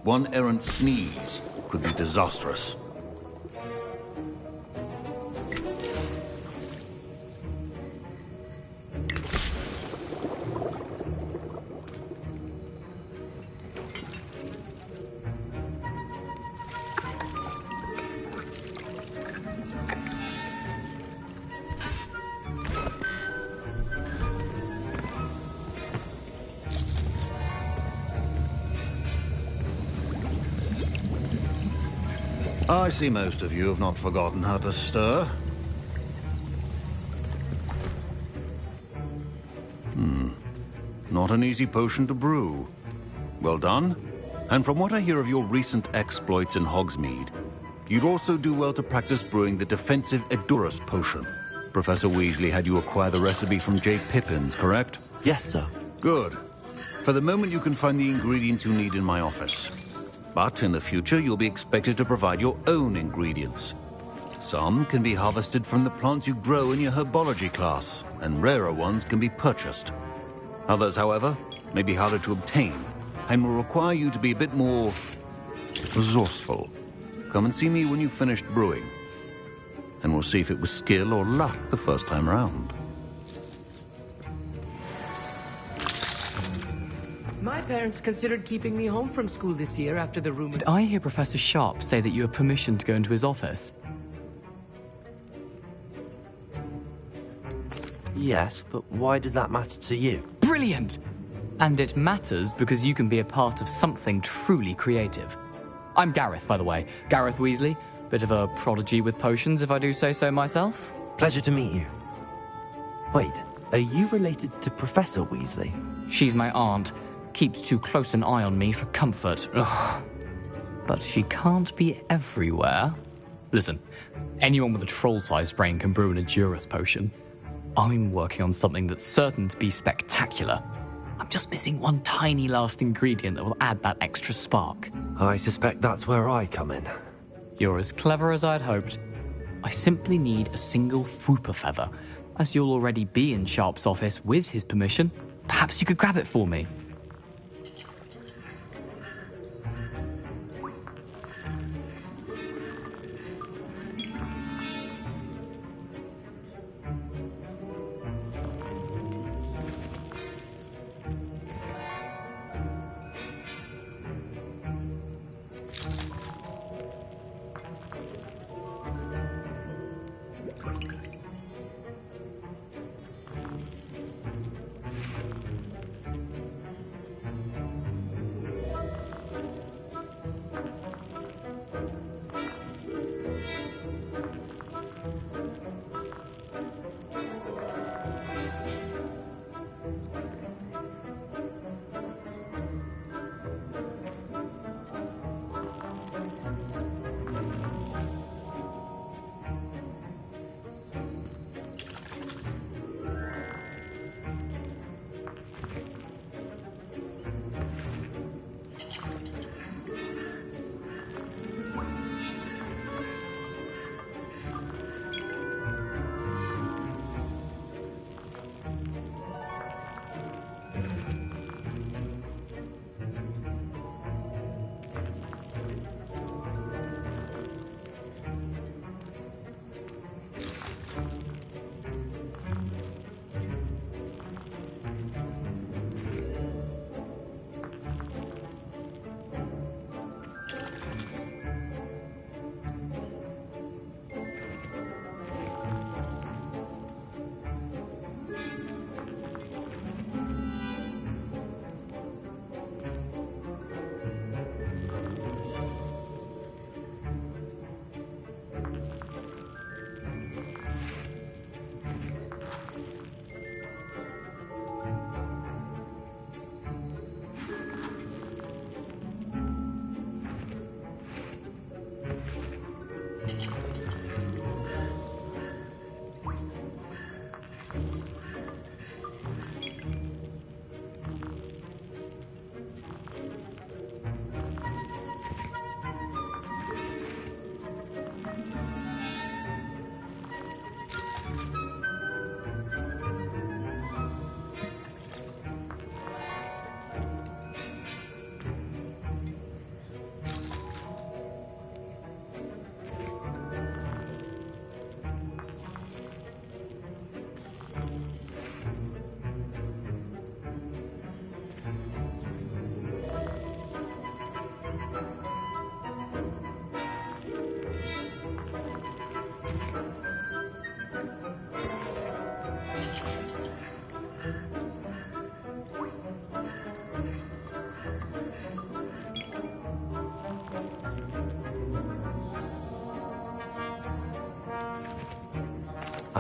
One errant sneeze could be disastrous. I see most of you have not forgotten how to stir. Not an easy potion to brew. Well done. And from what I hear of your recent exploits in Hogsmeade, you'd also do well to practice brewing the defensive Edurus potion. Professor Weasley had you acquire the recipe from J. Pippins, correct? Yes, sir. Good. For the moment, you can find the ingredients you need in my office. But in the future, you'll be expected to provide your own ingredients. Some can be harvested from the plants you grow in your herbology class, and rarer ones can be purchased. Others, however, may be harder to obtain, and will require you to be a bit more resourceful. Come and see me when you've finished brewing, and we'll see if it was skill or luck the first time round. My parents considered keeping me home from school this year after the rumor. Did I hear Professor Sharp say that you have permission to go into his office? Yes, but why does that matter to you? Brilliant! And it matters because you can be a part of something truly creative. I'm Gareth, by the way. Gareth Weasley, Bit of a prodigy with potions, if I do say so myself. Pleasure to meet you. Wait, are you related to Professor Weasley? She's my aunt. Keeps too close an eye on me for comfort. Ugh. But she can't be everywhere. Listen, anyone with a troll-sized brain can brew an Endurus potion. I'm working on something that's certain to be spectacular. I'm just missing one tiny last ingredient that will add that extra spark. I suspect that's where I come in. You're as clever as I'd hoped. I simply need a single Fwooper feather. As you'll already be in Sharp's office with his permission, perhaps you could grab it for me.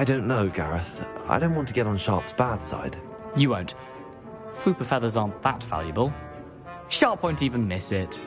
I don't know, Gareth. I don't want to get on Sharp's bad side. You won't. Fwooper feathers aren't that valuable. Sharp won't even miss it.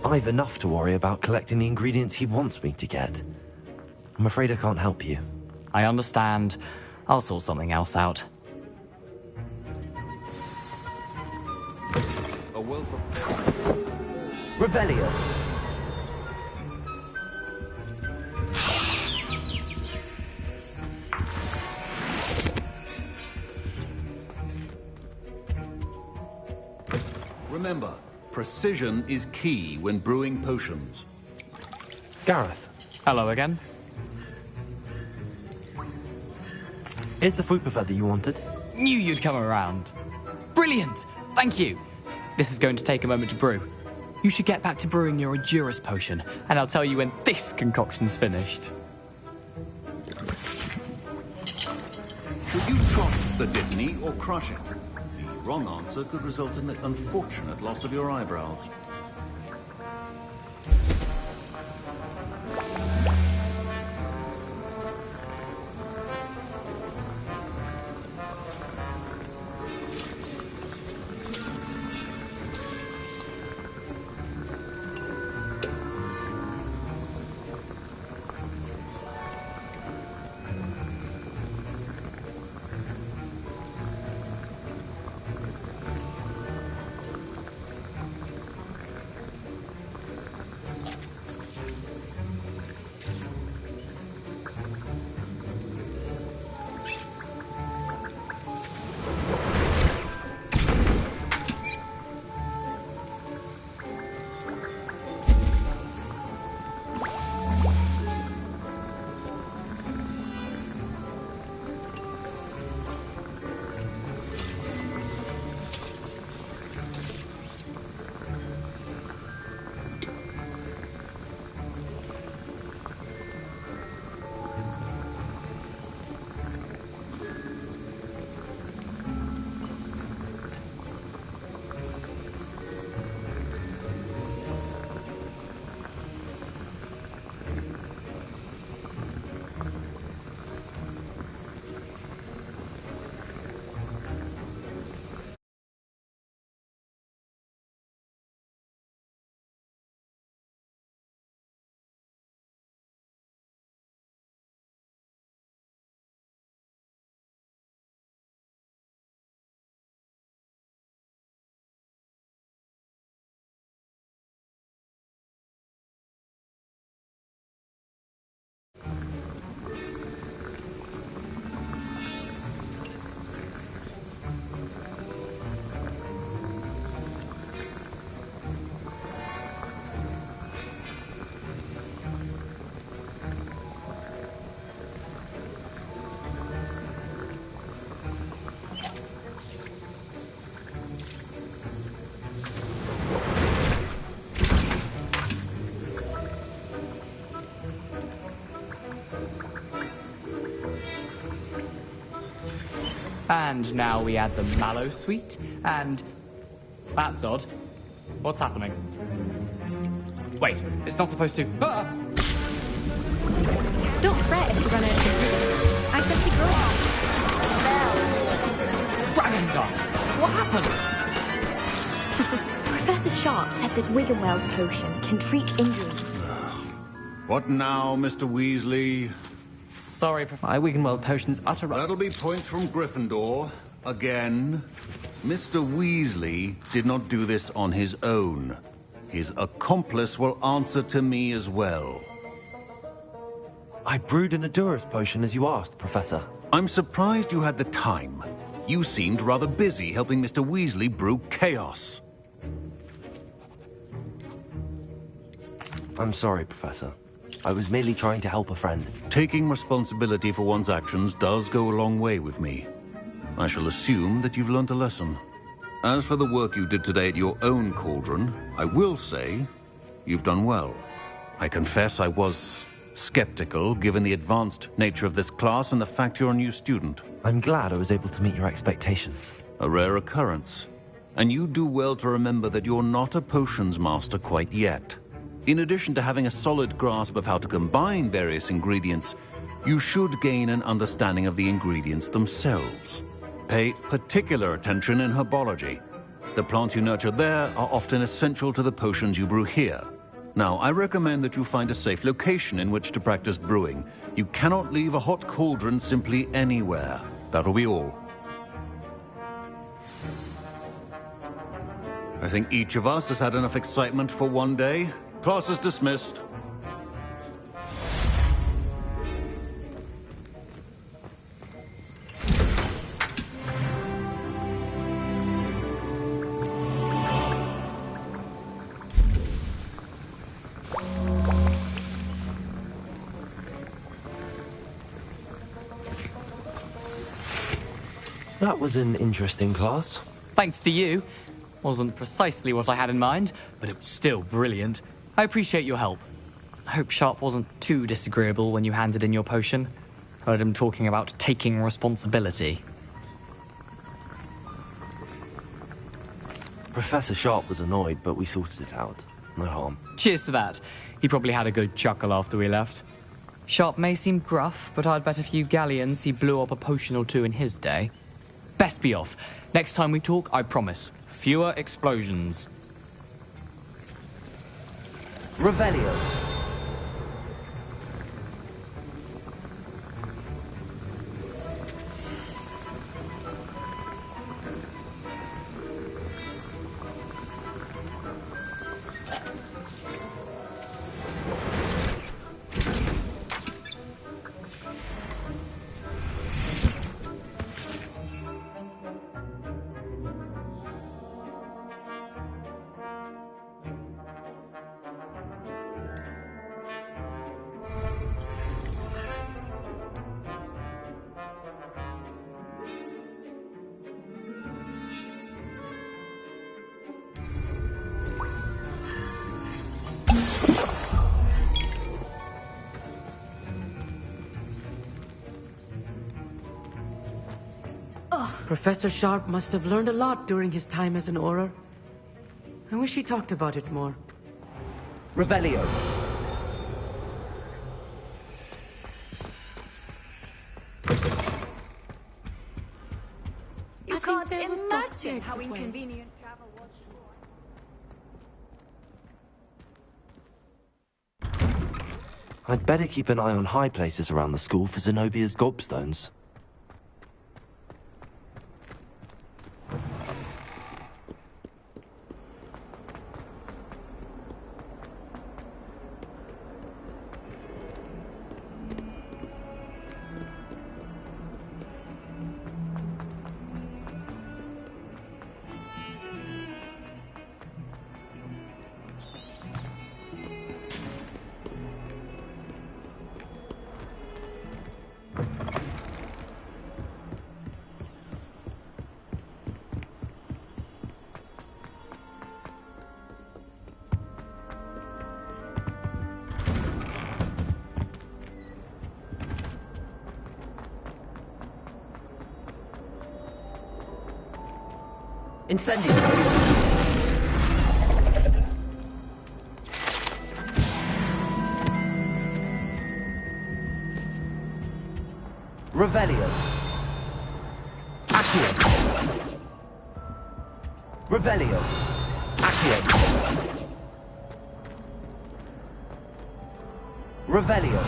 I've enough to worry about collecting the ingredients he wants me to get. I'm afraid I can't help you. I understand. I'll sort something else out. A welcome. Revelio. Remember, precision is key when brewing potions. Gareth. Hello again. Here's the fruit buffet that you wanted. Knew you'd come around. Brilliant! Thank you. This is going to take a moment to brew. You should get back to brewing your Endurus potion, and I'll tell you when this concoction's finished. Should you trot the Dittany or crush it? The wrong answer could result in the unfortunate loss of your eyebrows. And now we add the mallow sweet, and... That's odd. What's happening? Wait, it's not supposed to... Ah! Don't fret if you run out of ingredients. I simply grow up. Dragon Tongue! What happened? Professor Sharp said that Wiggenweld potion can treat injuries. What now, Mr. Weasley? Sorry, Professor. My Wiggenweld potion's utter... That'll be points from Gryffindor. Again. Mr. Weasley did not do this on his own. His accomplice will answer to me as well. I brewed an Endurus potion as you asked, Professor. I'm surprised you had the time. You seemed rather busy helping Mr. Weasley brew chaos. I'm sorry, Professor. I was merely trying to help a friend. Taking responsibility for one's actions does go a long way with me. I shall assume that you've learnt a lesson. As for the work you did today at your own cauldron, I will say you've done well. I confess I was skeptical, given the advanced nature of this class and the fact you're a new student. I'm glad I was able to meet your expectations. A rare occurrence. And you do well to remember that you're not a potions master quite yet. In addition to having a solid grasp of how to combine various ingredients, you should gain an understanding of the ingredients themselves. Pay particular attention in herbology. The plants you nurture there are often essential to the potions you brew here. Now, I recommend that you find a safe location in which to practice brewing. You cannot leave a hot cauldron simply anywhere. That'll be all. I think each of us has had enough excitement for one day. Class is dismissed. That was an interesting class. Thanks to you. Wasn't precisely what I had in mind, but it was still brilliant. I appreciate your help. I hope Sharp wasn't too disagreeable when you handed in your potion. Heard him talking about taking responsibility. Professor Sharp was annoyed, but we sorted it out. No harm. Cheers to that. He probably had a good chuckle after we left. Sharp may seem gruff, but I'd bet a few galleons he blew up a potion or two in his day. Best be off. Next time we talk, I promise, fewer explosions. Revelio. Professor Sharp must have learned a lot during his time as an Auror. I wish he talked about it more. Revelio. You can't imagine how inconvenient travel was. I'd better keep an eye on high places around the school for Zenobia's gobstones. Incendio. Revelio. Accio. Revelio. Accio. Revelio.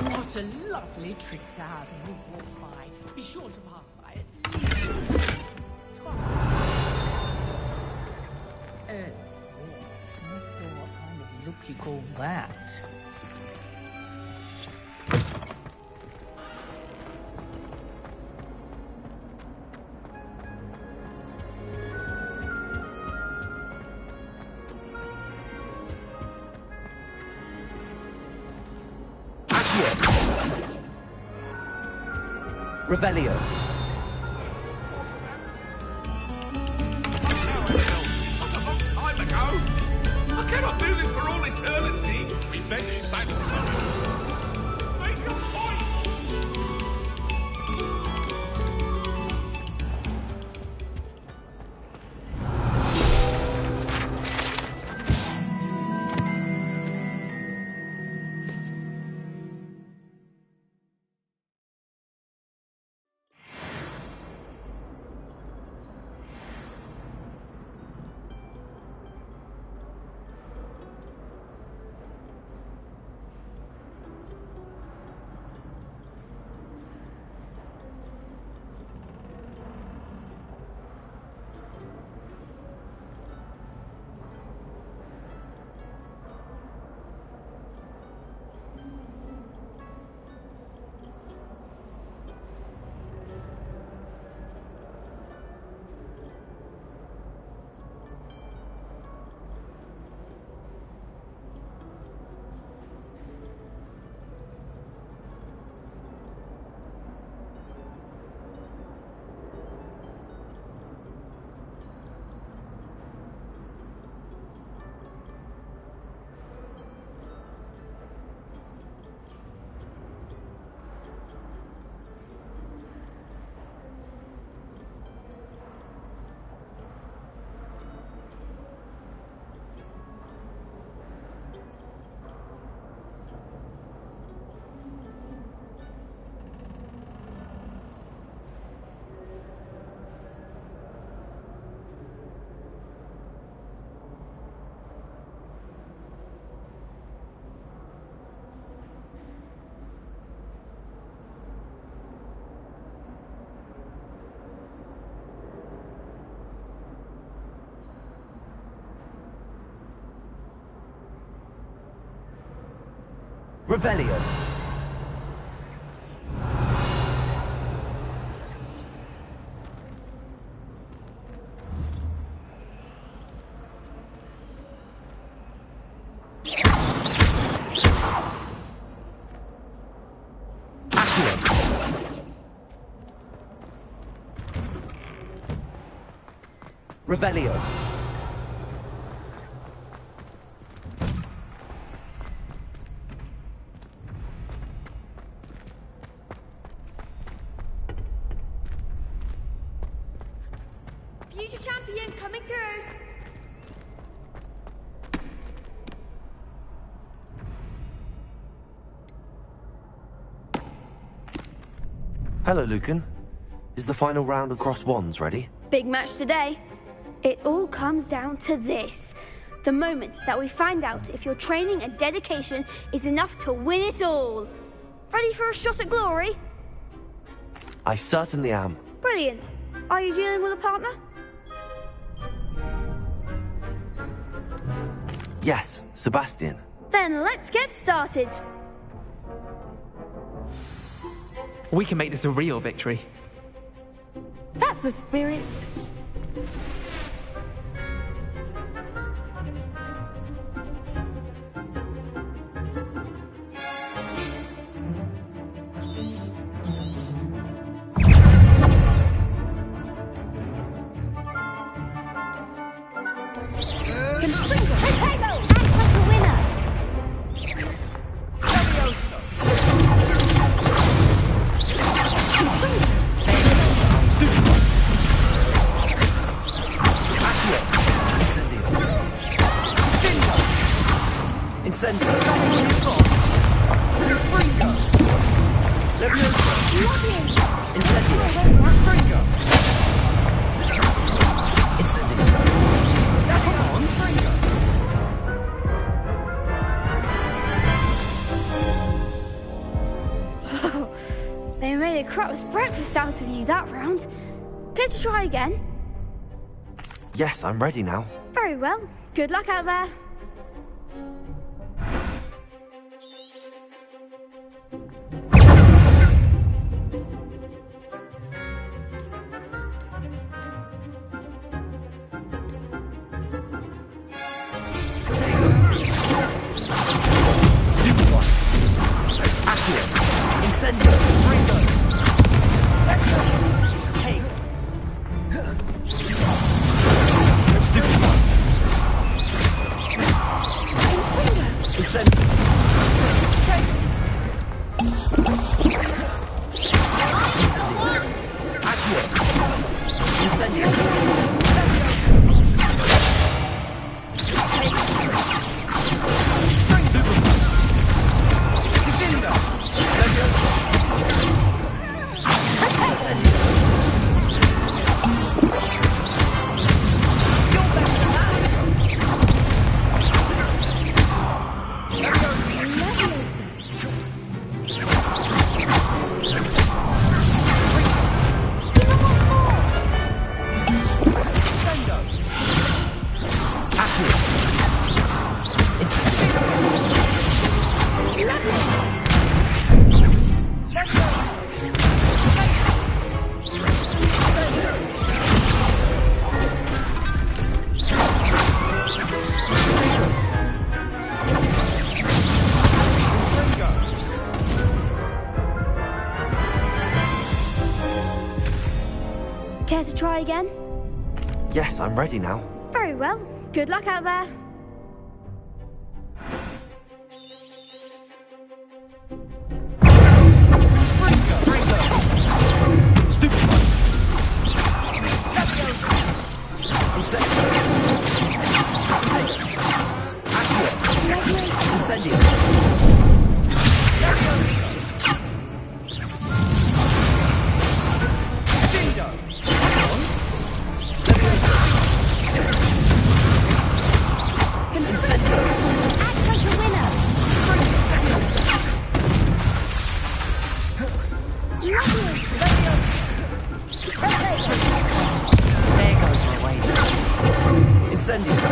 What a lovely trick to have when you walk by. Be sure to pass by it. Not sure what kind of look you call that. Revelio. Time ago. I cannot do this for all eternity. Revenge silence on it. Make your point. Revelio. Revelio. Future champion coming through. Hello, Lucan. Is the final round of Cross Wands ready? Big match today. It all comes down to this. The moment that we find out if your training and dedication is enough to win it all. Ready for a shot at glory? I certainly am. Brilliant. Are you dealing with a partner? Yes, Sebastian. Then let's get started. We can make this a real victory. That's the spirit. They made a crap's breakfast out of you that round. Care to try again? Yes, I'm ready now. Very well. Good luck out there. Care to try again? Yes, I'm ready now. Very well. Good luck out there. Incendio.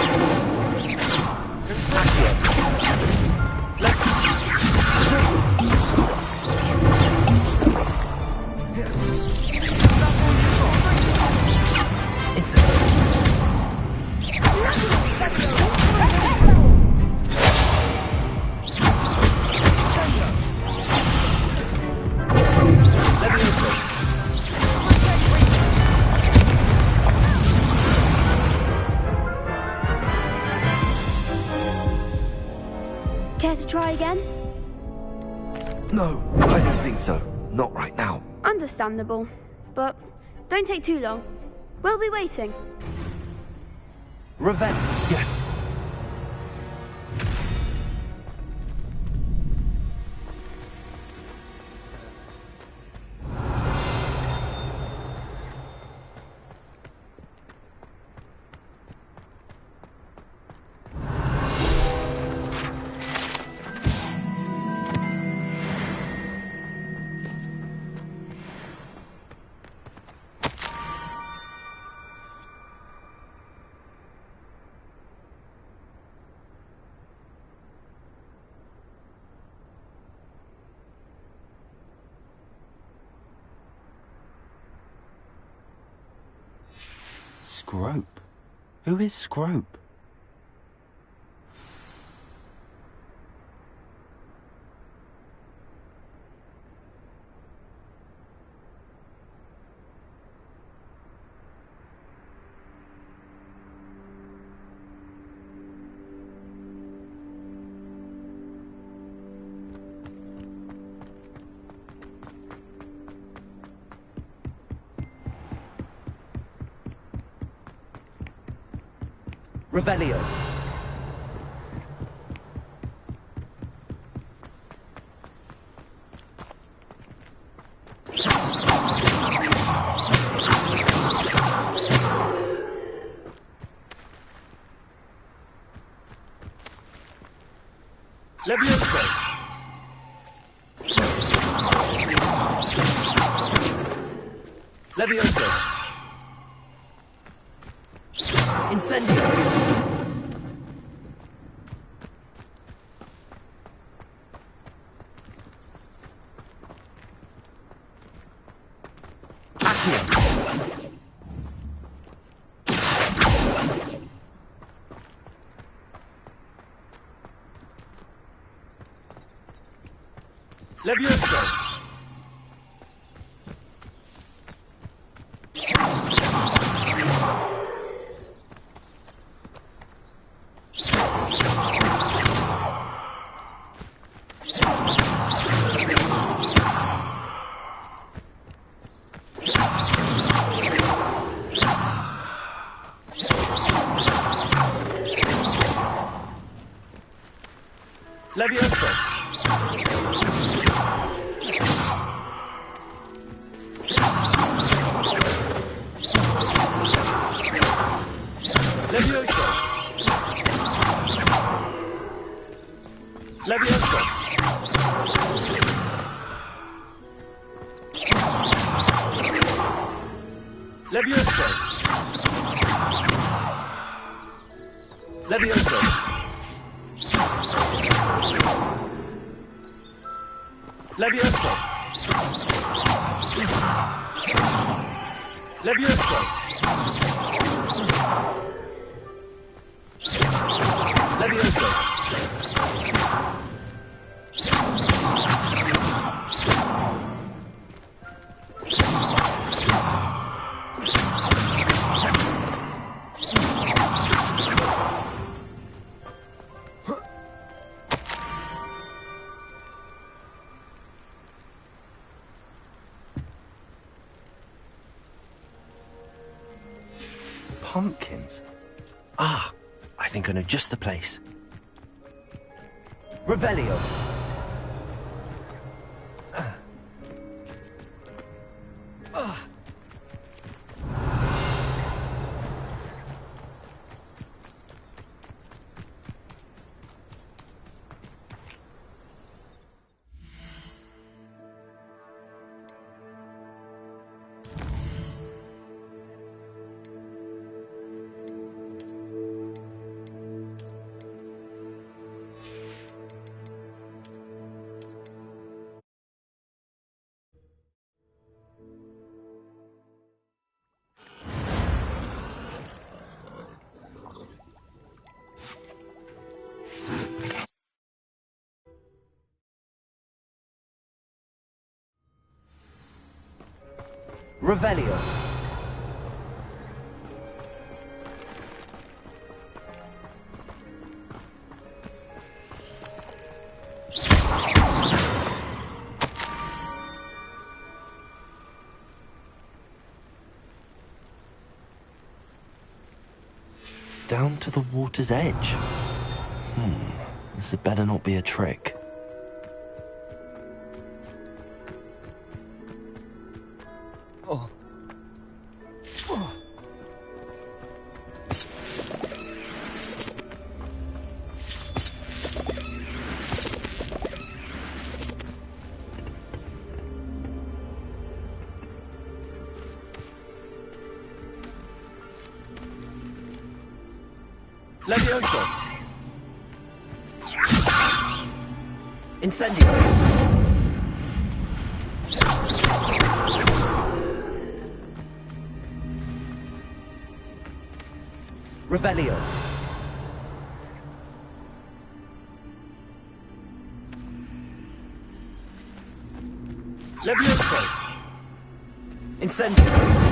again? No, I don't think so. Not right now. Understandable. But don't take too long. We'll be waiting. Revenge. Yes. Scrope? Who is Scrope? Revelio. Levioso. Levioso. Incendio. Levioso. Levioso. Levioso. Levioso. Levioso. Levioso. Levioso. Levioso. Levioso. Pumpkins? Ah, I think I know just the place. Revelio. Revelio. Down to the water's edge. This had better not be a trick. Oh. Oh. Levioso! Incendio! Revelio! Levioso! Incendio!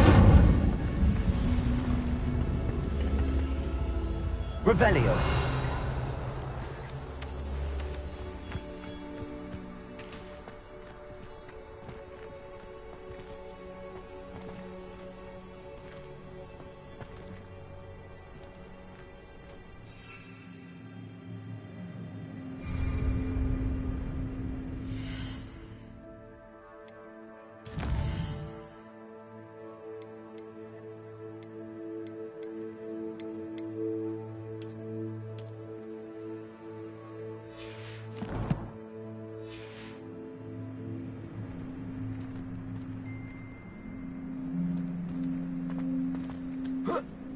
Revelio!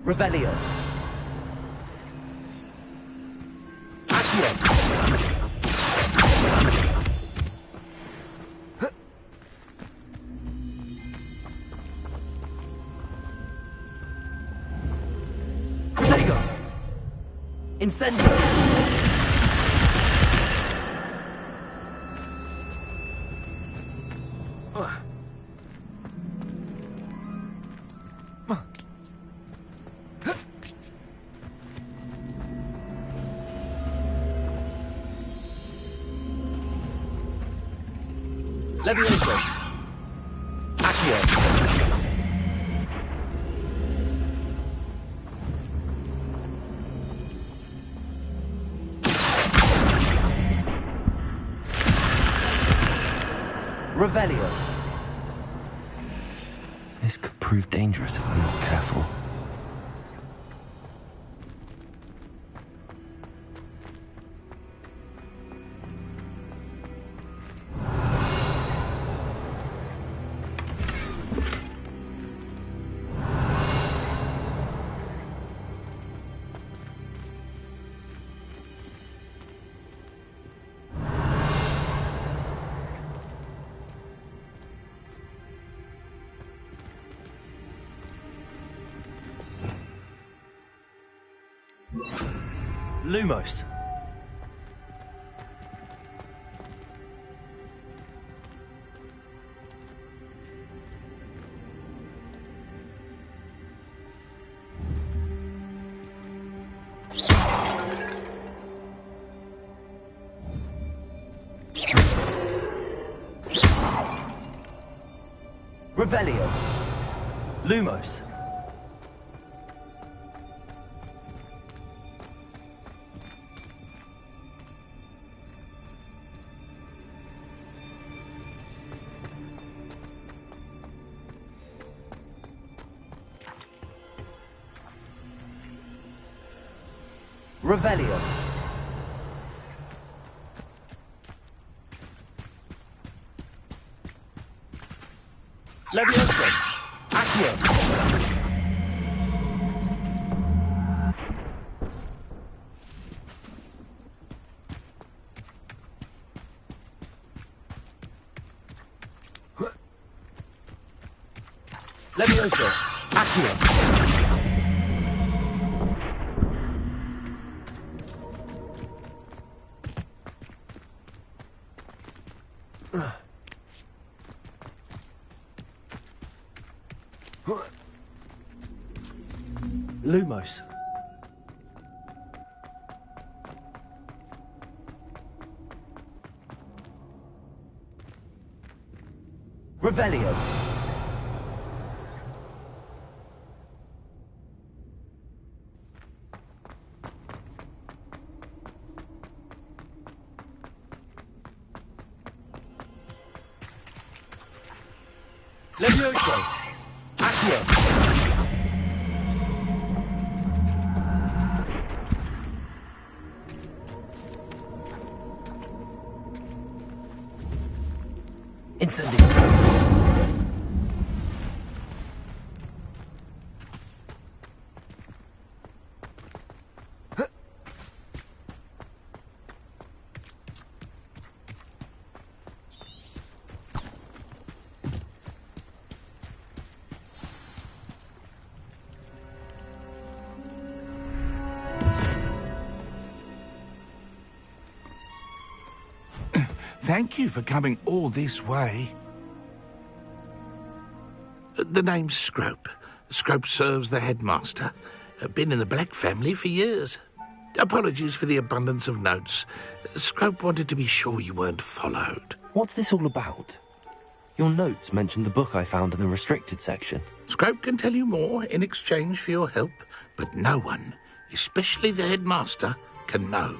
Revelio. Accio. Protego. Incendio. Levioso. Accio. Revelio. This could prove dangerous if I'm not careful. Lumos. Revelio. Lumos. Revelio. Levioso. Accio. Levioso. Accio. Lumos. Revelio. Levioso! Accio! Incendio! Thank you for coming all this way. The name's Scrope. Scrope serves the headmaster. Been in the Black family for years. Apologies for the abundance of notes. Scrope wanted to be sure you weren't followed. What's this all about? Your notes mentioned the book I found in the restricted section. Scrope can tell you more in exchange for your help, but no one, especially the headmaster, can know.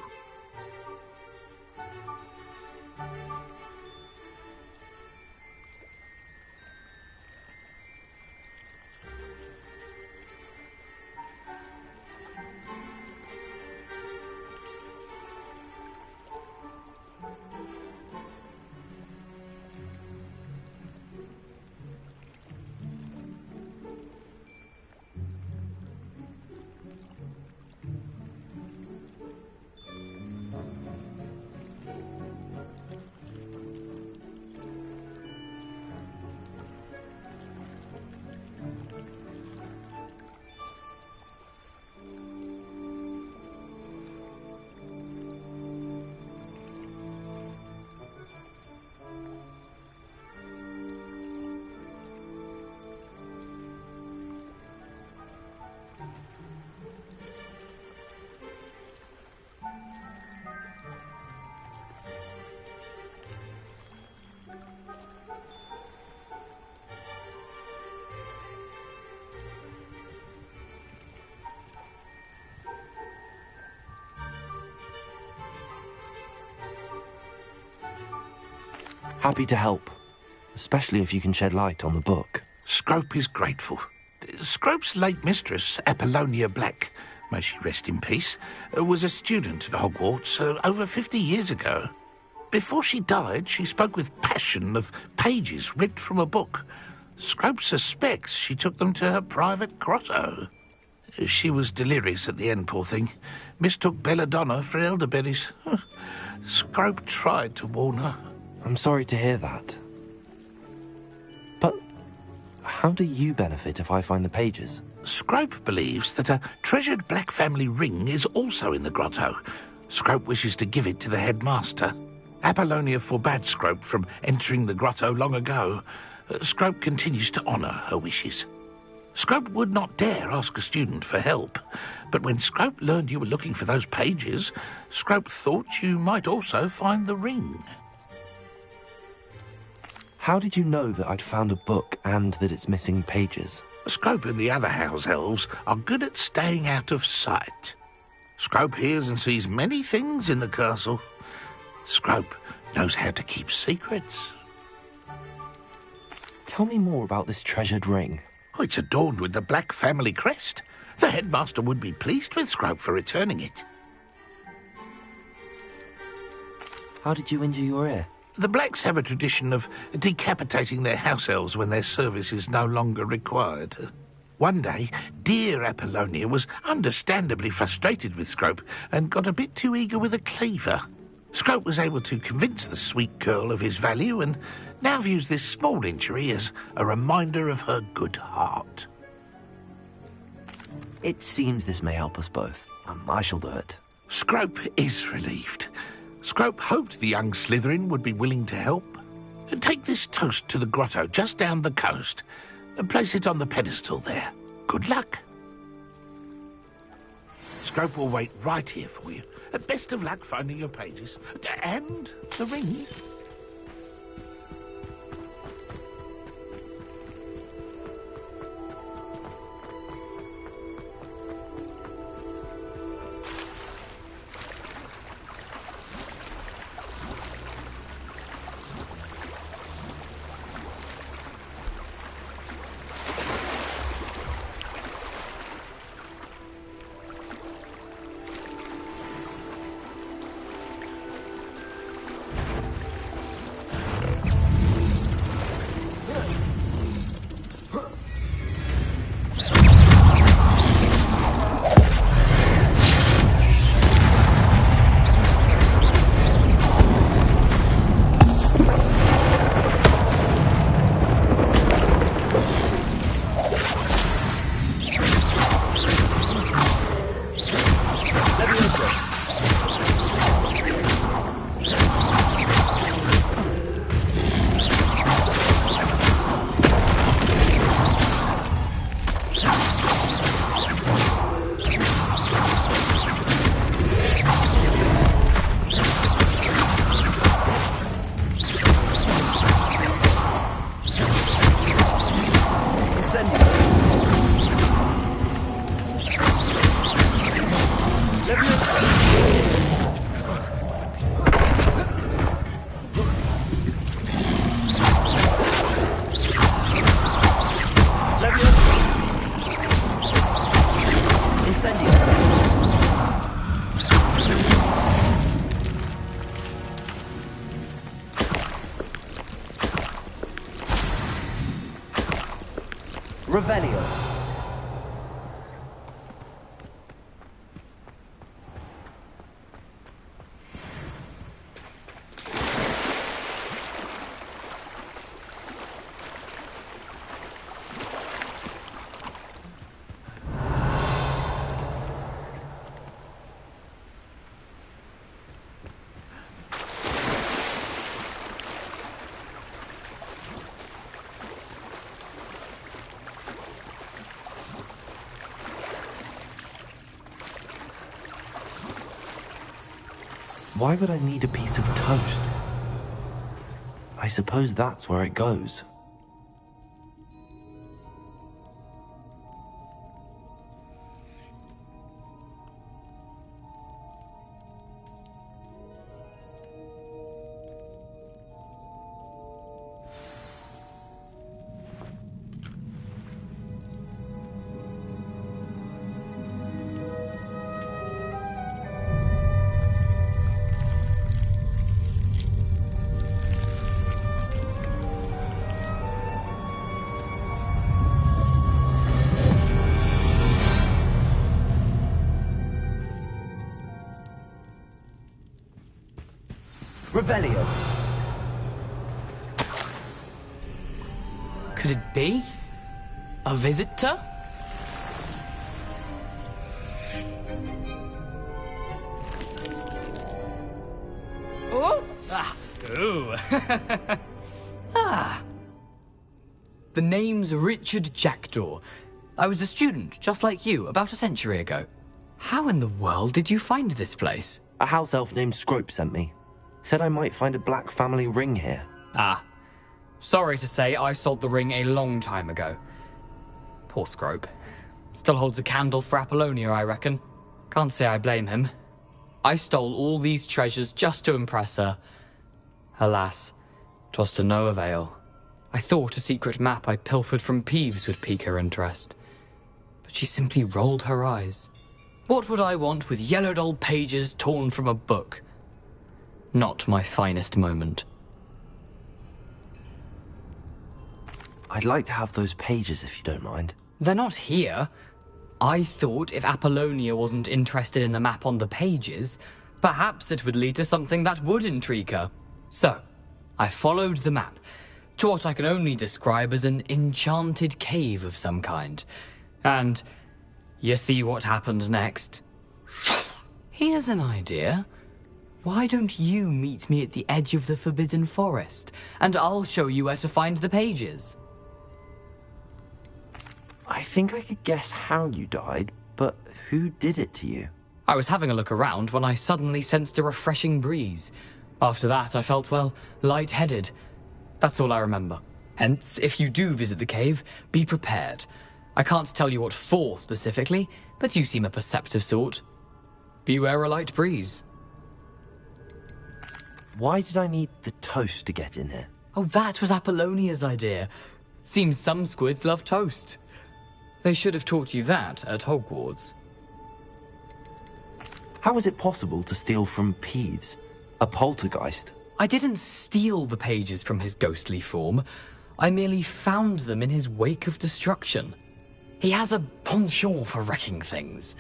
Happy to help, especially if you can shed light on the book. Scrope is grateful. Scrope's late mistress, Apollonia Black, may she rest in peace, was a student at Hogwarts over 50 years ago. Before she died, she spoke with passion of pages ripped from a book. Scrope suspects she took them to her private grotto. She was delirious at the end, poor thing. Mistook belladonna for elderberries. Scrope tried to warn her. I'm sorry to hear that. But how do you benefit if I find the pages? Scrope believes that a treasured Black family ring is also in the grotto. Scrope wishes to give it to the headmaster. Apollonia forbade Scrope from entering the grotto long ago. Scrope continues to honour her wishes. Scrope would not dare ask a student for help, but when Scrope learned you were looking for those pages, Scrope thought you might also find the ring. How did you know that I'd found a book and that it's missing pages? Scrope and the other house elves are good at staying out of sight. Scrope hears and sees many things in the castle. Scrope knows how to keep secrets. Tell me more about this treasured ring. Oh, it's adorned with the Black family crest. The headmaster would be pleased with Scrope for returning it. How did you injure your ear? The Blacks have a tradition of decapitating their house elves when their service is no longer required. One day, dear Apollonia was understandably frustrated with Scrope and got a bit too eager with a cleaver. Scrope was able to convince the sweet girl of his value and now views this small injury as a reminder of her good heart. It seems this may help us both. I shall do it. Scrope is relieved. Scrope hoped the young Slytherin would be willing to help. Take this toast to the grotto just down the coast and place it on the pedestal there. Good luck. Scrope will wait right here for you. Best of luck finding your pages. And the ring. Revelio. Why would I need a piece of toast? I suppose that's where it goes. Revelio. Could it be? A visitor? Oh! Ah! Ooh! Ah! The name's Richard Jackdaw. I was a student, just like you, about a century ago. How in the world did you find this place? A house elf named Scrope sent me. Said I might find a black family ring here. Ah. Sorry to say, I sold the ring a long time ago. Poor Scrope. Still holds a candle for Apollonia, I reckon. Can't say I blame him. I stole all these treasures just to impress her. Alas, 'twas to no avail. I thought a secret map I pilfered from Peeves would pique her interest. But she simply rolled her eyes. What would I want with yellowed old pages torn from a book? Not my finest moment. I'd like to have those pages if you don't mind. They're not here. I thought if Apollonia wasn't interested in the map on the pages, perhaps it would lead to something that would intrigue her. So, I followed the map to what I can only describe as an enchanted cave of some kind. And you see what happened next? Here's an idea. Why don't you meet me at the edge of the Forbidden Forest, and I'll show you where to find the pages? I think I could guess how you died, but who did it to you? I was having a look around when I suddenly sensed a refreshing breeze. After that, I felt, well, lightheaded. That's all I remember. Hence, if you do visit the cave, be prepared. I can't tell you what for specifically, but you seem a perceptive sort. Beware a light breeze. Why did I need the toast to get in here? Oh, that was Apollonia's idea. Seems some squids love toast. They should have taught you that at Hogwarts. How is it possible to steal from Peeves, a poltergeist? I didn't steal the pages from his ghostly form. I merely found them in his wake of destruction. He has a penchant for wrecking things.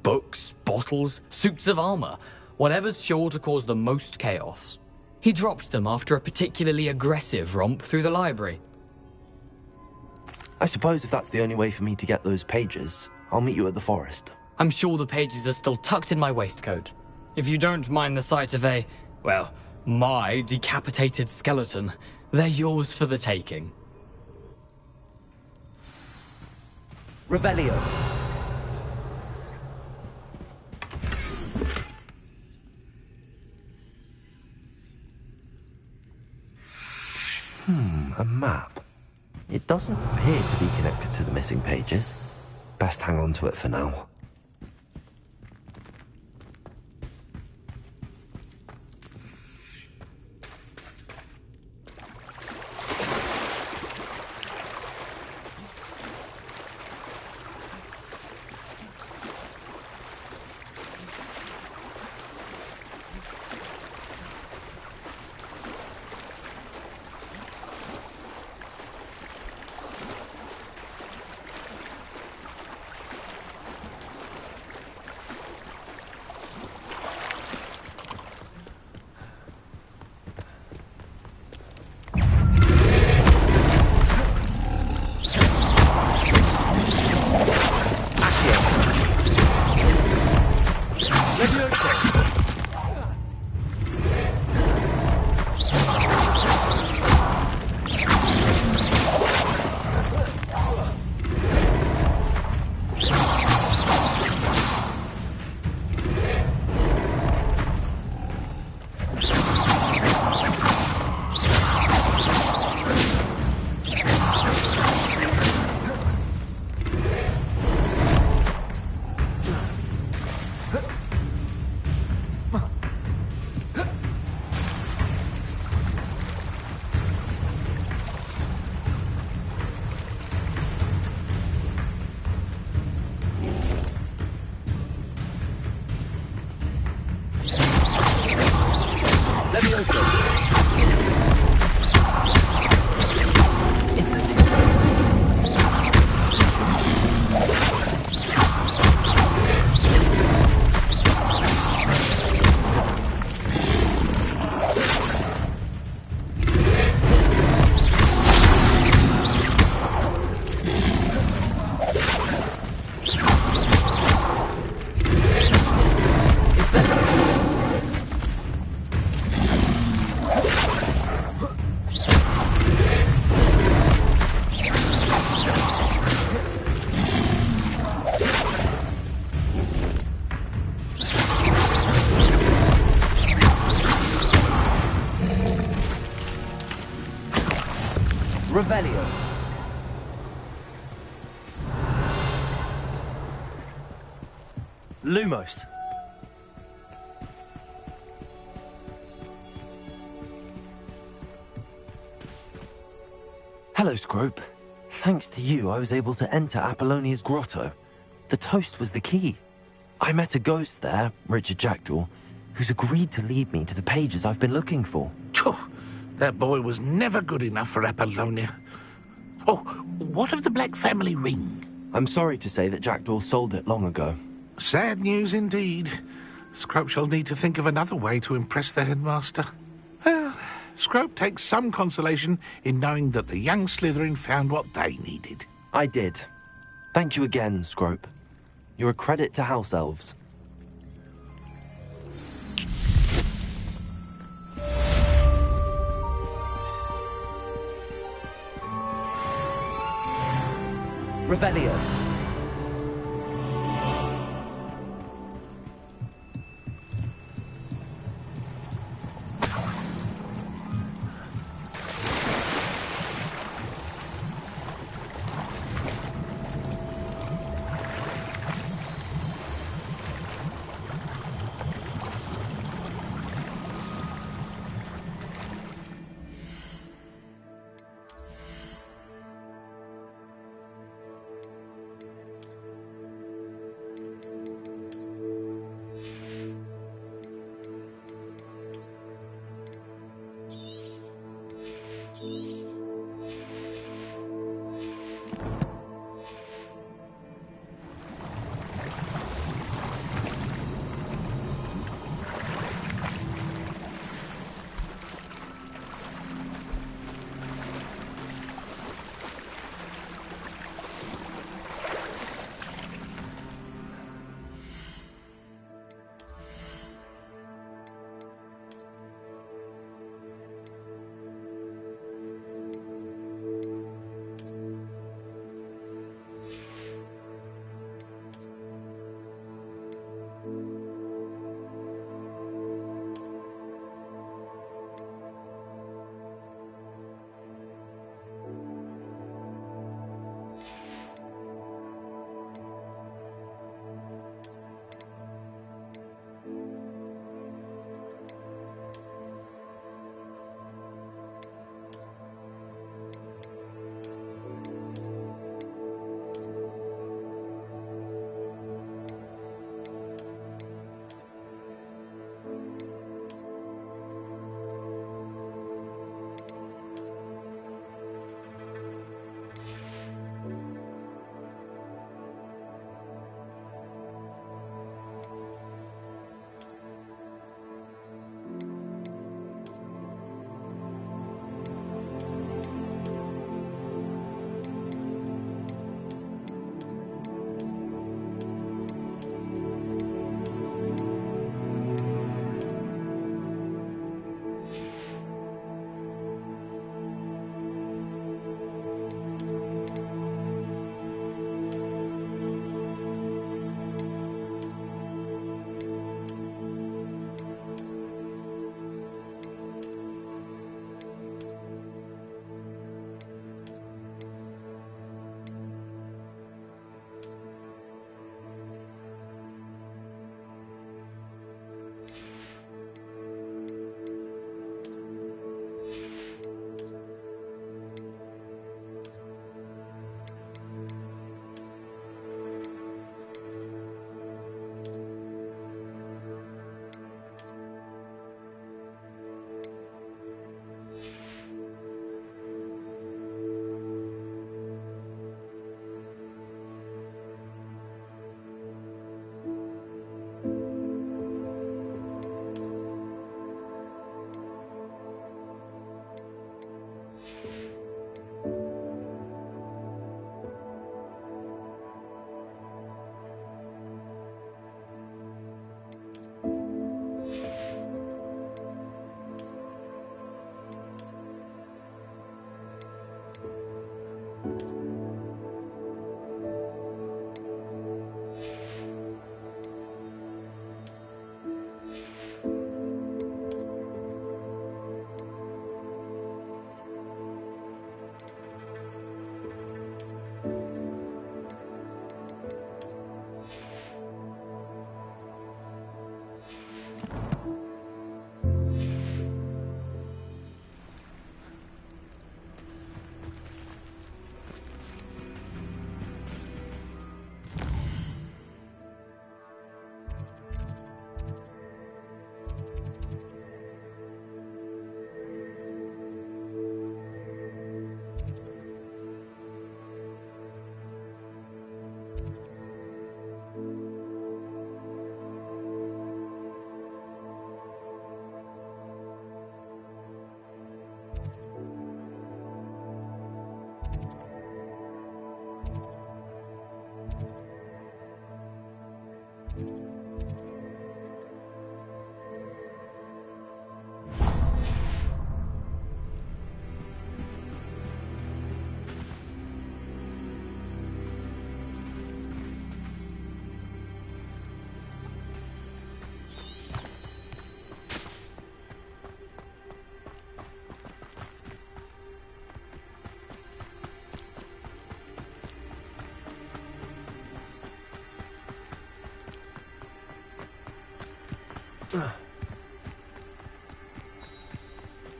Books, bottles, suits of armor, whatever's sure to cause the most chaos. He dropped them after a particularly aggressive romp through the library. I suppose if that's the only way for me to get those pages, I'll meet you at the forest. I'm sure the pages are still tucked in my waistcoat. If you don't mind the sight of a, well, my decapitated skeleton, they're yours for the taking. Revelio. A map. It doesn't appear to be connected to the missing pages. Best hang on to it for now. Revelio. Lumos. Hello, Scrope. Thanks to you, I was able to enter Apollonia's grotto. The toast was the key. I met a ghost there, Richard Jackdaw, who's agreed to lead me to the pages I've been looking for. That boy was never good enough for Apollonia. Oh, what of the Black family ring? I'm sorry to say that Jackdaw sold it long ago. Sad news indeed. Scrope shall need to think of another way to impress the headmaster. Well, Scrope takes some consolation in knowing that the young Slytherin found what they needed. I did. Thank you again, Scrope. You're a credit to House Elves. Revelio.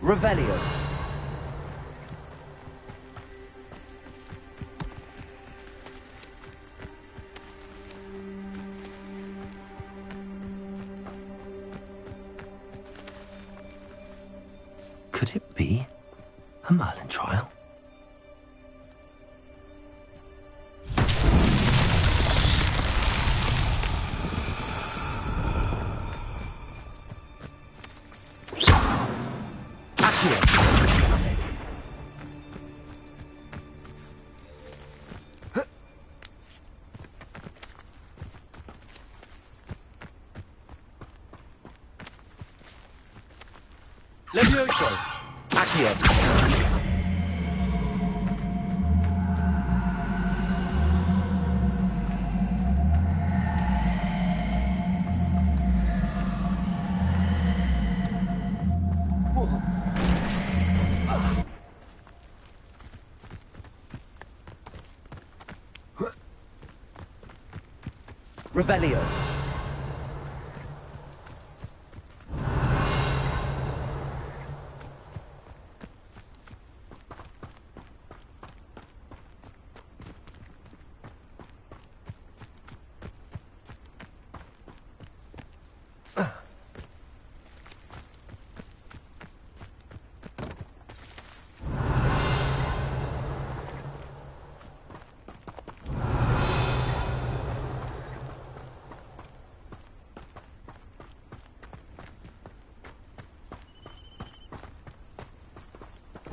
Revelio. Could it be a Merlin trial? Levioso. Accio. Revelio.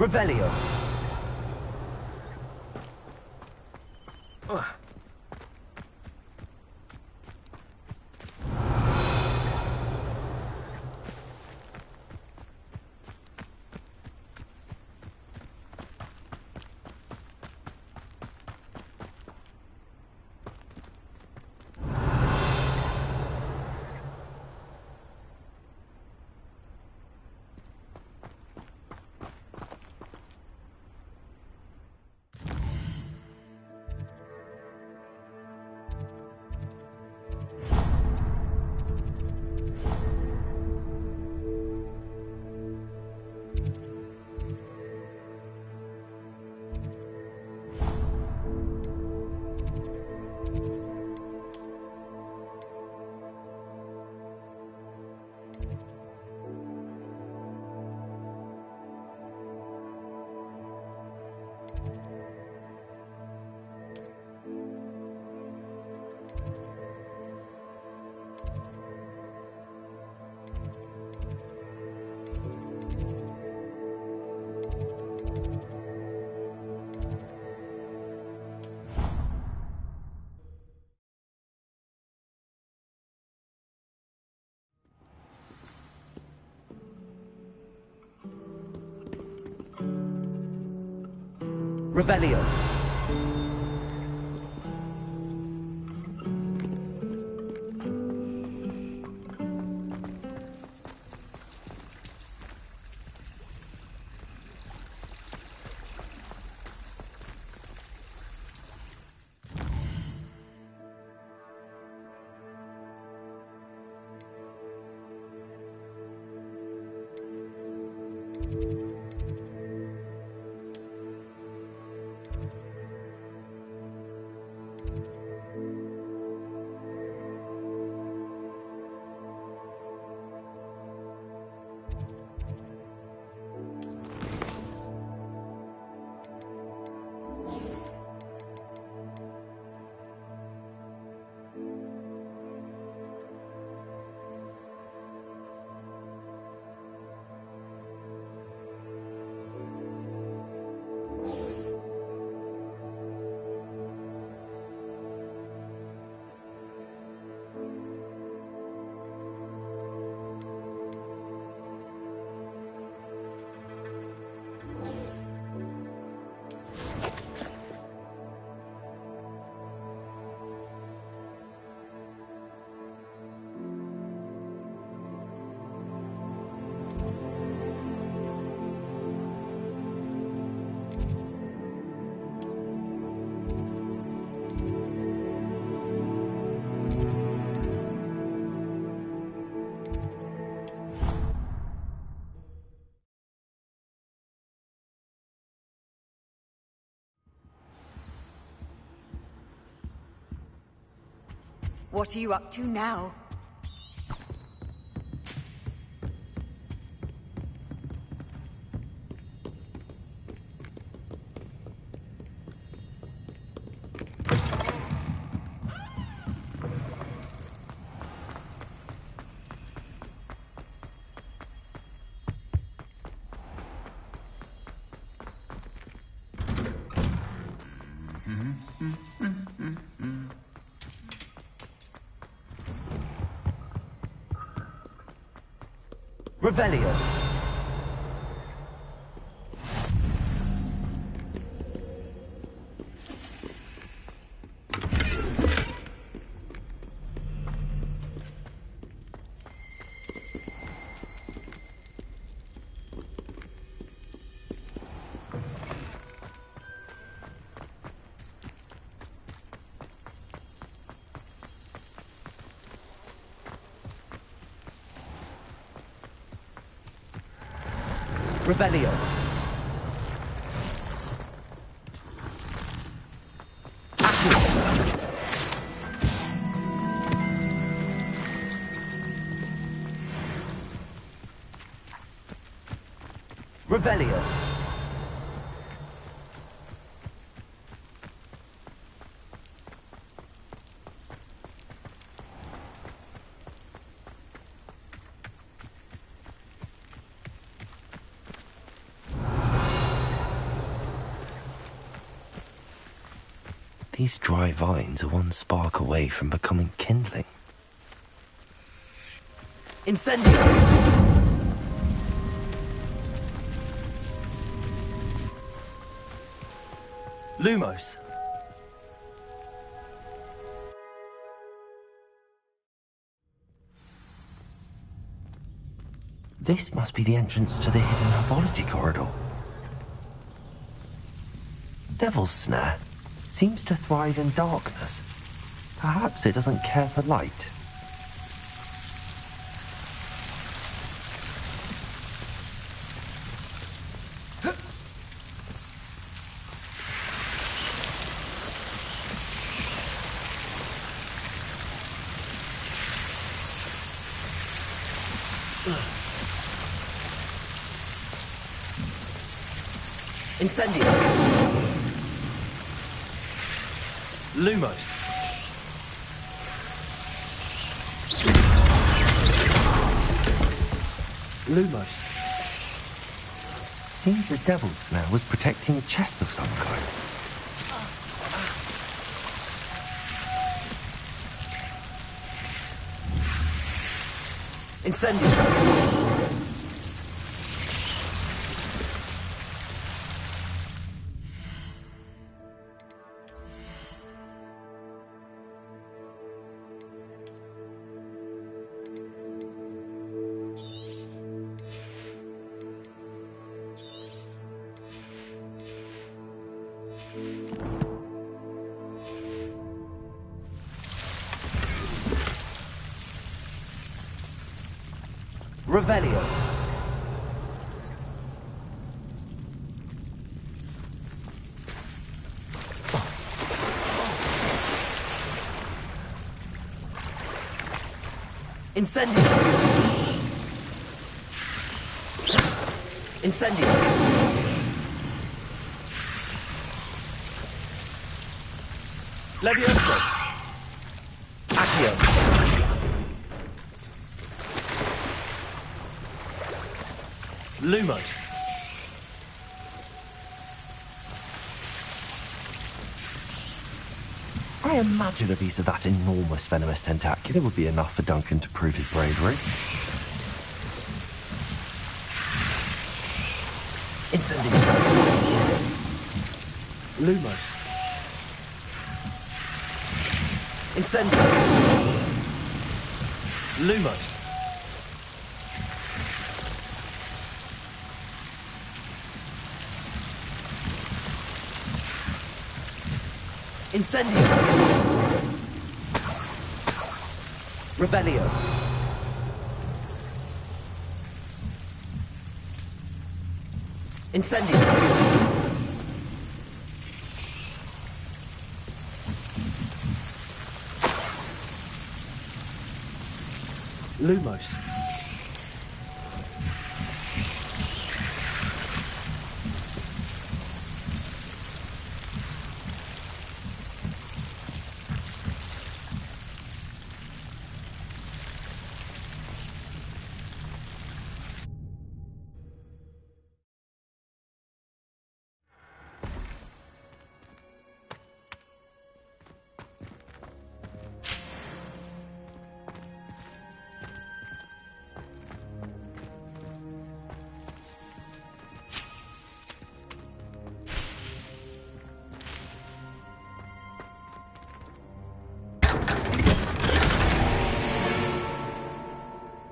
Revelio. Revelio. What are you up to now? Revelio. Revelio. Revelio. These dry vines are one spark away from becoming kindling. Incendio! Lumos. This must be the entrance to the hidden herbology corridor. Devil's Snare seems to thrive in darkness. Perhaps it doesn't care for light. Incendio. Lumos. Lumos. Seems the Devil's Snare was protecting a chest of some kind. Incendio. Revelio. Incendio. Incendio. Levioso. Accio. Lumos. I imagine a piece of that enormous venomous tentacula would be enough for Duncan to prove his bravery. Incendio. Lumos. Incendio. Lumos. Incendio. Revelio. Incendio. Lumos.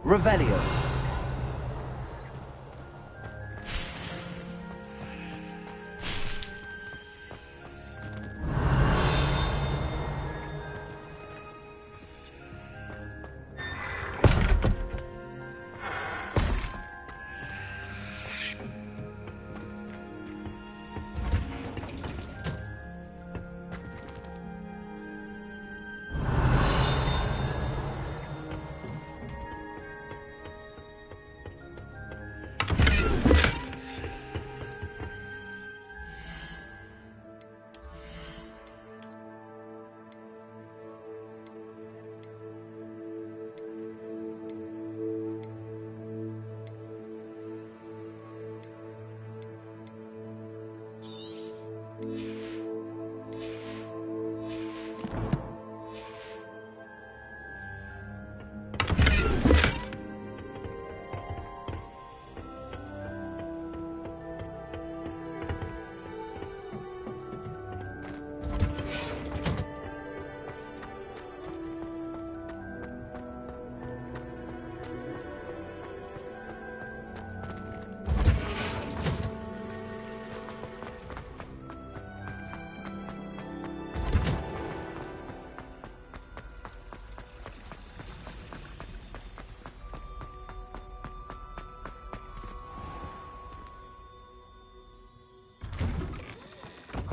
Revelio.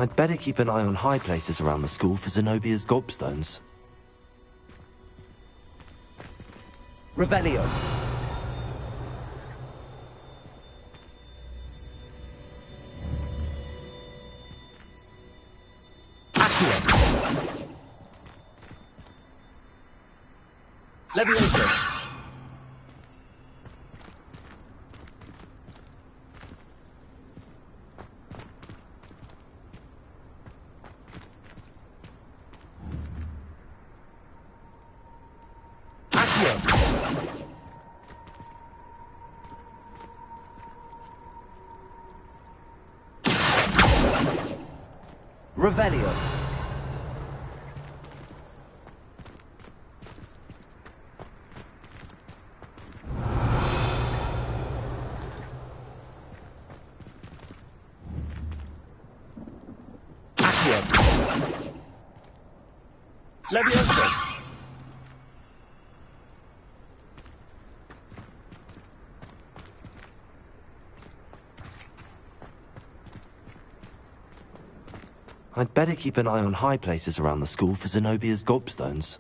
I'd better keep an eye on high places around the school for Zenobia's gobstones. Revelio. Accio. Levioso. Revelio. Accio. Levioso. I'd better keep an eye on high places around the school for Zenobia's gobstones.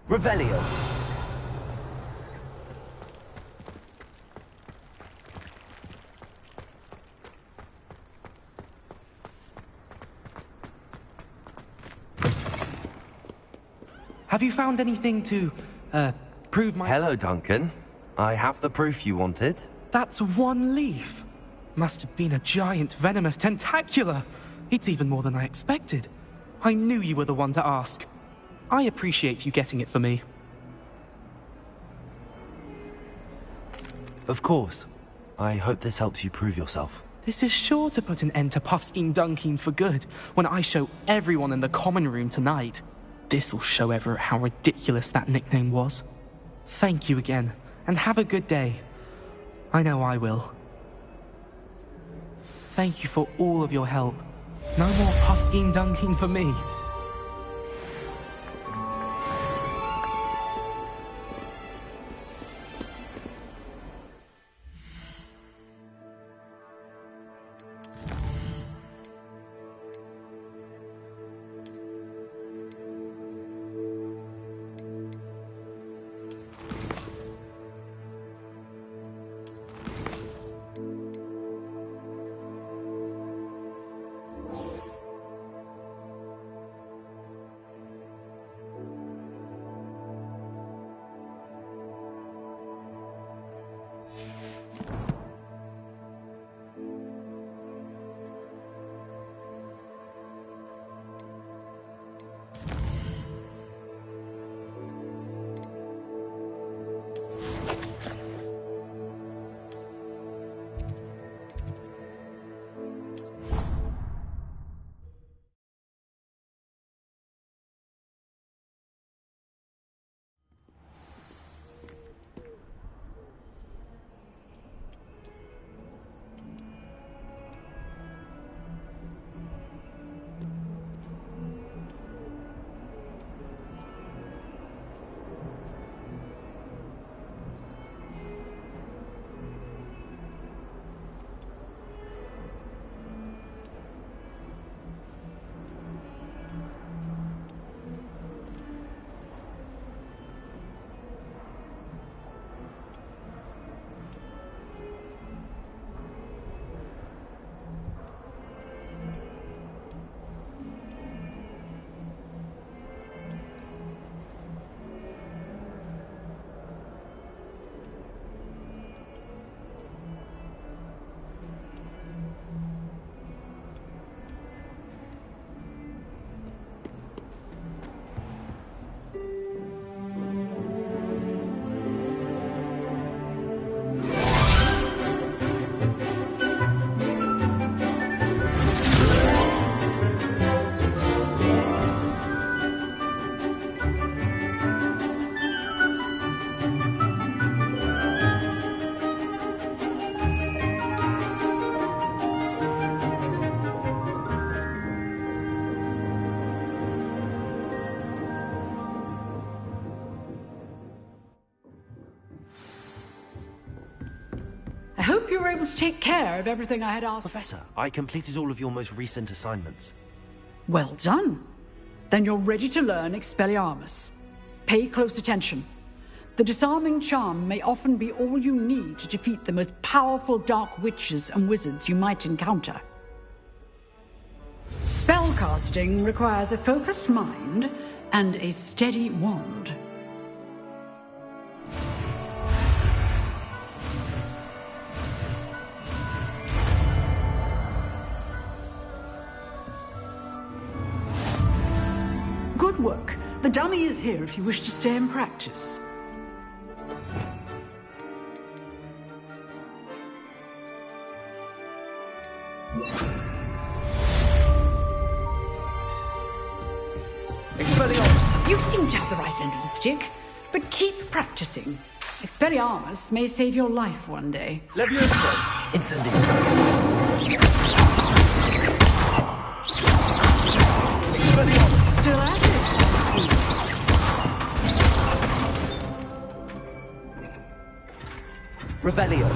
Revelio. Have you found anything to, prove my... Hello, Duncan. I have the proof you wanted. That's one leaf. Must have been a giant venomous tentacula. It's even more than I expected. I knew you were the one to ask. I appreciate you getting it for me. Of course. I hope this helps you prove yourself. This is sure to put an end to Puffskein Dunkeen for good when I show everyone in the common room tonight. This'll show Everett how ridiculous that nickname was. Thank you again, and have a good day. I know I will. Thank you for all of your help. No more Puffskein Dunkeen for me. I hope you were able to take care of everything I had asked. Professor, I completed all of your most recent assignments. Well done. Then you're ready to learn Expelliarmus. Pay close attention. The disarming charm may often be all you need to defeat the most powerful dark witches and wizards you might encounter. Spellcasting requires a focused mind and a steady wand. Good work. The dummy is here if you wish to stay and practice. Expelliarmus! You seem to have the right end of the stick, but keep practicing. Expelliarmus may save your life one day. Levioso! Incendio! Revelio.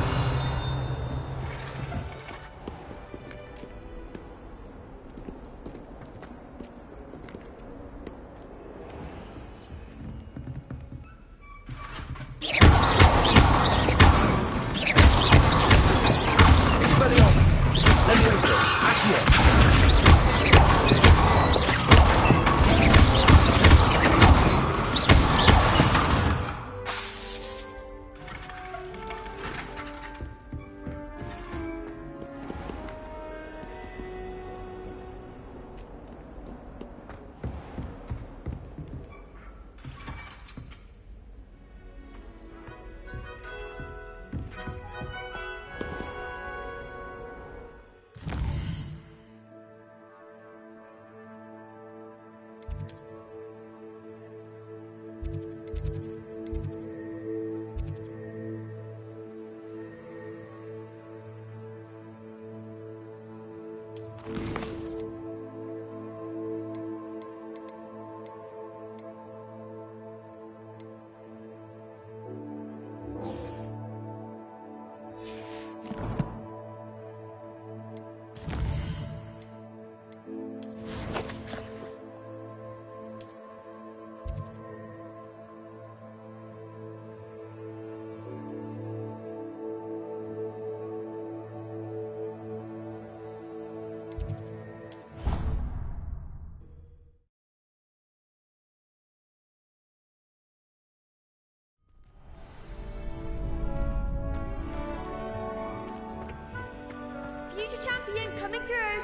Future champion coming through.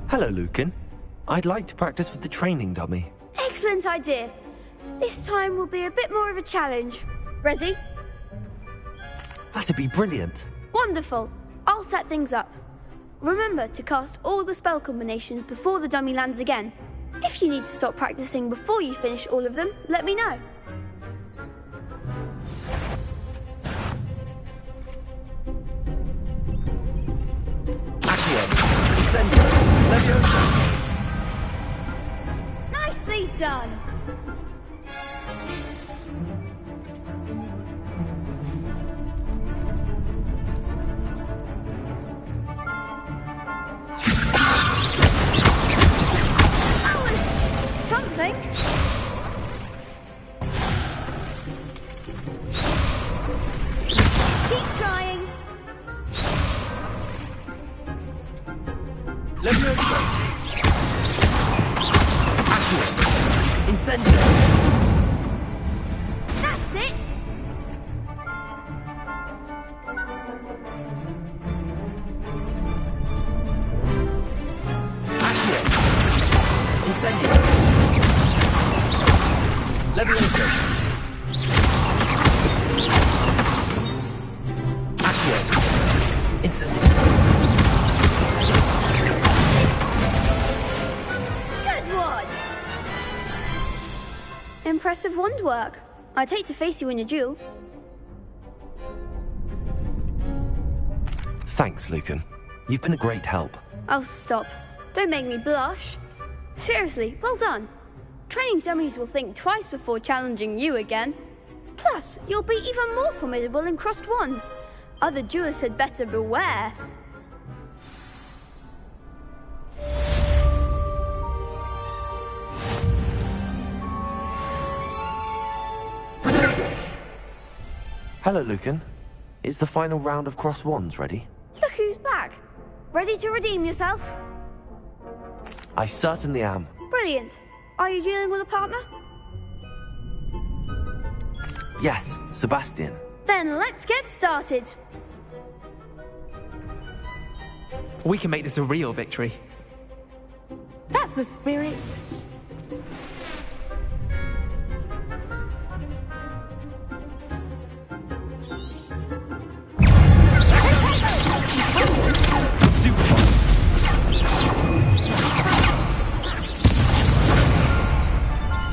Hello, Lucan. I'd like to practice with the training dummy. Excellent idea. This time will be a bit more of a challenge. Ready? That'd be brilliant. Wonderful. I'll set things up. Remember to cast all the spell combinations before the dummy lands again. If you need to stop practicing before you finish all of them, let me know. Nicely done. That was something. Keep trying. Incendio. That's it. Incendio. Levioso. Accio. Incendio. Good one. Impressive wand work. I'd hate to face you in a duel. Thanks, Lucan. You've been a great help. Oh, stop. Don't make me blush. Seriously, well done. Training dummies will think twice before challenging you again. Plus, you'll be even more formidable in crossed wands. Other duelists had better beware. Hello, Lucan. Is the final round of cross wands ready? Look who's back. Ready to redeem yourself? I certainly am. Brilliant. Are you dealing with a partner? Yes, Sebastian. Then let's get started. We can make this a real victory. That's the spirit.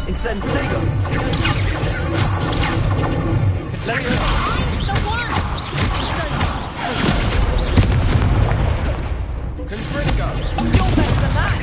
Incendio. Confringo. You're better than that.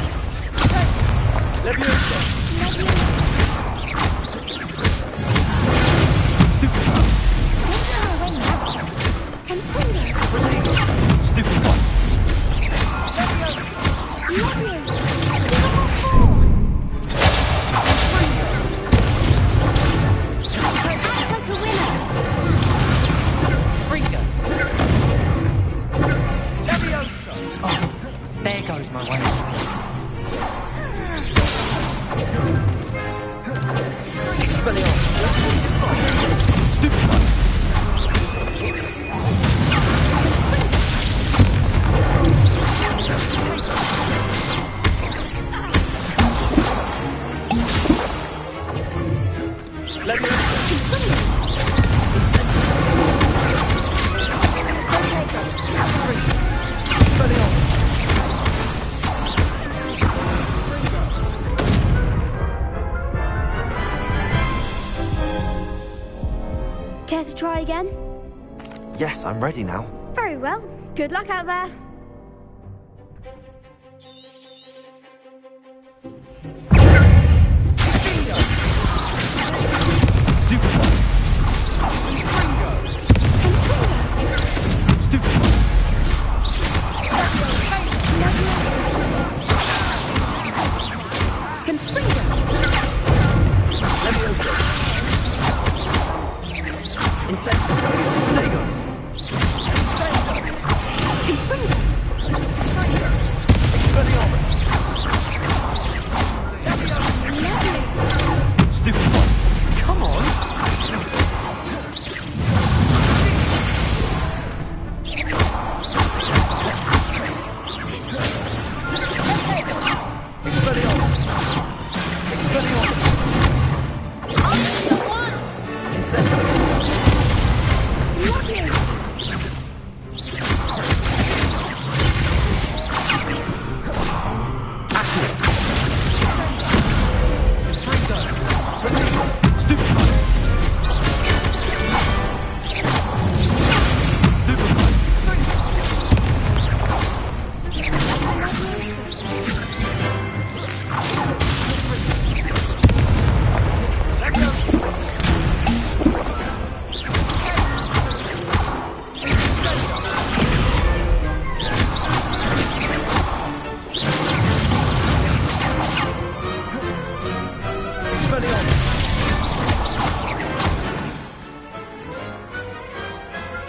try again? Yes, I'm ready now. Very well. Good luck out there.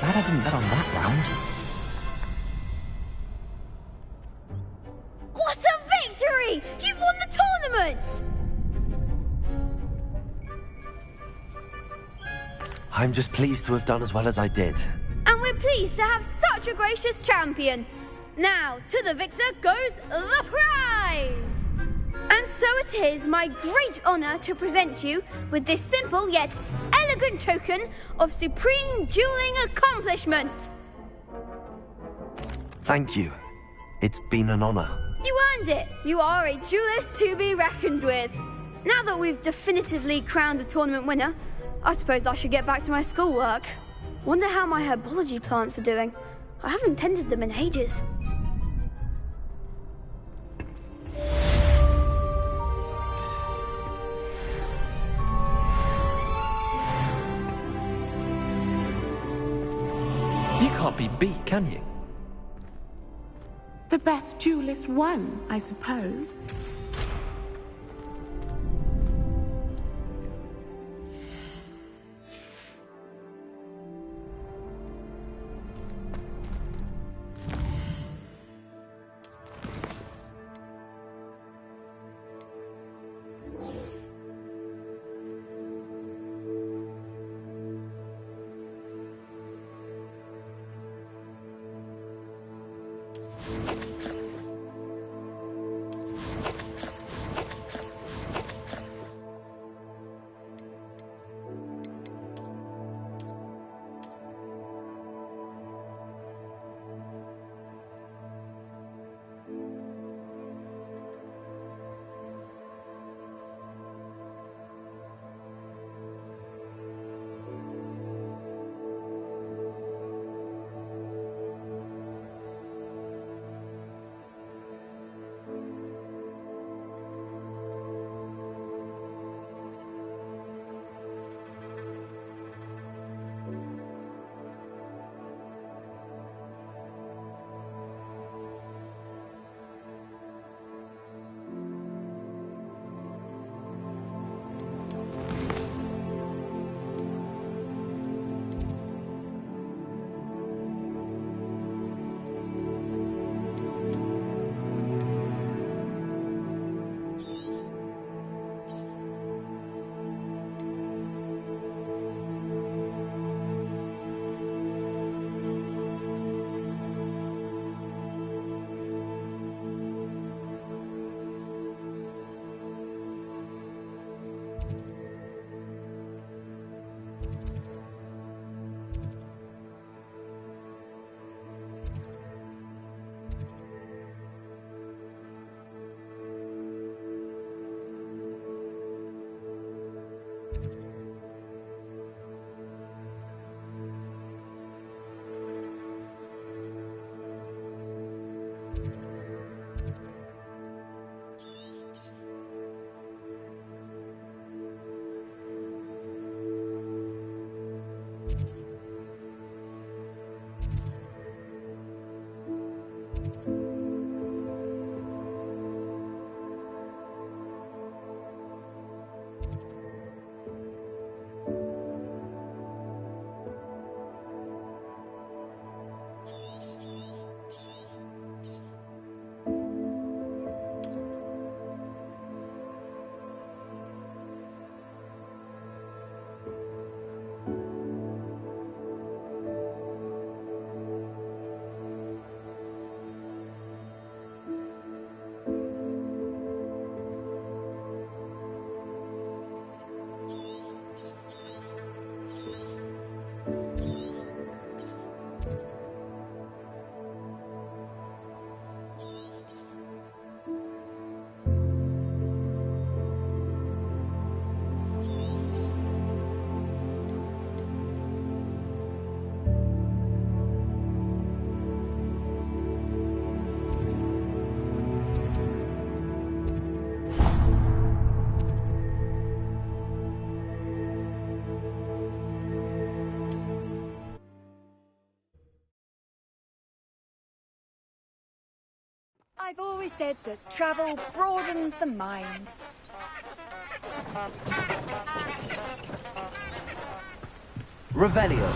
Glad I didn't bet on that round. What a victory! You've won the tournament! I'm just pleased to have done as well as I did. And we're pleased to have such a gracious champion. Now, to the victor goes the prize! And so it is my great honour to present you with this simple yet elegant token of supreme dueling accomplishment. Thank you. It's been an honour. You earned it. You are a duelist to be reckoned with. Now that we've definitively crowned the tournament winner, I suppose I should get back to my schoolwork. Wonder how my herbology plants are doing. I haven't tended them in ages. You can't be beat, can you? The best duelist won, I suppose. I've always said that travel broadens the mind. Revelio.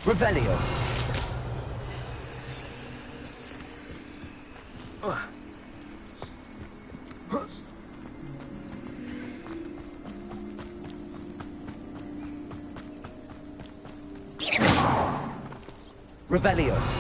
Revelio. Revelio.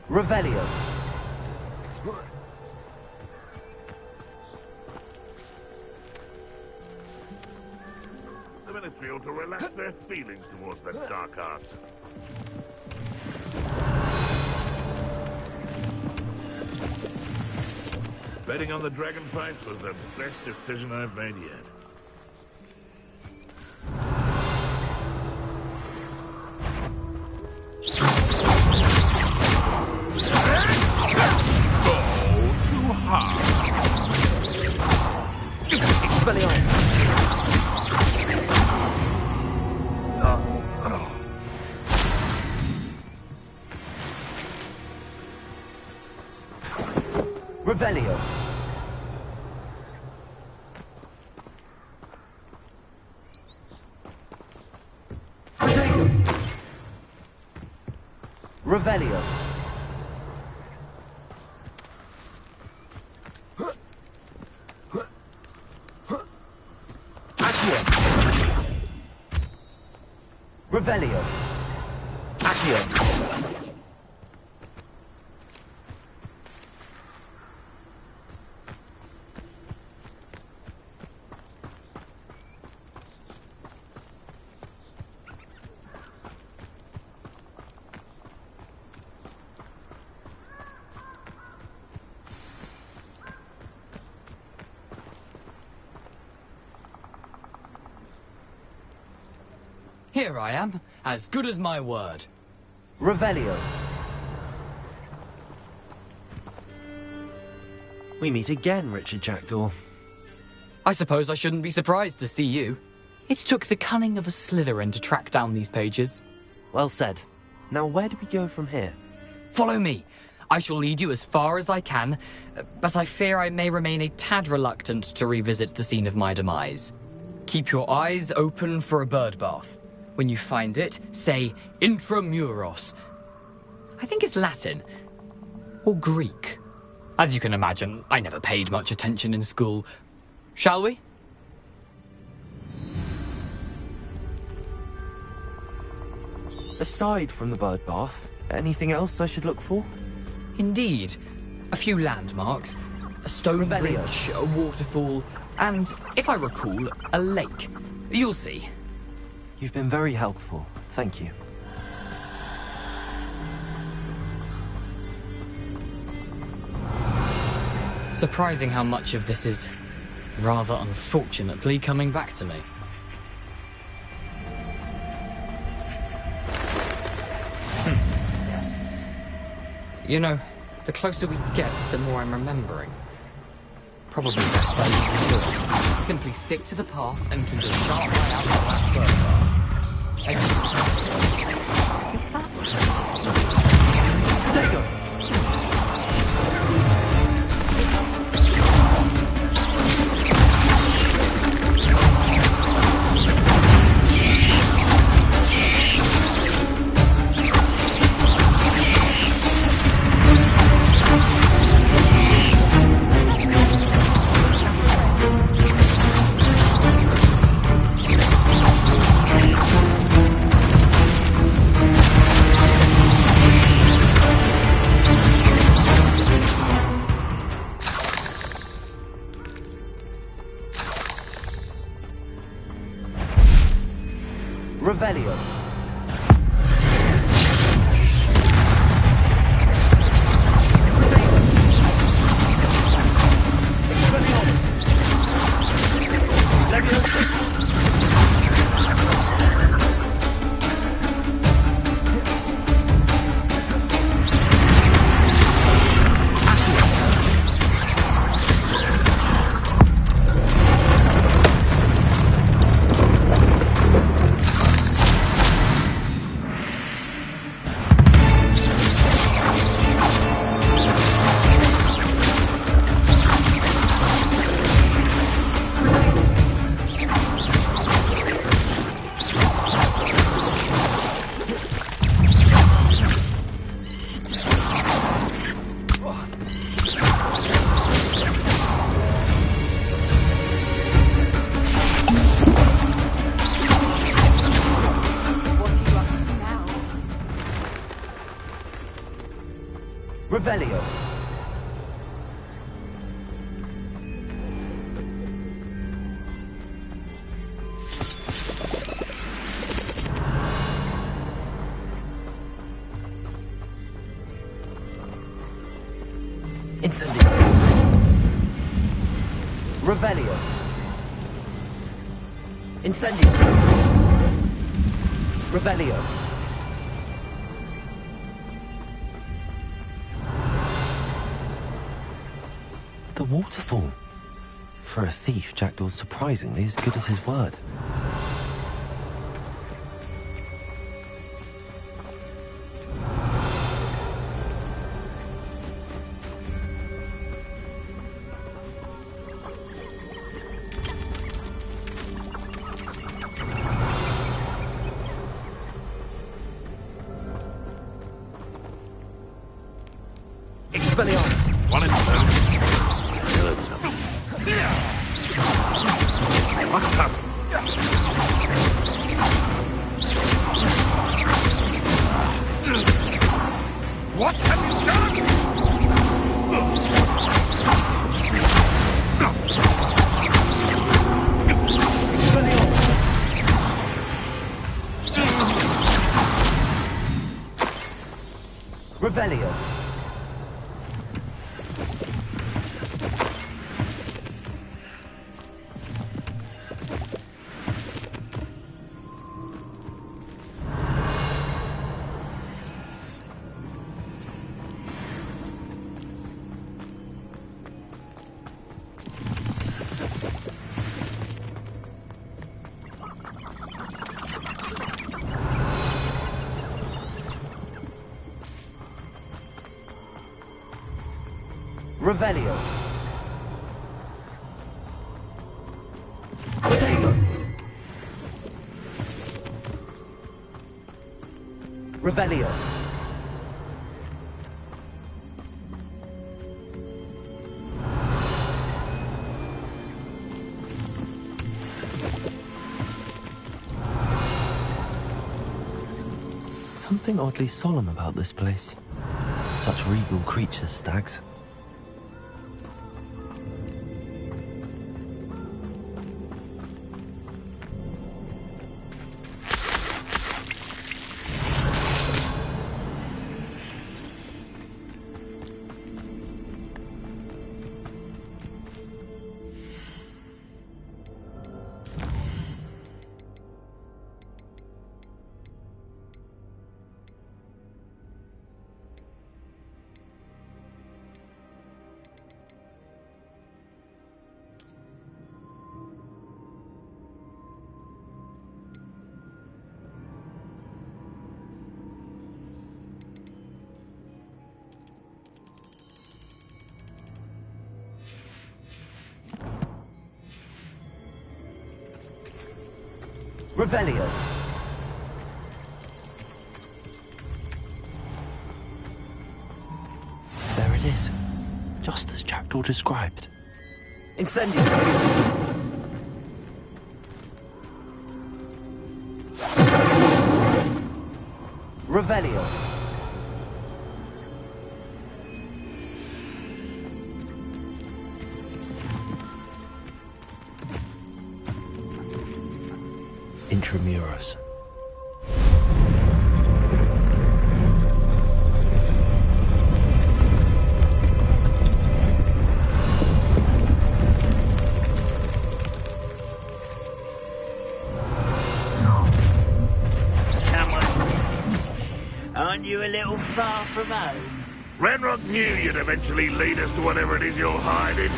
Revelio. The military ought to relax their feelings towards the dark arts. Betting on the dragon fights was the best decision I've made yet. Revelio. Revelio. Revelio. Accio. Here I am, as good as my word. Revelio. We meet again, Richard Jackdaw. I suppose I shouldn't be surprised to see you. It took the cunning of a Slytherin to track down these pages. Well said. Now, where do we go from here? Follow me. I shall lead you as far as I can, but I fear I may remain a tad reluctant to revisit the scene of my demise. Keep your eyes open for a bird bath. When you find it, say intramuros. I think it's Latin. Or Greek. As you can imagine, I never paid much attention in school. Shall we? Aside from the bird bath, anything else I should look for? Indeed. A few landmarks, a stone bridge, a waterfall, and, if I recall, a lake. You'll see. You've been very helpful. Thank you. Surprising how much of this is, rather unfortunately, coming back to me. Yes. You know, the closer we get, the more I'm remembering. Probably best I leave you to it. Simply stick to the path and keep a sharp eye out for that bird path. Is that... There you go! Revelio. Revelio. Incendio. Revelio. Incendio. Revelio. The waterfall. For a thief, Jackdaw's surprisingly as good as his word. Expelliarmus! One in What's up? What have you done? Revelio. Revelio. Dago. Revelio. Something oddly solemn about this place. Such regal creatures, stags. Revelio. There it is. Just as Jackdaw described. Incendio. Revelio. Intramuros. Aren't you a little far from home? Renrock knew you'd eventually lead us to whatever it is you're hiding.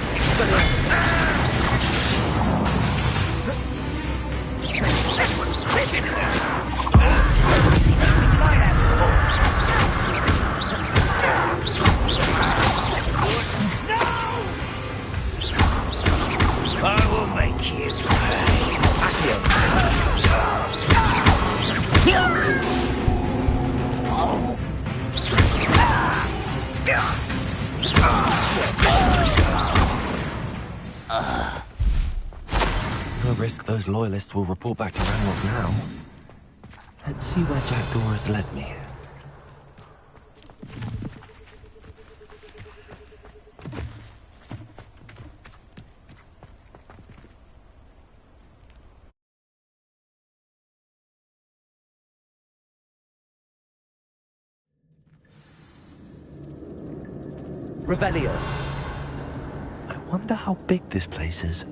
I will make you pay. No risk those loyalists will report back to Ranrock now. Let's see where Jackdaw has led me. Revelio. I wonder how big this place is.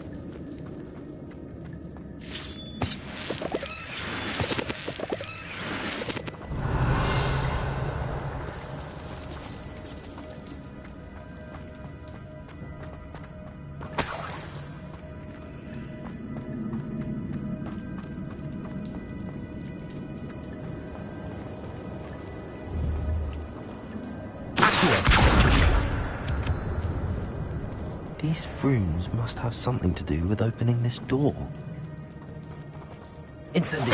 These rooms must have something to do with opening this door. Incendio.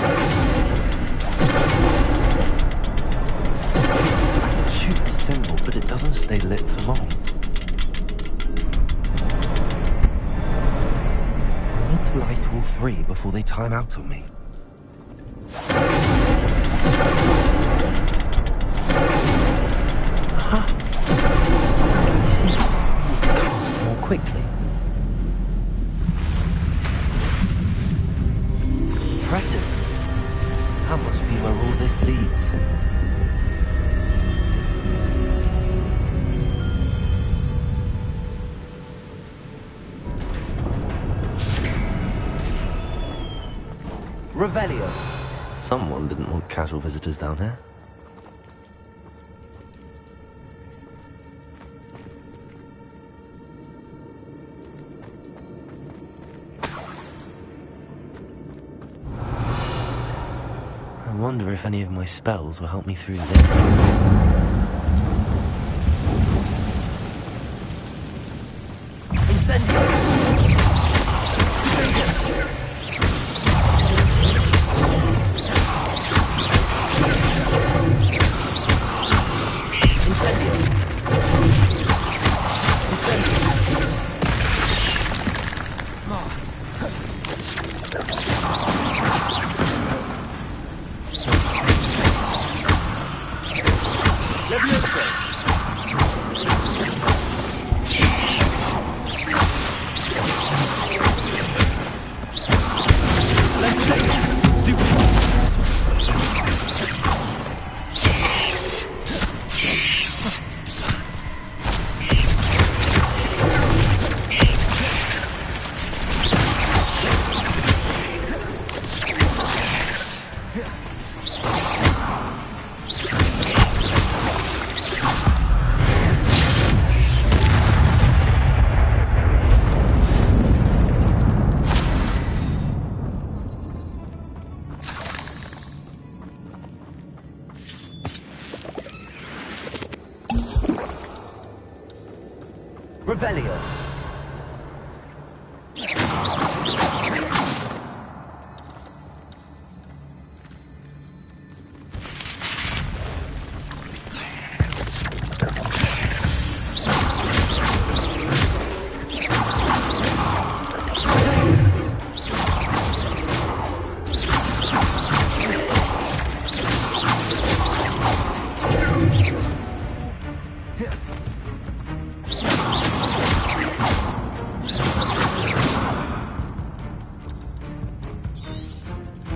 I can shoot the symbol, but it doesn't stay lit for long. I need to light all three before they time out on me. I see. Cast more quickly. Impressive. That must be where all this leads. Revelio. Someone didn't want casual visitors down here. I wonder if any of my spells will help me through this. Revelio.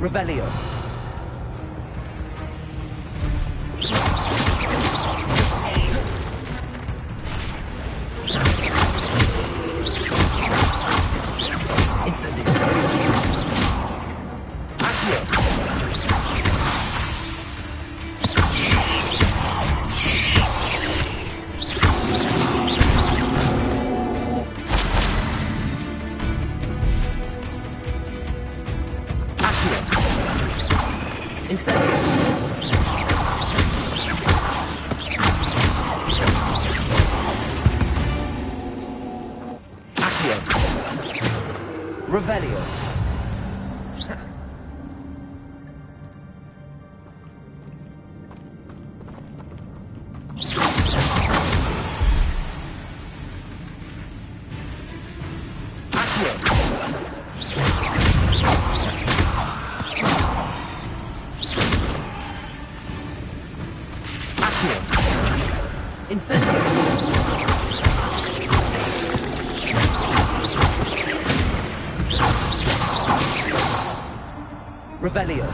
Revelio. Incendio. Accio. Incendio. Accio. Revelio. Incendio. Revelio.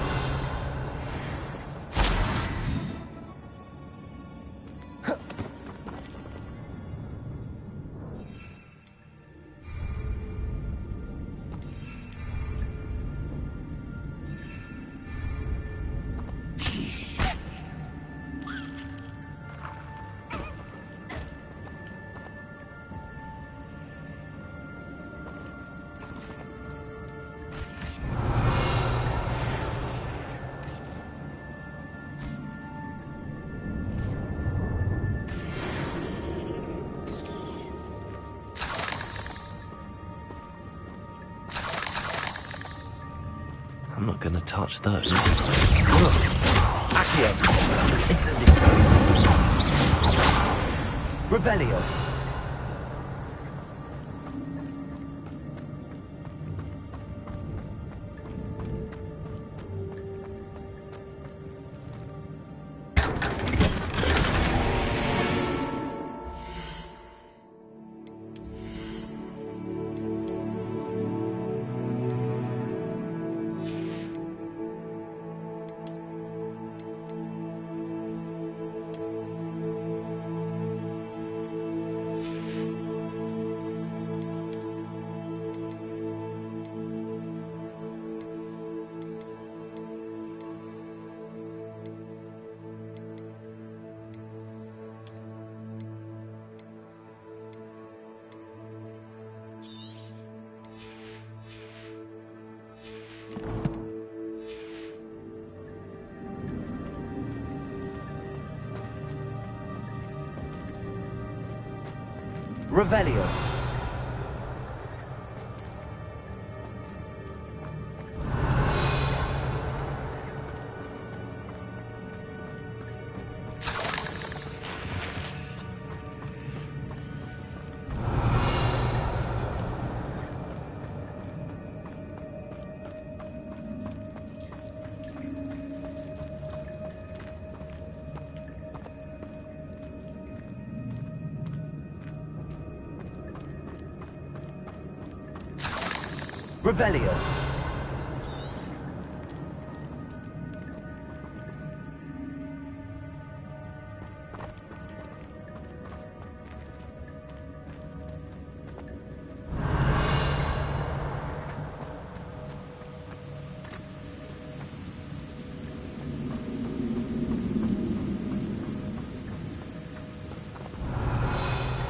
I'm not gonna touch those. Accio. Incendio. Revelio. Revelio. Revelio.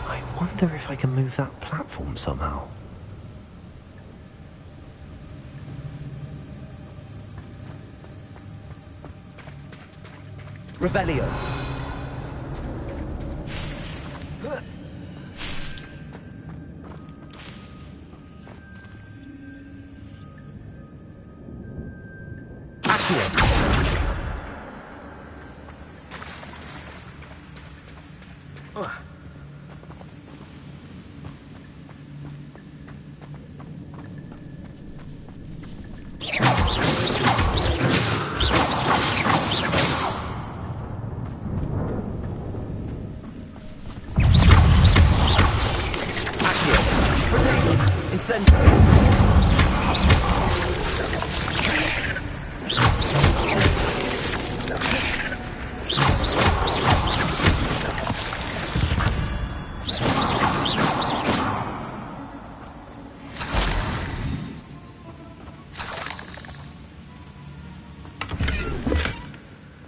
I wonder if I can move that platform somehow. Revelio.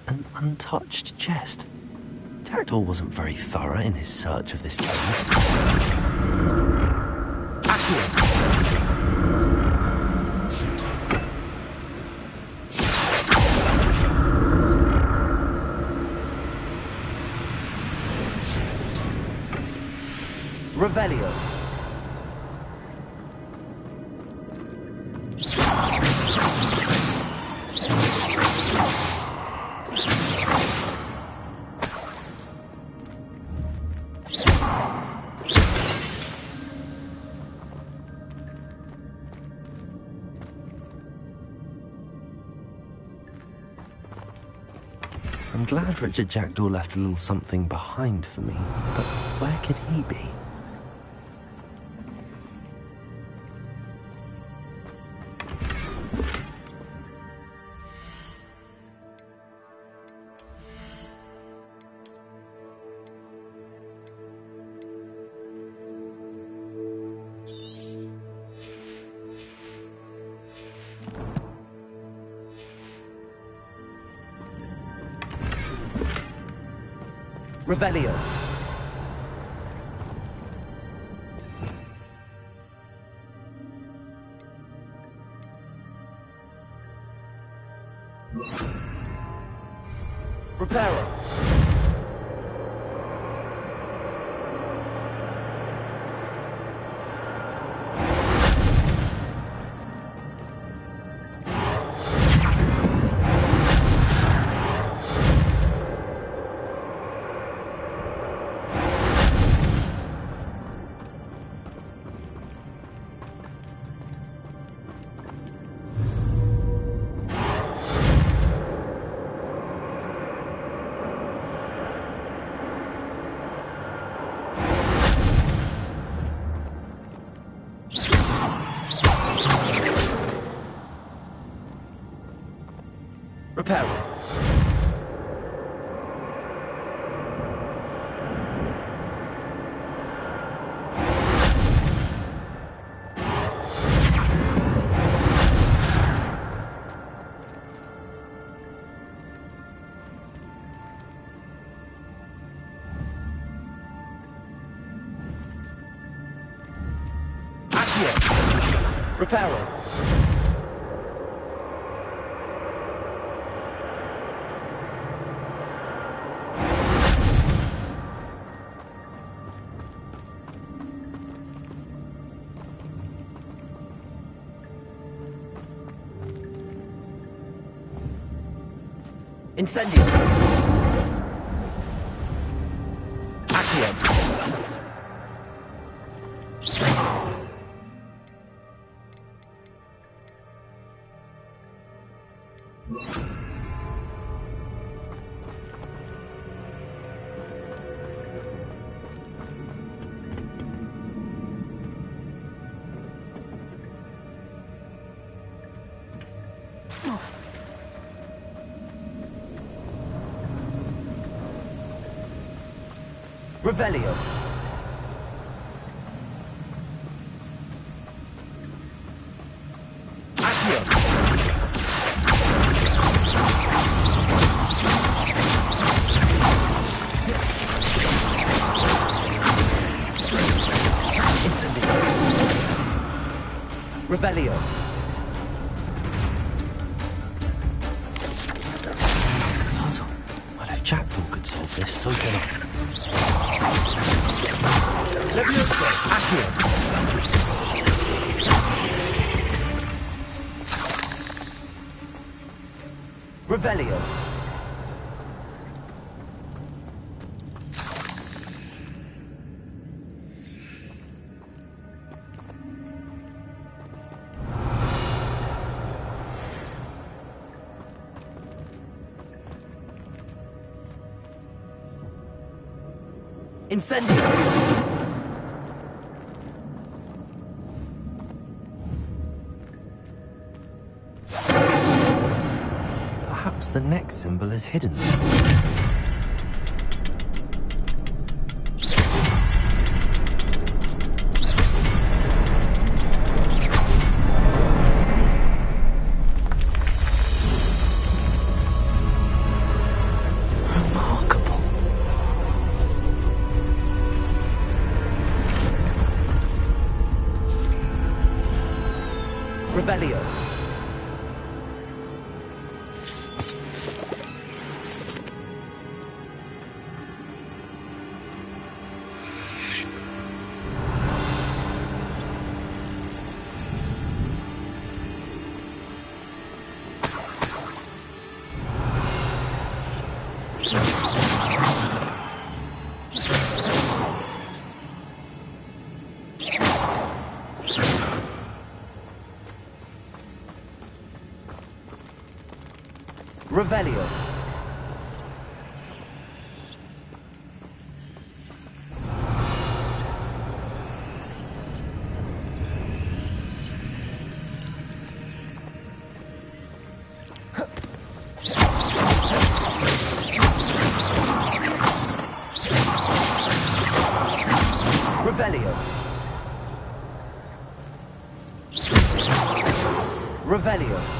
An untouched chest. Jackdaw wasn't very thorough in his search of this chamber. Revelio. I'm glad Richard Jackdaw left a little something behind for me, but where could he be? Revelio. Reparo. Reparo. Reparo. Incendio. Accio. Revelio. Revelio. Puzzle. Well, if Jackdaw could solve this, so can I. Levioso. Accio. Revelio. Incendio! Perhaps the next symbol is hidden. Revelio. Revelio. Revelio. Revelio.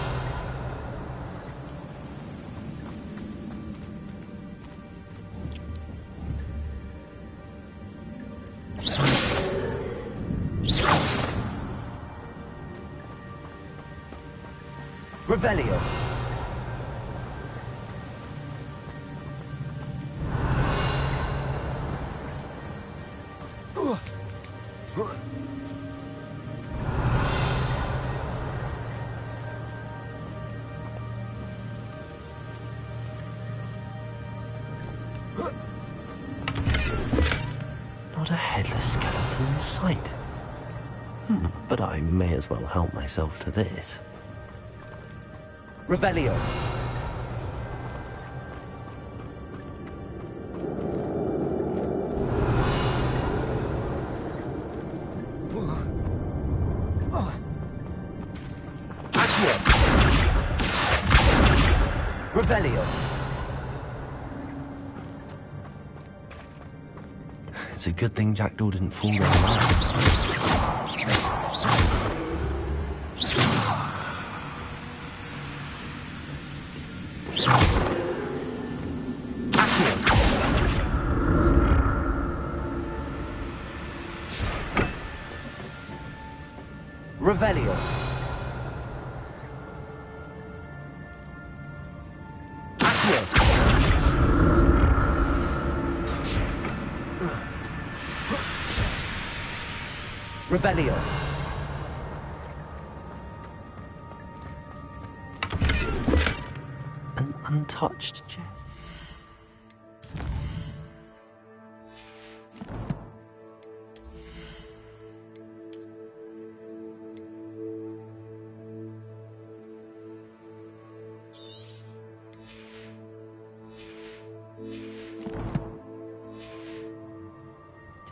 Revelio. Not a headless skeleton in sight. But I may as well help myself to this. Revelio. Accio. Revelio. It's a good thing Jackdaw didn't fall down last. Revelio. Accio. Revelio. An untouched chest.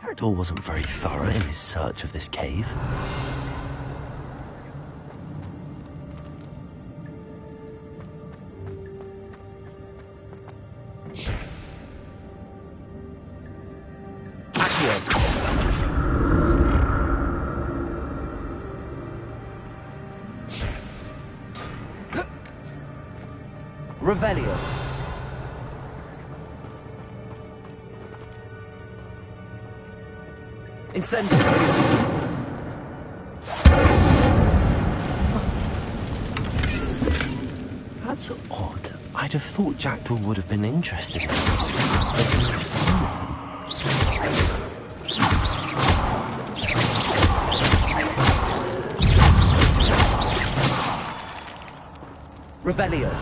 Jackdaw wasn't very thorough in his search of this cave. Revelio. Incendio. That's odd. I'd have thought Jackdaw would have been interested in Revelio.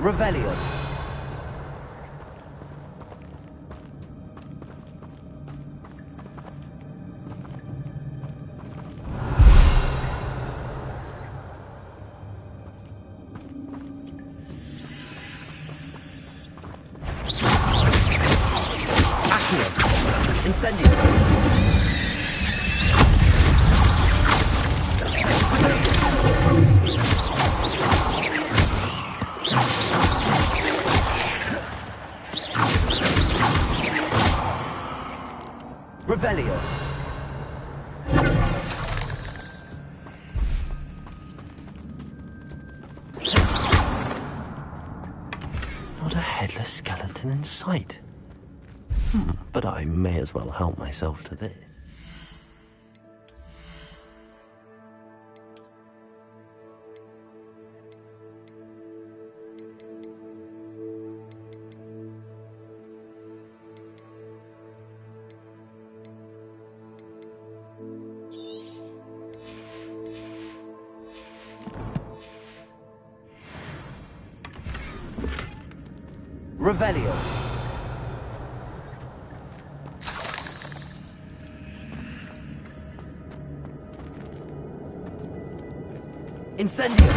Revelio. Accio. Incendio. Revelio. Not a headless skeleton in sight. But I may as well help myself to this. Revelio. Incendio.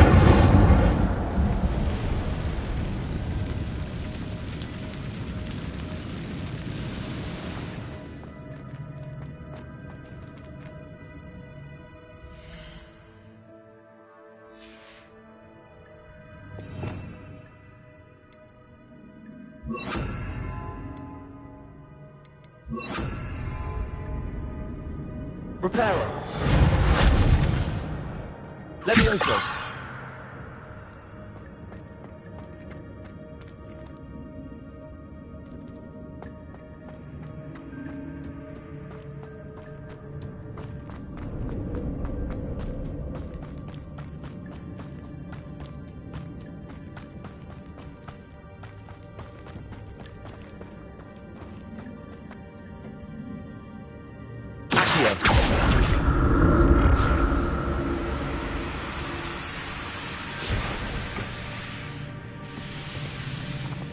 Reparo. Levioso.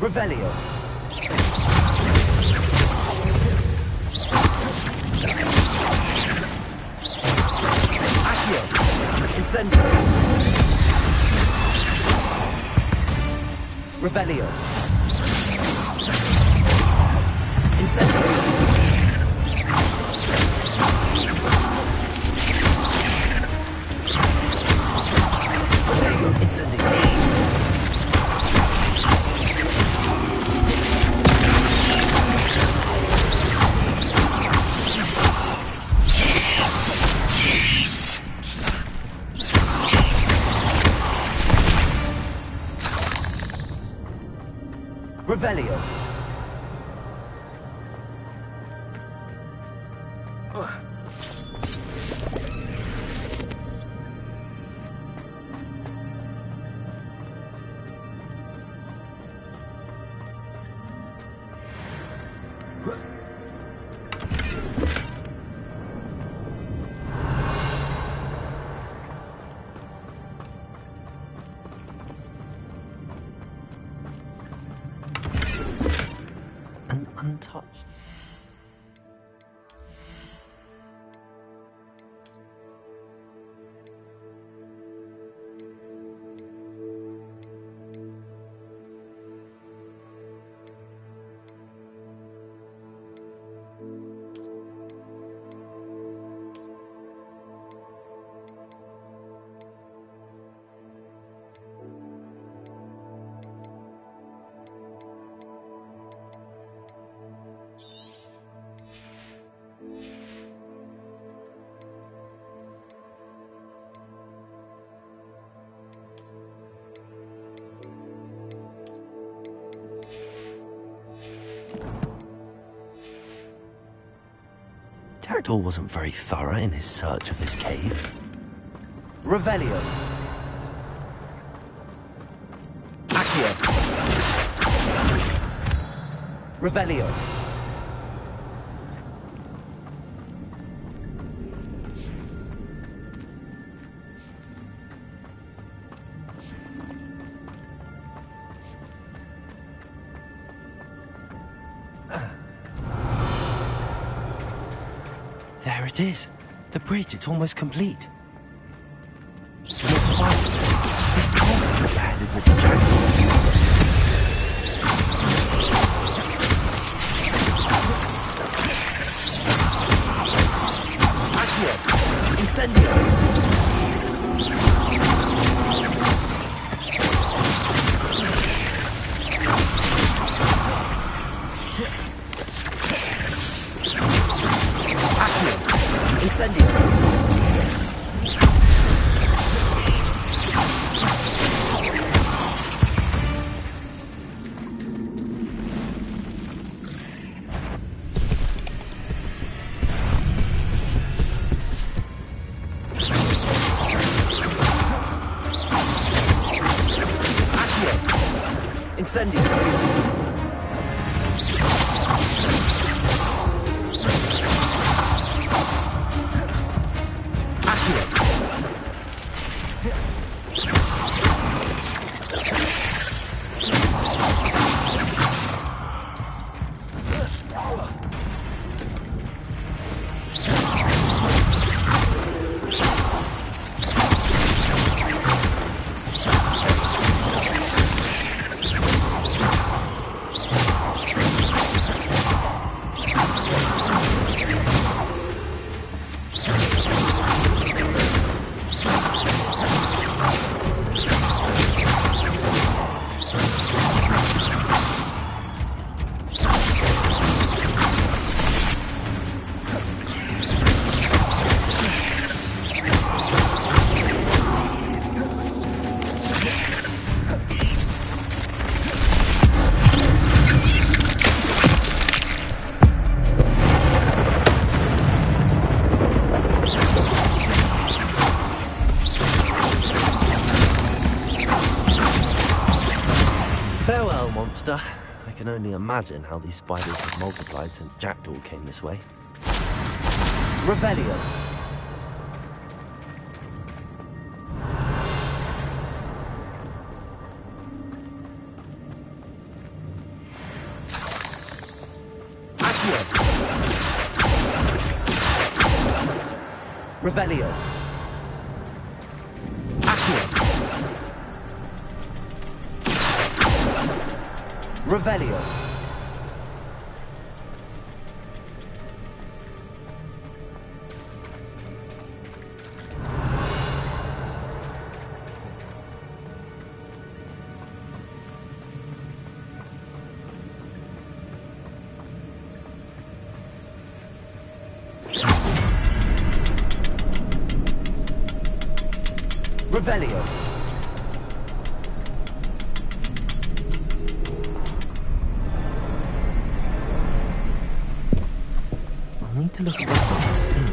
Revelio. Accio. Incendio. Revelio. Incendio. Incendio. Revelio. Untouched. Jackdaw wasn't very thorough in his search of this cave. Revelio. Accio. Revelio. There it is. The bridge, it's almost complete. More spiders. This can't be beheaded with the jackdaw. Accio. Incendio. Incendio. Accio. Incendio. I can only imagine how these spiders have multiplied since Jackdaw came this way. Revelio. Accio. Revelio. Accio. Revelio. Revelio. I need to look at what I've seen.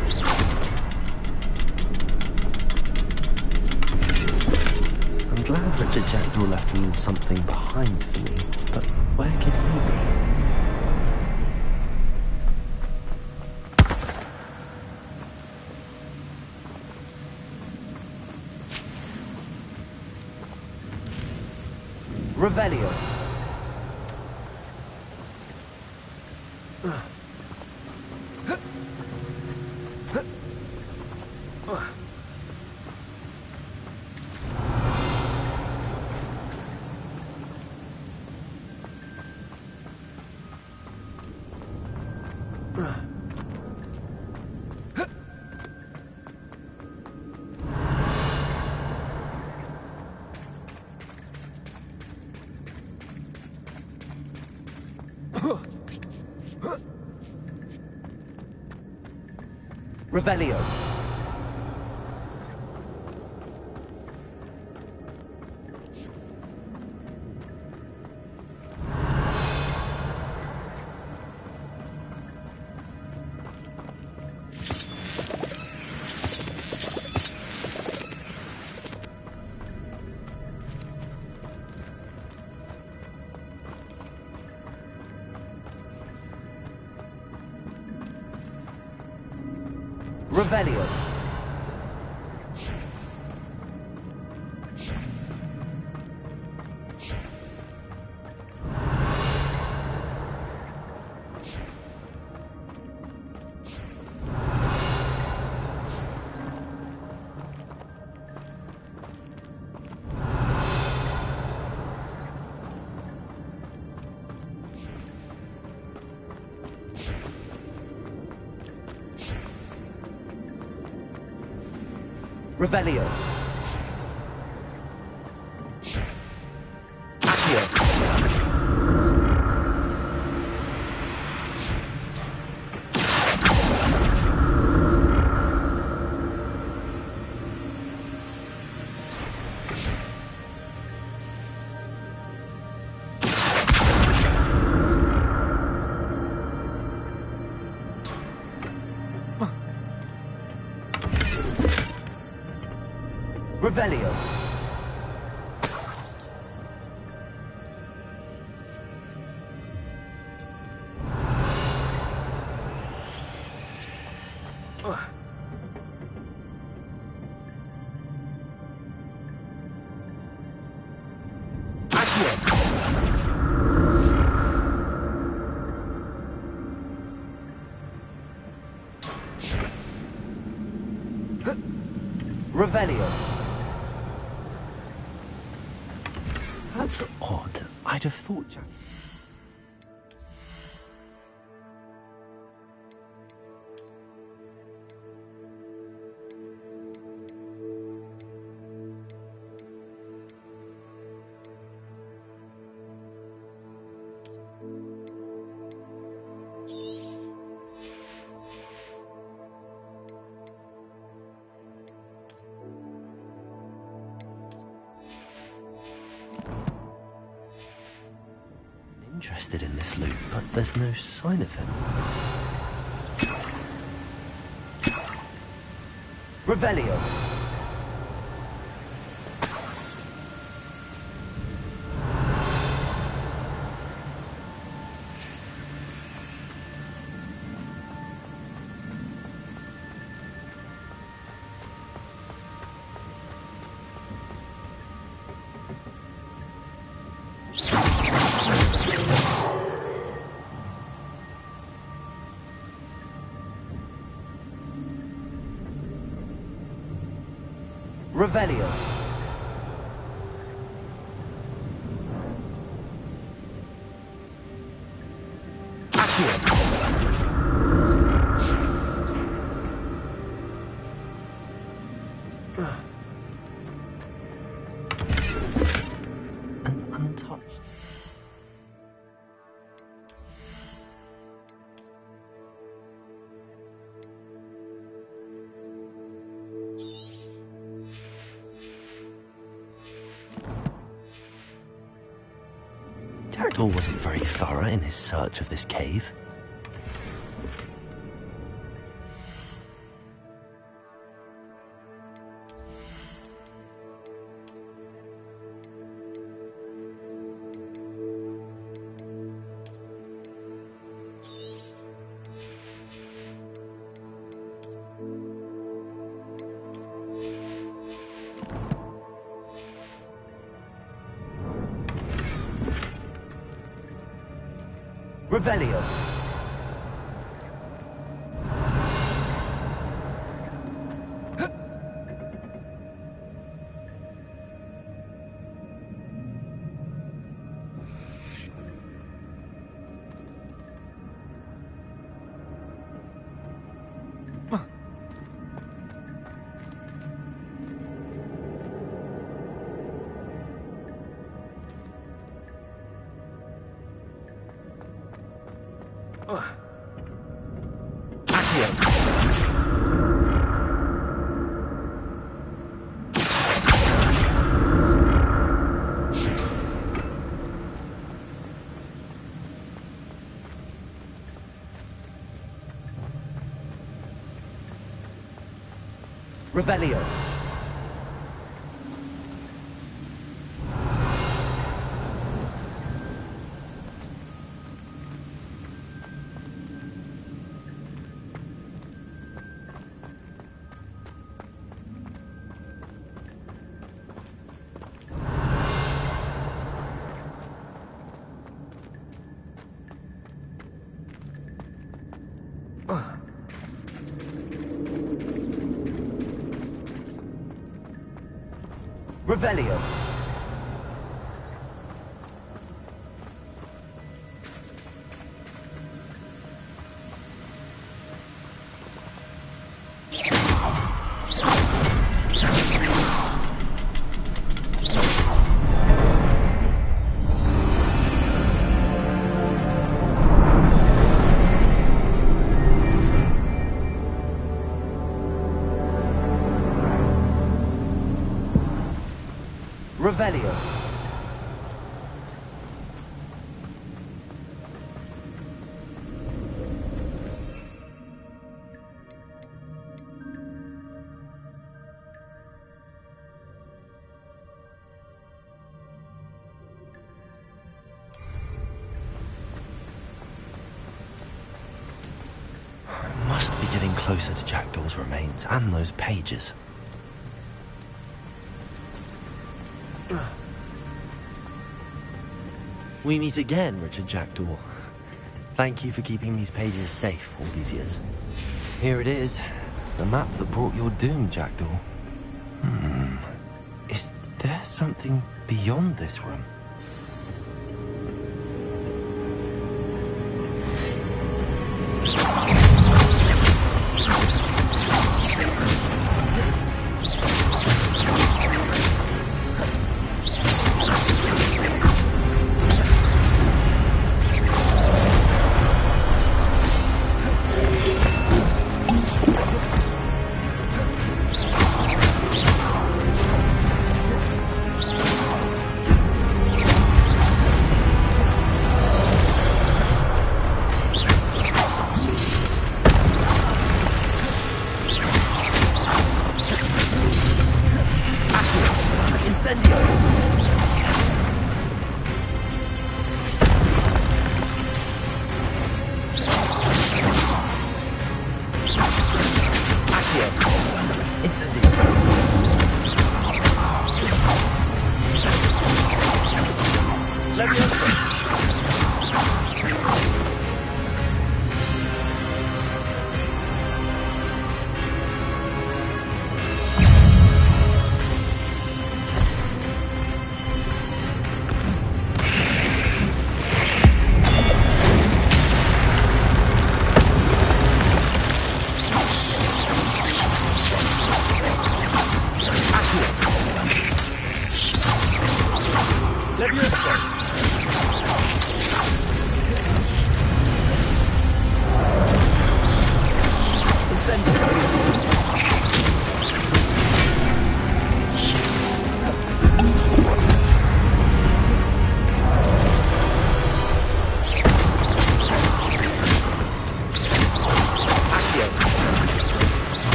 I'm glad Richard Jackdaw left a little something behind for me, but where could he be? Revelio. Revelio. Revelio. Revelio. Accio. Revelio. Revelio. That's odd. I'd have thought Jack... interested in this loot, but there's no sign of him. Revelio. Revelio. Accio. And untouched. Jaredor wasn't very thorough in his search of this cave. Revelio. Revelio. Revelio. Revelio. I must be getting closer to Jackdaw's remains and those pages. We meet again, Richard Jackdaw. Thank you for keeping these pages safe all these years. Here it is, the map that brought your doom, Jackdaw. Is there something beyond this room?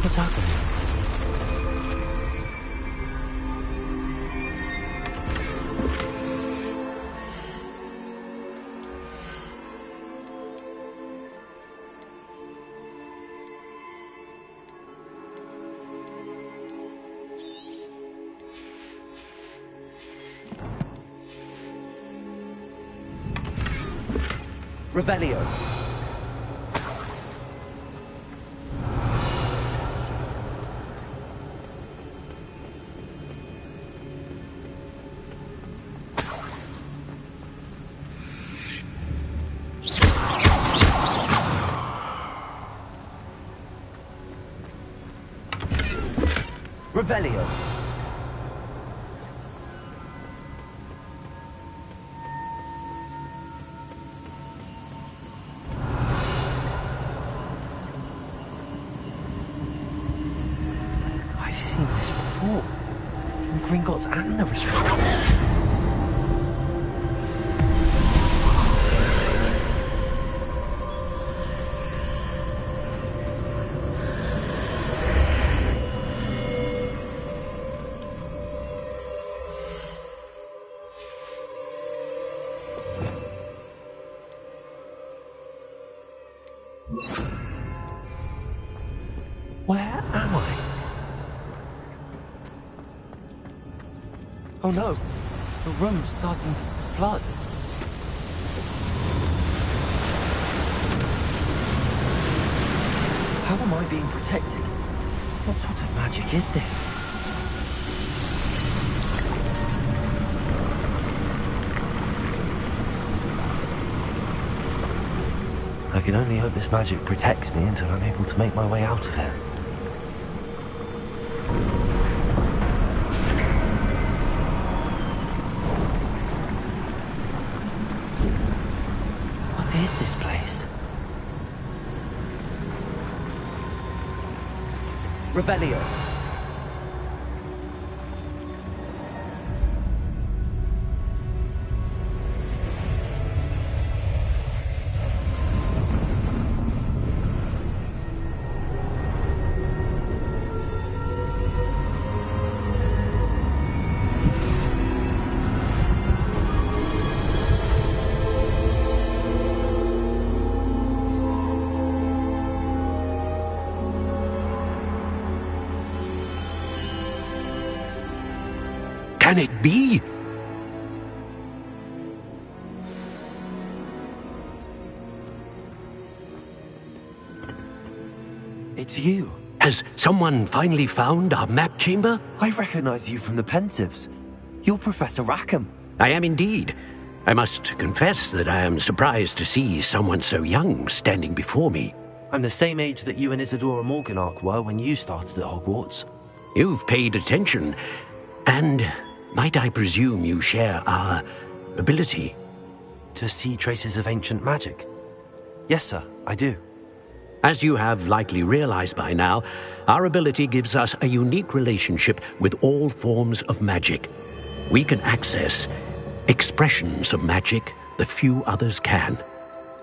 What's happening? Revelio. Revelio. I've seen this before. From Gringotts and the Restricted. Where am I? Oh no, the room's starting to flood. How am I being protected? What sort of magic is this? I can only hope this magic protects me until I'm able to make my way out of here. What is this place? Revelio. Can it be? It's you. Has someone finally found our map chamber? I recognize you from the Pensives. You're Professor Rackham. I am indeed. I must confess that I am surprised to see someone so young standing before me. I'm the same age that you and Isadora Morganach were when you started at Hogwarts. You've paid attention, and might I presume you share our ability? To see traces of ancient magic? Yes, sir, I do. As you have likely realized by now, our ability gives us a unique relationship with all forms of magic. We can access expressions of magic that few others can.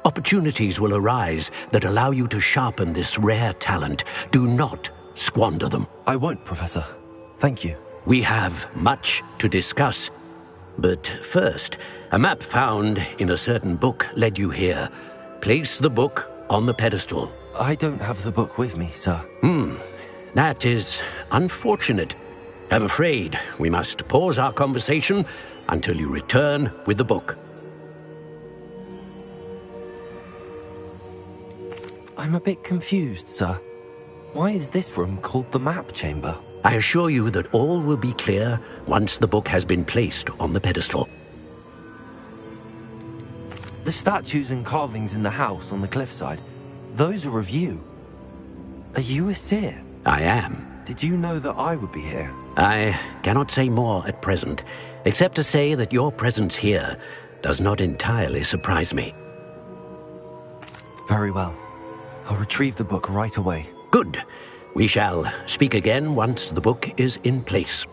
Opportunities will arise that allow you to sharpen this rare talent. Do not squander them. I won't, Professor. Thank you. We have much to discuss. But first, a map found in a certain book led you here. Place the book on the pedestal. I don't have the book with me, sir. That is unfortunate. I'm afraid we must pause our conversation until you return with the book. I'm a bit confused, sir. Why is this room called the map chamber? I assure you that all will be clear once the book has been placed on the pedestal. The statues and carvings in the house on the cliffside, those are of you. Are you a seer? I am. Did you know that I would be here? I cannot say more at present, except to say that your presence here does not entirely surprise me. Very well. I'll retrieve the book right away. Good. We shall speak again once the book is in place.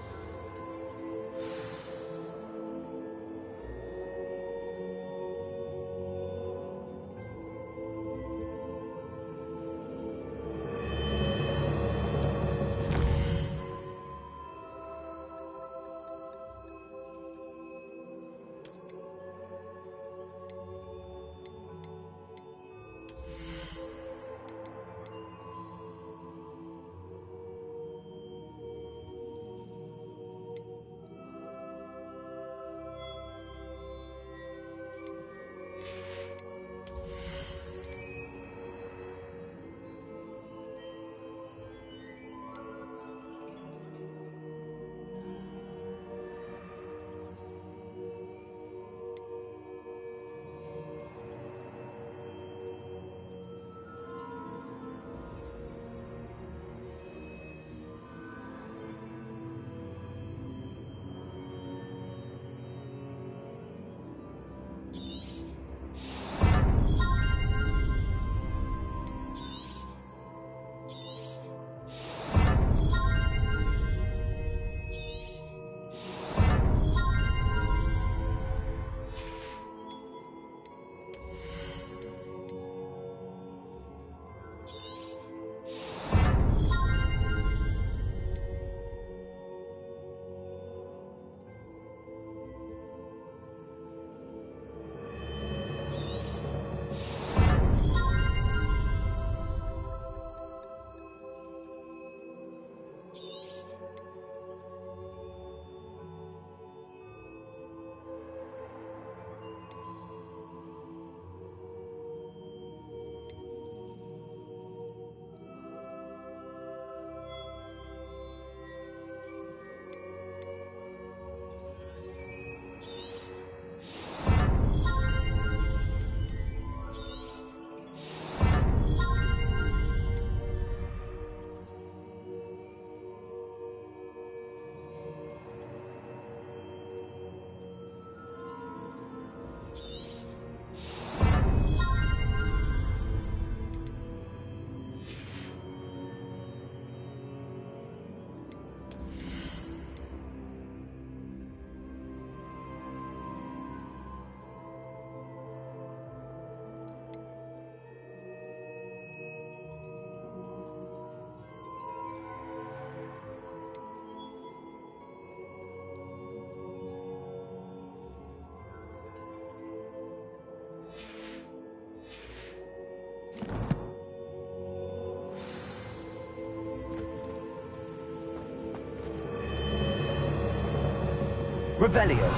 Revelio.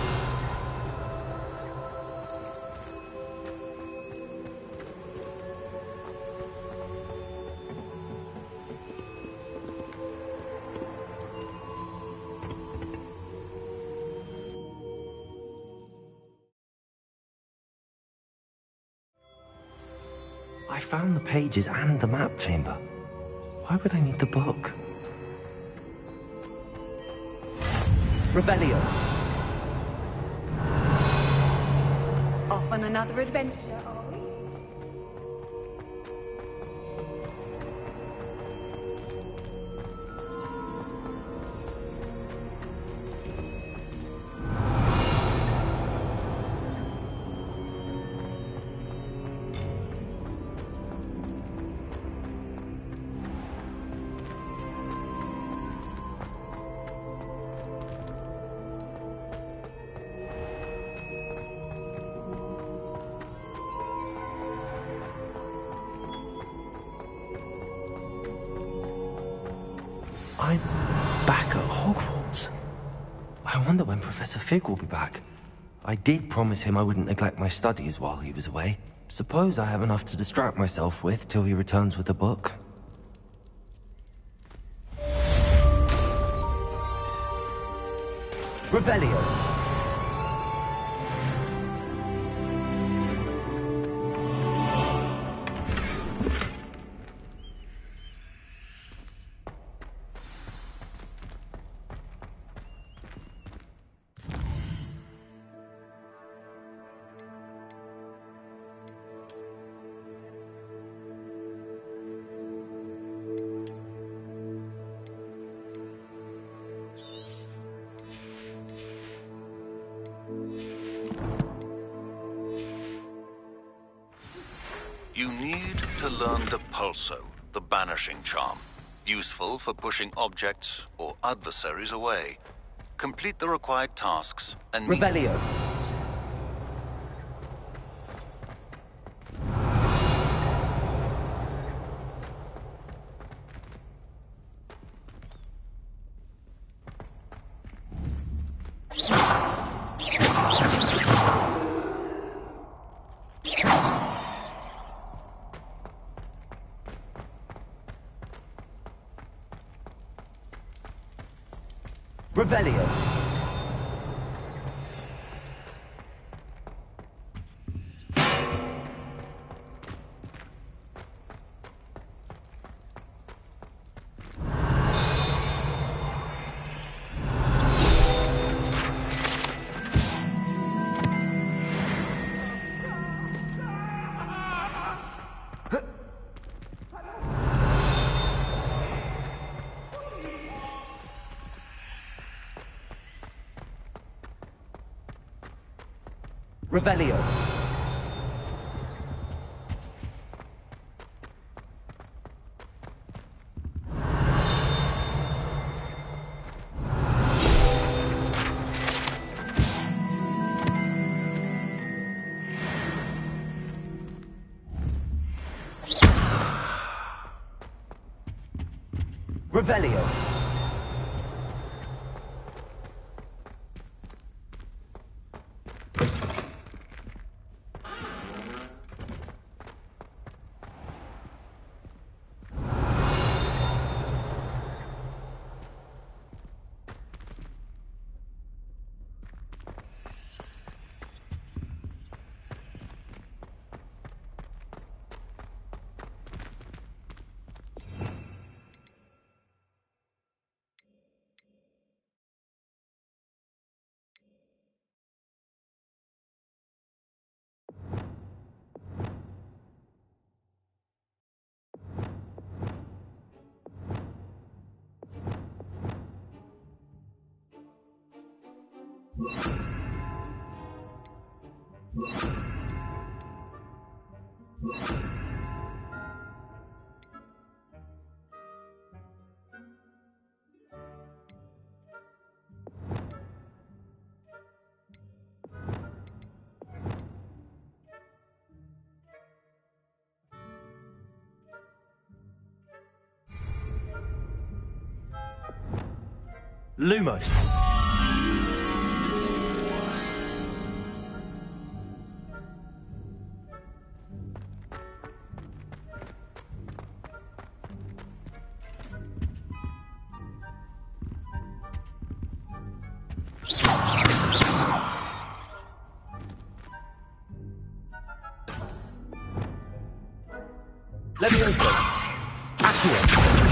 I found the pages and the map chamber. Why would I need the book? Revelio. Off on another adventure, are we? I'm back at Hogwarts. I wonder when Professor Fig will be back. I did promise him I wouldn't neglect my studies while he was away. Suppose I have enough to distract myself with till he returns with the book. Revelio. You need to learn the Pulso, the banishing charm. Useful for pushing objects or adversaries away. Complete the required tasks and meet... Revelio. Revelio. Revelio. Revelio. Lumos. Levioso. Accio.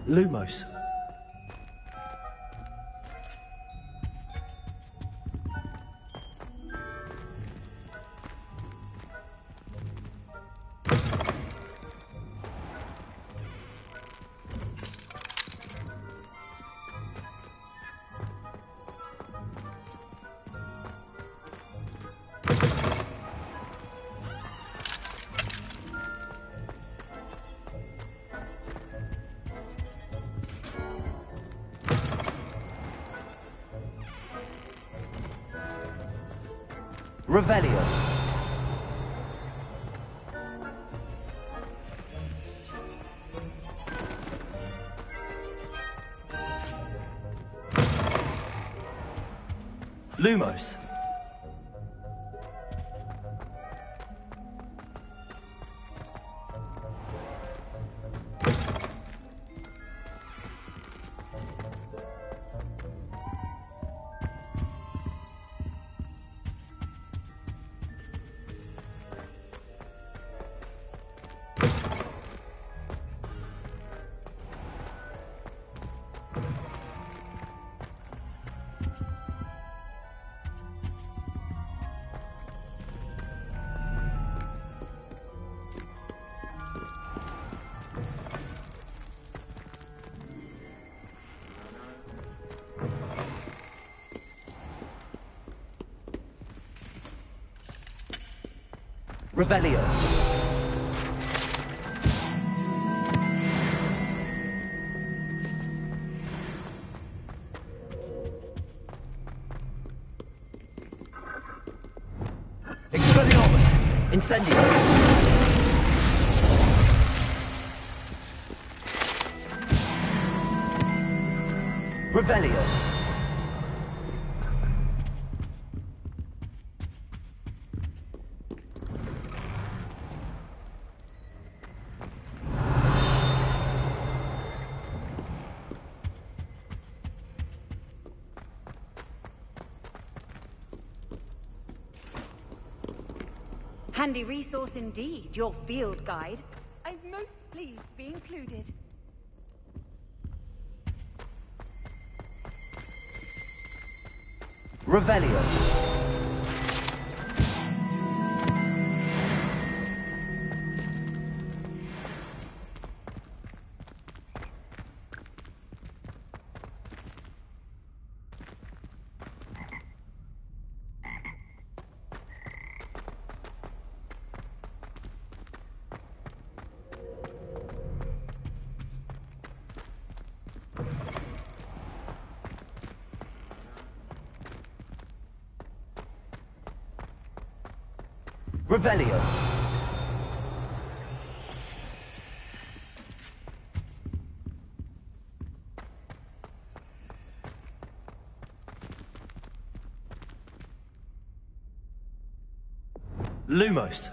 Lumos. Revelio. Lumos. Revelio. Expelliarmus. Incendio. Revelio. Handy resource indeed, your field guide. I'm most pleased to be included. Revelio. Revelio. Lumos.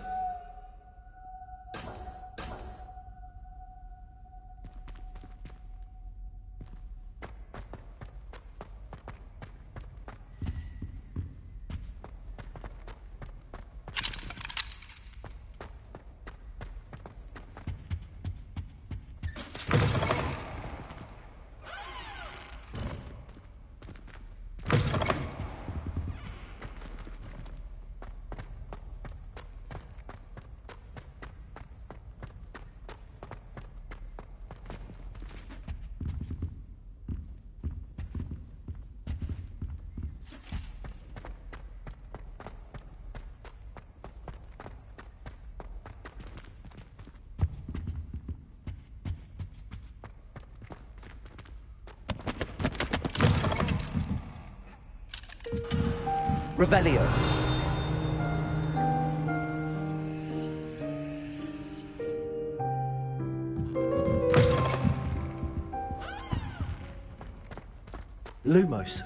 Revelio. Lumos.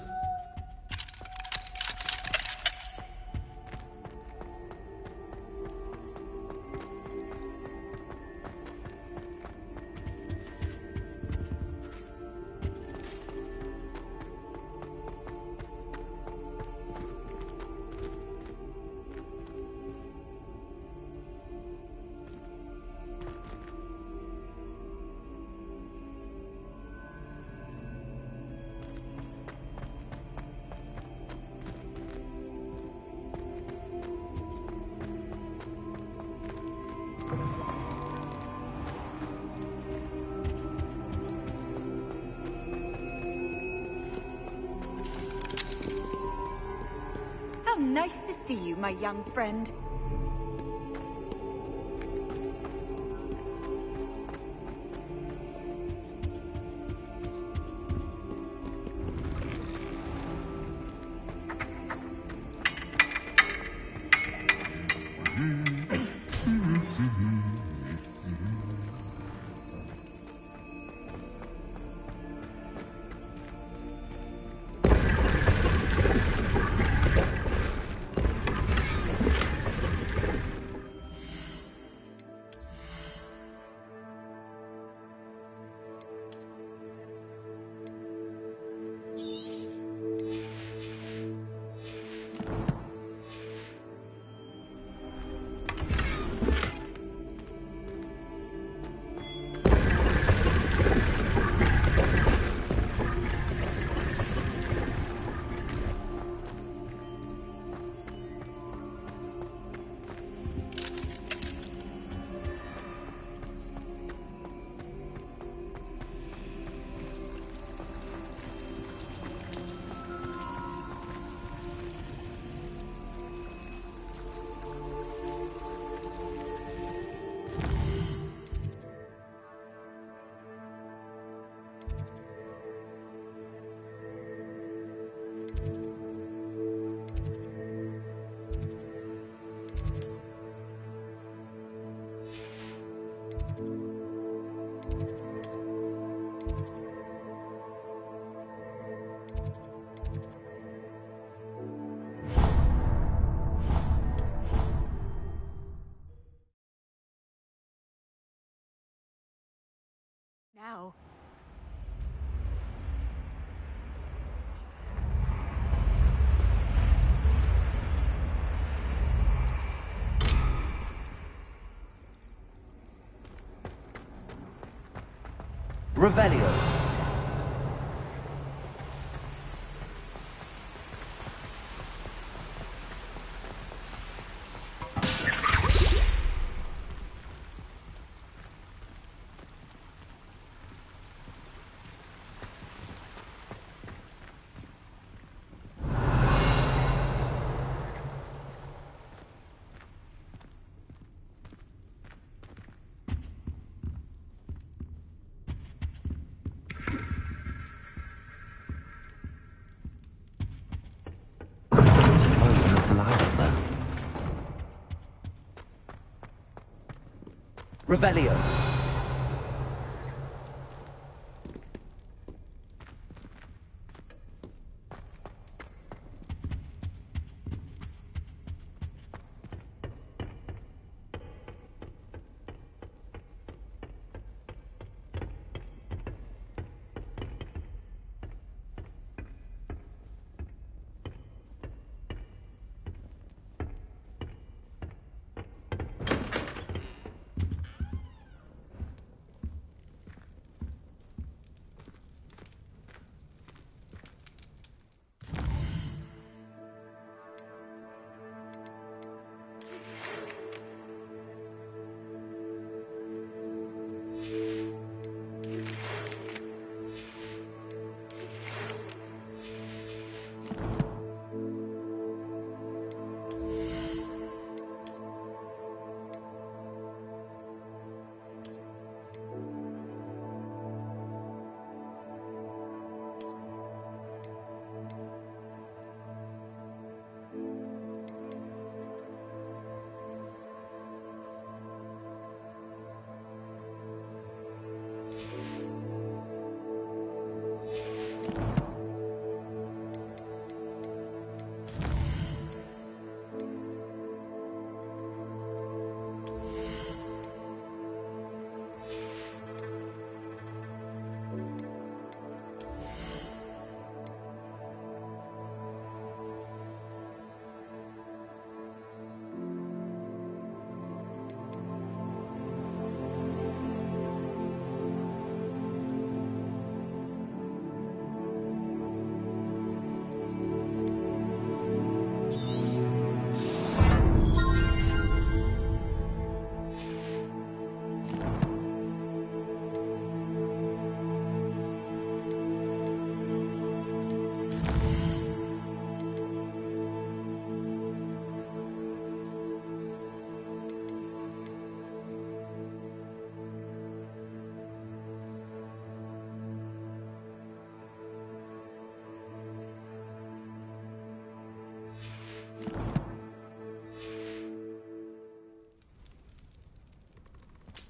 How nice to see you, my young friend. Now. Revelio. Revelio.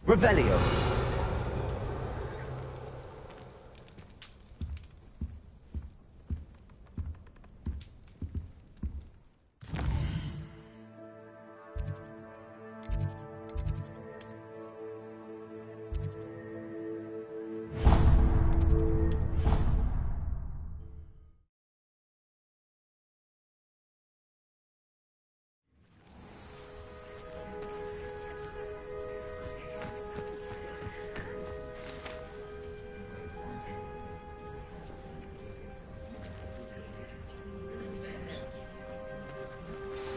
Revelio.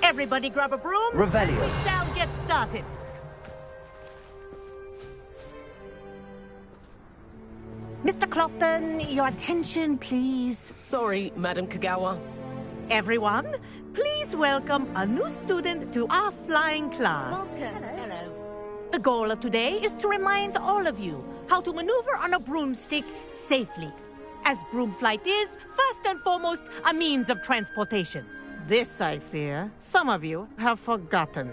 Everybody grab a broom. Revelio. We shall get started. Mr. Clopton, your attention, please. Sorry, Madam Kagawa. Everyone, please welcome a new student to our flying class. Welcome. Hello. The goal of today is to remind all of you how to maneuver on a broomstick safely, as broom flight is, first and foremost, a means of transportation. This, I fear, some of you have forgotten.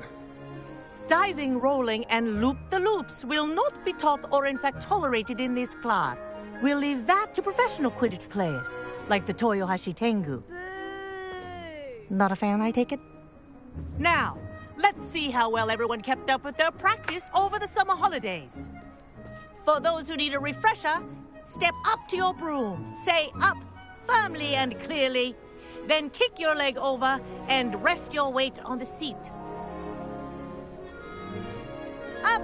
Diving, rolling, and loop-the-loops will not be taught or in fact tolerated in this class. We'll leave that to professional Quidditch players, like the Toyohashi Tengu. Not a fan, I take it? Now, let's see how well everyone kept up with their practice over the summer holidays. For those who need a refresher, step up to your broom, say up firmly and clearly, then kick your leg over and rest your weight on the seat. Up!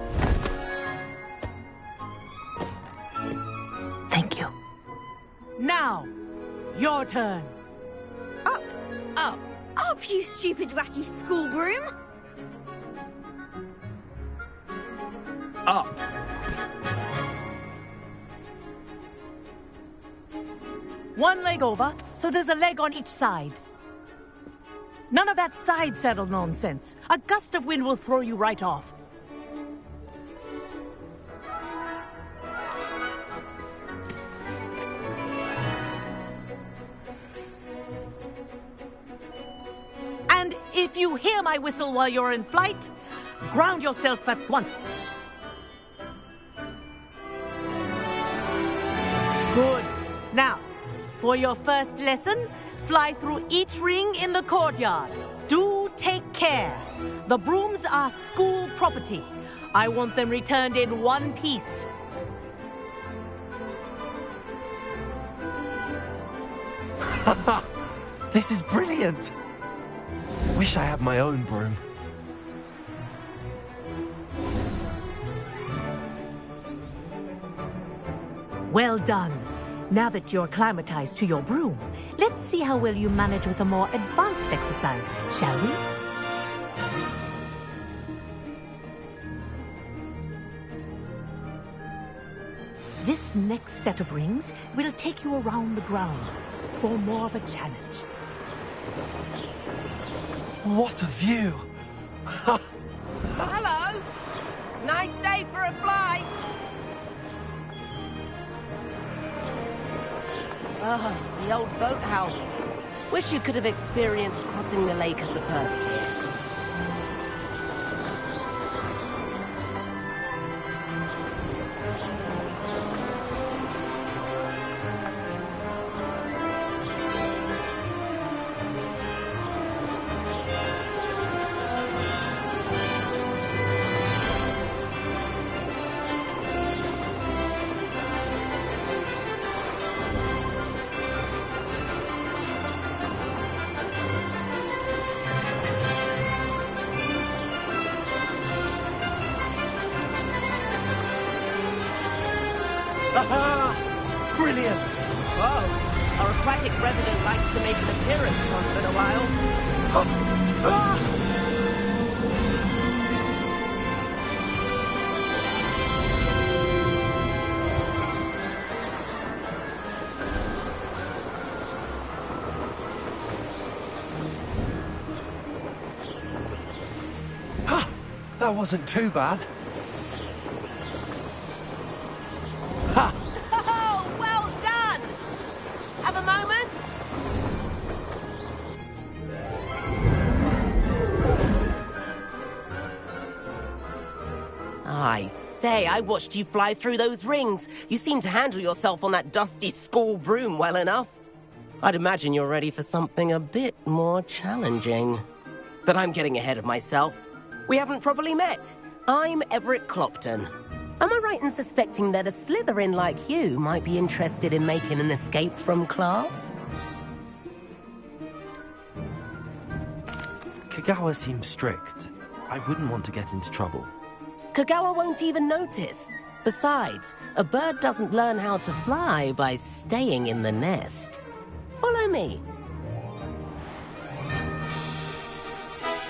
Thank you. Now, your turn. Up. Up. Up, you stupid ratty school broom. Up. One leg over, so there's a leg on each side. None of that side saddle nonsense. A gust of wind will throw you right off. And if you hear my whistle while you're in flight, ground yourself at once. Good. Now, for your first lesson, fly through each ring in the courtyard. Do take care. The brooms are school property. I want them returned in one piece. This is brilliant! Wish I had my own broom. Well done. Now that you're acclimatized to your broom, let's see how well you manage with a more advanced exercise, shall we? This next set of rings will take you around the grounds for more of a challenge. What a view! Hello! Nice day for a flight! Ah, the old boathouse. Wish you could have experienced crossing the lake as a first year. Brilliant! Oh, our aquatic resident likes to make an appearance once in a while. That wasn't too bad. Oh, well done! Have a moment? I say, I watched you fly through those rings. You seem to handle yourself on that dusty school broom well enough. I'd imagine you're ready for something a bit more challenging. But I'm getting ahead of myself. We haven't properly met. I'm Everett Clopton. Am I right in suspecting that a Slytherin like you might be interested in making an escape from class? Kagawa seems strict. I wouldn't want to get into trouble. Kagawa won't even notice. Besides, a bird doesn't learn how to fly by staying in the nest. Follow me.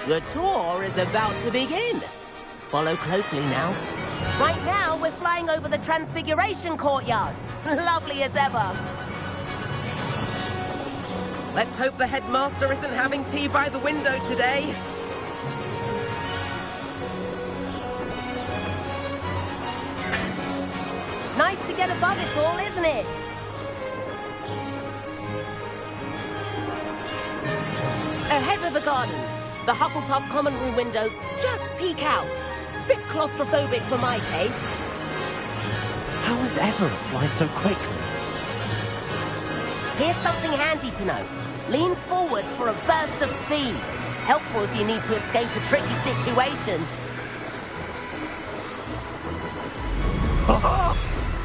The tour is about to begin. Follow closely now. Right now, we're flying over the Transfiguration Courtyard. Lovely as ever. Let's hope the headmaster isn't having tea by the window today. Nice to get above it all, isn't it? Ahead of the gardens, the Hufflepuff common room windows just peek out. Bit claustrophobic for my taste. How is Everett flying so quickly? Here's something handy to know. Lean forward for a burst of speed. Helpful if you need to escape a tricky situation.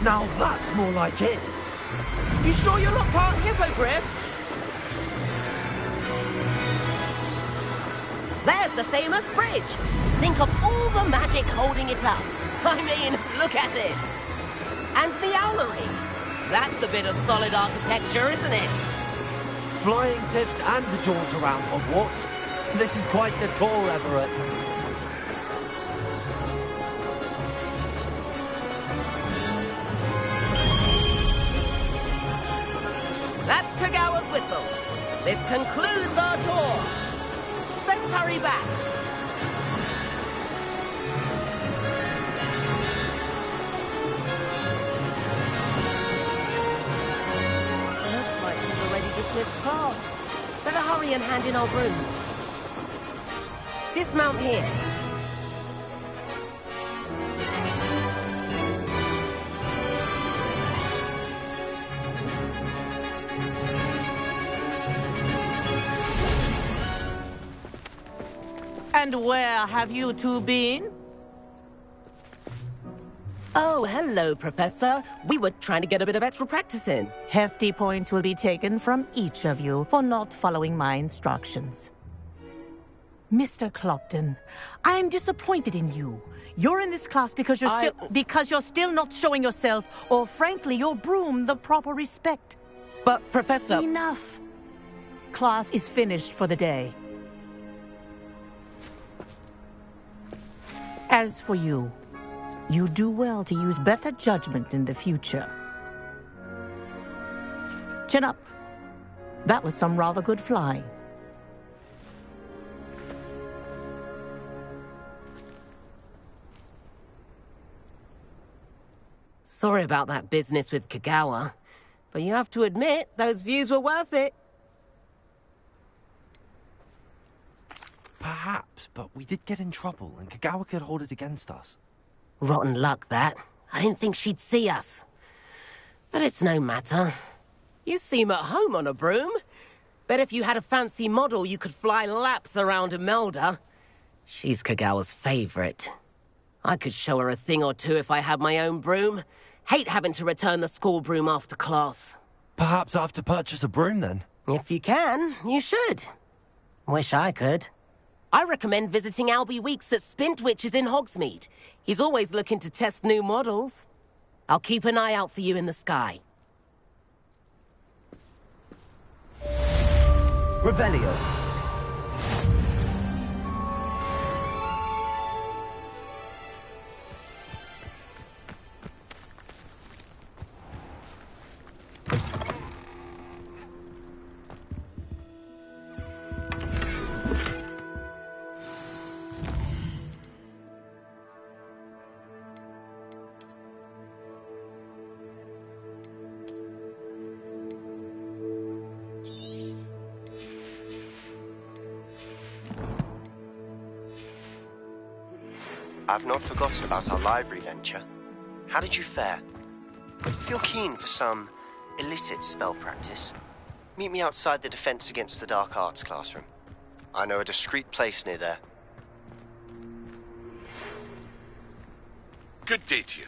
Now that's more like it. You sure you're not part hippogriff? There's the famous bridge. Think of all the magic holding it up. I mean, look at it. And the owlery. That's a bit of solid architecture, isn't it? Flying tips and a jaunt around Hogwarts. This is quite the tour, Everett. That's Kagawa's whistle. This concludes our tour. Let's hurry back. Looks like we've already dismissed class. Better hurry and hand in our brooms. Dismount here. And where have you two been? Oh, hello, Professor. We were trying to get a bit of extra practice in. Hefty points will be taken from each of you for not following my instructions. Mr. Clopton, I'm disappointed in you. You're in this class because you're still not showing yourself, or frankly, your broom, the proper respect. But, Professor... Enough. Class is finished for the day. As for you, you do well to use better judgment in the future. Chin up. That was some rather good flying. Sorry about that business with Kagawa, but you have to admit, those views were worth it. Perhaps, but we did get in trouble, and Kagawa could hold it against us. Rotten luck, that. I didn't think she'd see us. But it's no matter. You seem at home on a broom. Bet if you had a fancy model, you could fly laps around Imelda. She's Kagawa's favorite. I could show her a thing or two if I had my own broom. Hate having to return the school broom after class. Perhaps I have to purchase a broom, then? If you can, you should. Wish I could. I recommend visiting Albie Weeks at Spintwitches in Hogsmeade. He's always looking to test new models. I'll keep an eye out for you in the sky. Revelio. I've not forgotten about our library venture. How did you fare? If you're keen for some illicit spell practice, meet me outside the Defense Against the Dark Arts classroom. I know a discreet place near there. Good day to you.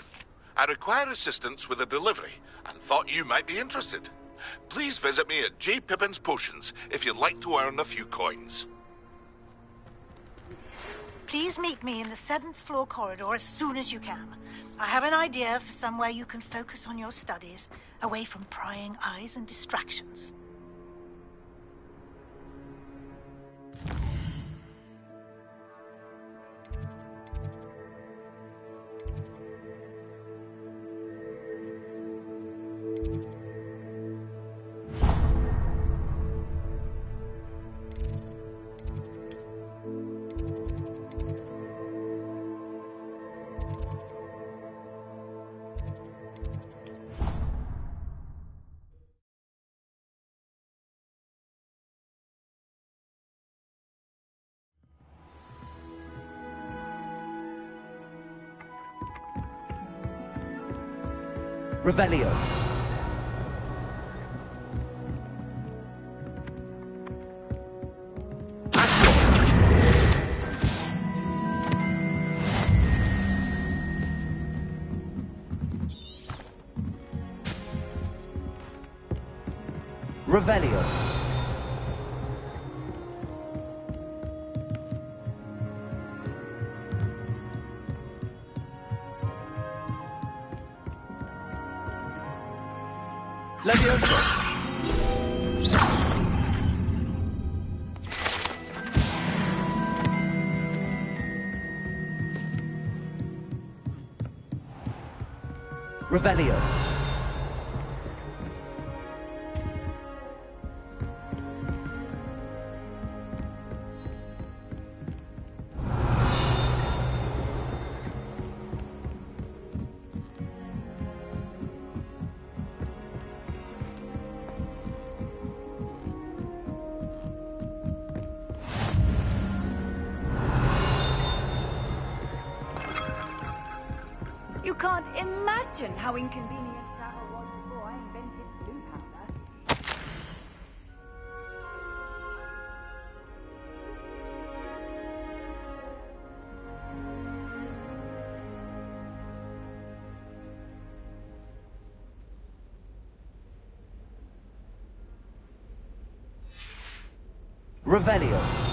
I require assistance with a delivery and thought you might be interested. Please visit me at J. Pippin's Potions if you'd like to earn a few coins. Please meet me in the 7th floor corridor as soon as you can. I have an idea for somewhere you can focus on your studies, away from prying eyes and distractions. Revelio. Revelio. Leviosa. Revelio. You can't imagine how inconvenient travel was before I invented blue powder. Revelio.